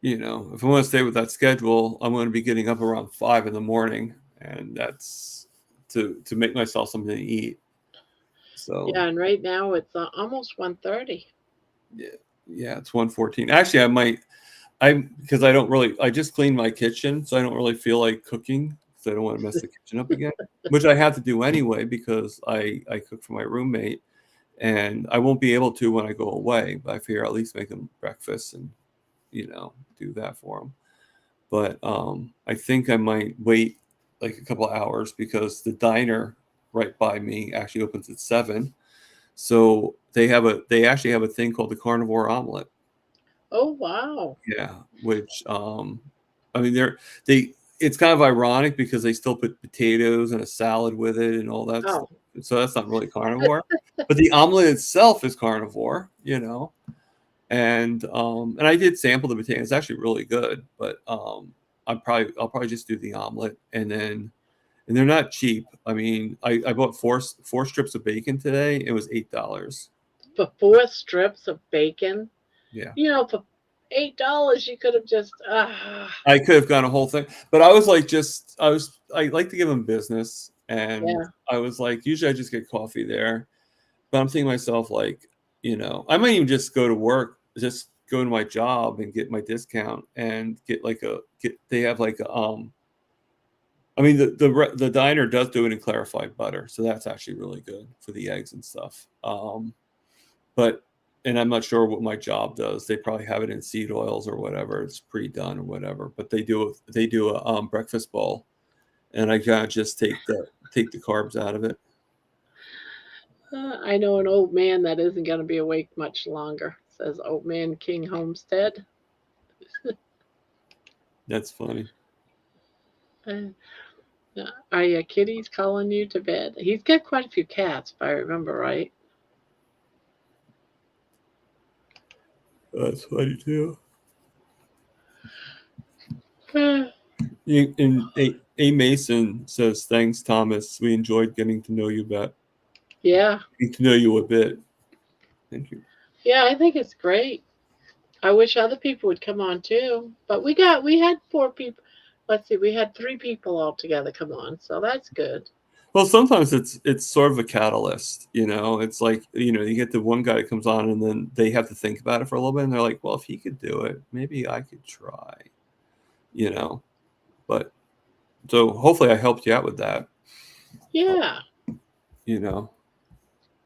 you know, if I want to stay with that schedule, I'm going to be getting up around 5 in the morning, and that's to make myself something to eat. So yeah, and right now it's almost 1:30. Yeah, it's 1:14. Actually, because I just cleaned my kitchen, so I don't really feel like cooking because I don't want to mess the kitchen up again, which I have to do anyway because I cook for my roommate, and I won't be able to when I go away. But I figure I'll at least make them breakfast and, you know, do that for them. But I think I might wait like a couple of hours because the diner right by me actually opens at 7. So they actually have a thing called the Carnivore omelet. Oh, wow. Yeah, which I mean it's kind of ironic because they still put potatoes and a salad with it and all that Oh, stuff. So that's not really carnivore. But the omelet itself is carnivore, you know. And I did sample the potato. It's actually really good, but I'll probably just do the omelet and they're not cheap. I mean, I bought four strips of bacon today. It was $8. for 4 strips of bacon. Yeah. You know, for $8, you could have just, I could have gone a whole thing, but I was like, I like to give them business. And yeah. I was like, usually I just get coffee there, but I'm thinking to myself, like, you know, I might even just go to work, just go to my job and get my discount and get they have like, I mean, the diner does do it in clarified butter. So that's actually really good for the eggs and stuff. But and I'm not sure what my job does. They probably have it in seed oils or whatever. It's pre-done or whatever. But they do a breakfast bowl, and I gotta just take the carbs out of it. I know an old man that isn't going to be awake much longer, says Old Man King Homestead. That's funny. Uh, are your kitties calling you to bed? He's got quite a few cats, if I remember right. That's funny too. Uh, And A. Mason says, "Thanks, Thomas. We enjoyed getting to know you yeah. getting to know you a bit." Thank you. Yeah, I think it's great. I wish other people would come on too. But we had 4 people. Let's see, we had 3 people all together come on, so that's good. Well, sometimes it's sort of a catalyst, you know. It's like, you know, you get the one guy that comes on and then they have to think about it for a little bit and they're like, well, if he could do it, maybe I could try, you know. But so hopefully I helped you out with that, Yeah, you know.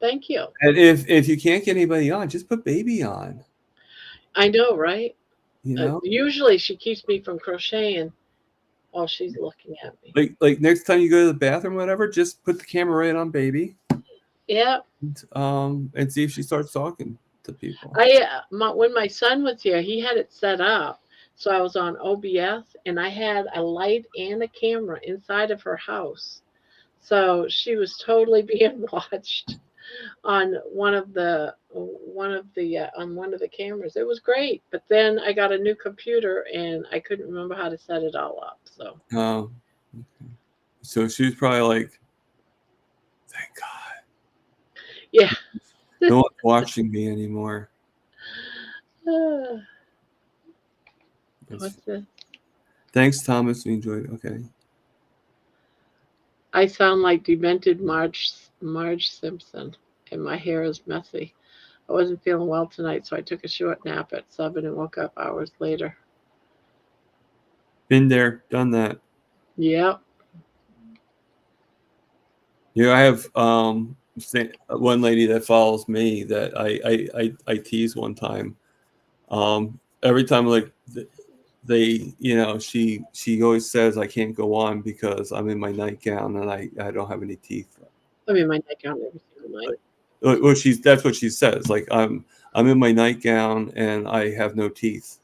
thank you. And if you can't get anybody on, just put Baby on, I know, right? you know. Usually she keeps me from crocheting while she's looking at me. Like next time you go to the bathroom, or whatever, just put the camera right on Baby, Yeah. and see if she starts talking to people. When my son was here, he had it set up so I was on OBS and I had a light and a camera inside of her house. So she was totally being watched on one of the cameras. It was great, but then I got a new computer and I couldn't remember how to set it all up. So Okay. So she was probably like, thank God. yeah. No one's watching me anymore. What's this? Thanks, Thomas. We enjoyed it. Okay. I sound like demented Marge Simpson, and my hair is messy. I wasn't feeling well tonight, so I took a short nap at 7 and woke up hours later. Been there, done that. Yep. You know, I have one lady that follows me that I tease one time. Every time, like they, you know, she always says I can't go on because I'm in my nightgown and I don't have any teeth. I mean, my nightgown every single night. Well, that's what she says. Like I'm in my nightgown and I have no teeth.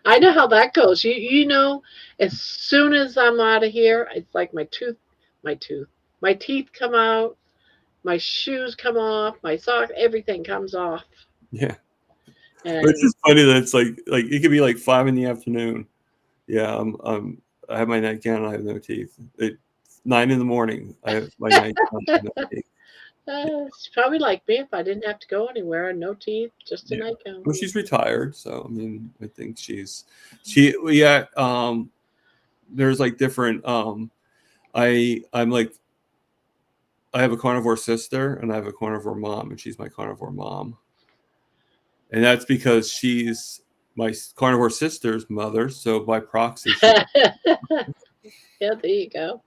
I know how that goes. You know, as soon as I'm out of here, it's like my teeth come out, my shoes come off, my socks, everything comes off. Yeah. And Which is funny that it's like it could be like 5 p.m. Yeah, I have my nightgown and I have no teeth. It's 9 a.m. I have my nightgown and no teeth. it's probably like me if I didn't have to go anywhere and no teeth, just a nightgown. Well, she's retired, so I mean, I think there's like different. I'm like, I have a carnivore sister and I have a carnivore mom, and she's my carnivore mom, and that's because she's my carnivore sister's mother. So by proxy, Yeah, there you go.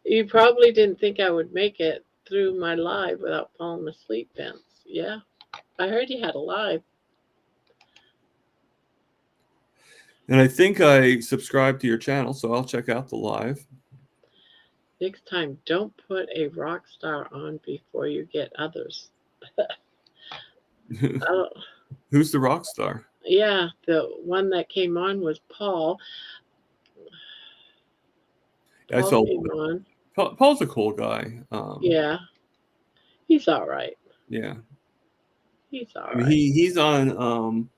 You probably didn't think I would make it through my live without falling asleep, Vince. Yeah, I heard you had a live. and I think I subscribed to your channel, so I'll check out the live. Next time, don't put a rock star on before you get others. I don't, Who's the rock star? yeah, the one that came on was Paul. I Paul saw came on. Paul's a cool guy. Yeah, he's all right. Yeah. He's all I mean, right. he's on.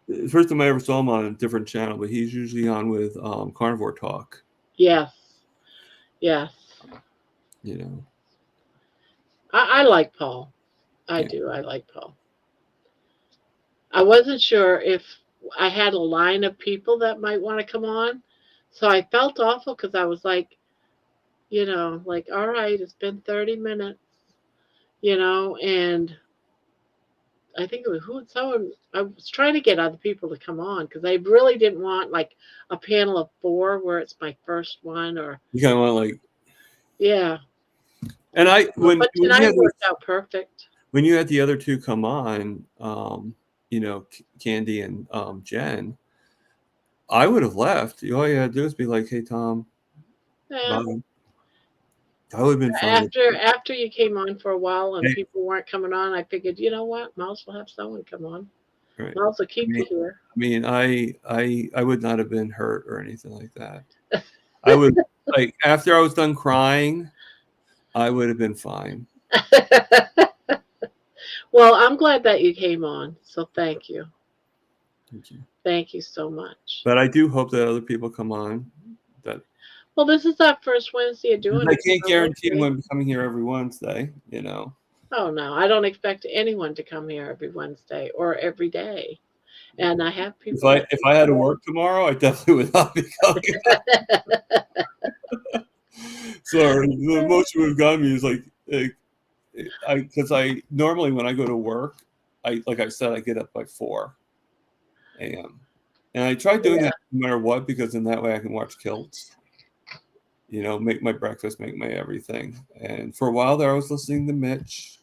The first time I ever saw him on a different channel, but he's usually on with Carnivore Talk. Yes, yes. You know. I like Paul. I Yeah. do. I like Paul. I wasn't sure if I had a line of people that might want to come on. So I felt awful because I was like, like, all right, it's been 30 minutes, and I think it was someone, I was trying to get other people to come on because I really didn't want like a panel of 4 where it's my first one or, You kind of want like. yeah. And But tonight worked out perfect. when you had the other two come on, Candy and Jen, I would have left. All you had to do is be like, "Hey, Tom, Yeah. bye." I would have been fine. After you came on for a while and people weren't coming on, I figured, you know what, might as well have someone come on. Right. Might as well keep you here. I mean, I would not have been hurt or anything like that. I would like after I was done crying, I would have been fine. Well, I'm glad that you came on, so thank you. Thank you. Thank you so much. But I do hope that other people come on. Well, this is our first Wednesday of doing it. I can't guarantee anyone coming here every Wednesday, Oh, no. I don't expect anyone to come here every Wednesday or every day. And I have people. If I had to work tomorrow, I definitely would not be coming. So the emotion would have gotten me is because I normally when I go to work, like I said, I get up by 4 a.m. And I try doing that no matter what because in that way I can watch kilts. Make my breakfast, make my everything. And for a while there, I was listening to Mitch.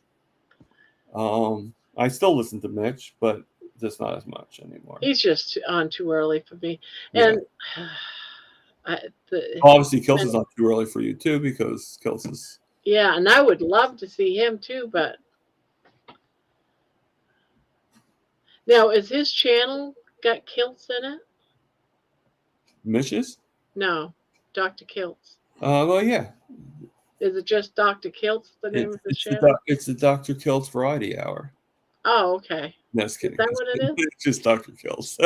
I still listen to Mitch, but just not as much anymore. He's just on too early for me. Yeah. And obviously, Kilts is on too early for you too because Kilts is. Yeah, and I would love to see him too, but now is his channel got Kilts in it? Mitch's? No, Dr. Kilts. Well, yeah. Is it just Dr. Kilts, the name of his channel? It's the Dr. Kilts Variety Hour. Oh, okay. No, just kidding. Is that what it is? It's just Dr. Kilts.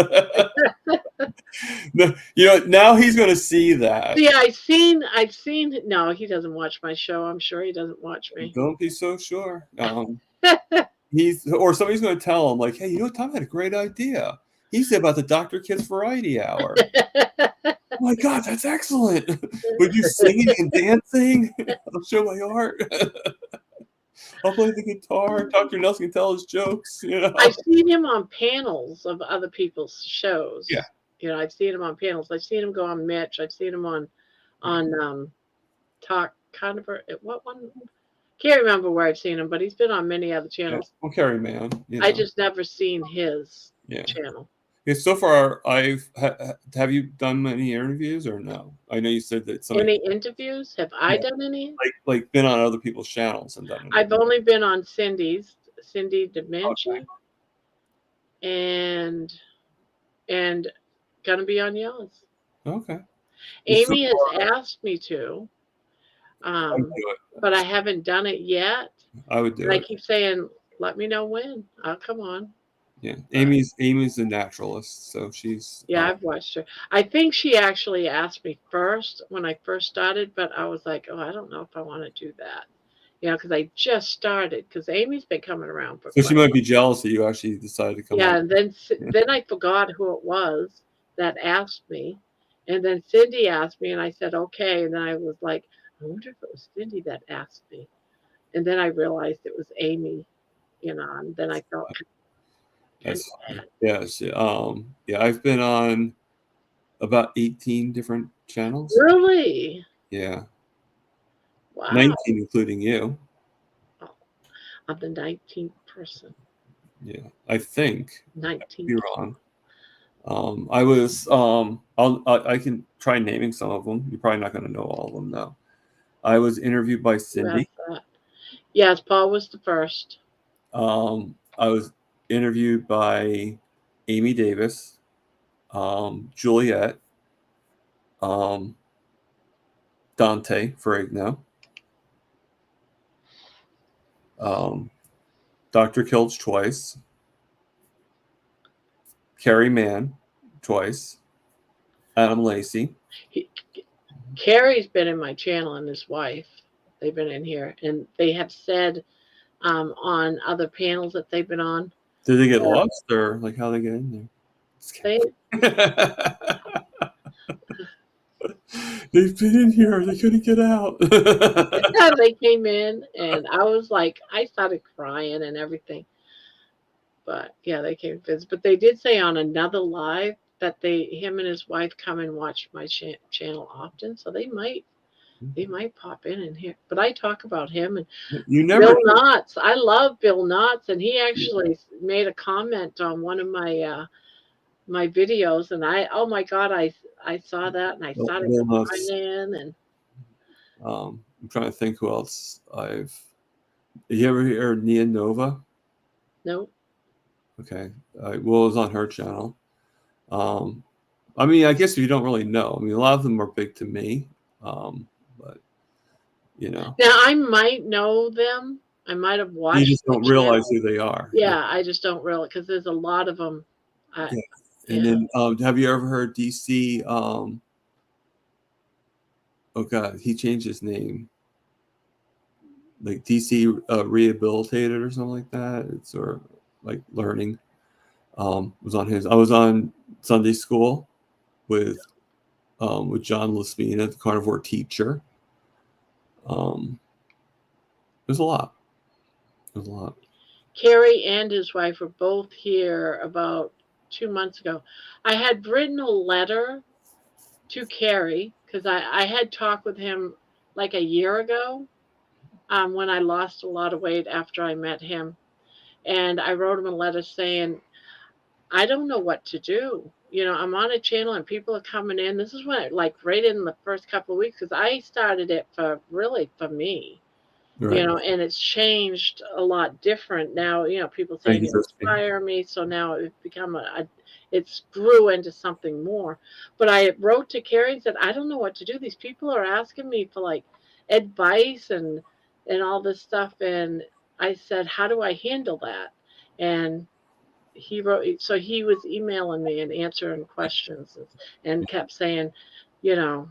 No, now he's going to see that. Yeah, I've seen. No, he doesn't watch my show. I'm sure he doesn't watch me. Don't be so sure. Or somebody's going to tell him, like, hey, Tom had a great idea. He said about the Dr. Kilts Variety Hour. Oh my God, that's excellent. Would you singing and dancing? I'll show my art. I'll play the guitar. Dr. Nelson can tell his jokes. I've seen him on panels of other people's shows. Yeah. I've seen him on panels. I've seen him go on Mitch. I've seen him on Talk Carnivore. What one? Can't remember where I've seen him, but he's been on many other channels. Yeah, well, Carrie Man. I just never seen his channel. Yeah, so far, have you done many interviews or no? I know you said that. Any interviews? Have I done any? Like been on other people's channels and done. I've only been on Cindy Dementia, okay. and gonna be on yours. Okay. Amy has asked me to, but I haven't done it yet. I would do it. I keep saying, "Let me know when. I'll come on." Yeah, Amy's a naturalist, so she's. Yeah, I've watched her. I think she actually asked me first when I first started, but I was like, "Oh, I don't know if I want to do that." Because I just started. Because Amy's been coming around for. So she might be jealous that you actually decided to come. Yeah, and then I forgot who it was that asked me, and then Cindy asked me, and I said okay, and then I was like, I wonder if it was Cindy that asked me, and then I realized it was Amy, and then I thought. Yes. Yeah, I've been on about 18 different channels. Really? Yeah. Wow. 19, including you. Oh, I'm the 19th person. Yeah, I think. 19. You're wrong. I was. I can try naming some of them. You're probably not going to know all of them though. I was interviewed by Cindy. Yes, Paul was the first. I was interviewed by Amy Davis, Juliet, Dante Ferrigno, Dr. Kilch twice, Carrie Mann twice, Adam Lacey. Carrie's been in my channel and his wife. They've been in here, and they have said on other panels that they've been on. Did they get lost, or like how they get in They there? They've been in here. They couldn't get out. they came in, and I was like, I started crying and everything. But yeah, they came visit. But they did say on another live that him and his wife come and watch my channel often, so they might pop in here. But I talk about him and You never. Bill Knotts. I love Bill Knotts, and he actually made a comment on one of my my videos, and oh my God, I saw that and I started crying. And I'm trying to think who else I've. You ever hear Nia Nova? no. Okay, well, it was on her channel. I mean, I guess you don't really know. I mean, a lot of them are big to me, but you know. Now I might know them. I might have watched. You just don't realize who they are. Yeah, I just don't realize because there's a lot of them. Yeah. And then, have you ever heard DC? Oh God, he changed his name. Like DC Rehabilitated or something like that. It's or like learning. Was on his. I was on Sunday school with John Laspina, the Carnivore teacher. There's a lot. There's a lot. Carrie and his wife were both here about 2 months ago. I had written a letter to Carrie because I had talked with him like a year ago when I lost a lot of weight after I met him. And I wrote him a letter saying, I don't know what to do. You know, I'm on a channel and people are coming in. This is when, like, right in the first couple of weeks, because I started it for me. Right. You know, and it's changed a lot different now. You know, people say you inspire me, so now it's become it's grew into something more. But I wrote to Carrie and said, I don't know what to do. These people are asking me for like advice and all this stuff, and I said, how do I handle that? And he wrote, so he was emailing me and answering questions and kept saying, you know,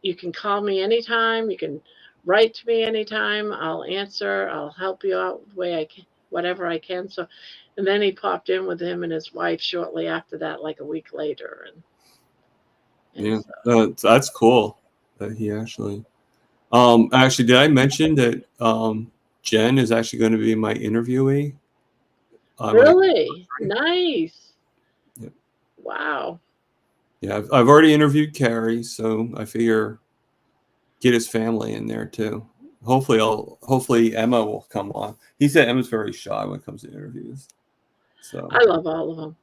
you can call me anytime. You can write to me anytime. I'll answer. I'll help you out the way I can, whatever I can. So, and then he popped in with him and his wife shortly after that, like a week later. And yeah, so. That's cool that he actually. Actually, did I mention that Jen is actually going to be my interviewee? Really? Nice. Yeah. Wow. Yeah, I've already interviewed Carrie, so I figure get his family in there too. Hopefully Emma will come on. He said Emma's very shy when it comes to interviews. So I love all of them.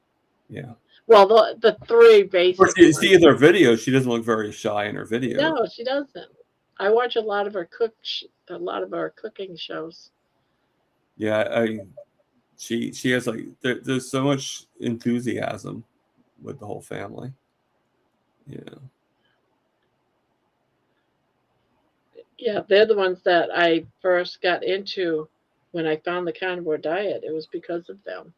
Yeah. Well, the three basic. You see in her videos, she doesn't look very shy in her videos. No, she doesn't. I watch a lot of her cooking shows. Yeah, she has like there's so much enthusiasm with the whole family. Yeah. Yeah, they're the ones that I first got into when I found the carnivore diet. It was because of them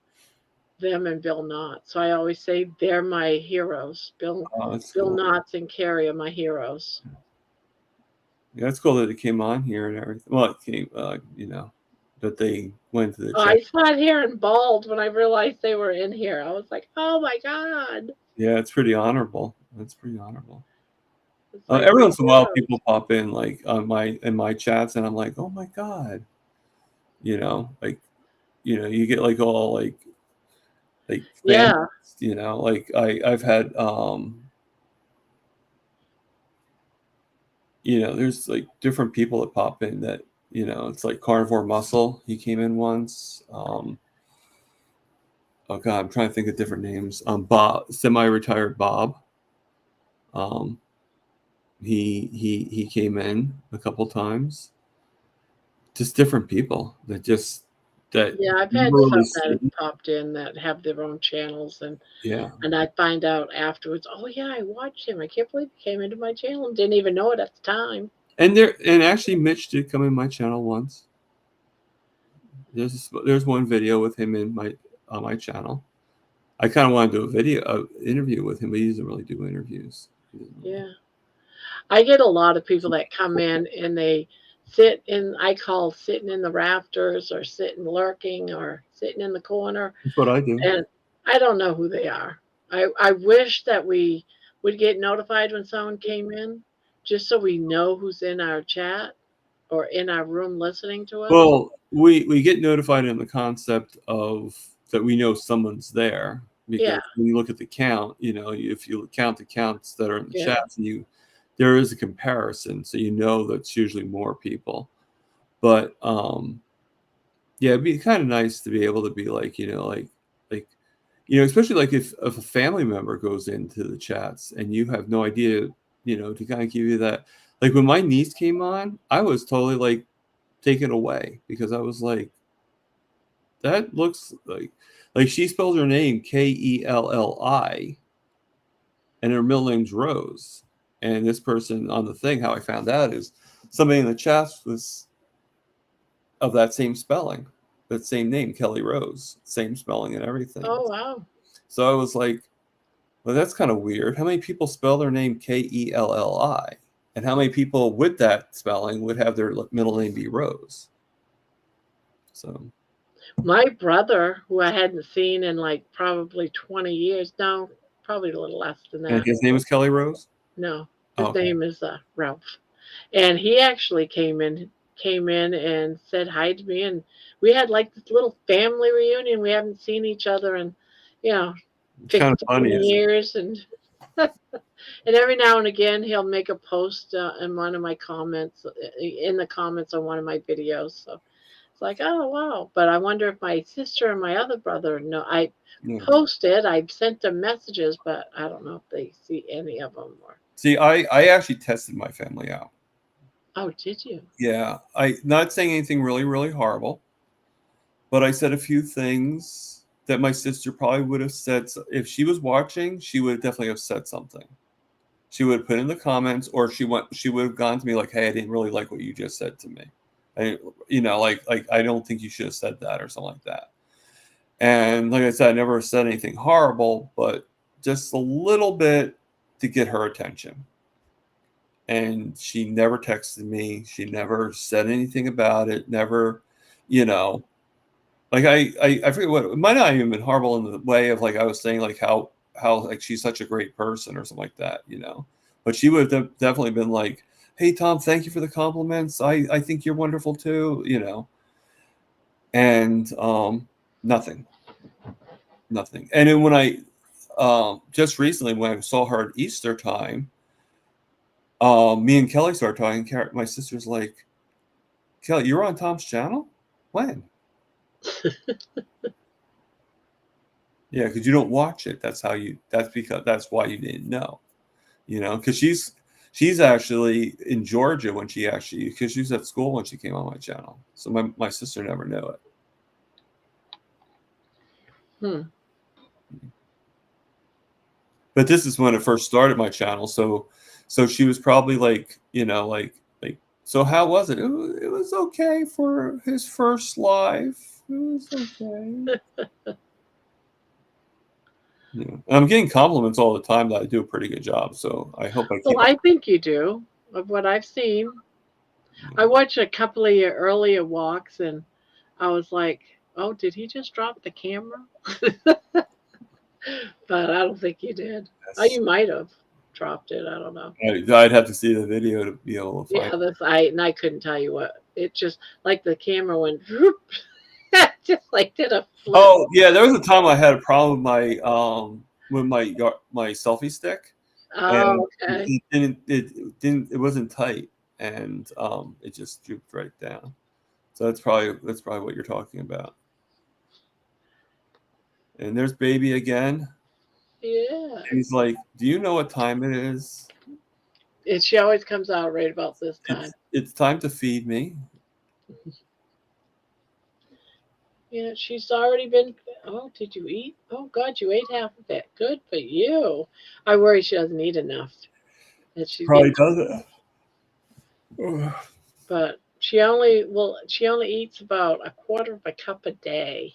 and Bill Knotts. So I always say they're my heroes. Bill cool. Knotts and Carrie are my heroes. Yeah, it's cool that it came on here and everything. Well, it came, you know, that they went to the. I sat here and bawled when I realized they were in here. I was like, oh my God. Yeah, it's pretty honorable. That's pretty honorable. Every once in a while, people pop in like in my chats, and I'm like, oh my God, you know, you get like all like yeah, you know, like I've had you know, there's like different people that pop in that, you know, it's like Carnivore Muscle. He came in once. Oh God, I'm trying to think of different names. Bob, semi-retired Bob. He came in a couple times. Just different people that just, that Yeah, I've had really some that sit. have popped in that have their own channels, Yeah. and I find out afterwards, oh yeah, I watched him. I can't believe he came into my channel and didn't even know it at the time. And actually Mitch did come in my channel once. There's one video with him in on my channel. I kind of want to do an interview with him, but he doesn't really do interviews. Yeah. I get a lot of people that come in and they sit in, I call sitting in the rafters or sitting lurking or sitting in the corner. That's what I do. And I don't know who they are. I wish that we would get notified when someone came in just so we know who's in our chat or in our room listening to us. Well, we get notified in the concept of that we know someone's there because Yeah. when you look at the count, if you count the counts that are in the Yeah. chats, there is a comparison, so you know that's usually more people. But yeah, it'd be kind of nice to be able to be like, especially like if a family member goes into the chats and you have no idea, to kind of give you that. Like when my niece came on, I was totally like taken away because I was like, that looks like she spells her name Kelli, and her middle name's Rose. And this person on the thing, how I found out is somebody in the chats was of that same spelling, that same name, Kelly Rose, same spelling and everything. Oh, wow. So I was like, well, that's kind of weird. How many people spell their name Kelli? And how many people with that spelling would have their middle name be Rose? So My brother, who I hadn't seen in like probably 20 years, no, probably a little less than and that. his name is Kelly Rose? No, his Okay. name is Ralph. And he actually came in and said hi to me, and we had like this little family reunion. We haven't seen each other in, It's kind of 15 funny. years, and and every now and again he'll make a post in one of my comments, in the comments on one of my videos. So it's like, oh wow. But I wonder if my sister and my other brother know. I posted, I've sent them messages, but I don't know if they see any of them. Or See, I actually tested my family out. oh, did you? Yeah, I not saying anything really, really horrible, but I said a few things that my sister probably would have said. If she was watching, she would definitely have said something. She would have put in the comments, or she would have gone to me like, "Hey, I didn't really like what you just said to me. Like I don't think you should have said that," or something like that. And like I said, I never said anything horrible, but just a little bit to get her attention. And she never texted me. She never said anything about it. Never, like I forget what, it might not even been horrible in the way of like I was saying like how like she's such a great person or something like that, But she would have definitely been like, "Hey Tom, thank you for the compliments. I think you're wonderful too," And nothing. And then when I just recently when I saw her at Easter time, me and Kelly started talking. My sister's like, "Kelly, you're on Tom's channel? When?" Yeah, because you don't watch it. That's why you didn't know. Because she's actually in Georgia because she was at school when she came on my channel. So my sister never knew it. But this is when it first started my channel. So she was probably like, so how was it? It was okay for his first live. It was okay. Yeah. I'm getting compliments all the time that I do a pretty good job. So I hope I keep. Well, I think you do, of what I've seen. Yeah. I watched a couple of your earlier walks, and I was like, "Oh, did he just drop the camera?" But I don't think you did. Oh, you might have dropped it. I don't know. I'd have to see the video to be able to find. Yeah, I couldn't tell you what. It just like the camera went whoop, just like did a flip. Oh yeah, there was a time I had a problem with my selfie stick. Oh, and okay. it wasn't tight, and it just drooped right down. So that's probably what you're talking about. And there's Baby again. Yeah. He's like, "Do you know what time it is?" She always comes out right about this time. It's time to feed me. Yeah, she's already been. Oh, did you eat? Oh, God, you ate half of it. Good for you. I worry she doesn't eat enough. That she's Probably getting, doesn't. but she only eats about a quarter of a cup a day.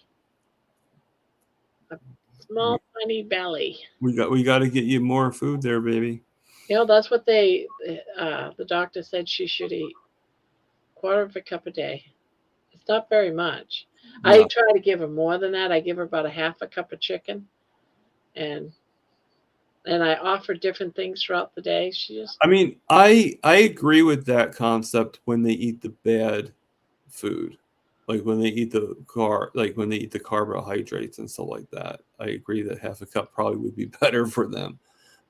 A small, tiny belly. We got to get you more food there, baby. You know, that's what the doctor said she should eat. Quarter of a cup a day. It's not very much. I No. try to give her more than that. I give her about a half a cup of chicken, and I offer different things throughout the day. She just I mean, I agree with that concept when they eat the bad food, like when they eat when they eat the carbohydrates and stuff like that. I agree that half a cup probably would be better for them.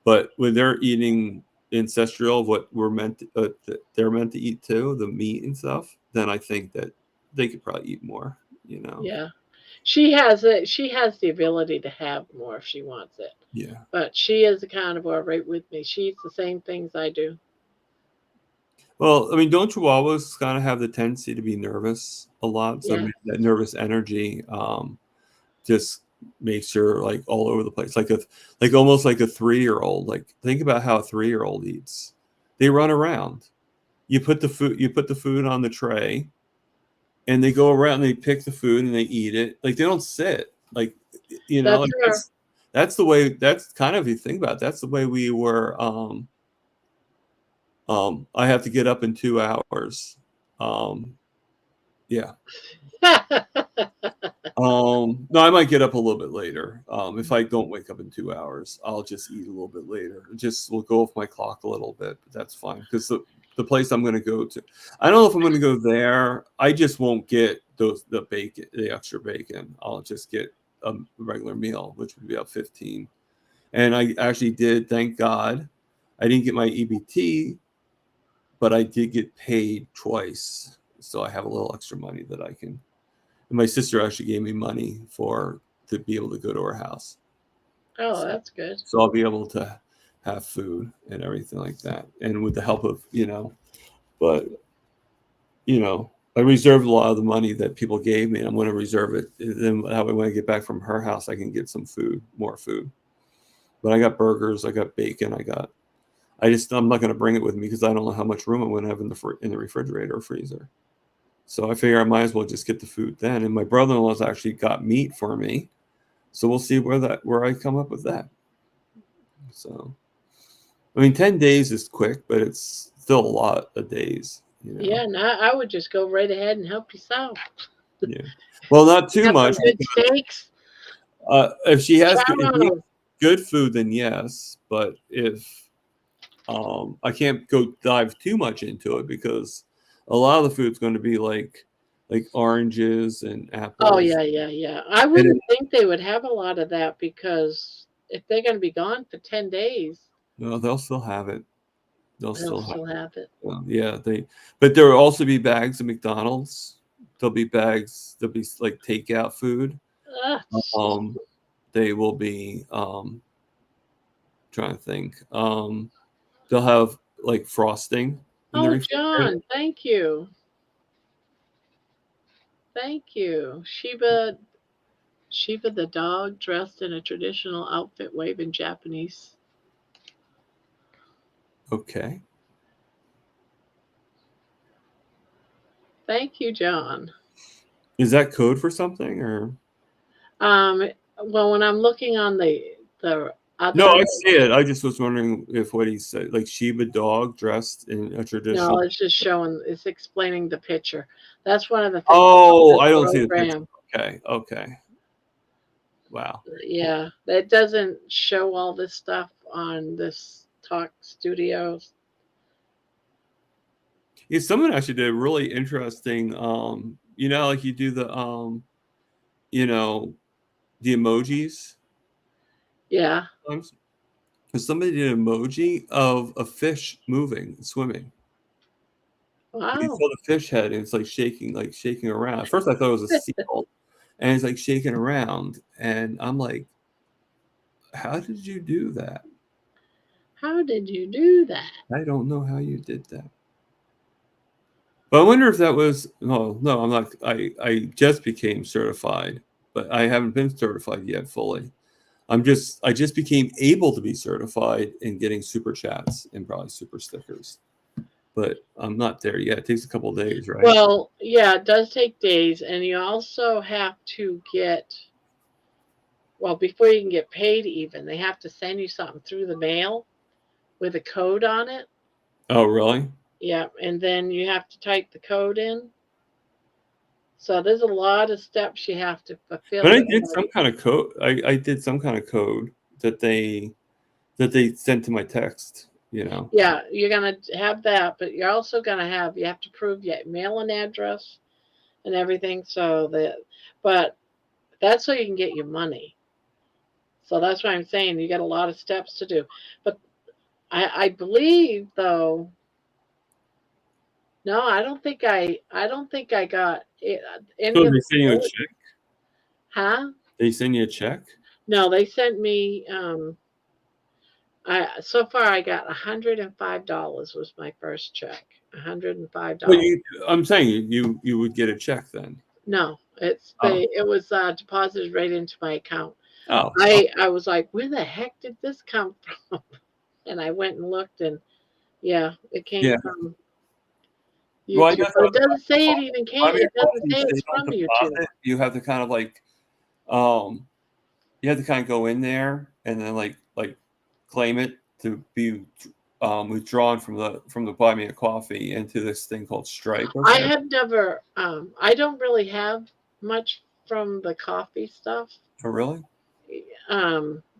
But when they're eating ancestral of what they're meant to eat too, the meat and stuff, then I think that they could probably eat more. You know? yeah. She has it. She has the ability to have more if she wants it. Yeah. But she is a carnivore right with me. She eats the same things I do. Well, I mean, don't Chihuahuas kind of have the tendency to be nervous a lot? So Yeah. maybe that nervous energy just makes her like all over the place, like almost like a 3-year-old. Like think about how a 3-year-old eats. They run around. You put the food on the tray, and they go around and they pick the food and they eat it. Like they don't sit. Like That's like her. that's the way. That's kind of, if you think about it, that's the way we were. I have to get up in 2 hours. Yeah. No, I might get up a little bit later. If I don't wake up in 2 hours, I'll just eat a little bit later. We'll go off my clock a little bit, but that's fine because the place I'm going to go to, I don't know if I'm going to go there. I just won't get the extra bacon. I'll just get a regular meal, which would be about 15. And I actually did, thank God, I didn't get my EBT, but I did get paid twice, so I have a little extra money that I can. And my sister actually gave me money to be able to go to her house. Oh, that's good. So I'll be able to have food and everything like that. And with the help of, but, I reserved a lot of the money that people gave me, and I'm going to reserve it. Then that way when I get back from her house, I can get some food, more food. But I got burgers, I got bacon, I'm not going to bring it with me because I don't know how much room I'm going to have in the refrigerator or freezer. So I figure I might as well just get the food then. And my brother-in-law's actually got meat for me. So we'll see where I come up with that. So, I mean, 10 days is quick, but it's still a lot of days. Yeah, and I would just go right ahead and help yourself. Yeah. Well, not too Have some much. good steaks. If she has Chow on 'em. good food, then yes. But if I can't go dive too much into it because a lot of the food's going to be like oranges and apples. Oh yeah. I wouldn't think they would have a lot of that because if they're going to be gone for 10 days, No, they'll still have it. they'll still have it. Yeah, but there will also be bags of McDonald's. There'll be like takeout food. Ugh. They will be trying to think. They'll have like frosting in the Oh, refrigerator. John, thank you. Thank you. Shiva the dog dressed in a traditional outfit waving Japanese. Okay. Thank you, John. Is that code for something or? Well, when I'm looking on the other. No, I see it. I just was wondering if what he said, like Shiba dog dressed in a traditional. No, it's just showing. It's explaining the picture. That's one of the things. Oh, I don't see the picture. Okay. Wow. Yeah, that doesn't show all this stuff on this Talk Studios. Yeah, someone actually did a really interesting. Like you do the the emojis. Yeah. Sometimes. Somebody did an emoji of a fish swimming. Wow. You saw the fish head, and it's like shaking around. At first, I thought it was a seal, and it's like shaking around, and I'm like, "How did you do that?" How did you do that? I don't know how you did that, But I wonder if that was no, I'm not. I just became certified, but I haven't been certified yet fully. I just became able to be certified in getting super chats and probably super stickers. But I'm not there yet. It takes a couple of days, right? Well, yeah, it does take days, and you also have to get, well, before you can get paid even, they have to send you something through the mail with a code on it. Oh, really? Yeah, and then you have to type the code in. So there's a lot of steps you have to fulfill. But I did some kind of code. I did some kind of code that they sent to my text. You know. Yeah, you're gonna have that, but you're also gonna you have to prove your mailing address and everything. So but that's so you can get your money. So that's why I'm saying you got a lot of steps to do. But I believe though, no, I don't think I got any So of they the send you a code. check. Huh? They send you a check. No, they sent me. So far I got $105 was my first check. But $105. I'm saying you would get a check then. No, Oh, it was deposited right into my account. oh, I was like, where the heck did this come from? And I went and looked, and yeah, it came yeah. from Well, I YouTube. guess But it doesn't say it even came. I mean, It doesn't say they it's don't from YouTube. deposit. You have to kind of like, you have to kind of go in there and then like claim it to be withdrawn from the Buy Me a Coffee into this thing called Stripe. Or I something. have never. I don't really have much from the coffee stuff. Oh, really?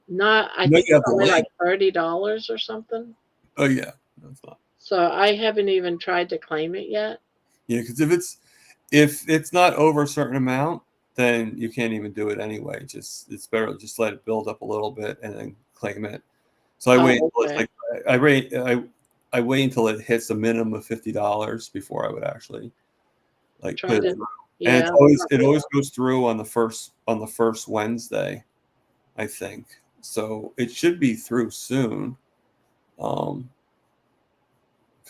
Not. I No, think you it's have the only link. like $30 or something. Oh yeah, that's not. So I haven't even tried to claim it yet. Yeah, because if it's not over a certain amount, then you can't even do it anyway. It's better to just let it build up a little bit and then claim it. So I wait Oh, until it's okay. like I wait until it hits a minimum of $50 before I would actually like Try put it to. through. And Yeah. it always goes through on the first Wednesday, I think. So it should be through soon. Because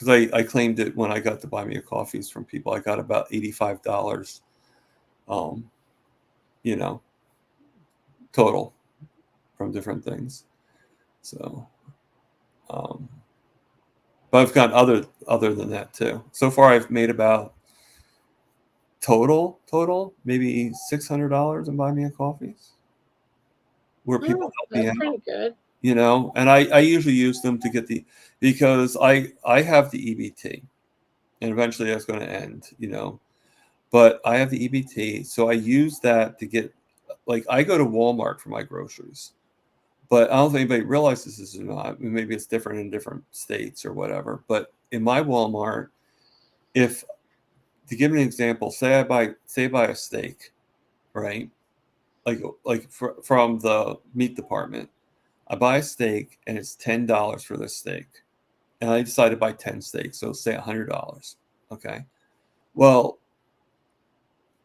I claimed it when I got to Buy Me a Coffees from people. I got about $85, you know, total from different things. So, but I've got other than that too. So far, I've made about total maybe $600 in Buy Me a Coffees, where people help me That's out. pretty good. You know, and I usually use them to get because I have the EBT, and eventually that's going to end. You know, but I have the EBT, so I use that to get, like, I go to Walmart for my groceries, but I don't think anybody realizes this or not. Maybe it's different in different states or whatever. But in my Walmart, if to give an example, say I buy a steak, right? From the meat department, I buy a steak and it's $10 for this steak, and I decide to buy 10 steaks, so say $100. Okay, well,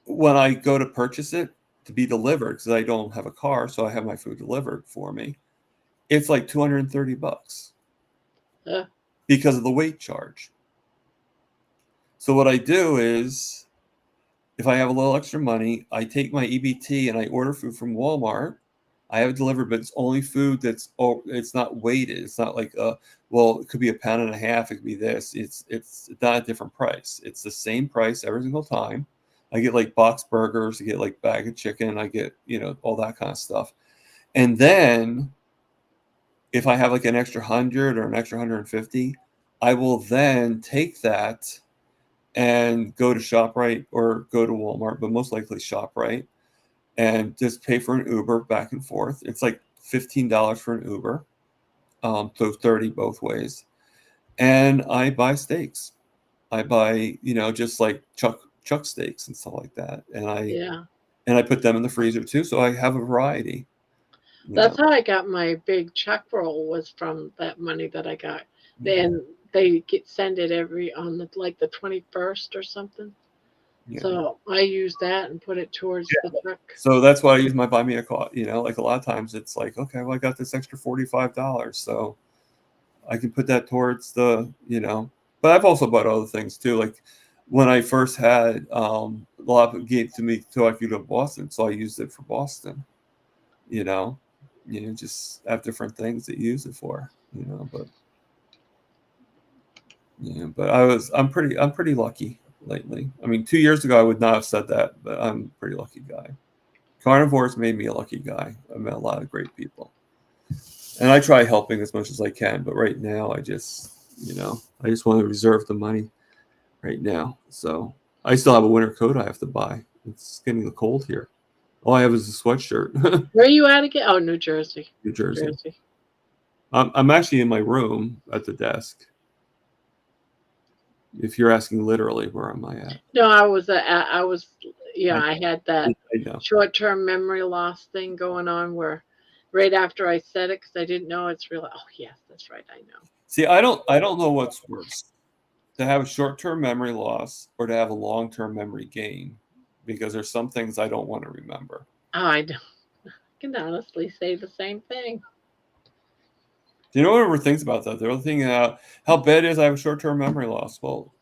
when I go to purchase it to be delivered, because I don't have a car, so I have my food delivered for me, it's like $230 Uh, because of the weight charge. So what I do is, if I have a little extra money, I take my EBT and I order food from Walmart. I have it delivered, but it's only food it's not weighted. It's not like well, it could be a pound and a half. It could be this. It's not a different price. It's the same price every single time. I get like box burgers. I get like bag of chicken. I get all that kind of stuff. And then if I have like an extra 100 or an extra 150, I will then take that and go to ShopRite or go to Walmart, but most likely ShopRite, and just pay for an Uber back and forth. It's like $15 for an Uber, so 30 both ways. And I buy steaks. I buy, just like chuck steaks and stuff like that, and yeah. I put them in the freezer too, so I have a variety. That's how I got my big check roll, was from that money that I got. Then they send it every on the 21st or something. Yeah. So I use that and put it towards the check. So that's why I use my Buy Me a Coffee. Like a lot of times it's like, okay, well, I got this extra $45, so I can put that towards the. But I've also bought other things too. Like when I first had a lot of gave to me so I could go to Boston, so I used it for Boston. You know, just have different things that you use it for. But I'm pretty lucky lately. I mean, 2 years ago I would not have said that, but I'm a pretty lucky guy. Carnivore's made me a lucky guy. I met a lot of great people, and I try helping as much as I can. But right now, I just want to reserve the money right now. So I still have a winter coat I have to buy. It's getting cold here. All I have is a sweatshirt. Where are you at again? Oh, New Jersey. New Jersey. I'm actually in my room at the desk. If you're asking literally, where am I at? No, I was. I had that I know. short-term memory loss thing going on where, right after I said it, because I didn't know it's real. Oh, yes, that's right. I know. See, I don't know what's worse, to have a short-term memory loss or to have a long-term memory gain, because there's some things I don't want to remember. Oh, I don't. I can honestly say the same thing. Do you know what ever thinks about that? They're thinking how bad it is I have a short-term memory loss. Well,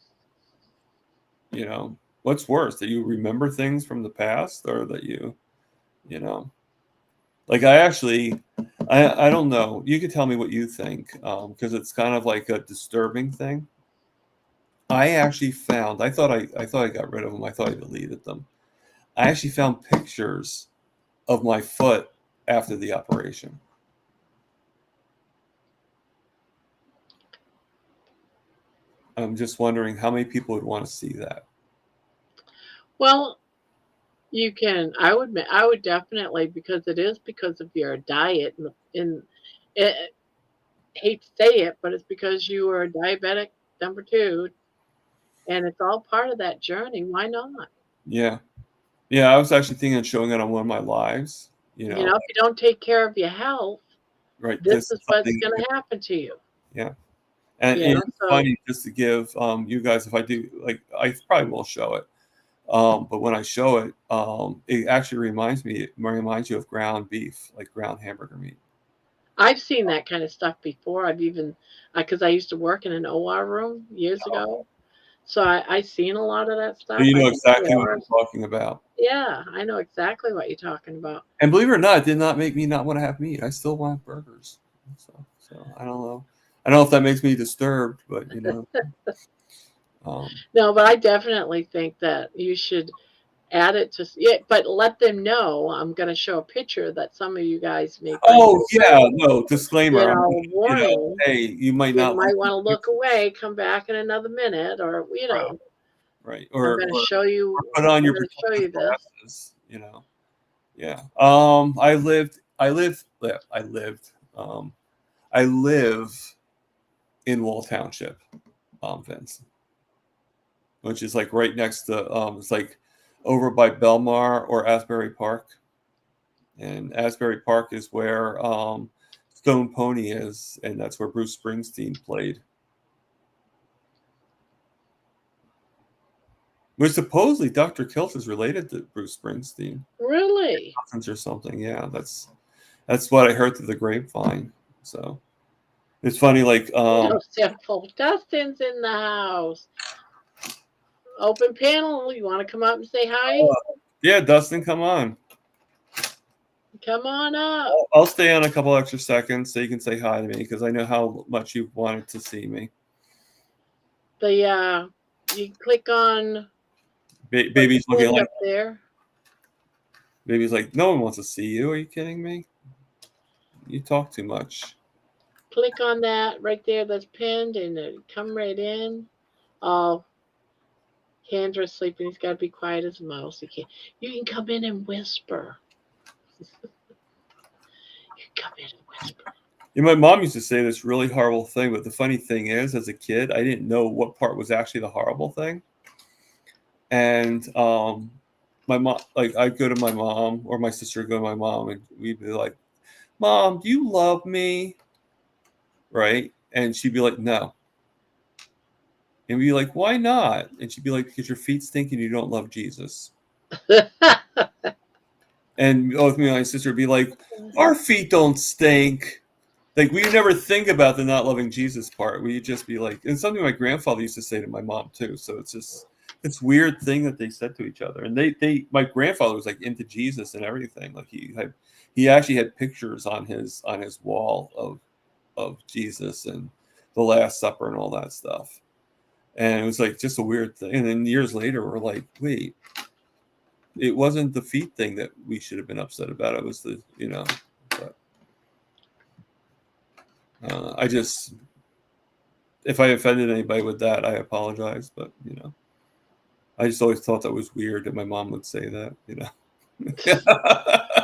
what's worse, that you remember things from the past, or that like I don't know. You could tell me what you think, because it's kind of like a disturbing thing. I actually found, I thought I got rid of them. I thought I deleted them. I actually found pictures of my foot after the operation. I'm just wondering how many people would want to see that. Well, you can. I would definitely, because it is because of your diet, and it, hate to say it, but it's because you were diabetic number 2, and it's all part of that journey. Why not? Yeah. I was actually thinking of showing it on one of my lives. If you don't take care of your health, right? This is what's going to happen to you. Yeah. And it's funny, just to give you guys, if I do, like, I probably will show it. But when I show it, it actually reminds you of ground beef, like ground hamburger meat. I've seen that kind of stuff before. I've even, because I used to work in an OR room years ago. So I seen a lot of that stuff. So you know exactly what I'm talking about. Yeah, I know exactly what you're talking about. And believe it or not, it did not make me not want to have meat. I still want burgers. So I don't know. I don't know if that makes me disturbed, but No, but I definitely think that you should add it to but let them know. I'm going to show a picture that some of you guys may. Disclaimer. Warning. Hey, you might want to look away. Come back in another minute, or Right. Or I'm going to show you. Put on your protective glasses. Yeah. I live in Wall Township, Vince, which is like right next to it's like over by Belmar or Asbury Park, and Asbury Park is where Stone Pony is, and that's where Bruce Springsteen played. Which supposedly Dr. Kilt is related to Bruce Springsteen. Really? Or something. Yeah, that's what I heard through the grapevine. So it's funny, like simple. Dustin's in the house. Open panel. You want to come up and say hi? Yeah, Dustin, come on. Come on up. I'll stay on a couple extra seconds so you can say hi to me, because I know how much you wanted to see me. You click on. Baby's looking like up there. Baby's like, no one wants to see you. Are you kidding me? You talk too much. Click on that right there. That's pinned, and come right in. Oh, Kendra's sleeping. He's got to be quiet as a mouse. You can come in and whisper. You can come in and whisper. My mom used to say this really horrible thing, but the funny thing is, as a kid, I didn't know what part was actually the horrible thing. And my mom, like, I'd go to my mom, or my sister would go to my mom, and we'd be like, "Mom, do you love me?" Right? And she'd be like, "No." And we'd be like, "Why not?" And she'd be like, "Because your feet stink and you don't love Jesus." And both me and my sister would be like, "Our feet don't stink." Like, we never think about the not loving Jesus part. We'd just be like, and something my grandfather used to say to my mom too. So it's just, this weird thing that they said to each other. And my grandfather was like into Jesus and everything. Like he actually had pictures on his wall of Jesus and the Last Supper and all that stuff. And it was like just a weird thing. And then years later, we're like, wait, it wasn't the feet thing that we should have been upset about. It was the, but, if I offended anybody with that, I apologize. But, I just always thought that was weird that my mom would say that,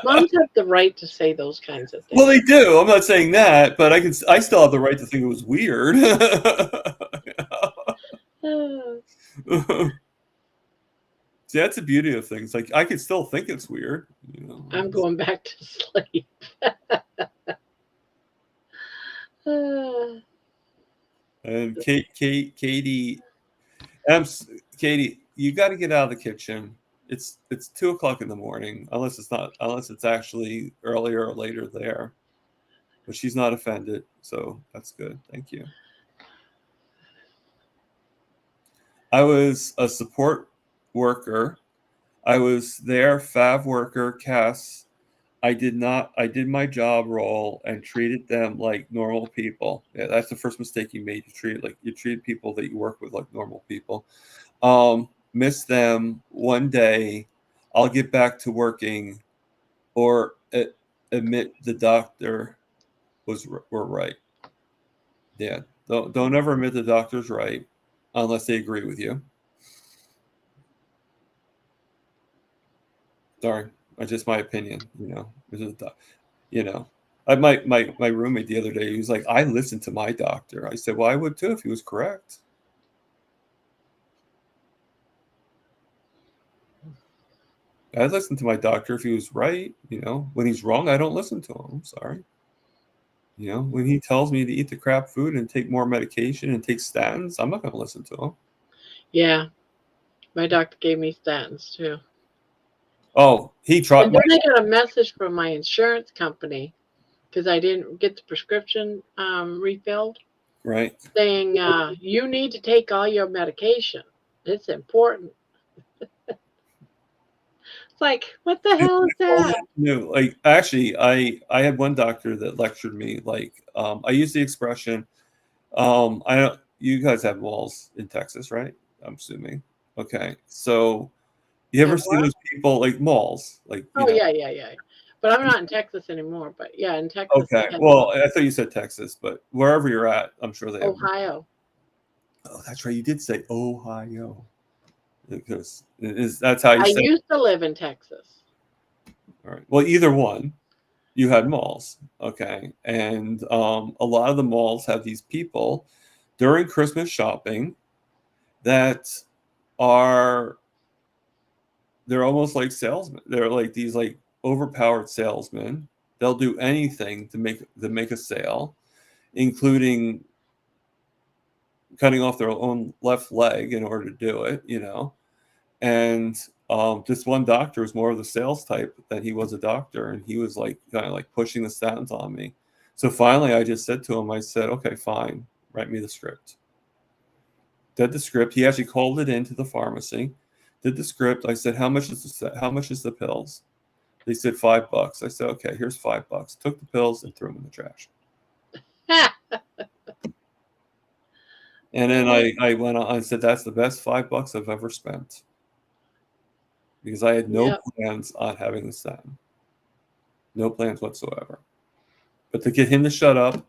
Moms have the right to say those kinds of things. Well, they do. I'm not saying that, but I still have the right to think it was weird. See, that's the beauty of things. Like, I could still think it's weird. I'm going back to sleep. And Katie, you got to get out of the kitchen. It's 2:00 in the morning, unless it's actually earlier or later there. But she's not offended, so that's good. Thank you. I was a support worker. I was there, fav worker, Cass. I did my job role and treated them like normal people. Yeah, that's the first mistake you made. You treat people that you work with like normal people. Miss them one day. I'll get back to working, or admit the doctor were right. Yeah, don't ever admit the doctor's right unless they agree with you. Sorry, that's just my opinion. My roommate the other day, he was like, I listened to my doctor. I said, well, I would too if he was correct. I listen to my doctor if he was right. When he's wrong, I don't listen to him. I'm sorry. When he tells me to eat the crap food and take more medication and take statins, I'm not going to listen to him. Yeah. My doctor gave me statins too. Oh, he tried. And then I got a message from my insurance company because I didn't get the prescription refilled. Right. Saying, you need to take all your medication. It's important. Like, what the hell is that? No, like actually, I had one doctor that lectured me. Like, I use the expression. You guys have malls in Texas, right? I'm assuming. Okay, so you ever see those people like malls? Like, yeah. But I'm not in Texas anymore. But yeah, in Texas. Okay, well, I thought you said Texas, but wherever you're at, I'm sure they have. Ohio. Oh, that's right. You did say Ohio. Because that's how you I say used to live in Texas. All right. Well, either one, you had malls, okay, and a lot of the malls have these people during Christmas shopping that they're almost like salesmen. They're like these like overpowered salesmen. They'll do anything to make a sale, including cutting off their own left leg in order to do it, And this one doctor was more of the sales type than he was a doctor, and he was like kind of like pushing the statins on me. So finally, I just said to him, I said, "Okay, fine, write me the script." Did the script. He actually called it into the pharmacy. Did the script. I said, "How much is the pills?" They said $5. I said, "Okay, here's $5." Took the pills and threw them in the trash. And then I went on and said, that's the best $5 I've ever spent. Because I had no plans on having the statin. No plans whatsoever. But to get him to shut up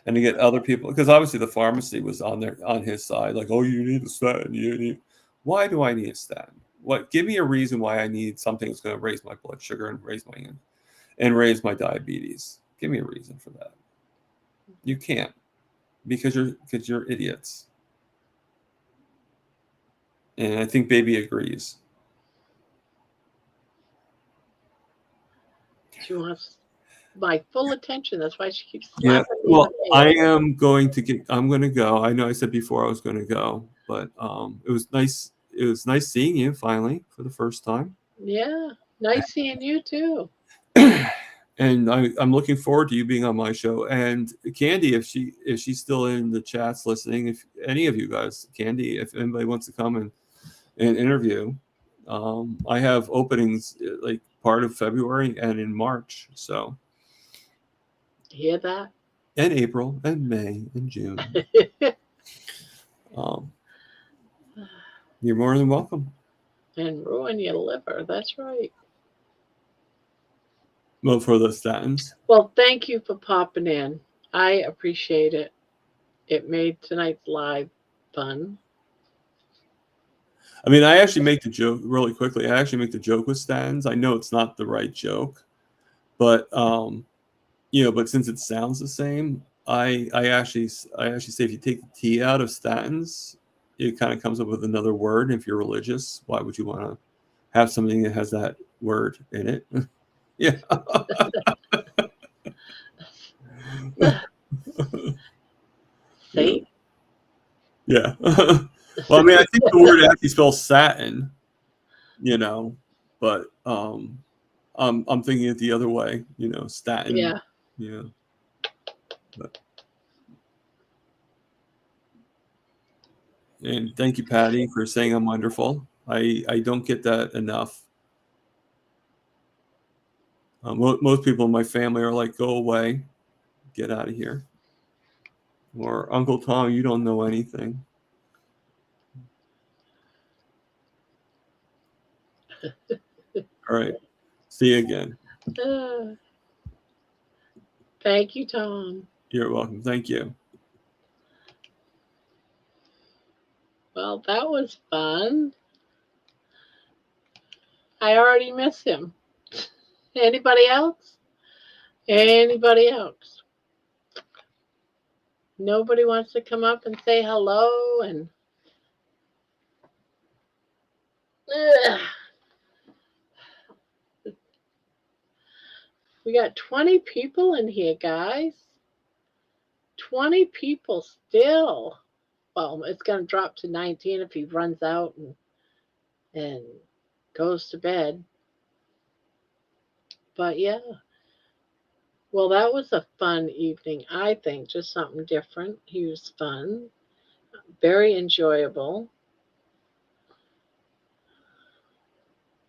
and to get other people, because obviously the pharmacy was on his side, like, oh, you need a statin. Why do I need a statin? Give me a reason why I need something that's going to raise my blood sugar and raise my diabetes. Give me a reason for that. You can't. Because you're idiots. And I think Baby agrees. She wants my full attention. That's why she keeps Yeah. slapping me Well, in the face. I'm going to go. I know I said before I was going to go, but it was nice. It was nice seeing you finally for the first time. Yeah. Nice seeing you too. And I'm looking forward to you being on my show. And Candy, if she's still in the chats listening, if any of you guys, Candy, if anybody wants to come an interview. I have openings like part of February and in March. So Hear that? and April and May and June. You're more than welcome. And ruin your liver. That's right. Well, for the statins. Well, thank you for popping in. I appreciate it. It made tonight's live fun. I mean, I actually make the joke really quickly. I actually make the joke with statins. I know it's not the right joke, but you know, but since it sounds the same, I actually say if you take the T out of statins, it kind of comes up with another word. If you're religious, why would you want to have something that has that word in it? Yeah. See? Yeah. Well, I mean, I think the word actually spells satin, you know, but I'm thinking it the other way, you know, statin. Yeah. Yeah. But, and thank you, Patty, for saying I'm wonderful. I don't get that enough. Most people in my family are like, go away, get out of here. Or Uncle Tom, you don't know anything. All right. See you again. Thank you, Tom. You're welcome. Thank you. Well, that was fun. I already miss him. Anybody else? Anybody else? Nobody wants to come up and say hello and we got 20 people in here, guys. 20 people still. Well, it's going to drop to 19 if he runs out and goes to bed. But yeah. Well, that was a fun evening, I think. Just something different. He was fun. Very enjoyable.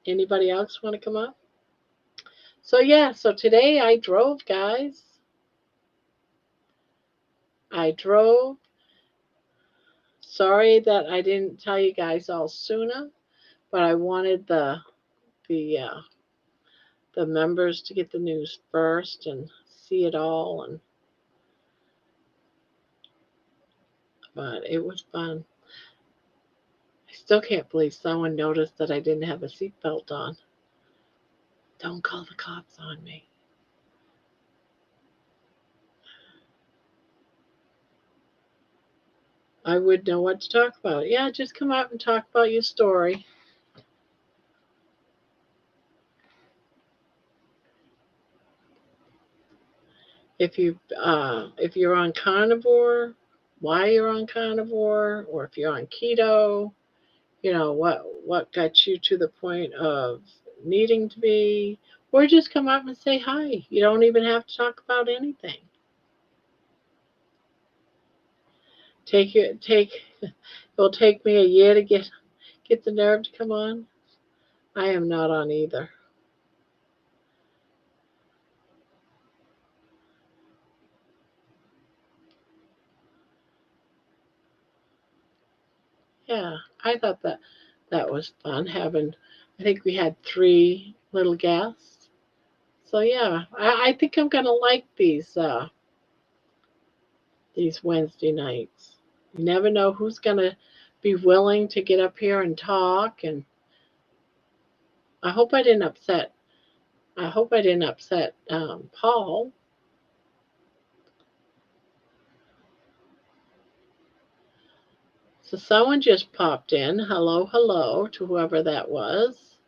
Anybody else want to come up? So yeah, so today I drove, guys. I drove. Sorry that I didn't tell you guys all sooner, but I wanted the members to get the news first and see it all, but it was fun. I still can't believe someone noticed that I didn't have a seatbelt on. Don't call the cops on me. I would know what to talk about. Yeah, just come out and talk about your story. If you're on carnivore, why you're on carnivore, or if you're on keto, you know what got you to the point of needing to be, or just come up and say hi. You don't even have to talk about anything. It'll take me a year to get the nerve to come on. I am not on either. Yeah, I thought that was fun having. I think we had 3 little guests. So yeah, I think I'm gonna like these Wednesday nights. You never know who's gonna be willing to get up here and talk, and I hope I didn't upset. Paul. So someone just popped in. Hello, hello to whoever that was.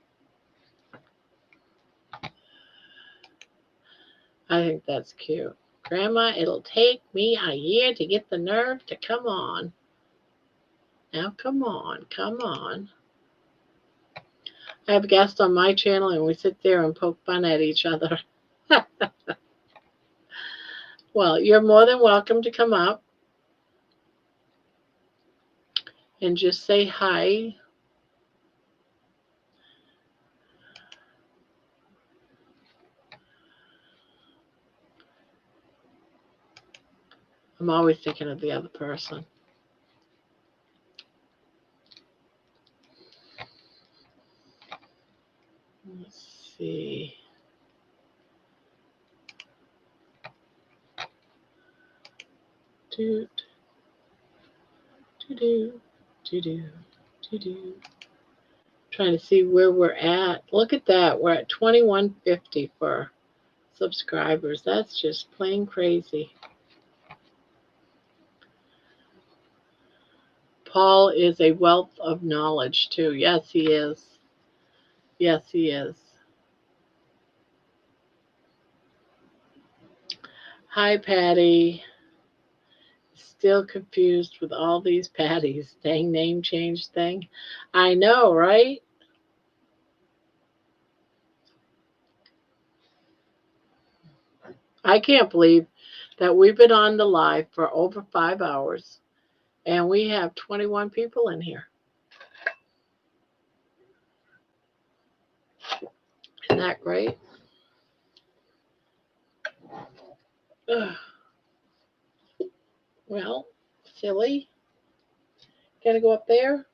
I think that's cute. Grandma, it'll take me a year to get the nerve to come on. Now come on, come on. I have guests on my channel and we sit there and poke fun at each other. Well, you're more than welcome to come up and just say hi. I'm always thinking of the other person. Let's see. Do, do, do, do, do, do, do. Trying to see where we're at. Look at that. We're at 2150 for subscribers. That's just plain crazy. Paul is a wealth of knowledge too. Yes, he is. Yes, he is. Hi, Patty. Still confused with all these Patties. Dang name change thing. I know, right? I can't believe that we've been on the live for over 5 hours and we have 21 people in here. Isn't that great? Ugh. Well, silly. Gotta go up there.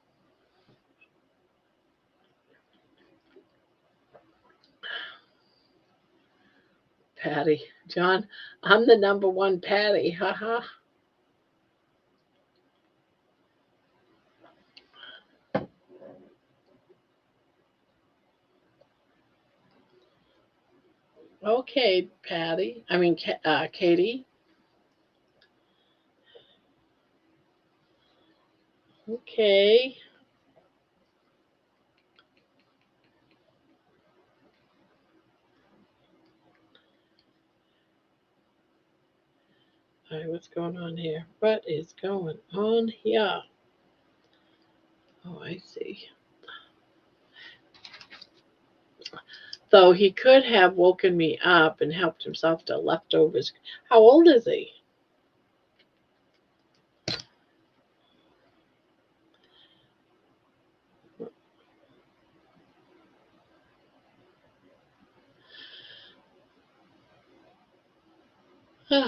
Patty. John, I'm the number one Patty. Haha. Okay, Patty. I mean, Katie. Okay. All right, what's going on here? What is going on here? Oh, I see. So he could have woken me up and helped himself to leftovers. How old is he? Right,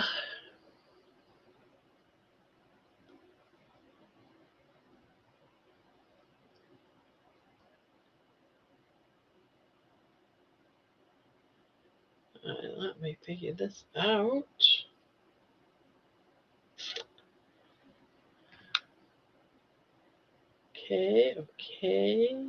let me figure this out. Okay, okay.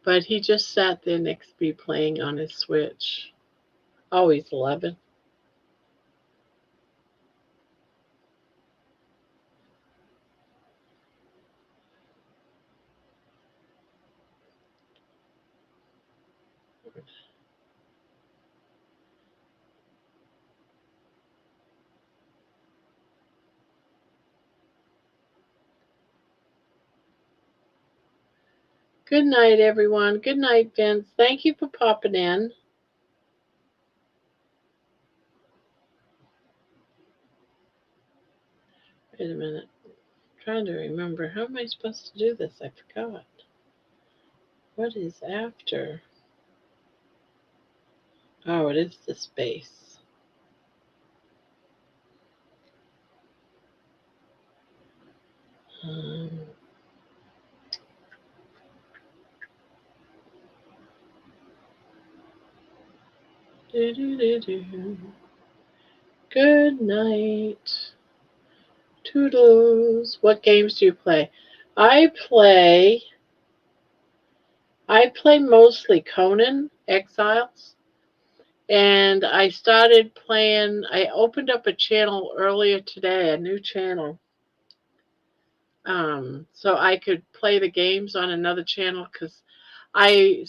But he just sat there next to me playing on his Switch. Oh, he's 11. Good night, everyone. Good night, Vince. Thank you for popping in. Wait a minute. I'm trying to remember. How am I supposed to do this? I forgot. What is after? Oh, it is the space. Good night. Toodles. What games do you play? I play mostly Conan Exiles. And I started playing, I opened up a channel earlier today, a new channel. So I could play the games on another channel because I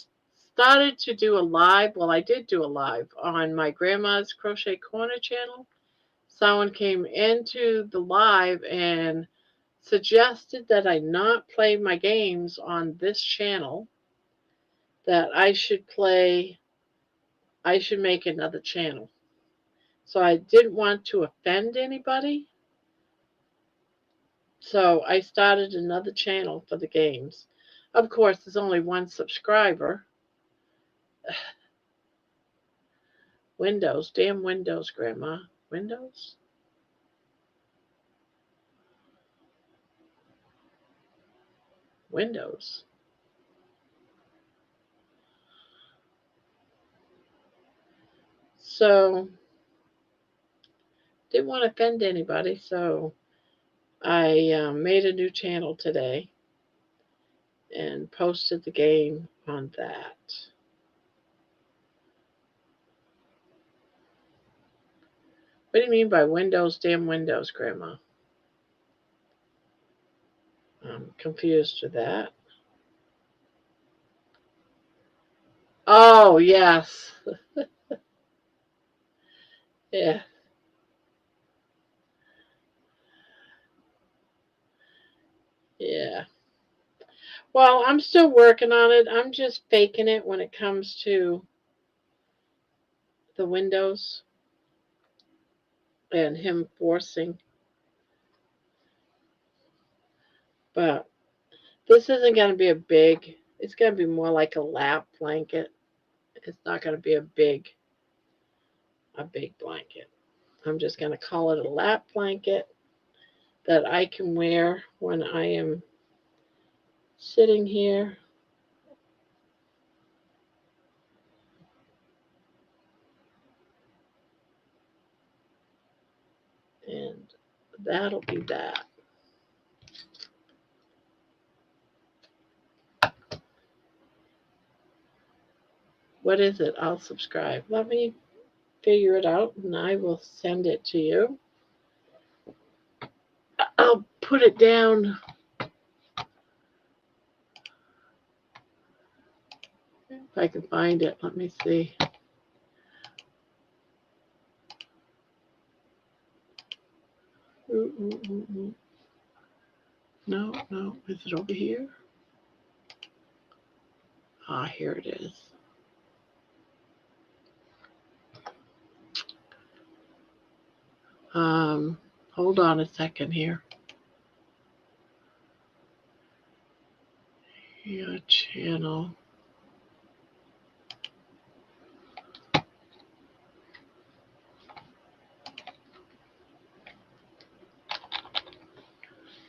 started to do a live. Well, I did do a live on my grandma's Crochet Corner channel. Someone came into the live and suggested that I not play my games on this channel, that I should make another channel. So I didn't want to offend anybody. So I started another channel for the games. Of course, there's only one subscriber. Windows, damn Windows, Grandma. Windows? Windows. So, didn't want to offend anybody, so I made a new channel today and posted the game on that. What do you mean by Windows, damn Windows, Grandma? I'm confused with that. Oh, yes. Yeah. Yeah. Well, I'm still working on it. I'm just faking it when it comes to the Windows and him forcing. But this isn't going to be a big, it's going to be more like a lap blanket. It's not going to be a big blanket. I'm just going to call it a lap blanket that I can wear when I am sitting here. And that'll be that. What is it? I'll subscribe. Let me figure it out and I will send it to you. I'll put it down. If I can find it, let me see. No, is it over here? Ah, here it is. Hold on a second here. Your channel.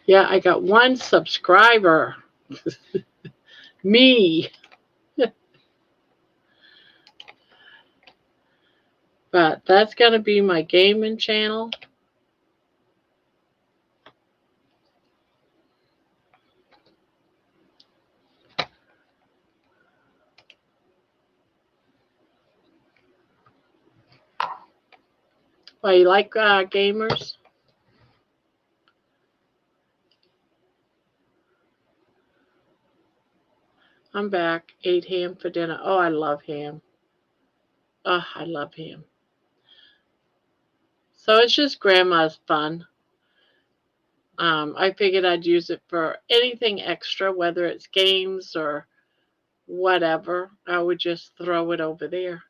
Yeah, I got one subscriber. Me. But that's going to be my gaming channel. Well, you like gamers? I'm back. Ate ham for dinner. Oh, I love ham. Oh, I love ham. So it's just Grandma's fun. I figured I'd use it for anything extra, whether it's games or whatever. I would just throw it over there.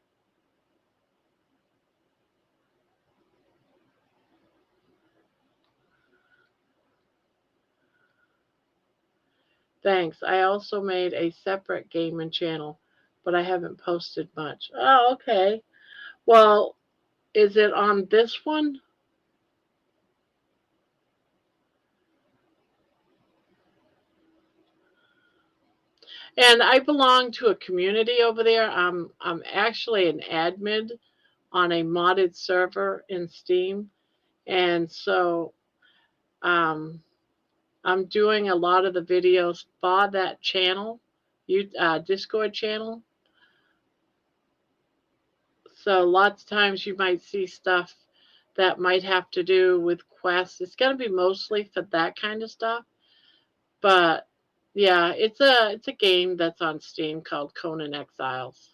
Thanks. I also made a separate gaming channel, but I haven't posted much. Oh, okay. Well, is it on this one? And I belong to a community over there. I'm actually an admin on a modded server in Steam. And so I'm doing a lot of the videos for that channel, Discord channel. So lots of times you might see stuff that might have to do with quests. It's going to be mostly for that kind of stuff. But yeah, it's a game that's on Steam called Conan Exiles.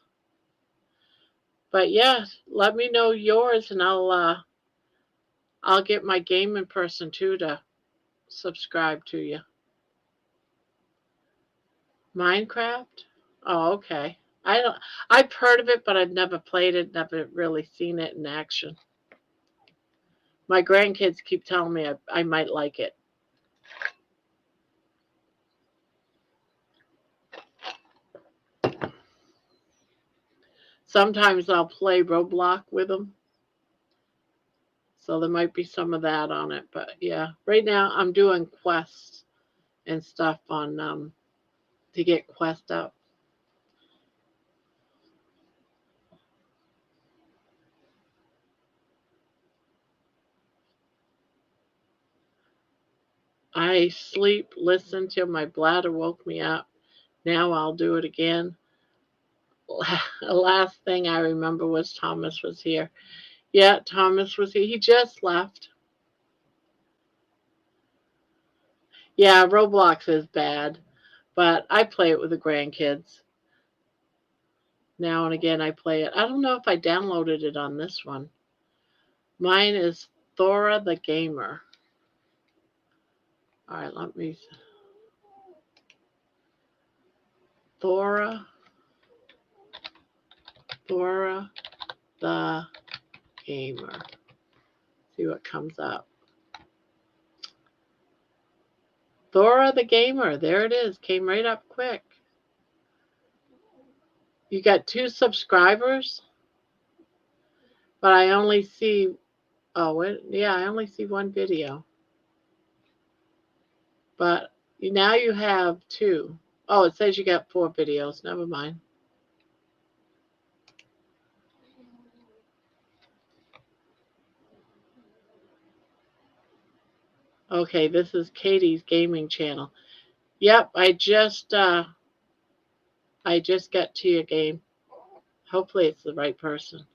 But yeah, let me know yours and I'll get my gaming person too to subscribe to you. Minecraft? Oh, okay. I've heard of it, but I've never played it, never really seen it in action. My grandkids keep telling me I might like it. sometimes I'll play Roblox with them. So there might be some of that on it. But yeah, right now I'm doing quests and stuff on to get quest up. I sleep, listen till my bladder woke me up. Now I'll do it again. The last thing I remember was Thomas was here. Yeah, Thomas was here. He just left. Yeah, Roblox is bad, but I play it with the grandkids. Now and again, I play it. I don't know if I downloaded it on this one. Mine is Thora the Gamer. All right, let me. Thora the Gamer. See what comes up. Thora the Gamer. There it is. Came right up quick. You got 2 subscribers, but I only see. Oh, yeah, I only see 1 video. But now you have 2. Oh, it says you got 4 videos. Never mind. Okay, this is Katie's gaming channel. Yep, I just got to your game. Hopefully it's the right person.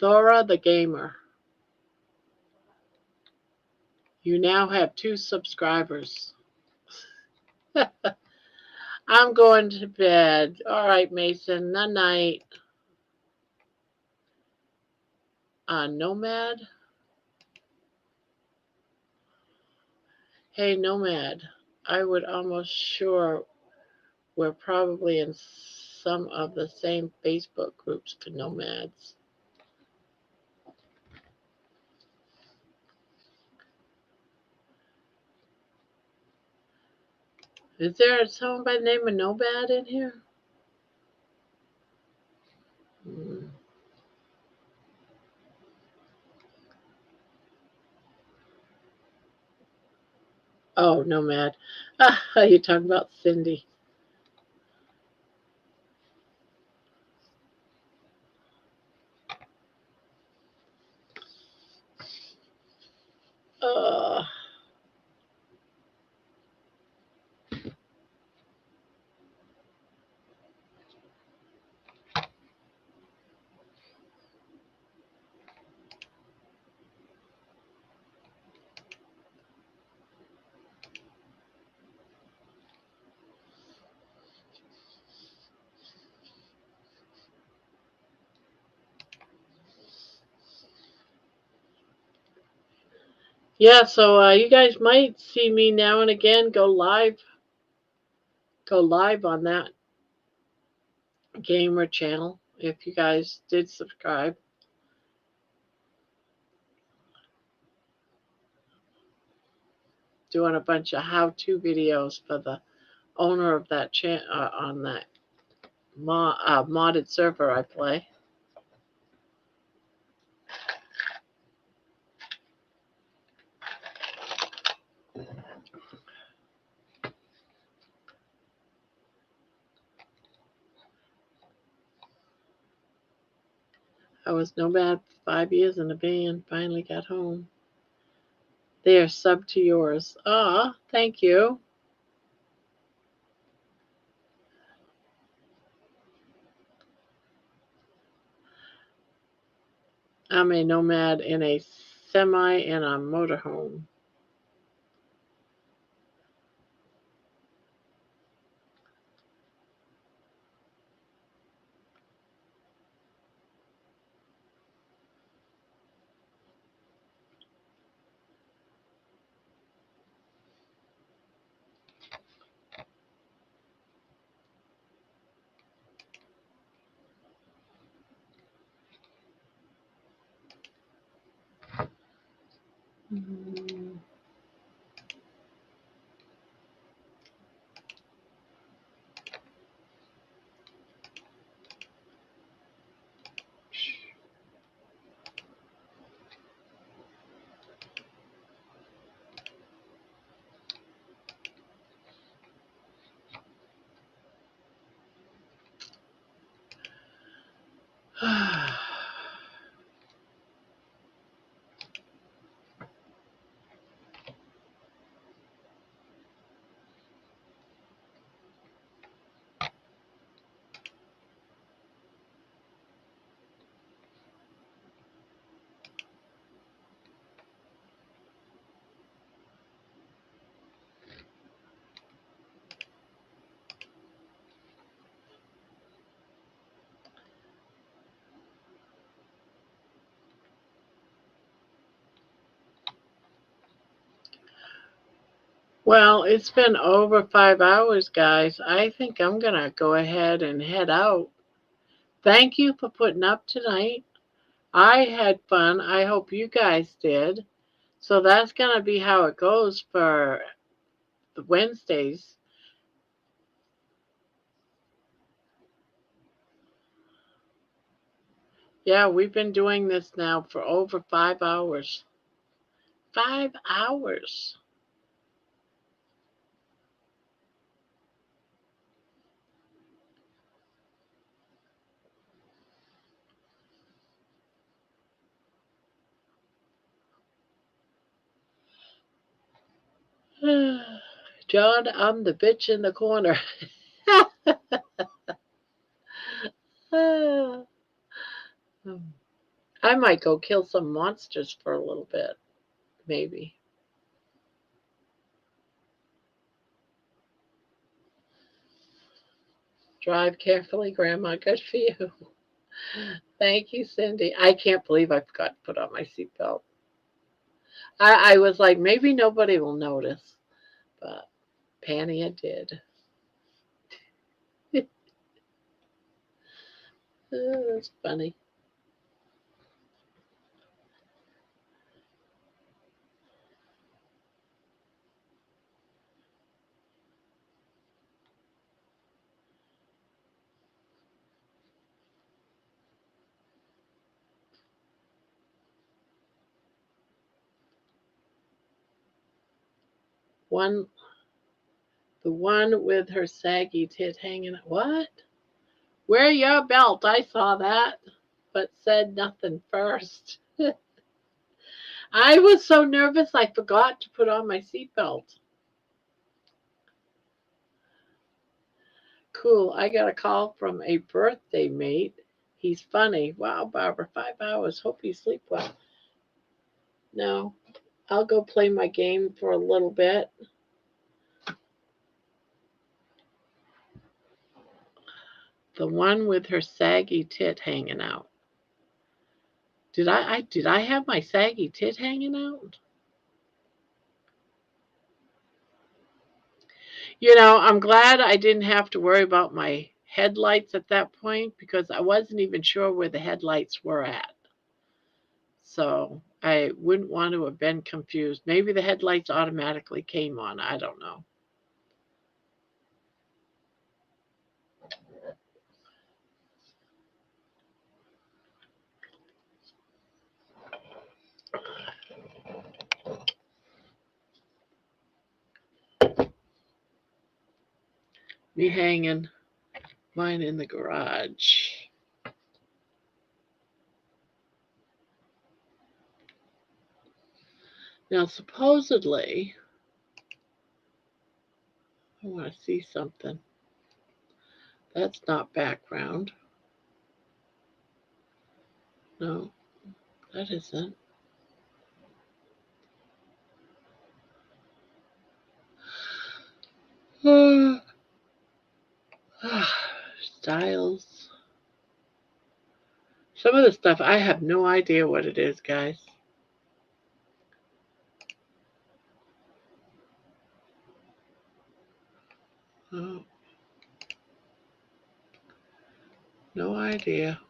Thora the Gamer. You now have 2 subscribers. I'm going to bed. All right, Mason. Night night. Nomad. Hey, Nomad. I would almost sure we're probably in some of the same Facebook groups for nomads. Is there someone by the name of Nomad in here? Oh, Nomad. You're talking about Cindy. Uh, yeah, so you guys might see me now and again go live on that gamer channel if you guys did subscribe. Doing a bunch of how-to videos for the owner of that channel on that modded server I play. I was nomad for 5 years in a van. Finally got home. They are sub to yours. Ah, thank you. I'm a nomad in a semi and a motorhome. Well, it's been over 5 hours, guys. I think I'm going to go ahead and head out. Thank you for putting up tonight. I had fun. I hope you guys did. So that's going to be how it goes for the Wednesdays. Yeah, we've been doing this now for over 5 hours. 5 hours. John, I'm the bitch in the corner. I might go kill some monsters for a little bit, maybe. Drive carefully, Grandma. Good for you. Thank you, Cindy. I can't believe I forgot to put on my seatbelt. I was like, maybe nobody will notice, but Pania did. That's funny. The one with her saggy tit hanging. What? Wear your belt. I saw that, but said nothing first. I was so nervous I forgot to put on my seatbelt. Cool. I got a call from a birthday mate. He's funny. Wow, Barbara, 5 hours. Hope you sleep well. No, I'll go play my game for a little bit. The one with her saggy tit hanging out. Did I have my saggy tit hanging out? I'm glad I didn't have to worry about my headlights at that point because I wasn't even sure where the headlights were at. So I wouldn't want to have been confused. Maybe the headlights automatically came on. I don't know. Me hanging mine in the garage. Now, supposedly, I want to see something. That's not background. No, that isn't. Styles. Some of the stuff, I have no idea what it is, guys. Oh. No idea.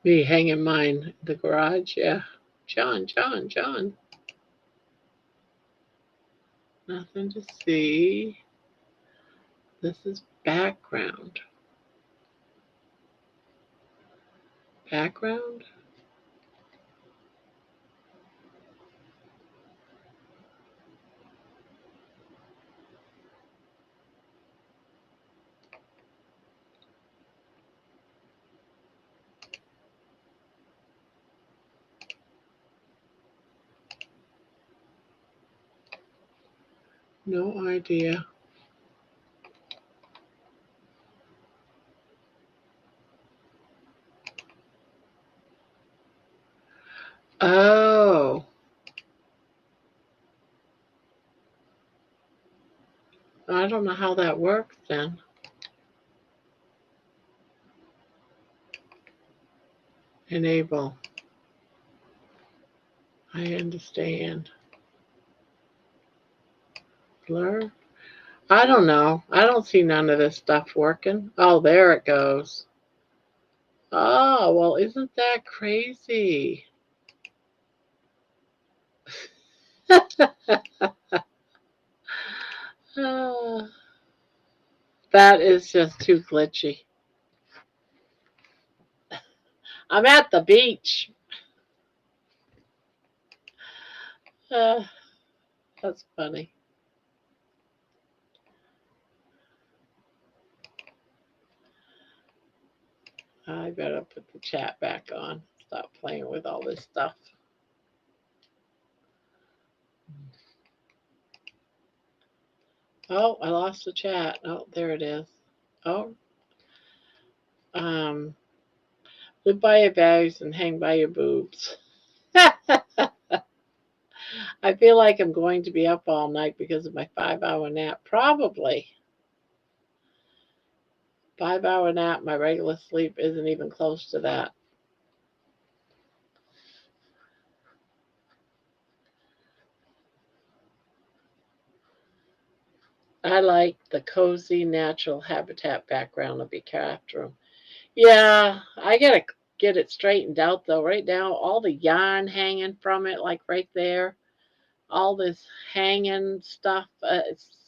Me hanging mine in the garage, yeah. John. Nothing to see. This is background. Background? No idea. Oh. I don't know how that works then. Enable. I understand. Blur. I don't know. I don't see none of this stuff working. Oh, there it goes. Oh, well, isn't that crazy? Ah, that is just too glitchy. I'm at the beach. Uh, that's funny. I better put the chat back on. Stop playing with all this stuff. Oh, I lost the chat. Oh, there it is. Oh, um, live by your values and hang by your boobs. I feel like I'm going to be up all night because of my 5-hour nap. Probably. 5-hour nap, my regular sleep isn't even close to that. I like the cozy natural habitat background of your craft room. Yeah, I gotta get it straightened out though. Right now, all the yarn hanging from it, like right there, all this hanging stuff. It's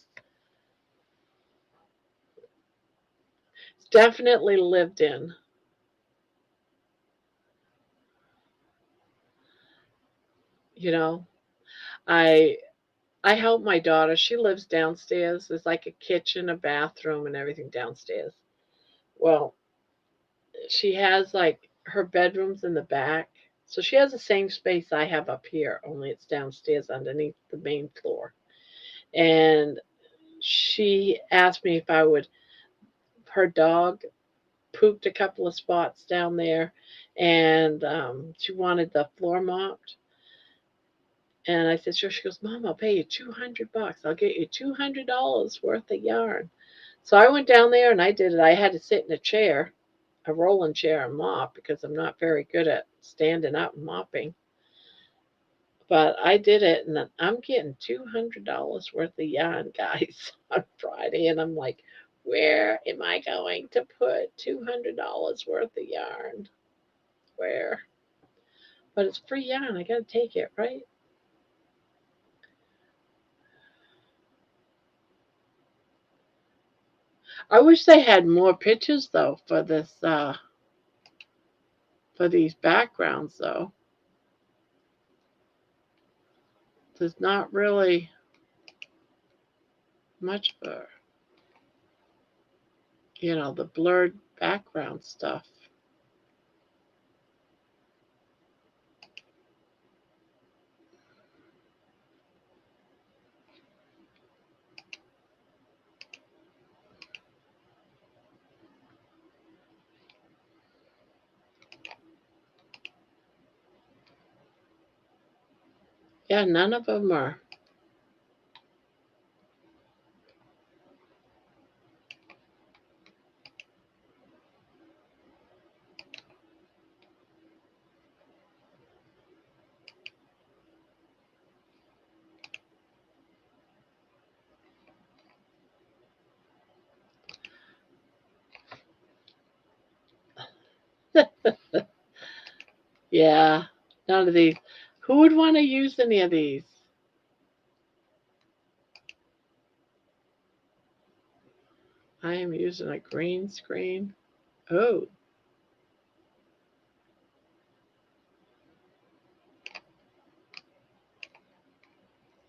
definitely lived in. You know, I I help my daughter. She lives downstairs. There's like a kitchen, a bathroom, and everything downstairs. Well, she has like her bedrooms in the back. So she has the same space I have up here, only it's downstairs underneath the main floor. And she asked me if I would, her dog pooped a couple of spots down there, and she wanted the floor mopped. And I said, sure. She goes, Mom, I'll pay you $200. I'll get you $200 worth of yarn. So I went down there and I did it. I had to sit in a chair, a rolling chair, and mop because I'm not very good at standing up and mopping. But I did it, and I'm getting $200 worth of yarn, guys, on Friday. And I'm like, where am I going to put $200 worth of yarn? Where? But it's free yarn. I got to take it, right? I wish they had more pictures though for this for these backgrounds though. There's not really much for the blurred background stuff. Yeah, none of them are. Yeah, none of these. Who would want to use any of these? I am using a green screen. Oh,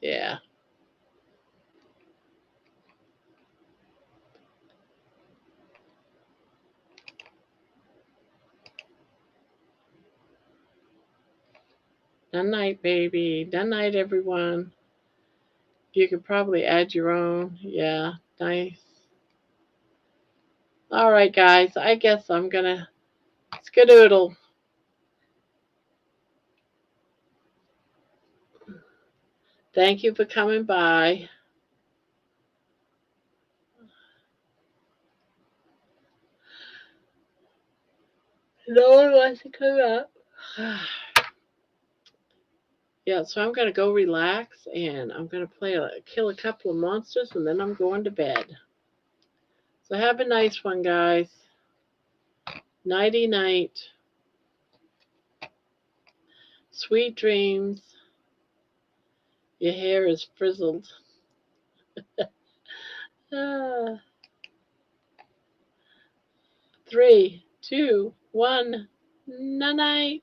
yeah. Good night, baby. Good night, everyone. You could probably add your own. Yeah, nice. All right, guys. I guess I'm gonna skedoodle. Thank you for coming by. No one wants to come up. Yeah, so I'm gonna go relax and I'm gonna kill a couple of monsters and then I'm going to bed. So have a nice one, guys. Nighty night. Sweet dreams. Your hair is frizzled. 3, 2, 1. Night night.